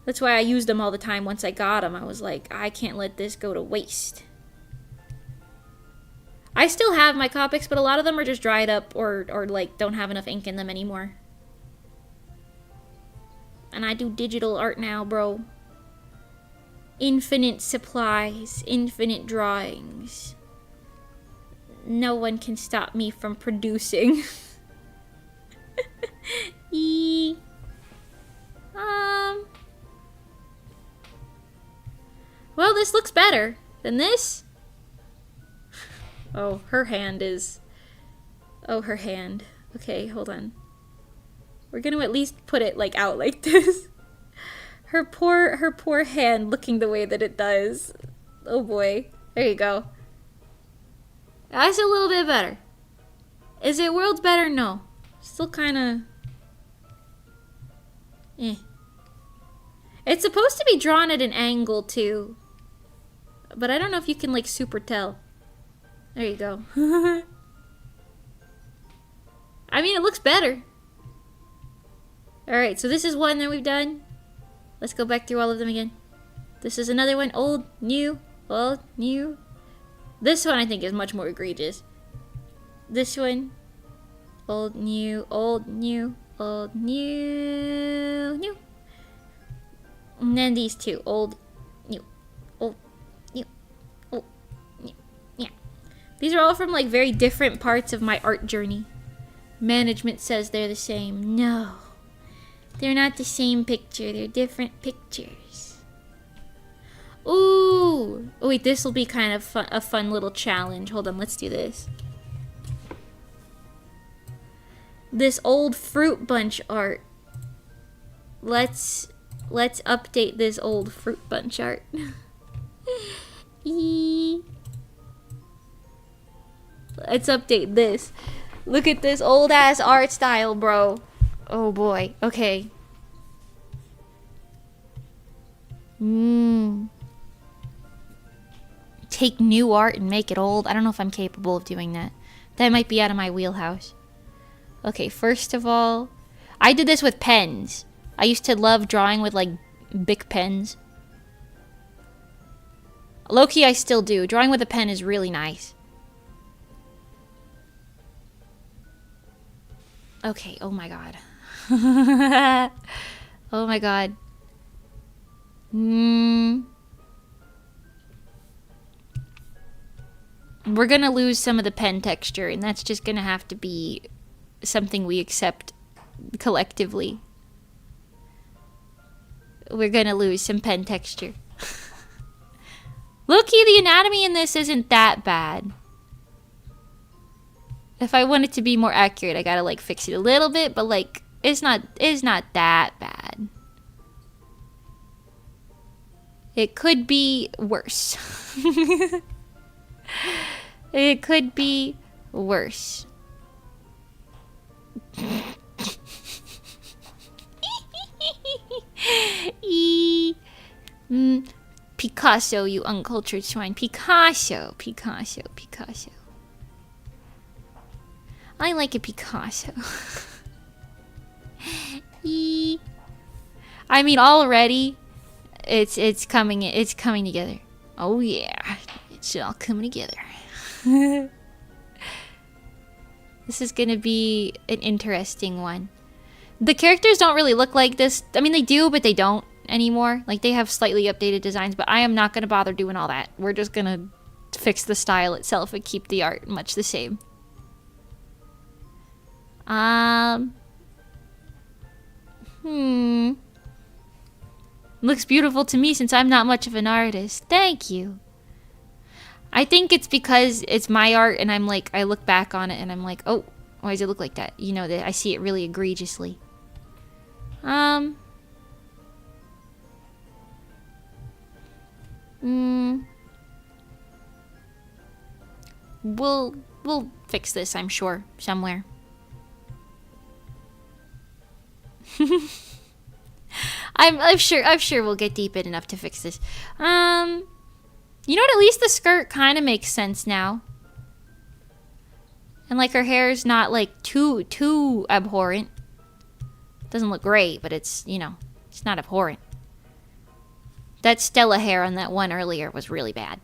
That's why I used them all the time once I got them. I was like, I can't let this go to waste. I still have my Copics, but a lot of them are just dried up or like don't have enough ink in them anymore. And I do digital art now, bro. Infinite supplies, infinite drawings. No one can stop me from producing. Well, this looks better than this. Oh, her hand is... Oh, her hand. Okay, hold on. We're gonna at least put it, like, out like this. Her poor hand looking the way that it does. Oh boy. There you go. That's a little bit better. Is it worlds better? No. Still kinda... It's supposed to be drawn at an angle, too. But I don't know if you can, like, super tell. There you go. I mean, it looks better. Alright, so this is one that we've done. Let's go back through all of them again. This is another one. Old, new, old, new. This one I think is much more egregious. This one. Old, new, old, new, old, new, new. And then these two. Old, new, old, new, old, new. Yeah. These are all from like very different parts of my art journey. Management says they're the same. No. They're not the same picture. They're different pictures. Ooh. Oh, wait, this will be kind of a fun little challenge. Hold on, let's do this. This old fruit bunch art. Let's update this old fruit bunch art. Let's update this. Look at this old ass art style, bro. Oh boy. Okay. Take new art and make it old. I don't know if I'm capable of doing that. That might be out of my wheelhouse. Okay, first of all, I did this with pens. I used to love drawing with like Bic pens. Low-key, I still do. Drawing with a pen is really nice. Okay, oh my god. Oh my god. We're gonna lose some of the pen texture, and that's just gonna have to be something we accept collectively. We're gonna lose some pen texture. Low-key, the anatomy in this isn't that bad. If I want it to be more accurate, I gotta like fix it a little bit, but like it's not that bad. It could be worse. It could be worse. Picasso, you uncultured swine. Picasso, Picasso, Picasso. I like a Picasso. I mean, already, it's coming together. Oh yeah, it's all coming together. This is gonna be an interesting one. The characters don't really look like this. I mean, they do, but they don't anymore. Like, they have slightly updated designs, but I am not gonna bother doing all that. We're just gonna fix the style itself and keep the art much the same. Looks beautiful to me since I'm not much of an artist. Thank you. I think it's because it's my art and I'm like, I look back on it and I'm like, oh, why does it look like that? You know, that I see it really egregiously. We'll fix this, I'm sure, somewhere. I'm sure we'll get deep in enough to fix this. You know what? At least the skirt kind of makes sense now. And like her hair is not like too abhorrent. Doesn't look great, but it's, you know, it's not abhorrent. That Stella hair on that one earlier was really bad.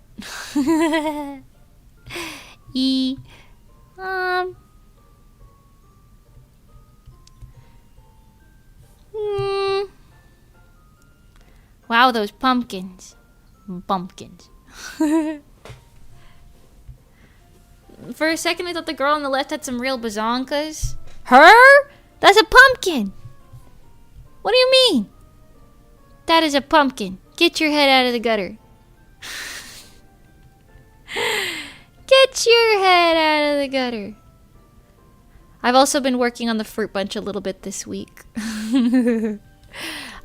Wow, those pumpkins. Bumpkins. For a second, I thought the girl on the left had some real bazonkas. Her? That's a pumpkin. What do you mean? That is a pumpkin. Get your head out of the gutter. Get your head out of the gutter. I've also been working on the fruit bunch a little bit this week.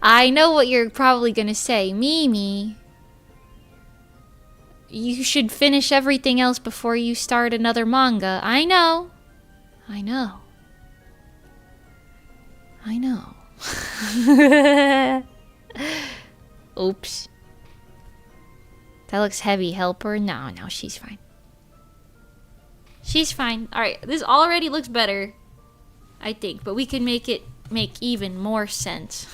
I know what you're probably gonna say. Mimi, you should finish everything else before you start another manga. I know. I know. I know. Oops. That looks heavy. Help her? No, she's fine. She's fine. Alright, this already looks better, I think. But we can make it make even more sense.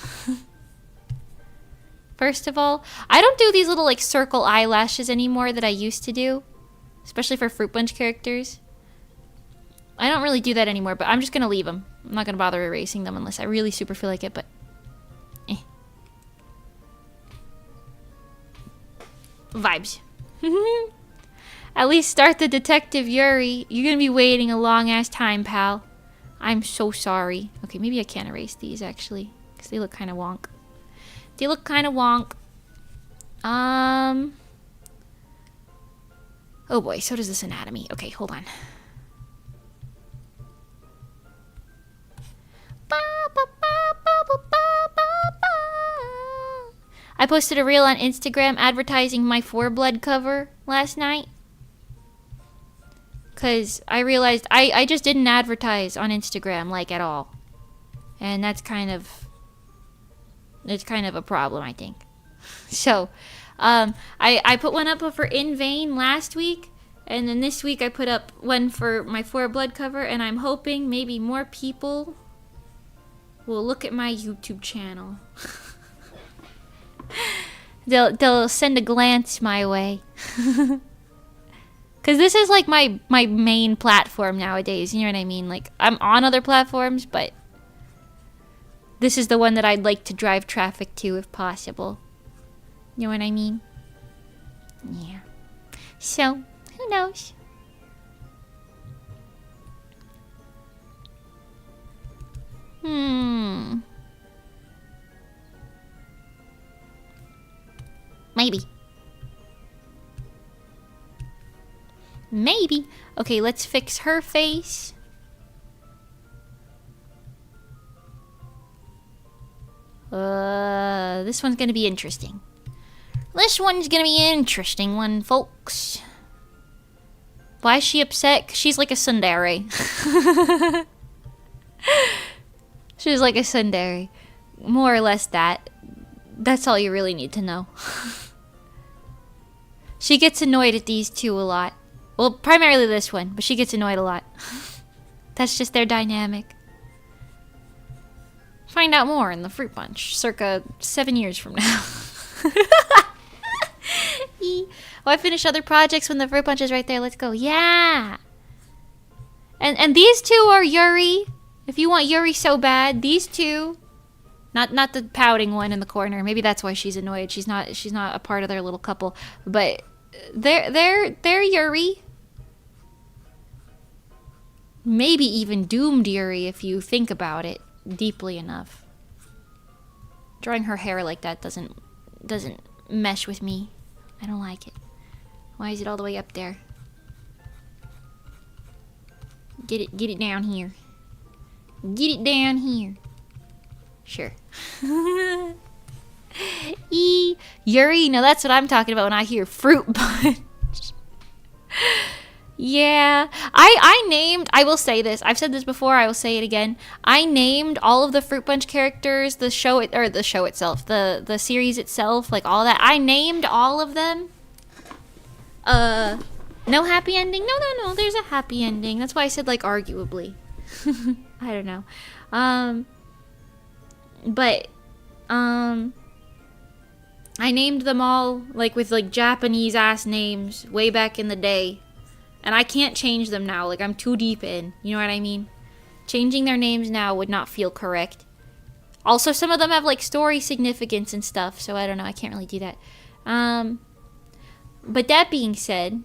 First of all, I don't do these little like circle eyelashes anymore that I used to do. Especially for Fruit Bunch characters. I don't really do that anymore, but I'm just going to leave them. I'm not going to bother erasing them unless I really super feel like it, but... Vibes. At least start the Detective Yuri. You're going to be waiting a long-ass time, pal. I'm so sorry. Okay, maybe I can't erase these, actually. Because they look kind of wonk. They look kind of wonk. Oh boy, so does this anatomy. Okay, hold on. I posted a reel on Instagram advertising my 4Blood cover last night. Because I realized I just didn't advertise on Instagram, like, at all. And that's kind of... It's kind of a problem, I think. So, I put one up for In Vain last week. And then this week I put up one for my 4Blood cover. And I'm hoping maybe more people will look at my YouTube channel. They'll send a glance my way. Because this is like my main platform nowadays, you know what I mean? Like, I'm on other platforms, but this is the one that I'd like to drive traffic to if possible. You know what I mean? Yeah. So, who knows? Maybe. Maybe. Okay, let's fix her face. This one's gonna be interesting. This one's gonna be an interesting one, folks. Why is she upset? 'Cause she's like a tsundere. She's like a tsundere. More or less that. That's all you really need to know. She gets annoyed at these two a lot. Well, primarily this one, but she gets annoyed a lot. That's just their dynamic. Find out more in the Fruit Bunch, circa 7 years from now. Oh, I finish other projects when the Fruit Bunch is right there. Let's go. Yeah! And these two are Yuri. If you want Yuri so bad, these two... Not the pouting one in the corner. Maybe that's why she's annoyed. She's not a part of their little couple. But they're Yuri. Maybe even doomed Yuri if you think about it deeply enough. Drawing her hair like that doesn't mesh with me. I don't like it. Why is it all the way up there? Get it down here. Get it down here. Sure. Yuri, no, that's what I'm talking about when I hear fruit punch. Yeah, I will say this. I've said this before, I will say it again. I named all of the Fruit Punch characters, the show itself, the series itself, like all that. I named all of them. No happy ending? No, there's a happy ending. That's why I said, like, arguably. I don't know. I named them all, like, with, like, Japanese-ass names way back in the day. And I can't change them now. Like, I'm too deep in. You know what I mean? Changing their names now would not feel correct. Also, some of them have, like, story significance and stuff. So, I don't know. I can't really do that. But that being said,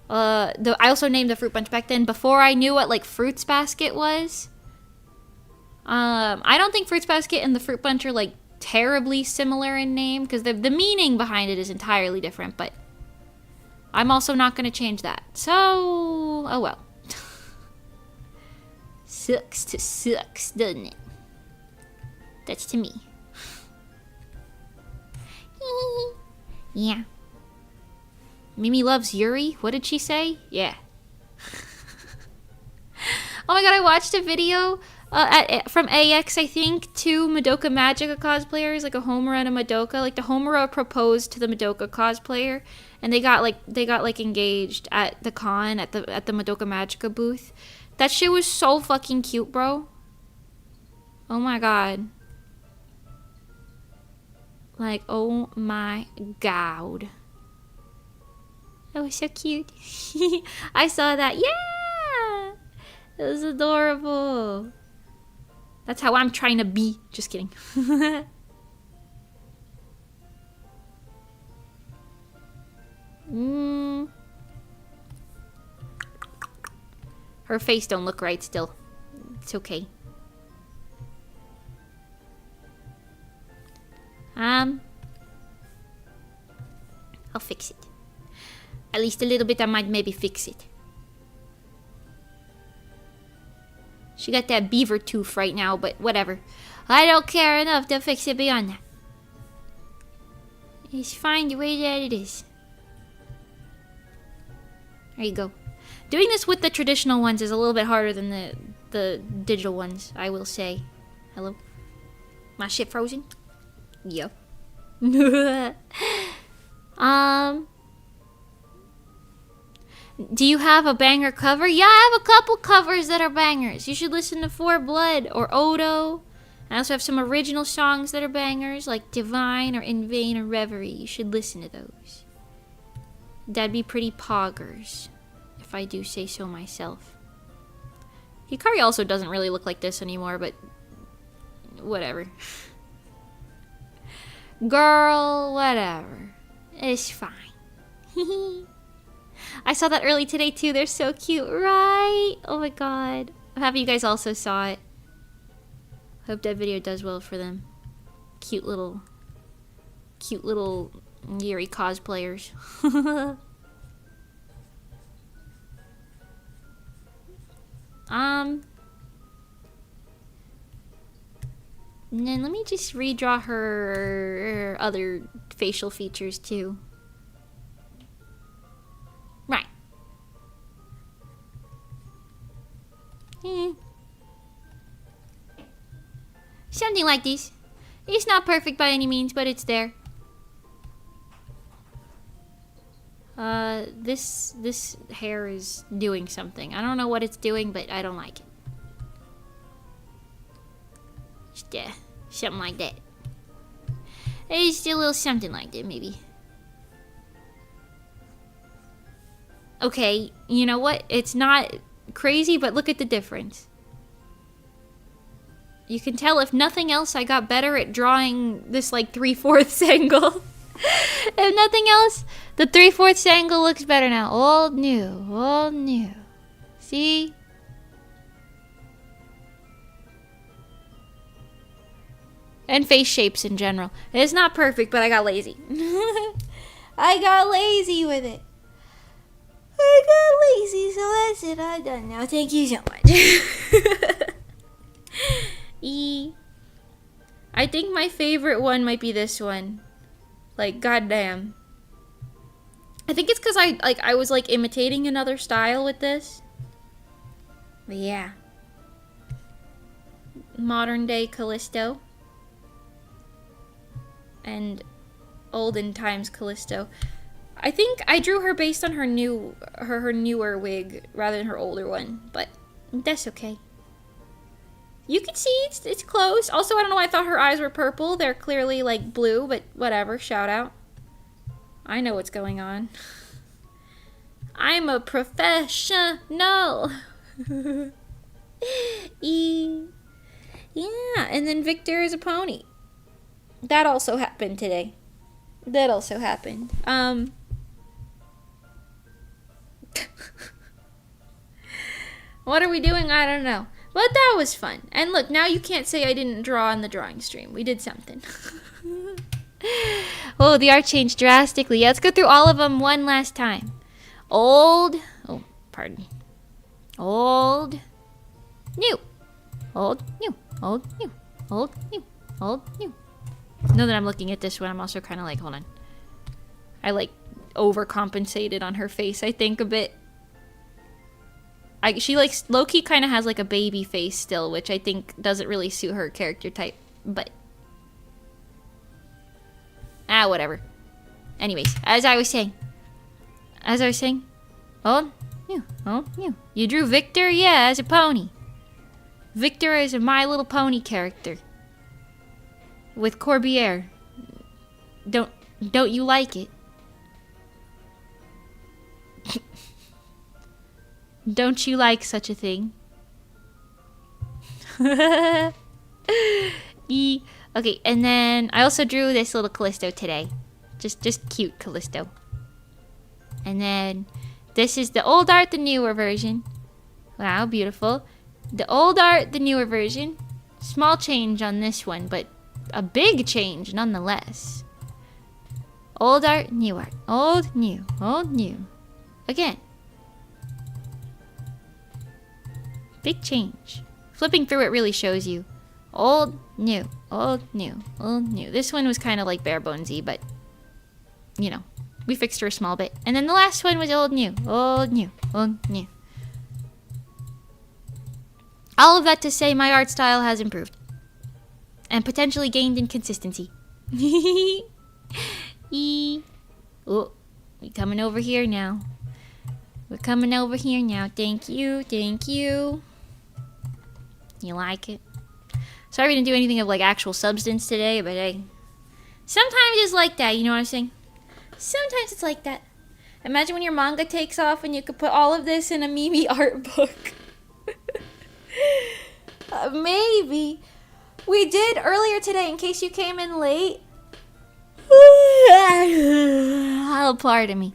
I also named the Fruit Punch back then before I knew what, like, Fruits Basket was. I don't think Fruits Basket and the Fruit Punch are, like, terribly similar in name. Because the meaning behind it is entirely different. But I'm also not going to change that. So, oh well. Sucks, doesn't it? That's to me. Yeah. Mimi loves Yuri? What did she say? Yeah. Oh my god, I watched a video from AX, I think, to Madoka Magica cosplayers, like a Homura and a Madoka. Like, the Homura proposed to the Madoka cosplayer, and they got engaged at the con at the Madoka Magica booth. That shit was so fucking cute, bro. Oh my god. Like, oh my god. That was so cute. I saw that. Yeah! It was adorable. That's how I'm trying to be. Just kidding. Her face don't look right still. It's okay. I'll fix it. At least a little bit, I might maybe fix it. She got that beaver tooth right now, but whatever. I don't care enough to fix it beyond that. It's fine the way that it is. There you go. Doing this with the traditional ones is a little bit harder than the digital ones, I will say. Hello? My shit frozen? Yep. Do you have a banger cover? Yeah, I have a couple covers that are bangers. You should listen to For Blood or Odo. I also have some original songs that are bangers, like Divine or In Vain or Reverie. You should listen to those. That'd be pretty poggers, if I do say so myself. Hikari also doesn't really look like this anymore, but whatever. Girl, whatever. It's fine. I saw that early today too. They're so cute, right? Oh my god. I'm happy you guys also saw it. Hope that video does well for them. Cute little Yuri cosplayers. And then let me just redraw her other facial features too. Right. Something like this. It's not perfect by any means, but it's there. This hair is doing something. I don't know what it's doing, but I don't like it. Just, something like that. It's a little something like that, maybe. Okay, you know what? It's not crazy, but look at the difference. You can tell, if nothing else, I got better at drawing this, like, 3/4 angle. If nothing else, the 3/4 angle looks better now. Old, new, old, new. See? And face shapes in general. It's not perfect, but I got lazy. I got lazy with it. I got lazy, so that's it. I'm done now. Thank you so much. I think my favorite one might be this one. Like, goddamn. I think it's because I was like imitating another style with this. But yeah. Modern day Callisto. And olden times Callisto. I think I drew her based on her newer wig rather than her older one, but that's okay. You can see it's close. Also, I don't know why I thought her eyes were purple. They're clearly like blue, but whatever. Shout out. I know what's going on. I'm a professional. Yeah, and then Victor is a pony. That also happened today. That also happened. What are we doing? I don't know. But that was fun. And look, now you can't say I didn't draw on the drawing stream. We did something. Oh, the art changed drastically. Yeah, let's go through all of them one last time. Old. Oh, pardon. Old. New. Old. New. Old. New. Old. New. Old. New. Now that I'm looking at this one, I'm also kind of like, hold on. I like overcompensated on her face, I think, a bit. She like low-key kind of has like a baby face still, which I think doesn't really suit her character type, but whatever. Anyways, as I was saying, old, new, old, new. You drew Victor, yeah, as a pony. Victor is a My Little Pony character with Corbière. Don't you like it? Don't you like such a thing? Okay, and then I also drew this little Callisto today. Just cute Callisto. And then this is the old art, the newer version. Wow, beautiful. The old art, the newer version. Small change on this one, but a big change nonetheless. Old art, new art. Old, new. Old, new. Again. Big change. Flipping through it really shows you. Old, new. Old, new. Old, new. This one was kind of like bare bonesy, but you know, we fixed her a small bit. And then the last one was old, new. Old, new. Old, new. All of that to say my art style has improved. And potentially gained in consistency. Oh, we're coming over here now. We're coming over here now. Thank you. Thank you. You like it? Sorry we didn't do anything of like actual substance today, but hey. Sometimes it's like that, you know what I'm saying? Sometimes it's like that. Imagine when your manga takes off and you could put all of this in a Mimi art book. Maybe. We did earlier today, in case you came in late. Oh, pardon me.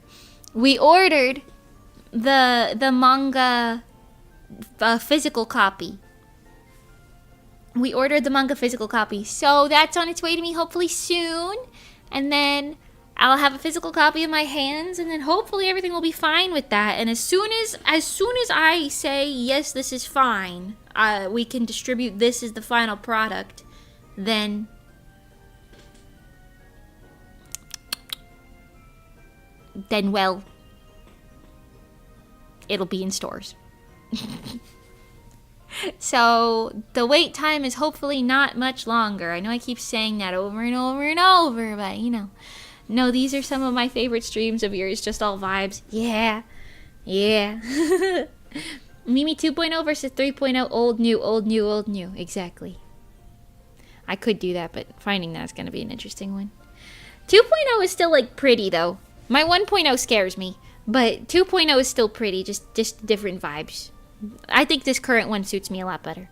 We ordered the manga physical copy. We ordered the manga physical copy, so that's on its way to me hopefully soon. And then I'll have a physical copy in my hands, and then hopefully everything will be fine with that. And as soon as I say yes, this is fine, we can distribute this as the final product. Then well, it'll be in stores. So the wait time is hopefully not much longer. I know I keep saying that over and over and over, but you know. No, these are some of my favorite streams of yours, just all vibes. Yeah. Yeah. Mimi 2.0 versus 3.0, old, new, old, new, old, new. Exactly. I could do that, but finding that's going to be an interesting one. 2.0 is still, like, pretty, though. My 1.0 scares me, but 2.0 is still pretty, just different vibes. I think this current one suits me a lot better.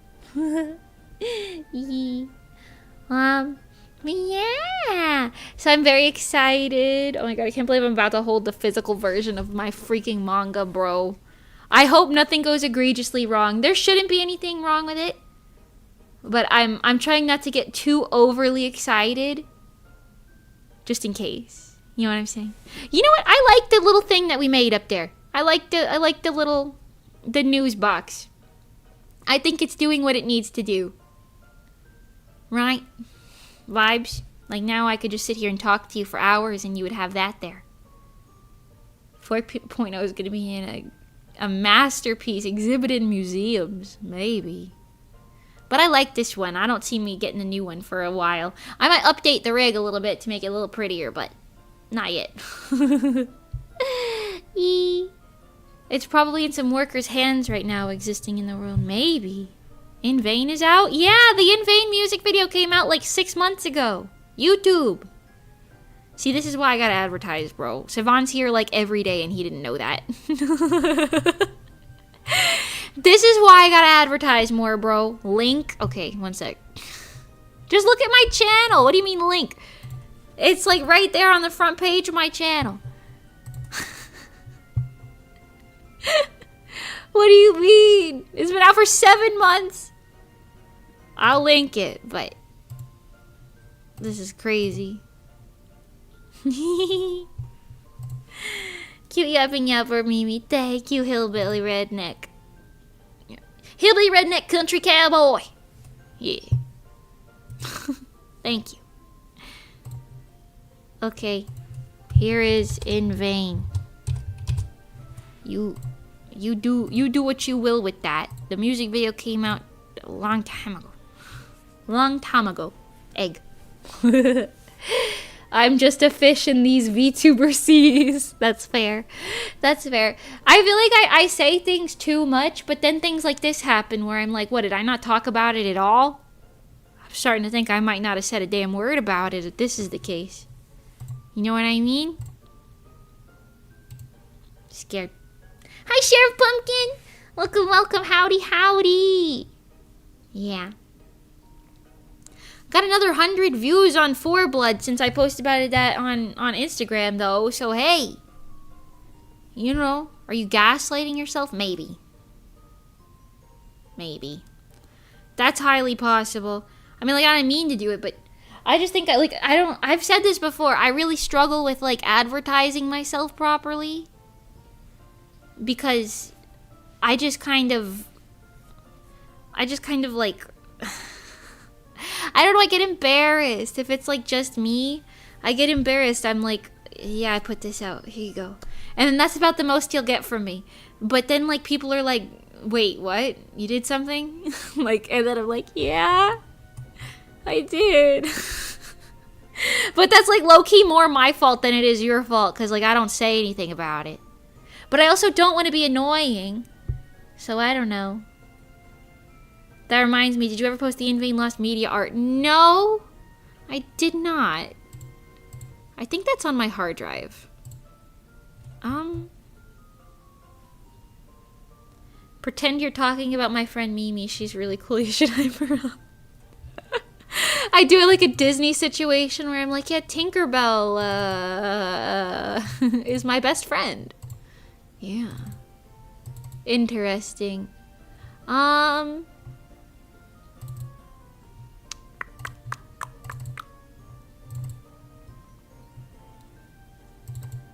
Yeah. So I'm very excited. Oh my god, I can't believe I'm about to hold the physical version of my freaking manga, bro. I hope nothing goes egregiously wrong. There shouldn't be anything wrong with it. But I'm trying not to get too overly excited. Just in case. You know what I'm saying? You know what? I like the little thing that we made up there. I like the news box. I think it's doing what it needs to do. Right? Vibes? Like now I could just sit here and talk to you for hours and you would have that there. 4.0 is going to be in a masterpiece exhibited in museums. Maybe. But I like this one. I don't see me getting a new one for a while. I might update the rig a little bit to make it a little prettier, but not yet. It's probably in some workers' hands right now existing in the world. Maybe. In Vain is out? Yeah, the In Vain music video came out like 6 months ago. YouTube. See, this is why I gotta advertise, bro. SIvan's here like every day and he didn't know that. This is why I gotta advertise more, bro. Link. Okay, one sec. Just look at my channel. What do you mean link? It's like right there on the front page of my channel. What do you mean? It's been out for 7 months. I'll link it, but this is crazy. Cute yapping yapper Mimi. Thank you, Hillbilly Redneck. Hillbilly Redneck Country Cowboy. Yeah. Thank you. Okay. Here is In Vain. You do what you will with that. The music video came out a long time ago. Long time ago. Egg. I'm just a fish in these VTuber seas. That's fair. That's fair. I feel like I say things too much, but then things like this happen where I'm like, what, did I not talk about it at all? I'm starting to think I might not have said a damn word about it if this is the case. You know what I mean? Scared. Hi, Sheriff Pumpkin. Welcome, welcome. Howdy, howdy. Yeah. Got another 100 views on 4Blood since I posted about that on Instagram, though. So, hey. You know, are you gaslighting yourself? Maybe. Maybe. That's highly possible. I mean, like, I don't mean to do it, but I just think, I've said this before. I really struggle with, like, advertising myself properly. Because I just kind of, like... I don't know, I get embarrassed. If it's like just me, I get embarrassed. I'm like, yeah, I put this out. Here you go. And then that's about the most you'll get from me. But then like people are like, wait, what? You did something? Like, and then I'm like, yeah, I did. But that's like low-key more my fault than it is your fault. Because like I don't say anything about it. But I also don't want to be annoying. So I don't know. That reminds me, did you ever post the In Vain Lost Media art? No, I did not. I think that's on my hard drive. Pretend you're talking about my friend Mimi. She's really cool. You should hype her up. I do it like a Disney situation where I'm like, yeah, Tinkerbell is my best friend. Yeah. Interesting.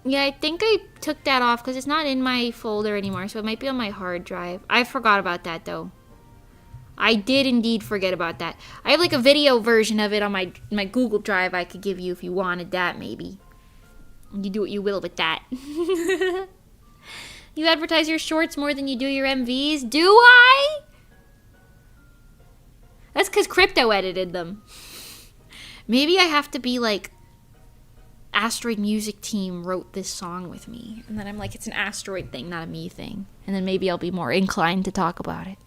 Yeah, I think I took that off because it's not in my folder anymore, so it might be on my hard drive. I forgot about that, though. I did indeed forget about that. I have, like, a video version of it on my Google Drive I could give you if you wanted that, maybe. You do what you will with that. You advertise your shorts more than you do your MVs? Do I? That's because Crypto edited them. Maybe I have to be, like... Asteroid Music Team wrote this song with me. And then I'm like, it's an Asteroid thing, not a me thing. And then maybe I'll be more inclined to talk about it.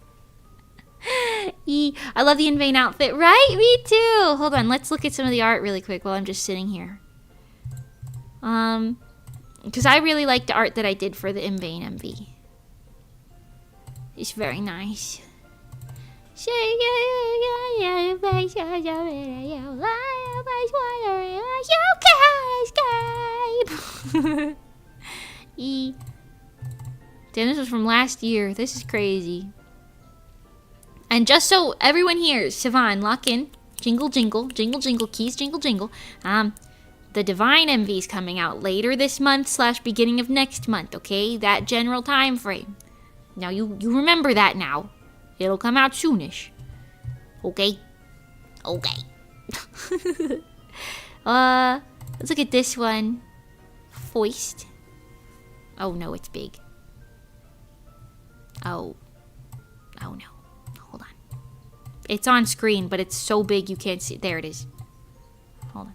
I love the In Vain outfit, right? Me too. Hold on, let's look at some of the art really quick while I'm just sitting here. Because I really like the art that I did for the In Vain MV. It's very nice. was wondering if you can escape. Damn, this was from last year. This is crazy. And just so everyone hears, SIvan, lock in. Jingle, jingle, jingle, jingle, keys, jingle, jingle. The Divine MV is coming out later this month / beginning of next month, okay? That general time frame. Now, you remember that now. It'll come out soonish. Okay? Okay. Let's look at this one. Foist. Oh, no, it's big. Oh no. Hold on. It's on screen, but it's so big you can't see. There it is. Hold on.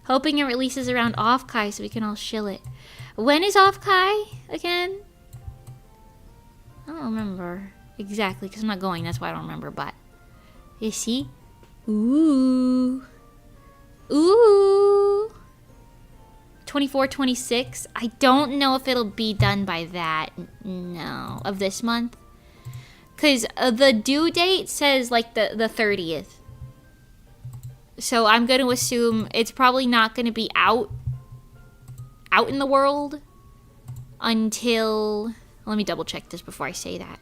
Hoping it releases around Off-Kai so we can all shill it. When is Off-Kai again? I don't remember exactly because I'm not going. That's why I don't remember. But you see? Ooh. 24, 26. I don't know if it'll be done by that. No. Of this month. Because the due date says like the 30th. So I'm going to assume it's probably not going to be out in the world until... Let me double check this before I say that.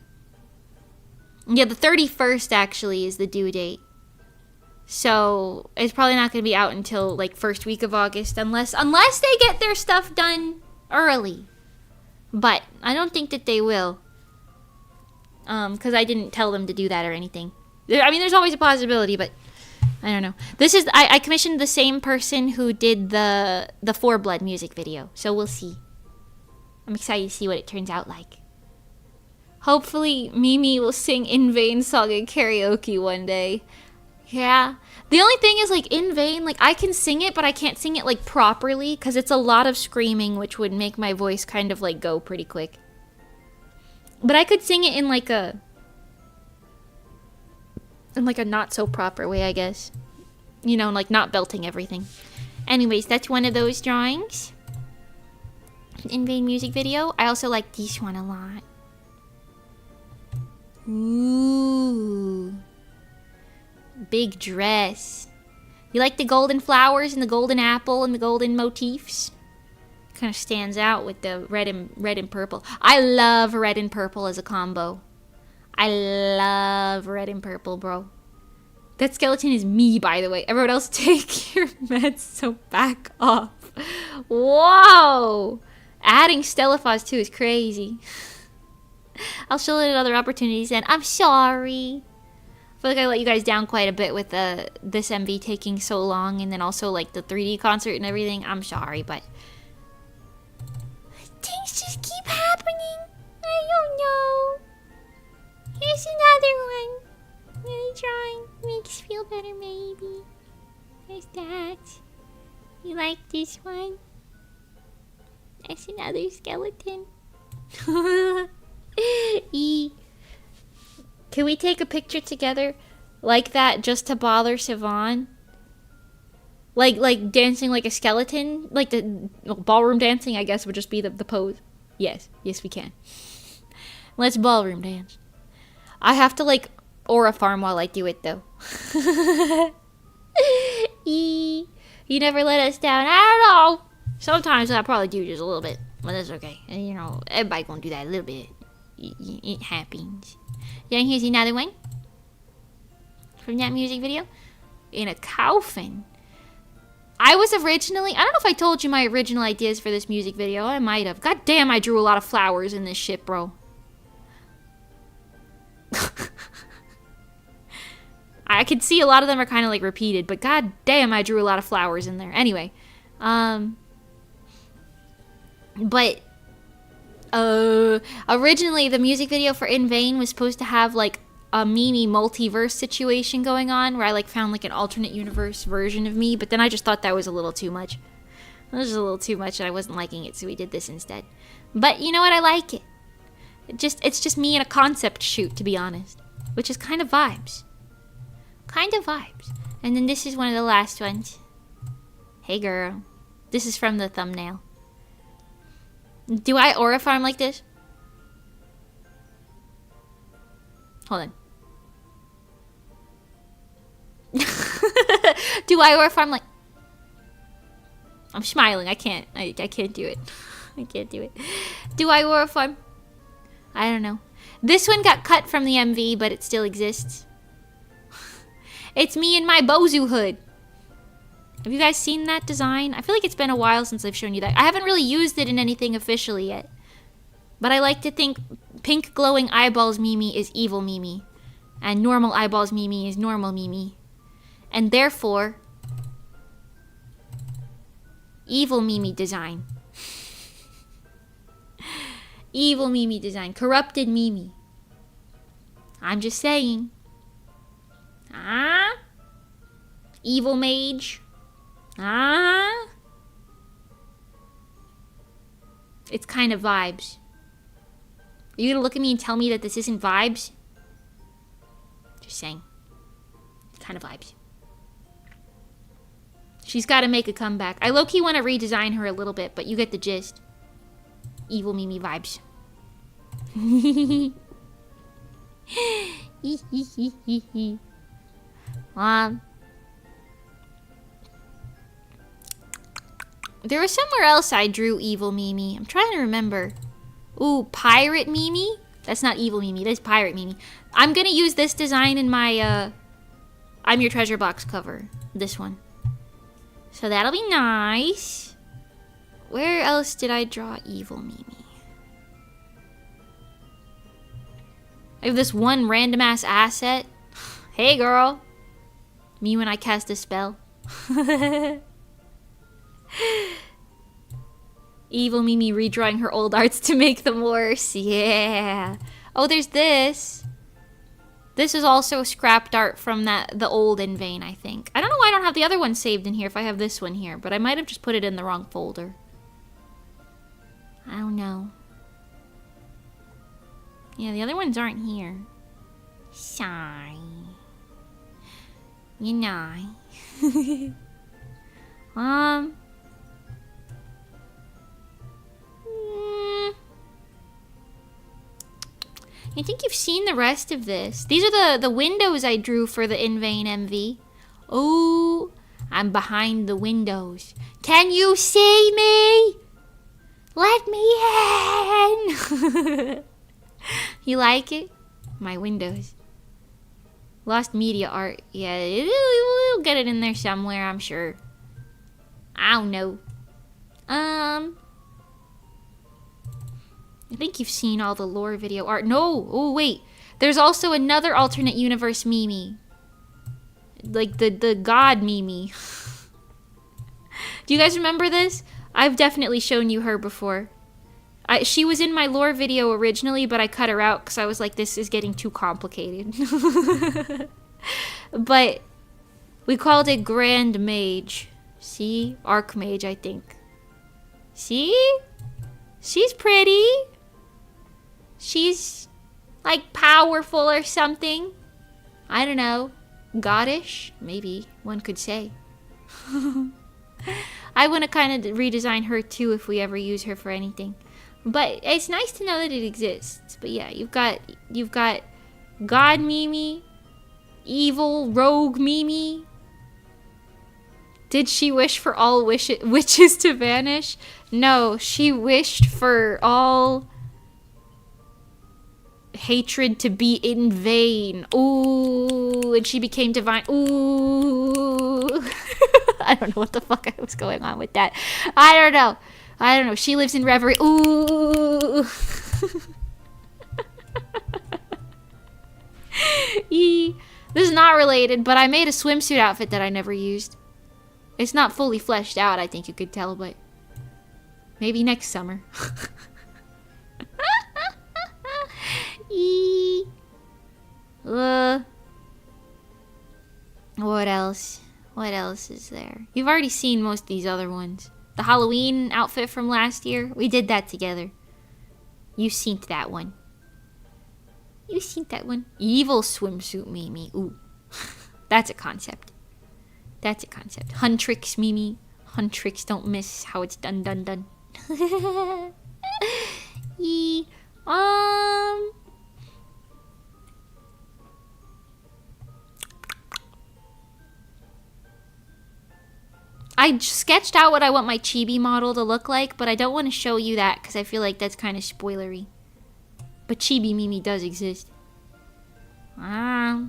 Yeah, the 31st actually is the due date. So it's probably not going to be out until like first week of August unless they get their stuff done early. But I don't think that they will. Because I didn't tell them to do that or anything. I mean, there's always a possibility, but I don't know. This is I commissioned the same person who did the For Blood music video. So we'll see. I'm excited to see what it turns out like. Hopefully Mimi will sing In Vain song in karaoke one day. Yeah. The only thing is, like, In Vain, like, I can sing it, but I can't sing it, like, properly, because it's a lot of screaming, which would make my voice kind of, like, go pretty quick. But I could sing it in, like, a not-so-proper way, I guess. You know, like, not belting everything. Anyways, that's one of those drawings. In Vain music video. I also like this one a lot. Ooh. Big dress. You like the golden flowers and the golden apple and the golden motifs? Kind of stands out with the red and purple. I love red and purple as a combo. I love red and purple, bro. That skeleton is me, by the way. Everyone else take your meds, so back off. Whoa! Adding Stellaphos too is crazy. I'll show it at other opportunities, and I'm sorry. I feel like I let you guys down quite a bit with this MV taking so long, and then also like the 3D concert and everything. I'm sorry, but things just keep happening. I don't know. Here's another one. Really trying. Makes feel better, maybe. There's that. You like this one? There's another skeleton. Can we take a picture together like that just to bother SIvan? Like dancing like a skeleton? Like the ballroom dancing, I guess, would just be the pose. Yes, we can. Let's ballroom dance. I have to like aura farm while I do it though. You never let us down. I don't know. Sometimes I probably do just a little bit, but that's okay. And you know, everybody gonna do that a little bit. It happens. Yeah, here's another one from that music video. In a coffin. I was originally... I don't know if I told you my original ideas for this music video. I might have. God damn, I drew a lot of flowers in this shit, bro. I could see a lot of them are kind of like repeated, but god damn, I drew a lot of flowers in there. Anyway. But... originally the music video for In Vain was supposed to have like a mini multiverse situation going on where I like found like an alternate universe version of me, but then I just thought that was a little too much. It was a little too much and I wasn't liking it, so we did this instead. But you know what? I like it. It's just me in a concept shoot, to be honest, which is kind of vibes. Kind of vibes. And then this is one of the last ones. Hey girl. This is from the thumbnail. Do I aura farm like this? Hold on. Do I or if I'm like... I'm smiling. I can't do it. I can't do it. Do I or if I'm... I don't know. This one got cut from the MV, but it still exists. It's me in my BOZUS hood. Have you guys seen that design? I feel like it's been a while since I've shown you that. I haven't really used it in anything officially yet. But I like to think pink glowing eyeballs Mimi is evil Mimi. And normal eyeballs Mimi is normal Mimi. And therefore, evil Mimi design. Evil Mimi design. Corrupted Mimi. I'm just saying. Ah? Evil mage. Ah? It's kind of vibes. Are you gonna look at me and tell me that this isn't vibes? Just saying. It's kind of vibes. She's gotta make a comeback. I low-key want to redesign her a little bit, but you get the gist. Evil Mimi vibes. There was somewhere else I drew evil Mimi. I'm trying to remember. Ooh, pirate Mimi? That's not evil Mimi, that's pirate Mimi. I'm gonna use this design in my I'm Your Treasure Box cover. This one. So that'll be nice. Where else did I draw evil Mimi? I have this one random ass asset. Hey girl. Me when I cast a spell. Evil Mimi redrawing her old arts to make them worse. Yeah. Oh, there's this. This is also scrapped art from the old In Vain, I think. I don't know why I don't have the other one saved in here if I have this one here, but I might have just put it in the wrong folder. I don't know. Yeah, the other ones aren't here. Sorry. You know. I think you've seen the rest of this. These are the windows I drew for the In Vain MV. Oh, I'm behind the windows. Can you see me? Let me in. You like it? My windows. Lost media art. Yeah, we'll get it in there somewhere, I'm sure. I don't know. I think you've seen all the lore video art. No! Oh, wait. There's also another alternate universe Mimi. Like the god Mimi. Do you guys remember this? I've definitely shown you her before. She was in my lore video originally, but I cut her out because I was like, this is getting too complicated. But we called it Grand Mage. See? Archmage, I think. See? She's pretty. She's like powerful or something. I don't know. Goddish? Maybe one could say. I want to kind of redesign her too if we ever use her for anything. But it's nice to know that it exists. But yeah, you've got God Mimi, evil rogue Mimi. Did she wish for all witches to vanish? No, she wished for all hatred to be in vain. Ooh, and she became divine. Ooh. I don't know what the fuck was going on with that. I don't know. She lives in reverie. Ooh. This is not related, but I made a swimsuit outfit that I never used. It's not fully fleshed out, I think you could tell, but maybe next summer. What else? What else is there? You've already seen most of these other ones. The Halloween outfit from last year, we did that together. You seen that one. You seen that one. Evil swimsuit Mimi. Ooh. That's a concept. That's a concept. Huntrix Mimi. Huntrix don't miss how it's done. I sketched out what I want my chibi model to look like, but I don't want to show you that because I feel like that's kind of spoilery. But Chibi Mimi does exist. Oh,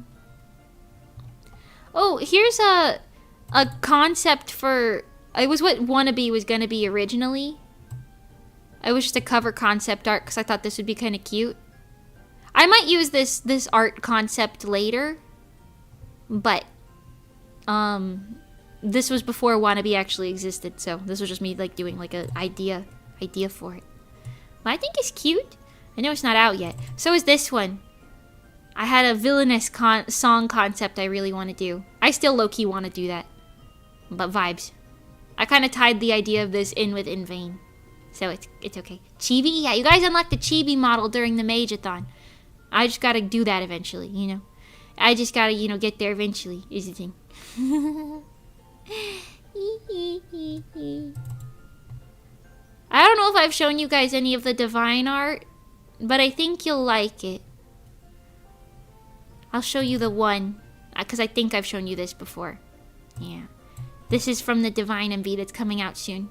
here's a concept for... It was what Wannabe was going to be originally. It was just a cover concept art because I thought this would be kind of cute. I might use this art concept later. But, this was before Wannabe actually existed, so this was just me, like, doing, like, an idea for it. But I think it's cute. I know it's not out yet. So is this one. I had a villainous song concept I really want to do. I still low-key want to do that. But vibes. I kind of tied the idea of this in with In Vain. So it's okay. Chibi? Yeah, you guys unlocked the Chibi model during the Mage-a-thon. I just gotta do that eventually, you know? I just gotta, you know, get there eventually, is the thing. I don't know if I've shown you guys any of the Divine art, but I think you'll like it. I'll show you the one, because I think I've shown you this before. Yeah. This is from the Divine MV that's coming out soon.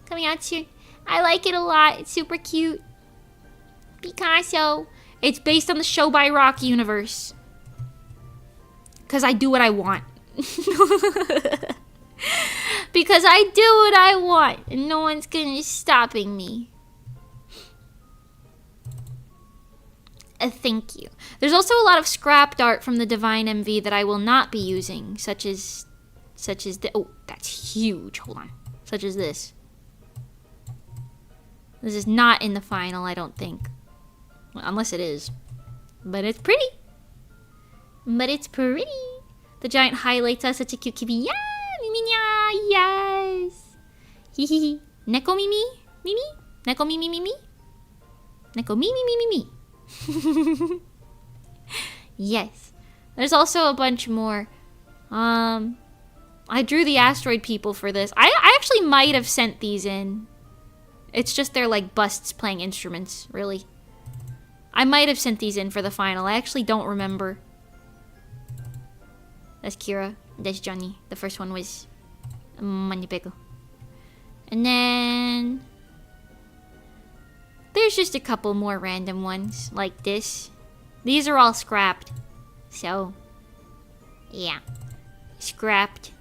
Coming out soon. I like it a lot. It's super cute. Picasso. It's based on the Show by Rock universe. Because I do what I want. Because I do what I want. And no one's going to be stopping me. Thank you. There's also a lot of scrapped art from the Divine MV that I will not be using. Such as the... Oh, that's huge. Hold on. Such as this. This is not in the final, I don't think. Well, unless it is. But it's pretty. But it's pretty. The giant highlights are such a cute kitty. Yeah! Mimi, yes! Hee hee hee. Neko Mimi? Mimi? Neko Mimi Mimi? Neko Mimi Mimi Mimi. Yes. There's also a bunch more. I drew the asteroid people for this. I actually might have sent these in. It's just they're like busts playing instruments, really. I might have sent these in for the final. I actually don't remember. That's Kira. That's Johnny. The first one was Manipeko. And then... there's just a couple more random ones, like this. These are all scrapped. So, yeah. Scrapped.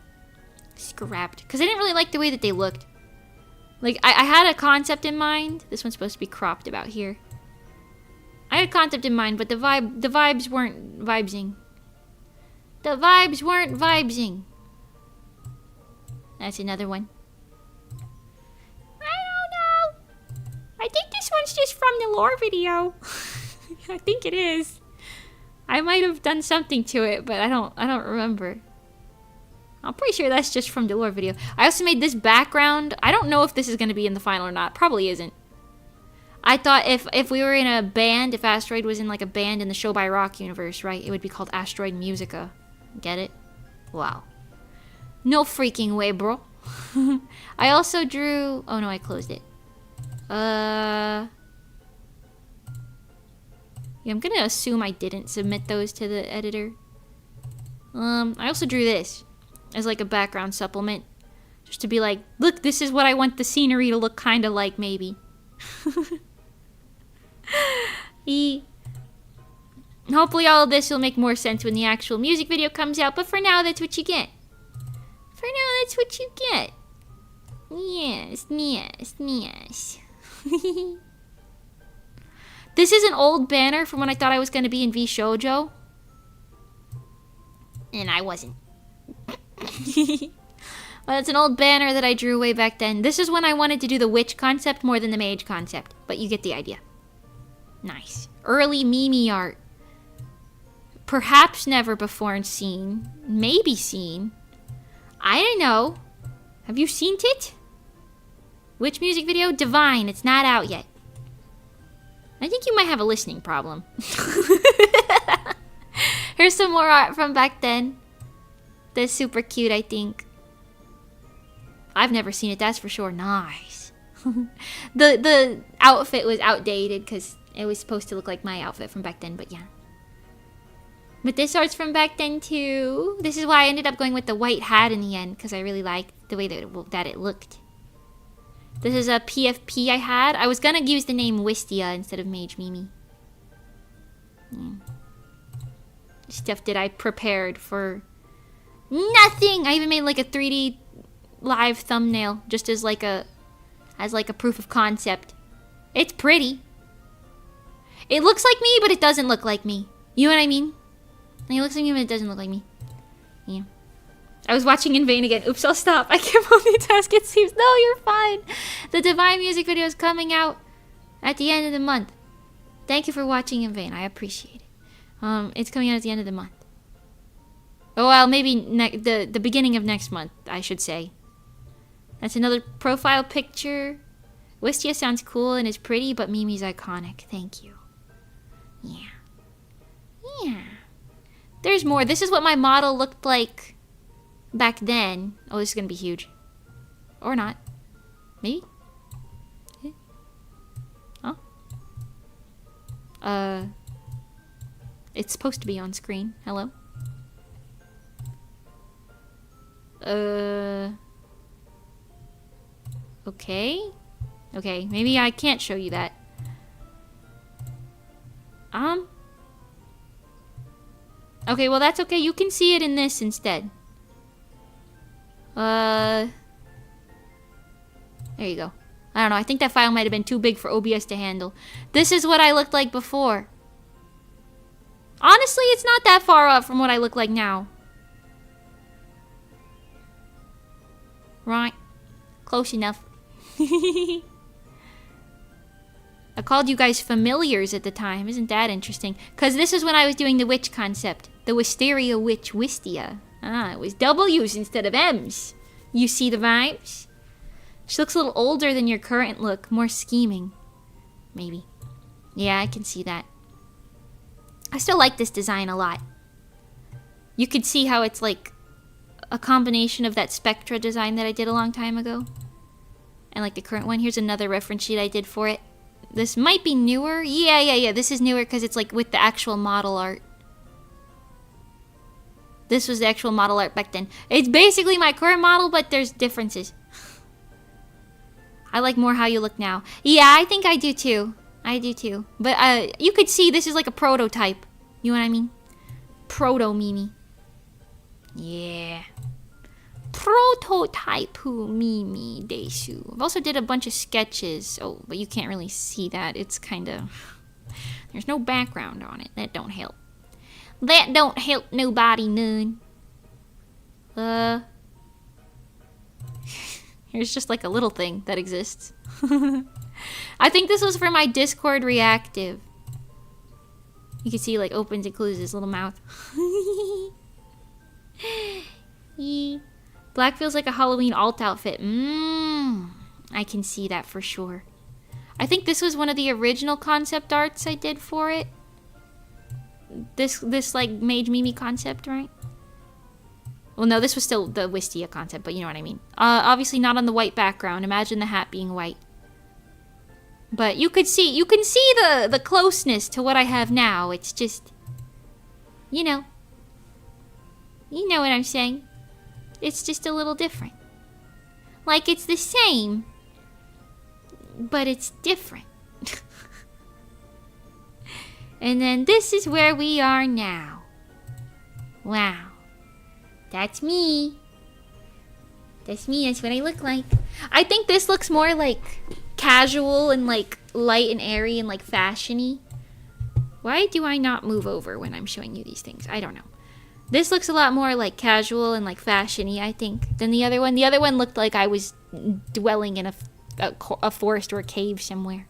Because I didn't really like the way that they looked. Like, I had a concept in mind. This one's supposed to be cropped about here. I had a concept in mind, but the vibes weren't vibesing. The vibes weren't vibesing. That's another one. I don't know. I think this one's just from the lore video. I think it is. I might have done something to it, but I don't remember. I'm pretty sure that's just from the lore video. I also made this background. I don't know if this is going to be in the final or not. Probably isn't. I thought if we were in a band, if Asteroid was in like a band in the Show by Rock universe, right, it would be called Asteroid Musica. Get it? Wow. No freaking way, bro. I also drew... oh no, I closed it. Yeah, I'm gonna assume I didn't submit those to the editor. I also drew this as like a background supplement. Just to be like, look, this is what I want the scenery to look kind of like, maybe. Hopefully all of this will make more sense when the actual music video comes out, but for now, that's what you get. For now, that's what you get. Yes, yes, yes. This is an old banner from when I thought I was going to be in V Shoujo. And I wasn't. Well, it's an old banner that I drew way back then. This is when I wanted to do the witch concept more than the mage concept. But you get the idea. Nice. Early Mimi art. Perhaps never before seen. Maybe seen. I don't know. Have you seen it? Which music video? Divine. It's not out yet. I think you might have a listening problem. Here's some more art from back then. That's super cute, I think. I've never seen it, that's for sure. Nice. The outfit was outdated because it was supposed to look like my outfit from back then, but yeah. But this art's from back then too. This is why I ended up going with the white hat in the end, because I really liked the way that it looked. This is a PFP I had. I was gonna use the name Wistia instead of Mage Mimi. Yeah. Stuff that I prepared for nothing. I even made like a 3D live thumbnail just as like a proof of concept. It's pretty. It looks like me, but it doesn't look like me. You know what I mean? It looks like me, but it doesn't look like me. Yeah. I was watching in vain again. Oops, I'll stop. I can't multitask, it seems. No, you're fine. The Divine music video is coming out at the end of the month. Thank you for watching in vain. I appreciate it. It's coming out at the end of the month. Oh, well, maybe the beginning of next month, I should say. That's another profile picture. Wistia sounds cool and is pretty, but Mimi's iconic. Thank you. Yeah. Yeah. There's more. This is what my model looked like back then. Oh, this is gonna be huge. Or not. Maybe? Huh? It's supposed to be on screen. Hello? Okay. Okay, maybe I can't show you that. Okay, well that's okay. You can see it in this instead. There you go. I don't know. I think that file might have been too big for OBS to handle. This is what I looked like before. Honestly, it's not that far off from what I look like now. Right. Close enough. I called you guys familiars at the time. Isn't that interesting? Because this is when I was doing the witch concept. The Wisteria Witch Wistia. Ah, it was W's instead of M's. You see the vibes? She looks a little older than your current look. More scheming. Maybe. Yeah, I can see that. I still like this design a lot. You could see how it's like a combination of that Spectra design that I did a long time ago. And like the current one. Here's another reference sheet I did for it. This might be newer. Yeah. This is newer because it's like with the actual model art. This was the actual model art back then. It's basically my current model, but there's differences. I like more how you look now. Yeah, I think I do too. I do too. But you could see this is like a prototype. You know what I mean? Proto-Mimi. Yeah. Prototype Mimi Desu. I've also did a bunch of sketches. Oh, but you can't really see that. It's kind of... There's no background on it. That don't help. That don't help nobody none. Here's just like a little thing that exists. I think this was for my Discord reactive. You can see like opens and closes his little mouth. Black feels like a Halloween alt outfit. I can see that for sure. I think this was one of the original concept arts I did for it. This like Mage Mimi concept, right? Well, no, this was still the Wistia concept, but you know what I mean. Obviously not on the white background. Imagine the hat being white. But you can see the closeness to what I have now. It's just, you know what I'm saying. It's just a little different. Like it's the same, but it's different. And then this is where we are now. Wow. That's me. That's me. That's what I look like. I think this looks more like casual and like light and airy and like fashiony. Why do I not move over when I'm showing you these things? I don't know. This looks a lot more like casual and like fashiony, I think, than the other one. The other one looked like I was dwelling in a forest or a cave somewhere.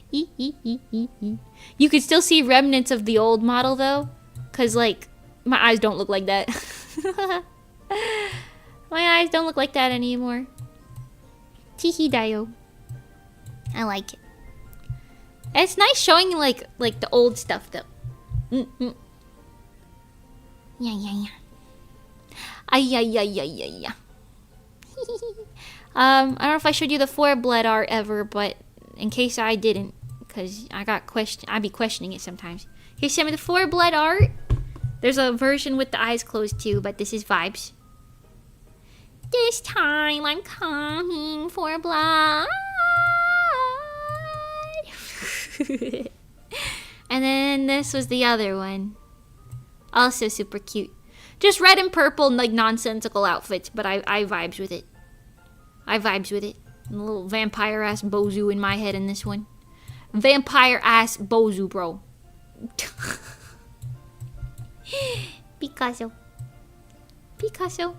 You could still see remnants of the old model though, cause like my eyes don't look like that. My eyes don't look like that anymore. Teehee dio. I like it. It's nice showing like the old stuff though. Yeah. Yeah. I don't know if I showed you the 4 blood art ever, but in case I didn't, because I'd be questioning it sometimes. Here's some of the 4 blood art. There's a version with the eyes closed too, but this is vibes. This time I'm coming for blood. And then this was the other one. Also super cute. Just red and purple, like nonsensical outfits, but I vibes with it. I vibes with it. A little vampire ass BOZUS in my head in this one. Vampire ass BOZUS, bro. Picasso. Picasso.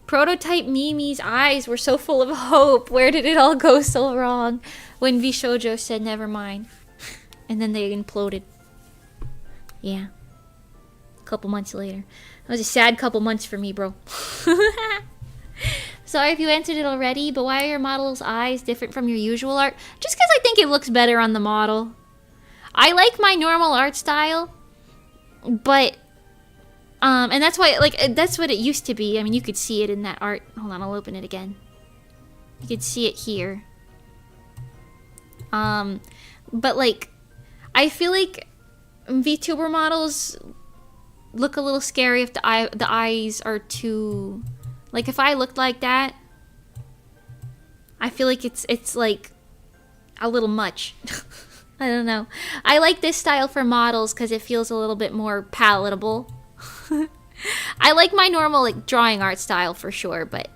Prototype Mimi's eyes were so full of hope. Where did it all go so wrong? When V Shoujo said never mind. And then they imploded. Yeah. A couple months later. That was a sad couple months for me, bro. Sorry if you answered it already, but why are your model's eyes different from your usual art? Just because I think it looks better on the model. I like my normal art style, but and that's why, like, that's what it used to be. I mean, you could see it in that art. Hold on, I'll open it again. You could see it here. But like, I feel like VTuber models look a little scary if the eyes are too, like, if I looked like that, I feel like it's like a little much. I don't know. I like this style for models because it feels a little bit more palatable. I like my normal, like, drawing art style for sure, but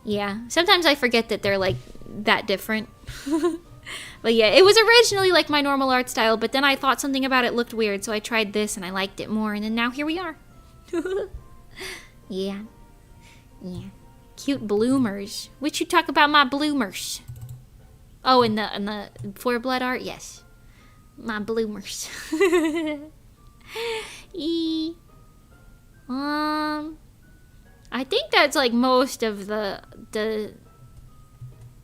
yeah, sometimes I forget that they're like that different. But yeah, it was originally like my normal art style, but then I thought something about it looked weird, so I tried this and I liked it more, and then now here we are. Yeah. Yeah. Cute bloomers. Would you talk about my bloomers? Oh, in the 4 blood art? Yes. My bloomers. I think that's like most of the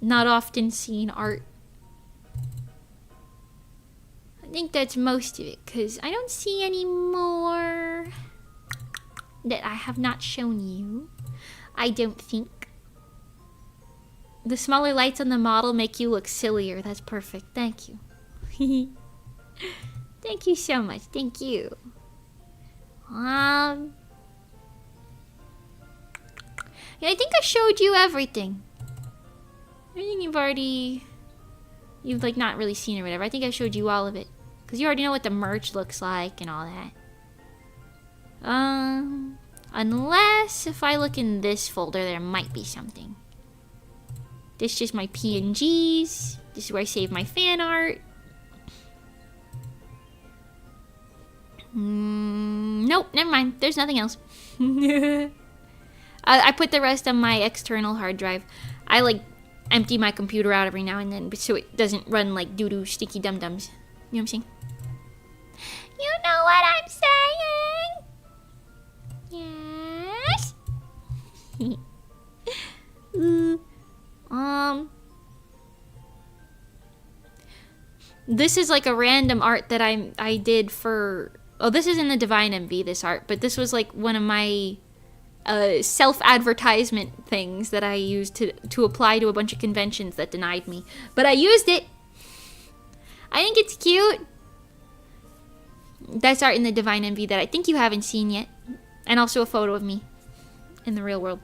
not often seen art. I think that's most of it, because I don't see any more that I have not shown you. I don't think. The smaller lights on the model make you look sillier. That's perfect. Thank you. Thank you so much. Thank you. Yeah, I think I showed you everything. I think you've like not really seen it or whatever. I think I showed you all of it. Because you already know what the merch looks like and all that. Unless if I look in this folder, there might be something. This is just my PNGs. This is where I save my fan art. Nope, never mind. There's nothing else. I put the rest on my external hard drive. I like empty my computer out every now and then so it doesn't run like doo-doo sticky dum-dums. You know what I'm saying? You know what I'm saying? Yes. This is like a random art that I did for. Oh, this is in the Divine MV, this art, but this was like one of my self-advertisement things that I used to apply to a bunch of conventions that denied me. But I used it. I think it's cute. That's art in the Divine MV that I think you haven't seen yet. And also a photo of me in the real world.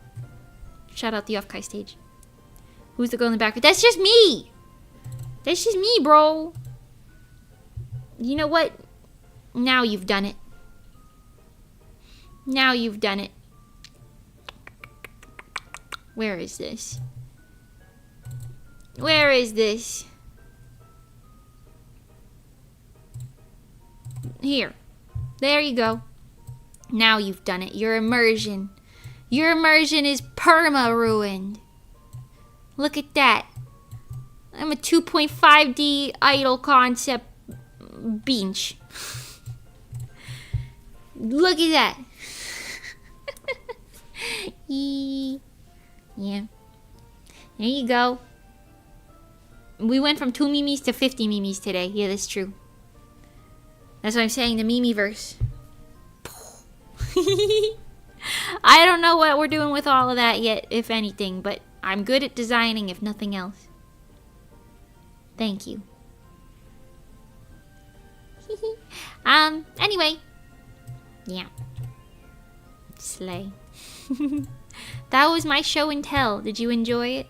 Shout out the Off-Kai stage. Who's the girl in the back? That's just me! That's just me, bro. You know what? Now you've done it. Now you've done it. Where is this? Where is this? Here. There you go. Now you've done it. Your immersion. Your immersion is perma-ruined. Look at that. I'm a 2.5D idle concept bench. Look at that. Yeah. There you go. We went from 2 memes to 50 memes today. Yeah, that's true. That's what I'm saying, the Mimiverse. I don't know what we're doing with all of that yet, if anything, but I'm good at designing, if nothing else. Thank you. Anyway. Yeah. Slay. That was my show and tell. Did you enjoy it?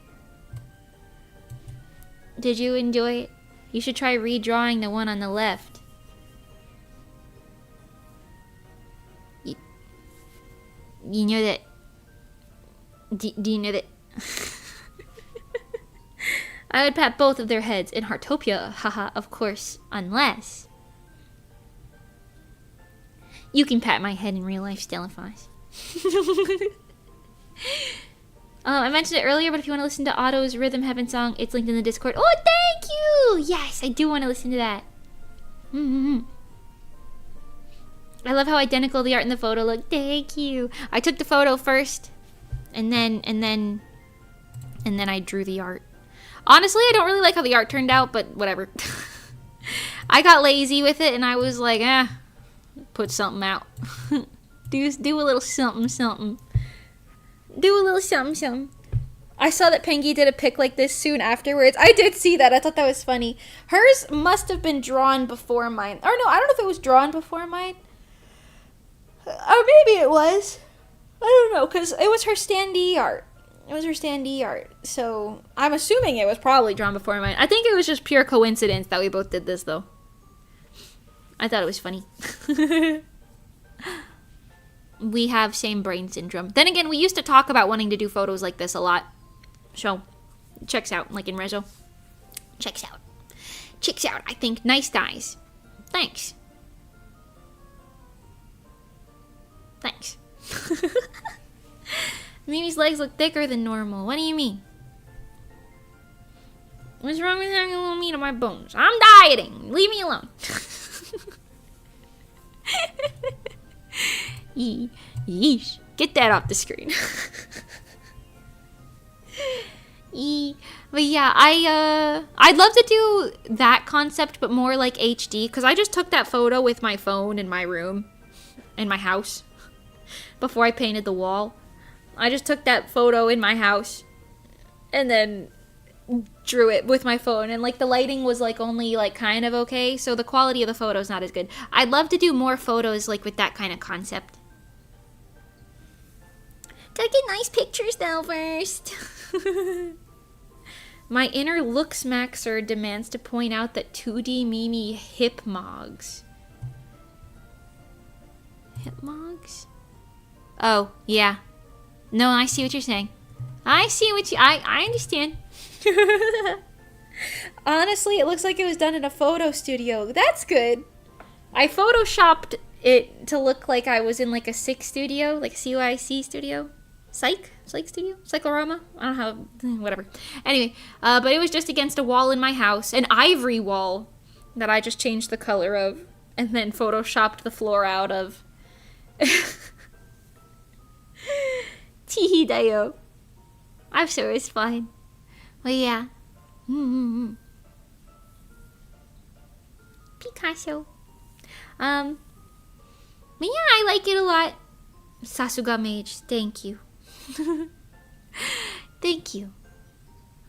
Did you enjoy it? You should try redrawing the one on the left. You know that... Do you know that... I would pat both of their heads in Heartopia, haha, of course, unless... You can pat my head in real life still if I... I mentioned it earlier, but if you want to listen to Otto's Rhythm Heaven song, it's linked in the Discord. Oh, thank you! Yes, I do want to listen to that. I love how identical the art in the photo look. Thank you. I took the photo first, and then I drew the art. Honestly, I don't really like how the art turned out, but whatever. I got lazy with it, and I was like, put something out. do a little something, something. Do a little something, something. I saw that Pengy did a pic like this soon afterwards. I did see that. I thought that was funny. Hers must have been drawn before mine. Or no, I don't know if it was drawn before mine. Or maybe it was. I don't know, because it was her standee art. It was her standee art. So I'm assuming it was probably drawn before mine. I think it was just pure coincidence that we both did this, though. I thought it was funny. We have same brain syndrome. Then again, we used to talk about wanting to do photos like this a lot. So, checks out, like in Rezo. Checks out. Checks out, I think. Nice guys. Thanks. Thanks. Mimi's legs look thicker than normal. What do you mean? What's wrong with having a little meat on my bones? I'm dieting. Leave me alone. Yeesh. Get that off the screen. But yeah, I'd love to do that concept, but more like HD, because I just took that photo with my phone in my room, in my house, before I painted the wall. I just took that photo in my house, and then drew it with my phone, and like the lighting was like only like kind of okay, so the quality of the photo is not as good. I'd love to do more photos like with that kind of concept. Gotta get nice pictures though first. My inner looks maxer demands to point out that 2D Mimi hipmogs. Hipmogs? Oh, yeah. No, I see what you're saying. I see what you... I understand. Honestly, it looks like it was done in a photo studio. That's good. I photoshopped it to look like I was in like a SICK studio, like a CYC studio. Psych studio? Cyclorama? I don't know how, whatever. Anyway, but it was just against a wall in my house, an ivory wall that I just changed the color of, and then photoshopped the floor out of. Teehee dayo. I'm sure it's fine. But yeah. Picasso. But yeah, I like it a lot. Sasuga Mage, thank you. Thank you.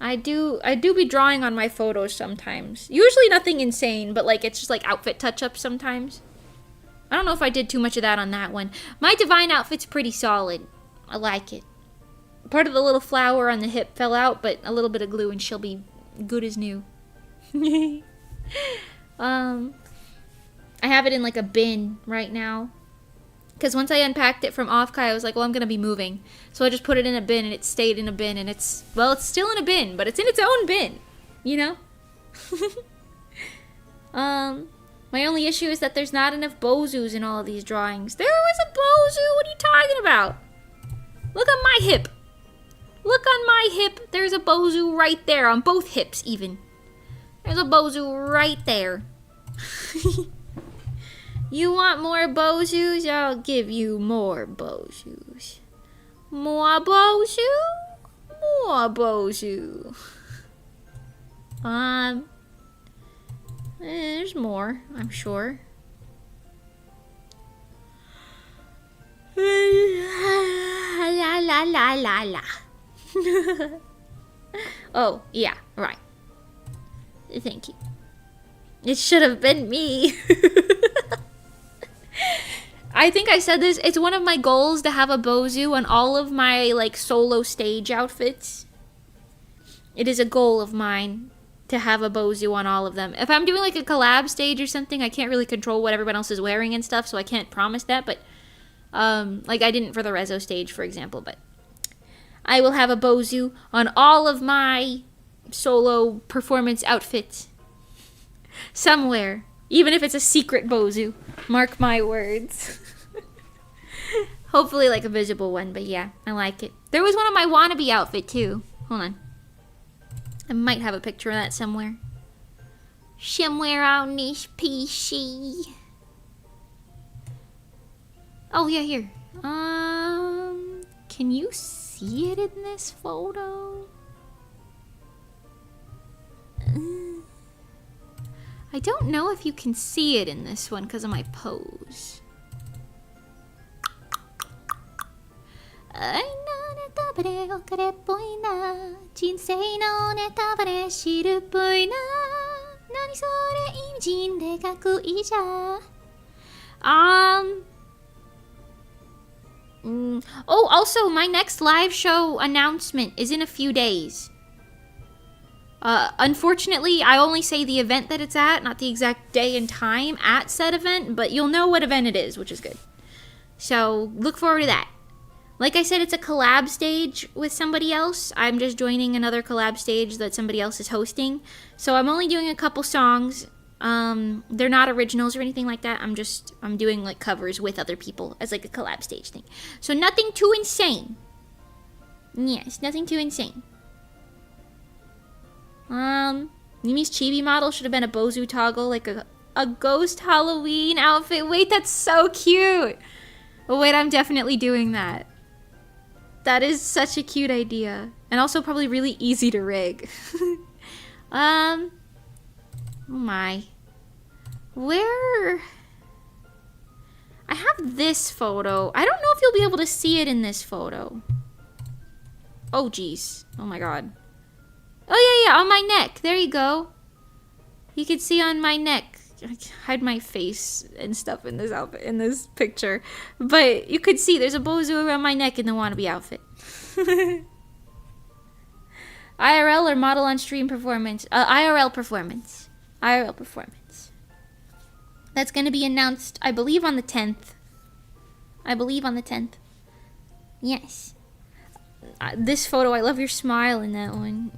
I do be drawing on my photos sometimes. Usually nothing insane, but like it's just like outfit touch-ups sometimes. I don't know if I did too much of that on that one. My Divine outfit's pretty solid. I like it. Part of the little flower on the hip fell out, but a little bit of glue and she'll be good as new. I have it in like a bin right now. Because once I unpacked it from Offkai, I was like, well, I'm going to be moving. So I just put it in a bin, and it stayed in a bin, and it's, well, it's still in a bin, but it's in its own bin, you know? My only issue is that there's not enough BOZUS in all of these drawings. There was a BOZU! What are you talking about? Look on my hip. Look on my hip. There's a BOZU right there, on both hips, even. There's a BOZU right there. You want more BOZUs? I'll give you more BOZUs. More BOZU? More BOZU. There's more, I'm sure. La la la la la. Oh, yeah, right. Thank you. It should have been me. I think I said this. It's one of my goals to have a BOZU on all of my like solo stage outfits. It is a goal of mine to have a BOZU on all of them. If I'm doing like a collab stage or something, I can't really control what everyone else is wearing and stuff, so I can't promise that. But like I didn't for the Rezo stage, for example. But I will have a BOZU on all of my solo performance outfits somewhere, even if it's a secret BOZU. Mark my words. Hopefully like a visible one, but yeah, I like it. There was one on my wannabe outfit too. Hold on. I might have a picture of that somewhere. Somewhere on this PC. Oh yeah, here. Can you see it in this photo? I don't know if you can see it in this one because of my pose. Oh, also, my next live show announcement is in a few days. Unfortunately, I only say the event that it's at, not the exact day and time at said event, but you'll know what event it is, which is good. So, look forward to that. Like I said, it's a collab stage with somebody else. I'm just joining another collab stage that somebody else is hosting. So I'm only doing a couple songs. They're not originals or anything like that. I'm doing like covers with other people as like a collab stage thing. So nothing too insane. Yes, nothing too insane. Mimi's chibi model should have been a BOZU toggle, like a ghost Halloween outfit. Wait, that's so cute. Oh wait, I'm definitely doing that. That is such a cute idea. And also probably really easy to rig. Oh my. Where? I have this photo. I don't know if you'll be able to see it in this photo. Oh geez. Oh my god. Oh yeah, on my neck. There you go. You can see on my neck. I hide my face and stuff in this outfit, in this picture, but you could see there's a BOZU around my neck in the wannabe outfit. IRL or model on stream performance? IRL performance. IRL performance. That's gonna be announced, I believe, on the 10th. I believe on the 10th. Yes. This photo, I love your smile in that one.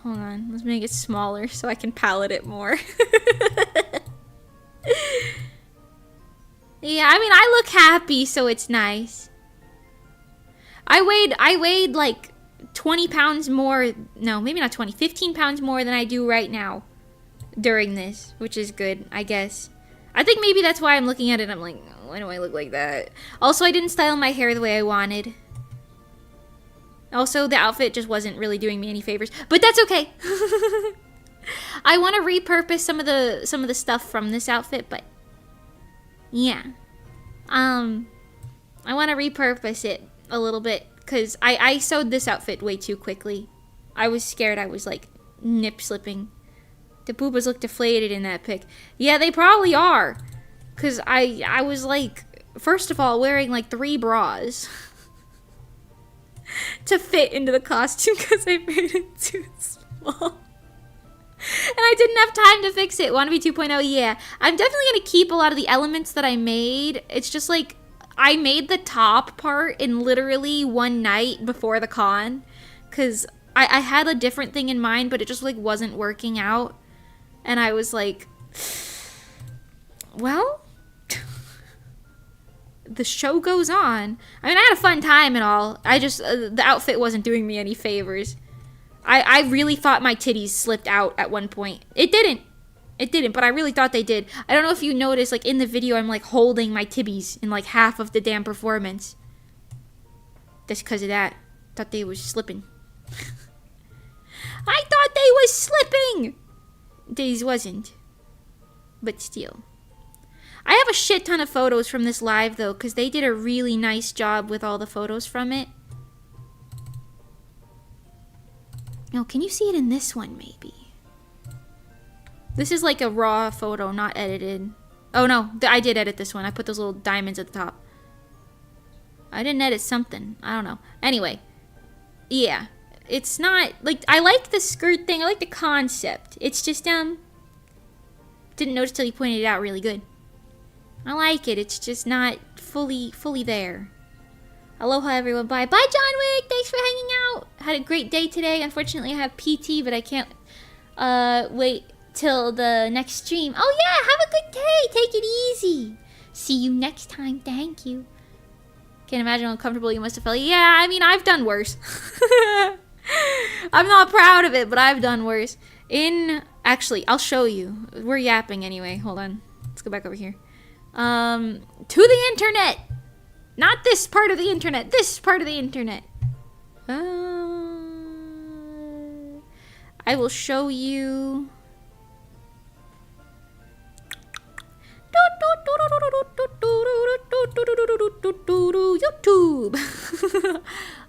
Hold on, let's make it smaller so I can palette it more. Yeah, I mean, I look happy, so it's nice. I weighed like 20 pounds more, no, maybe not 20, 15 pounds more than I do right now during this, which is good, I guess. I think maybe that's why I'm looking at it and I'm like, oh, why do I look like that? Also, I didn't style my hair the way I wanted. Also, the outfit just wasn't really doing me any favors, but that's okay. I want to repurpose some of the stuff from this outfit, but yeah, I want to repurpose it a little bit because I sewed this outfit way too quickly. I was scared I was like nip slipping. The boobas look deflated in that pic. Yeah, they probably are, because I was like, first of all, wearing like 3 bras. To fit into the costume because I made it too small. And I didn't have time to fix it. Wannabe 2.0, yeah. I'm definitely going to keep a lot of the elements that I made. It's just like, I made the top part in literally one night before the con. Because I had a different thing in mind, but it just like wasn't working out. And I was like, well, the show goes on. I mean, I had a fun time and all. I just, the outfit wasn't doing me any favors. I really thought my titties slipped out at one point. It didn't. It didn't, but I really thought they did. I don't know if you noticed, like, in the video, I'm, like, holding my tibbies in, like, half of the damn performance. That's because of that. Thought they was slipping. I thought they was slipping! They wasn't. But still. I have a shit ton of photos from this live, though, because they did a really nice job with all the photos from it. Oh, can you see it in this one, maybe? This is like a raw photo, not edited. Oh no, I did edit this one. I put those little diamonds at the top. I didn't edit something. I don't know. Anyway, yeah. It's not, like, I like the skirt thing. I like the concept. It's just, didn't notice till you pointed it out really good. I like it. It's just not fully there. Aloha, everyone. Bye. Bye, John Wick. Thanks for hanging out. Had a great day today. Unfortunately, I have PT, but I can't, wait till the next stream. Oh, yeah. Have a good day. Take it easy. See you next time. Thank you. Can't imagine how uncomfortable you must have felt. Yeah, I mean, I've done worse. I'm not proud of it, but I've done worse. Actually, I'll show you. We're yapping anyway. Hold on. Let's go back over here. To the internet. Not this part of the internet. This part of the internet. I will show you. YouTube.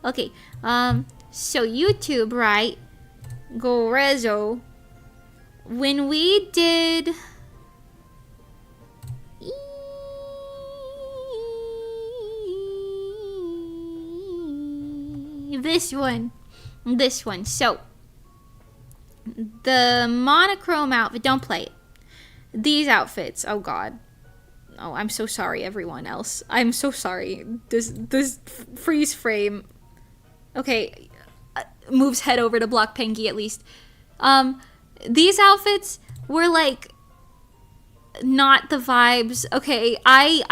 Okay. So YouTube, right? Gorezo. When we did this one. So the monochrome outfit, don't play it. These outfits, oh god. Oh, I'm so sorry, everyone else. I'm so sorry. This freeze frame. Okay, moves head over to block Pengi at least. These outfits were like not the vibes. Okay,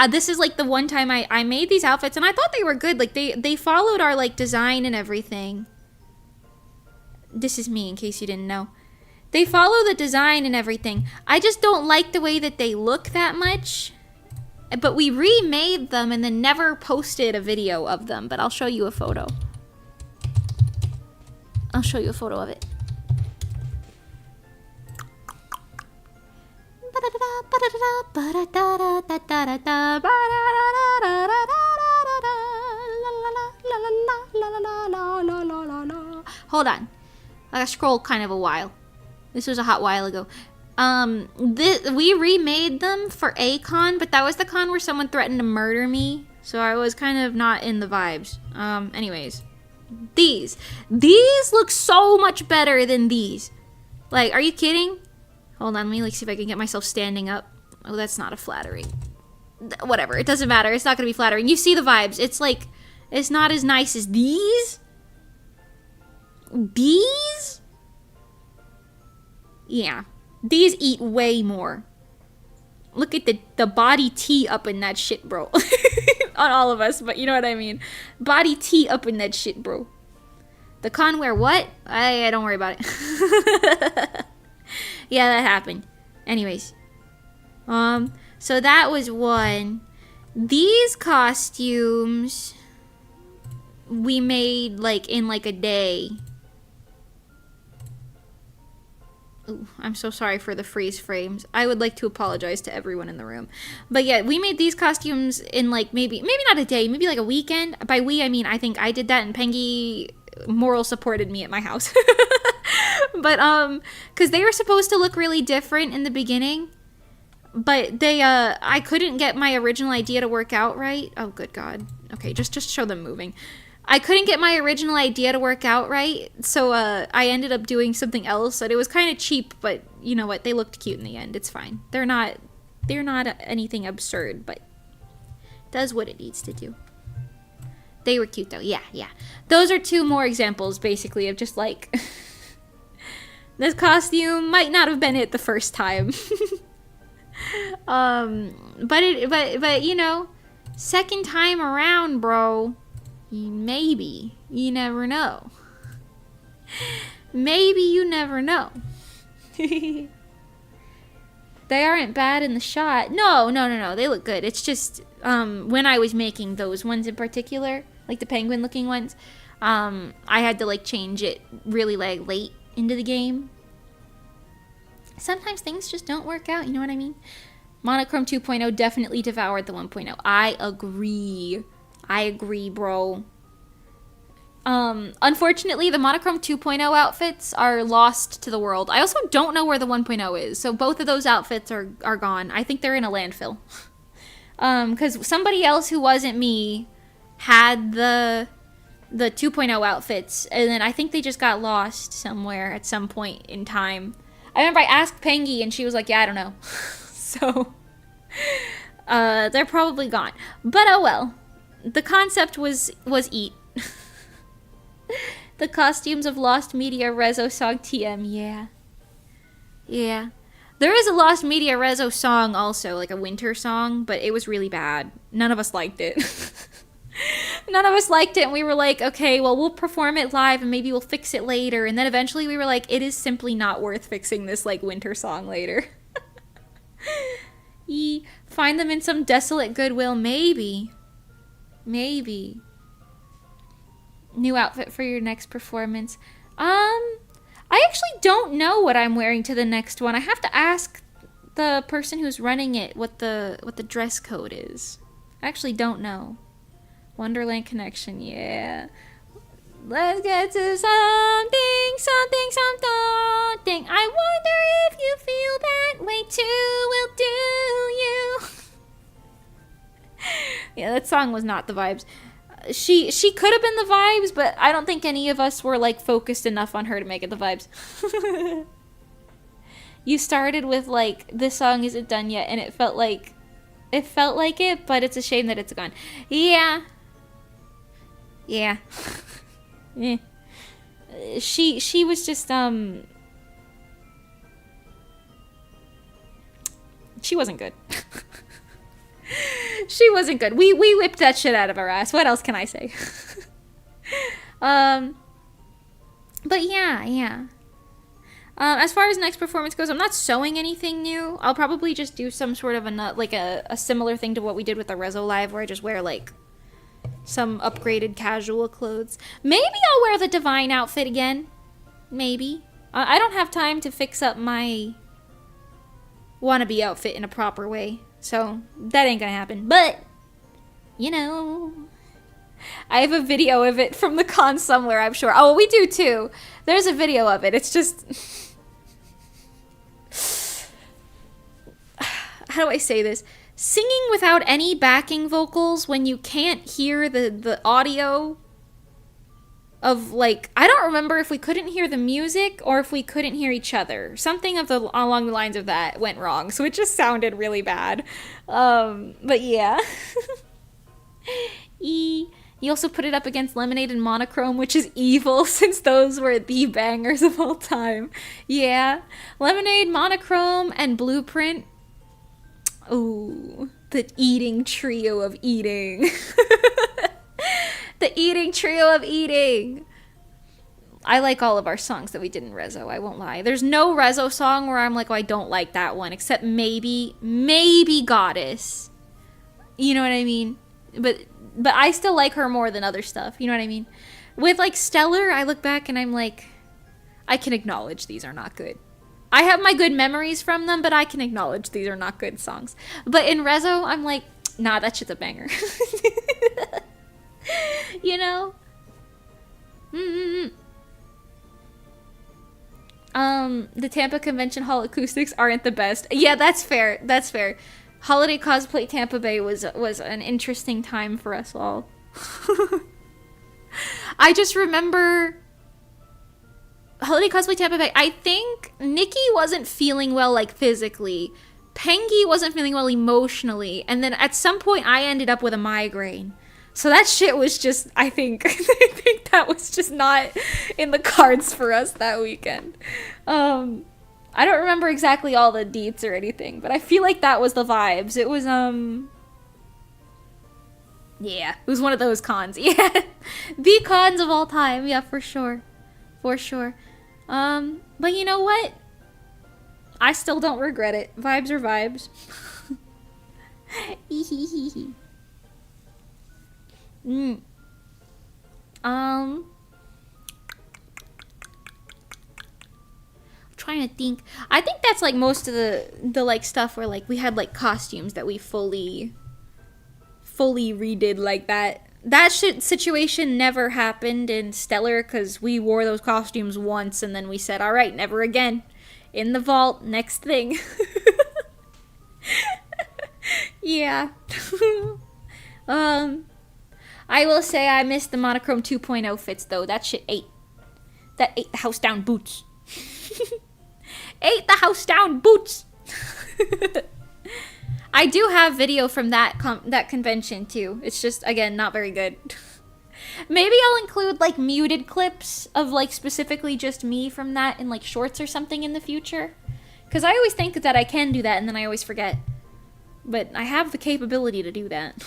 this is like the one time I made these outfits and I thought they were good. Like they followed our like design and everything. This is me in case you didn't know. They follow the design and everything. I just don't like the way that they look that much. But we remade them and then never posted a video of them. But I'll show you a photo. I'll show you a photo of it. Hold on. I gotta scroll kind of a while. This was a hot while ago. We remade them for a con, but that was the con where someone threatened to murder me. So I was kind of not in the vibes. Anyways. These look so much better than these. Like, are you kidding? Hold on, let me like see if I can get myself standing up. Oh, that's not a flattering. Whatever, it doesn't matter. It's not gonna be flattering. You see the vibes. It's like, it's not as nice as these. These? Yeah. These eat way more. Look at the body tea up in that shit, bro. On all of us, but you know what I mean. Body tea up in that shit, bro. The conware what? I don't worry about it. Yeah, that happened. Anyways. So that was one. These costumes we made like in like a day. Ooh, I'm so sorry for the freeze frames. I would like to apologize to everyone in the room. But yeah, we made these costumes in like maybe not a day, maybe like a weekend. By we, I mean I think I did that and Pengi moral supported me at my house. But cuz they were supposed to look really different in the beginning. But they I couldn't get my original idea to work out right. Oh good god. Okay, just show them moving. I couldn't get my original idea to work out right, so I ended up doing something else, and it was kind of cheap, but you know what, they looked cute in the end, it's fine. They're not anything absurd, but it does what it needs to do. They were cute though, yeah. Those are two more examples, basically, of just like, this costume might not have been it the first time. But you know, second time around, bro. Maybe. You never know. Maybe you never know. They aren't bad in the shot. No. They look good. It's just, when I was making those ones in particular, like the penguin looking ones, I had to like change it really like late into the game. Sometimes things just don't work out, you know what I mean? Monochrome 2.0 definitely devoured the 1.0. I agree, bro. Unfortunately, the Monochrome 2.0 outfits are lost to the world. I also don't know where the 1.0 is, so both of those outfits are gone. I think they're in a landfill. Because somebody else who wasn't me had the 2.0 outfits, and then I think they just got lost somewhere at some point in time. I remember I asked Pengy, and she was like, yeah, I don't know. So, they're probably gone. But oh well. The concept was eat. The costumes of Lost Media Rezo song TM, yeah. Yeah. There is a Lost Media Rezo song also, like a winter song, but it was really bad. None of us liked it. None of us liked it, and we were like, okay, well, we'll perform it live, and maybe we'll fix it later. And then eventually we were like, it is simply not worth fixing this, like, winter song later. Find them in some desolate Goodwill, maybe. Maybe. New outfit for your next performance. I actually don't know what I'm wearing to the next one. I have to ask the person who's running it what the dress code is. I actually don't know. Wonderland Connection, yeah. Let's get to something. I wonder if you feel that way too. Will do you? Yeah, that song was not the vibes. She could have been the vibes, but I don't think any of us were like focused enough on her to make it the vibes. You started with like, this song isn't done yet, and it felt like it, but it's a shame that it's gone. Yeah. Yeah. Yeah. She was just she wasn't good. She wasn't good. We whipped that shit out of our ass. What else can I say? But yeah. As far as next performance goes, I'm not sewing anything new. I'll probably just do some sort of a similar thing to what we did with the Rezo Live, where I just wear like some upgraded casual clothes. Maybe I'll wear the Divine outfit again. Maybe. I don't have time to fix up my wannabe outfit in a proper way. So, that ain't gonna happen. But, you know, I have a video of it from the con somewhere, I'm sure. Oh, we do too. There's a video of it. It's just... How do I say this? Singing without any backing vocals when you can't hear the audio of, like... I don't remember if we couldn't hear the music or if we couldn't hear each other. Something along the lines of that went wrong, so it just sounded really bad. But yeah. You also put it up against Lemonade and Monochrome, which is evil since those were the bangers of all time. Yeah. Lemonade, Monochrome, and Blueprint. Ooh, the eating trio of eating. The eating trio of eating. I like all of our songs that we did in Rezo, I won't lie. There's no Rezo song where I'm like, oh, I don't like that one, except maybe Goddess. You know what I mean? But I still like her more than other stuff, you know what I mean? With like Stellar, I look back and I'm like, I can acknowledge these are not good. I have my good memories from them, but I can acknowledge these are not good songs. But in Rezo, I'm like, nah, that shit's a banger. You know? The Tampa Convention Hall acoustics aren't the best. Yeah, that's fair. That's fair. Holiday Cosplay Tampa Bay was an interesting time for us all. I just remember Holiday Cosplay Tampa Bay. I think Nikki wasn't feeling well, like, physically. Pengy wasn't feeling well emotionally. And then at some point, I ended up with a migraine. So that shit was just, I think that was just not in the cards for us that weekend. I don't remember exactly all the deets or anything, but I feel like that was the vibes. It was, yeah, it was one of those cons. Yeah, the cons of all time. Yeah, for sure. For sure. But you know what? I still don't regret it. Vibes are vibes. Trying to think. I think that's like most of the like stuff where like we had like costumes that we fully redid like that that situation never happened in Stellar because we wore those costumes once and then we said, all right, never again. In the vault, next thing. Yeah. I will say I missed the Monochrome 2.0 fits though. That shit ate. That ate the house down boots. Ate the house down boots. I do have video from that convention too. It's just, again, not very good. Maybe I'll include like muted clips of like specifically just me from that in like shorts or something in the future. Because I always think that I can do that and then I always forget. But I have the capability to do that.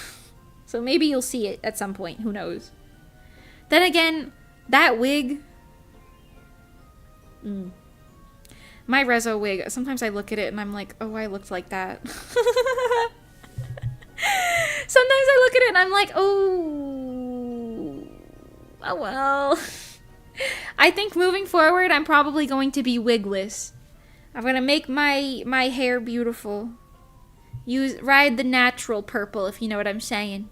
So maybe you'll see it at some point. Who knows? Then again, that wig... My Rezo wig, sometimes I look at it and I'm like, oh, I looked like that. Sometimes I look at it and I'm like, oh well. I think moving forward, I'm probably going to be wigless. I'm gonna make my hair beautiful. Ride the natural purple, if you know what I'm saying.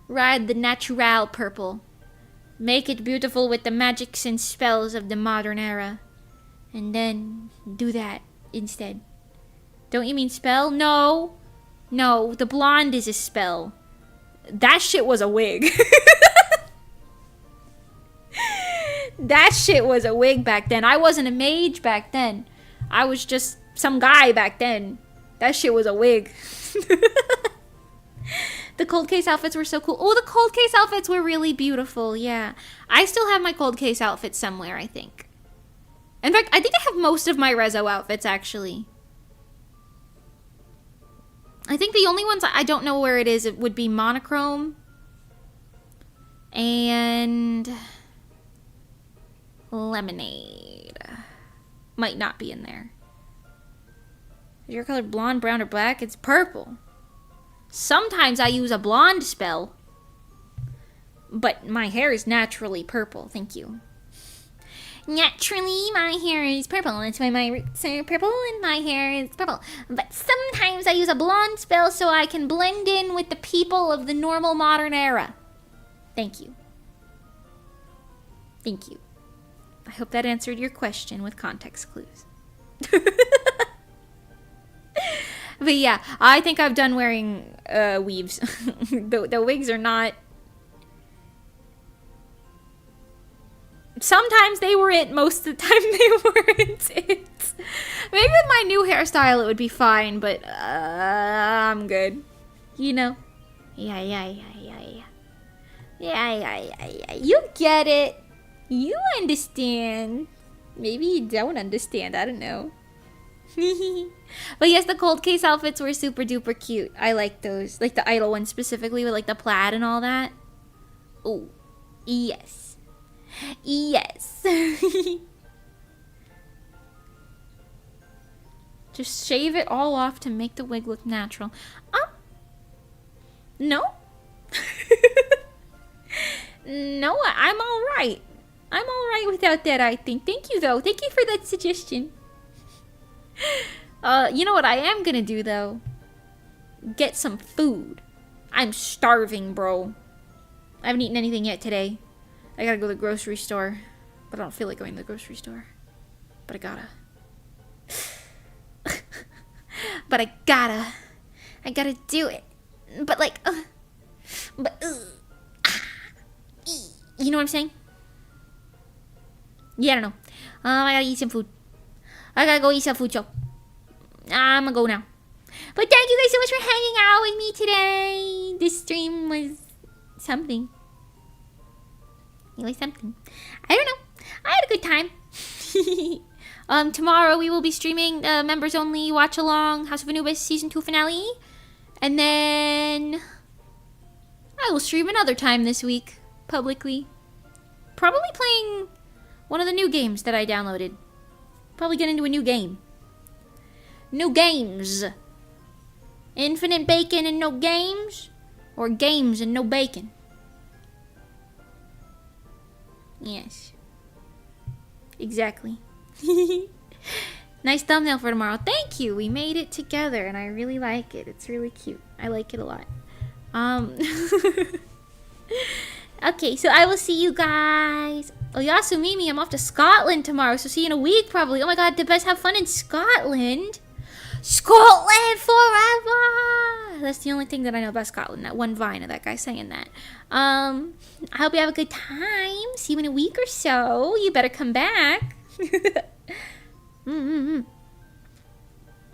Ride the natural purple. Make it beautiful with the magics and spells of the modern era. And then do that instead. Don't you mean spell? No. No, the blonde is a spell. That shit was a wig. That shit was a wig back then. I wasn't a mage back then. I was just some guy back then. That shit was a wig. The cold case outfits were so cool. Oh, the cold case outfits were really beautiful. Yeah. I still have my cold case outfits somewhere, I think. In fact, I think I have most of my Rezo outfits, actually. I think the only ones I don't know where it is, it would be Monochrome. And... Lemonade. Might not be in there. Is your color blonde, brown, or black? It's purple. Sometimes I use a blonde spell. But my hair is naturally purple. Thank you. Naturally, my hair is purple. That's why my roots are purple and my hair is purple. But sometimes I use a blonde spell so I can blend in with the people of the normal modern era. Thank you. Thank you. I hope that answered your question with context clues. But yeah, I think I've done wearing weaves. The wigs are not... Sometimes they were it, most of the time they weren't it. Maybe with my new hairstyle it would be fine, but I'm good. You know? Yeah. You get it. You understand. Maybe you don't understand, I don't know. But yes, the cold case outfits were super duper cute. I like those. Like the idol one specifically with like the plaid and all that. Oh, yes. Yes. Just shave it all off to make the wig look natural. No? No, I'm alright. I'm alright without that, I think. Thank you, though. Thank you for that suggestion. You know what I am gonna do, though? Get some food. I'm starving, bro. I haven't eaten anything yet today. I gotta go to the grocery store. But I don't feel like going to the grocery store. But I gotta. But I gotta. I gotta do it. But like, you know what I'm saying? Yeah, I don't know. I gotta eat some food. I gotta go eat some food, so I'm gonna go now. But thank you guys so much for hanging out with me today. This stream was something. It was something. I don't know. I had a good time. Tomorrow we will be streaming members only watch along House of Anubis season 2 finale. And then I will stream another time this week publicly. Probably playing one of the new games that I downloaded. Probably get into a new game. New games. Infinite bacon and no games? Or games and no bacon? Yes. Exactly. Nice thumbnail for tomorrow. Thank you. We made it together and I really like it. It's really cute. I like it a lot. Okay, so I will see you guys. Oh, Yasumimi, I'm off to Scotland tomorrow, so see you in a week probably. Oh my god, the best have fun in Scotland. Scotland forever! That's the only thing that I know about Scotland. That one vine of that guy saying that. I hope you have a good time. See you in a week or so. You better come back.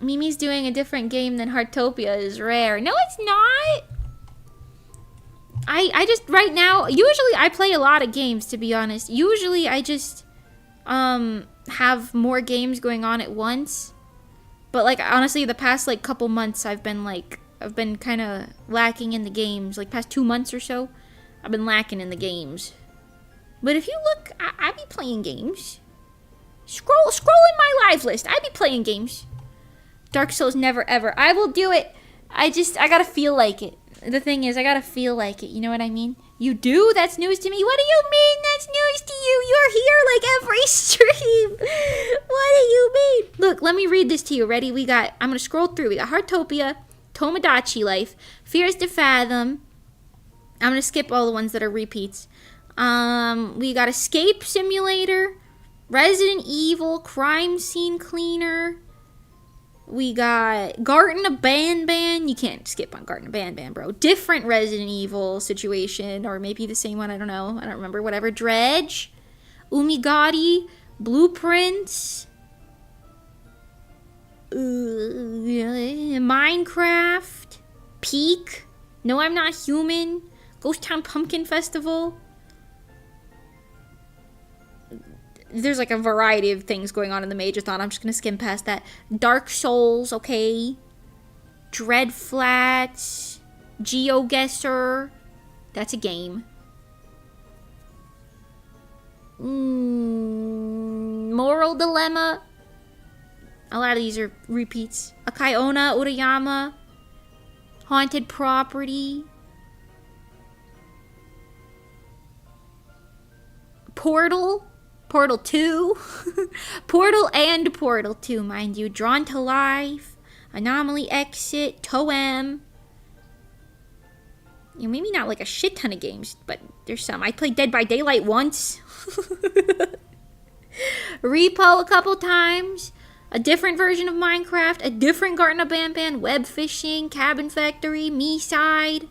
Mimi's doing a different game than Heartopia is rare. No, it's not. I just, right now, usually I play a lot of games, to be honest. Usually I just, have more games going on at once. But, like, honestly, the past, like, couple months, I've been kind of lacking in the games. Like, past 2 months or so, I've been lacking in the games. But if you look, I be playing games. Scroll in my live list. I be playing games. Dark Souls never, ever. I will do it. I gotta feel like it. The thing is, I gotta feel like it. You know what I mean? You do? That's news to me. What do you mean that's news to you? You're here like every stream. What do you mean? Look, let me read this to you. Ready? I'm gonna scroll through. We got Heartopia, Tomodachi Life, Fears to Fathom. I'm gonna skip all the ones that are repeats. We got Escape Simulator, Resident Evil, Crime Scene Cleaner. We got Garten of Banban. You can't skip on Garten of Banban, bro. Different Resident Evil situation, or maybe the same one. I don't know. I don't remember. Whatever. Dredge, Umigati, Blueprints, Minecraft, Peak. No, I'm Not Human. Ghost Town Pumpkin Festival. There's like a variety of things going on in the Mage-a-thon. I'm just gonna skim past that. Dark Souls, okay. Dreadflats. GeoGuessr. That's a game. Moral Dilemma. A lot of these are repeats. Akaiona Urayama. Haunted Property. Portal. Portal 2. Portal and Portal 2, mind you. Drawn to Life. Anomaly Exit. Toem. You know, maybe not like a shit ton of games, but there's some. I played Dead by Daylight once. Repo a couple times. A different version of Minecraft. A different Garten of Banban. Web Fishing. Cabin Factory. Me-Side.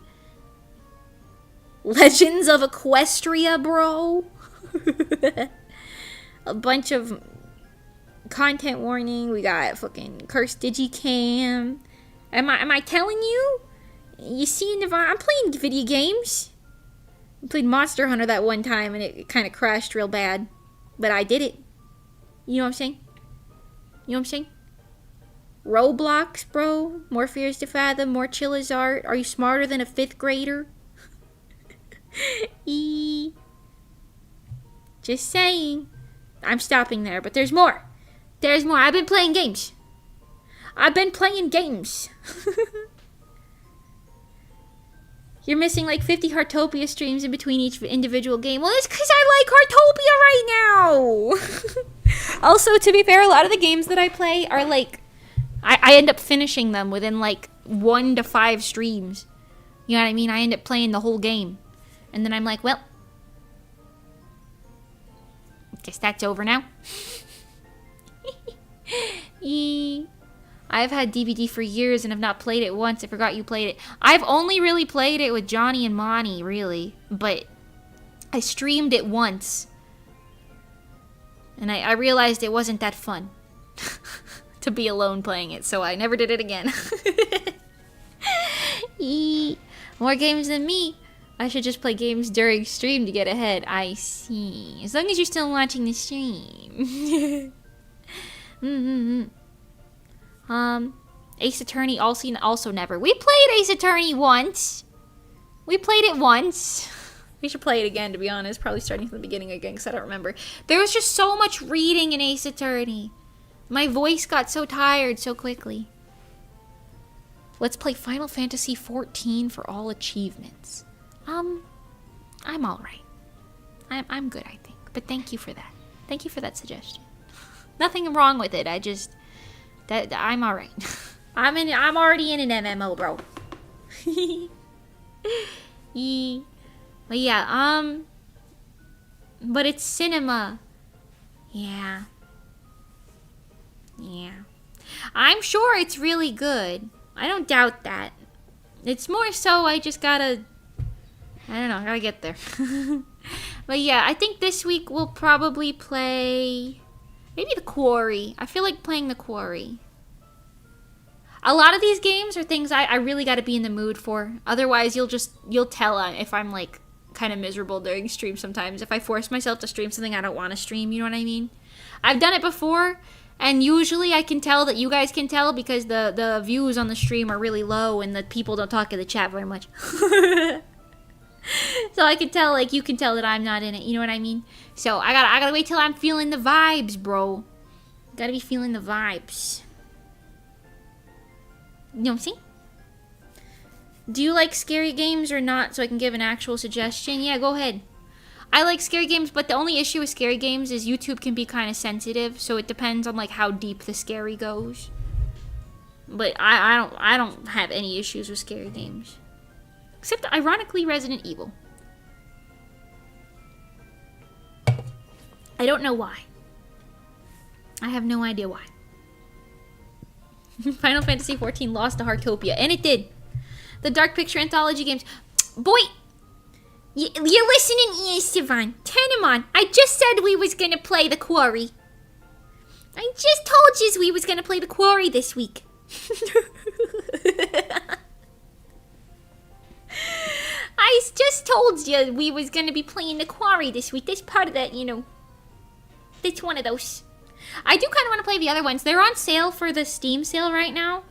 Legends of Equestria, bro. A bunch of content warning. We got fucking Cursed Digicam. Am I telling you? You see, I'm playing video games. I played Monster Hunter that one time and it kind of crashed real bad. But I did it. You know what I'm saying? You know what I'm saying? Roblox, bro. More Fears to Fathom. More Chillizart. Are you smarter than a 5th grader? Just saying. I'm stopping there, but there's more. There's more. I've been playing games. You're missing like 50 Heartopia streams in between each individual game. Well, it's because I like Heartopia right now. Also, to be fair, a lot of the games that I play are like, I end up finishing them within like 1 to 5 streams. You know what I mean? I end up playing the whole game. And then I'm like, well, guess that's over now. I've had DVD for years and have not played it once. I forgot you played it. I've only really played it with Johnny and Monty, really. But I streamed it once. And I realized it wasn't that fun to be alone playing it. So I never did it again. More games than me. I should just play games during stream to get ahead. I see. As long as you're still watching the stream. Ace Attorney also never. We played Ace Attorney once. We played it once. We should play it again, to be honest. Probably starting from the beginning again, because I don't remember. There was just so much reading in Ace Attorney. My voice got so tired so quickly. Let's play Final Fantasy XIV for all achievements. I'm alright. I'm good, I think. But thank you for that. Thank you for that suggestion. Nothing wrong with it. I'm alright. I'm already in an MMO, bro. But yeah, but it's cinema. Yeah. Yeah. I'm sure it's really good. I don't doubt that. It's more so I just gotta... I don't know, I gotta get there. But yeah, I think this week we'll probably play... maybe The Quarry. I feel like playing The Quarry. A lot of these games are things I really gotta be in the mood for. Otherwise, you'll tell if I'm like kind of miserable during stream sometimes. If I force myself to stream something I don't want to stream, you know what I mean? I've done it before, and usually I can tell that you guys can tell because the views on the stream are really low and the people don't talk in the chat very much. So I can tell, like, you can tell that I'm not in it, you know what I mean? So I gotta wait till I'm feeling the vibes, bro. Gotta be feeling the vibes. You know what I'm saying? Do you like scary games or not, so I can give an actual suggestion? Yeah, go ahead. I like scary games, but the only issue with scary games is YouTube can be kind of sensitive, so it depends on like how deep the scary goes. But I don't have any issues with scary games. Except, ironically, Resident Evil. I don't know why. I have no idea why. Final Fantasy XIV lost to Heartopia, and it did. The Dark Picture Anthology games. Boy! You're listening, SIvan. Turn him on. I just said we was gonna play The Quarry. I just told you we was gonna play The Quarry this week. I just told you we was gonna be playing The Quarry this week. That's part of that, you know. That's one of those. I do kind of want to play the other ones. They're on sale for the Steam sale right now.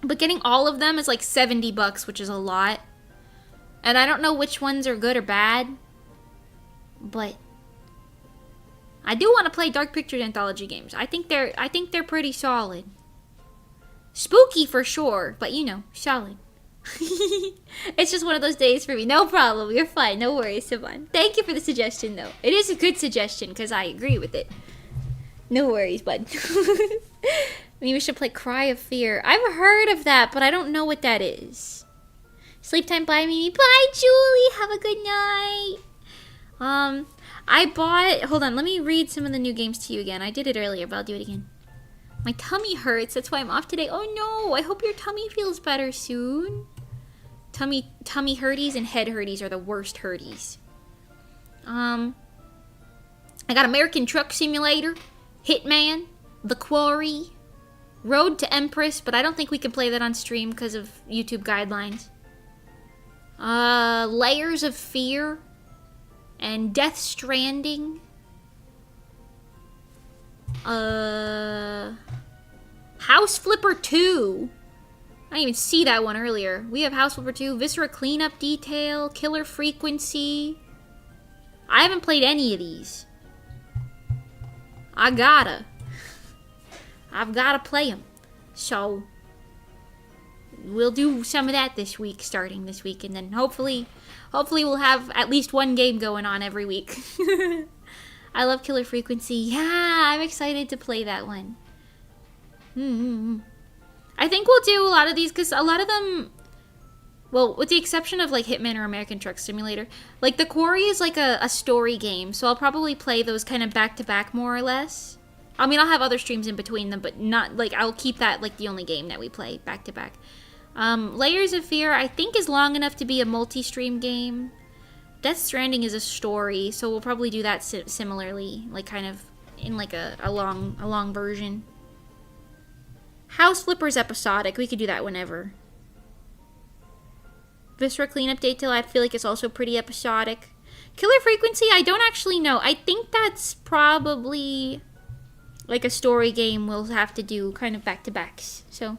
But getting all of them is like $70, which is a lot. And I don't know which ones are good or bad. But I do want to play Dark Pictures Anthology games. I think they're pretty solid. Spooky for sure, but you know, solid. It's just one of those days for me. No problem. You're fine. No worries, SIvan. Thank you for the suggestion, though. It is a good suggestion because I agree with it. No worries, bud. Maybe we should play Cry of Fear. I've heard of that, but I don't know what that is. Sleep time, bye, Mimi. Bye, Julie. Have a good night. I bought... hold on. Let me read some of the new games to you again. I did it earlier, but I'll do it again. My tummy hurts. That's why I'm off today. Oh, no. I hope your tummy feels better soon. Tummy hurties and head hurties are the worst hurties. I got American Truck Simulator, Hitman, The Quarry, Road to Empress, but I don't think we can play that on stream because of YouTube guidelines. Layers of Fear, and Death Stranding. House Flipper 2. I didn't even see that one earlier. We have House Flipper 2, Viscera Cleanup Detail, Killer Frequency. I haven't played any of these. I've gotta play them. So, we'll do some of that this week, starting this week, and then hopefully we'll have at least one game going on every week. I love Killer Frequency. Yeah, I'm excited to play that one. I think we'll do a lot of these because a lot of them, well, with the exception of like Hitman or American Truck Simulator, like The Quarry is like a story game, so I'll probably play those kind of back to back more or less. I mean, I'll have other streams in between them, but not like I'll keep that like the only game that we play back to back. Layers of Fear I think is long enough to be a multi-stream game. Death Stranding is a story, so we'll probably do that similarly, like kind of in like a long version. House Flipper's episodic. We could do that whenever. Viscera Cleanup Detail, I feel like it's also pretty episodic. Killer Frequency, I don't actually know. I think that's probably like a story game we'll have to do kind of back-to-backs. So,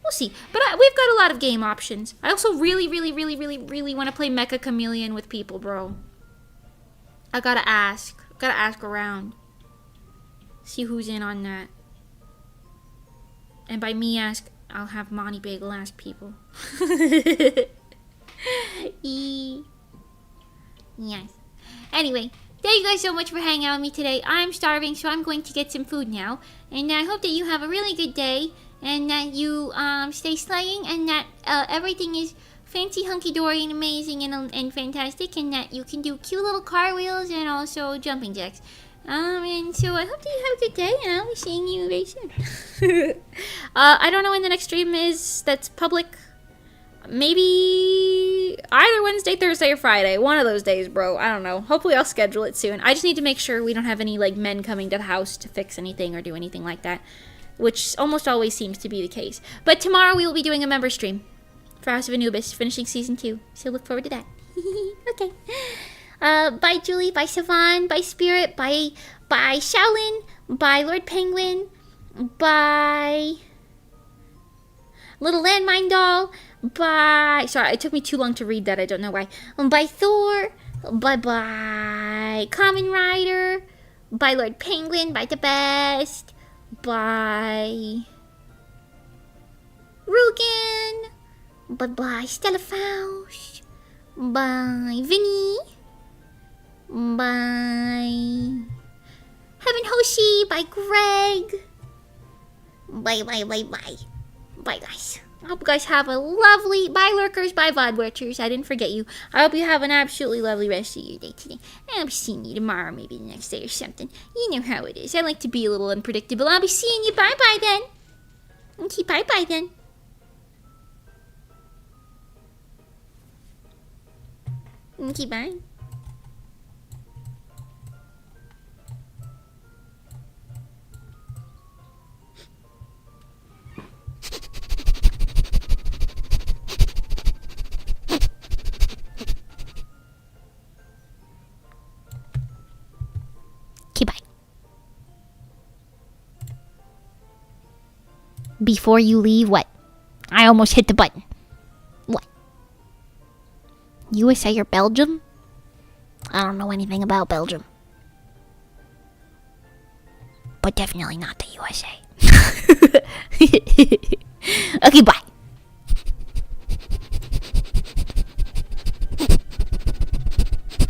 we'll see. But we've got a lot of game options. I also really want to play Mecha Chameleon with people, bro. I gotta ask. Gotta ask around. See who's in on that. And by me ask, I'll have Monty Bagel ask people. Yes. Anyway, thank you guys so much for hanging out with me today. I'm starving, so I'm going to get some food now. And I hope that you have a really good day. And that you stay slaying and that everything is fancy, hunky-dory, and amazing, and fantastic, and that you can do cute little cartwheels and also jumping jacks. And so I hope that you have a good day, and I'll be seeing you very soon. I don't know when the next stream is that's public. Maybe either Wednesday, Thursday, or Friday. One of those days, bro. I don't know. Hopefully I'll schedule it soon. I just need to make sure we don't have any, like, men coming to the house to fix anything or do anything like that, which almost always seems to be the case. But tomorrow we will be doing a member stream for House of Anubis, finishing Season 2. So look forward to that. Okay. Bye, Julie. Bye, SIvan. Bye, Spirit. Bye, Shaolin. Bye, Lord Penguin. Bye, Little Landmine Doll. Bye. Sorry, it took me too long to read that. I don't know why. Bye, Thor. Bye, Common Rider. Bye, Lord Penguin. Bye, the best. Bye, Rugen. Bye, Stella Faust. Bye, Vinny. Bye, Heaven Hoshi. Bye, Greg. Bye. Bye, guys. I hope you guys have a lovely... Bye, lurkers. Bye, VOD watchers. I didn't forget you. I hope you have an absolutely lovely rest of your day today. I'll be seeing you tomorrow, maybe the next day or something. You know how it is. I like to be a little unpredictable. I'll be seeing you. Bye-bye, then. Okay, bye-bye, then. Okay, bye. Okay, bye. Before you leave, what? I almost hit the button. What? USA or Belgium? I don't know anything about Belgium. But definitely not the USA. Okay, bye.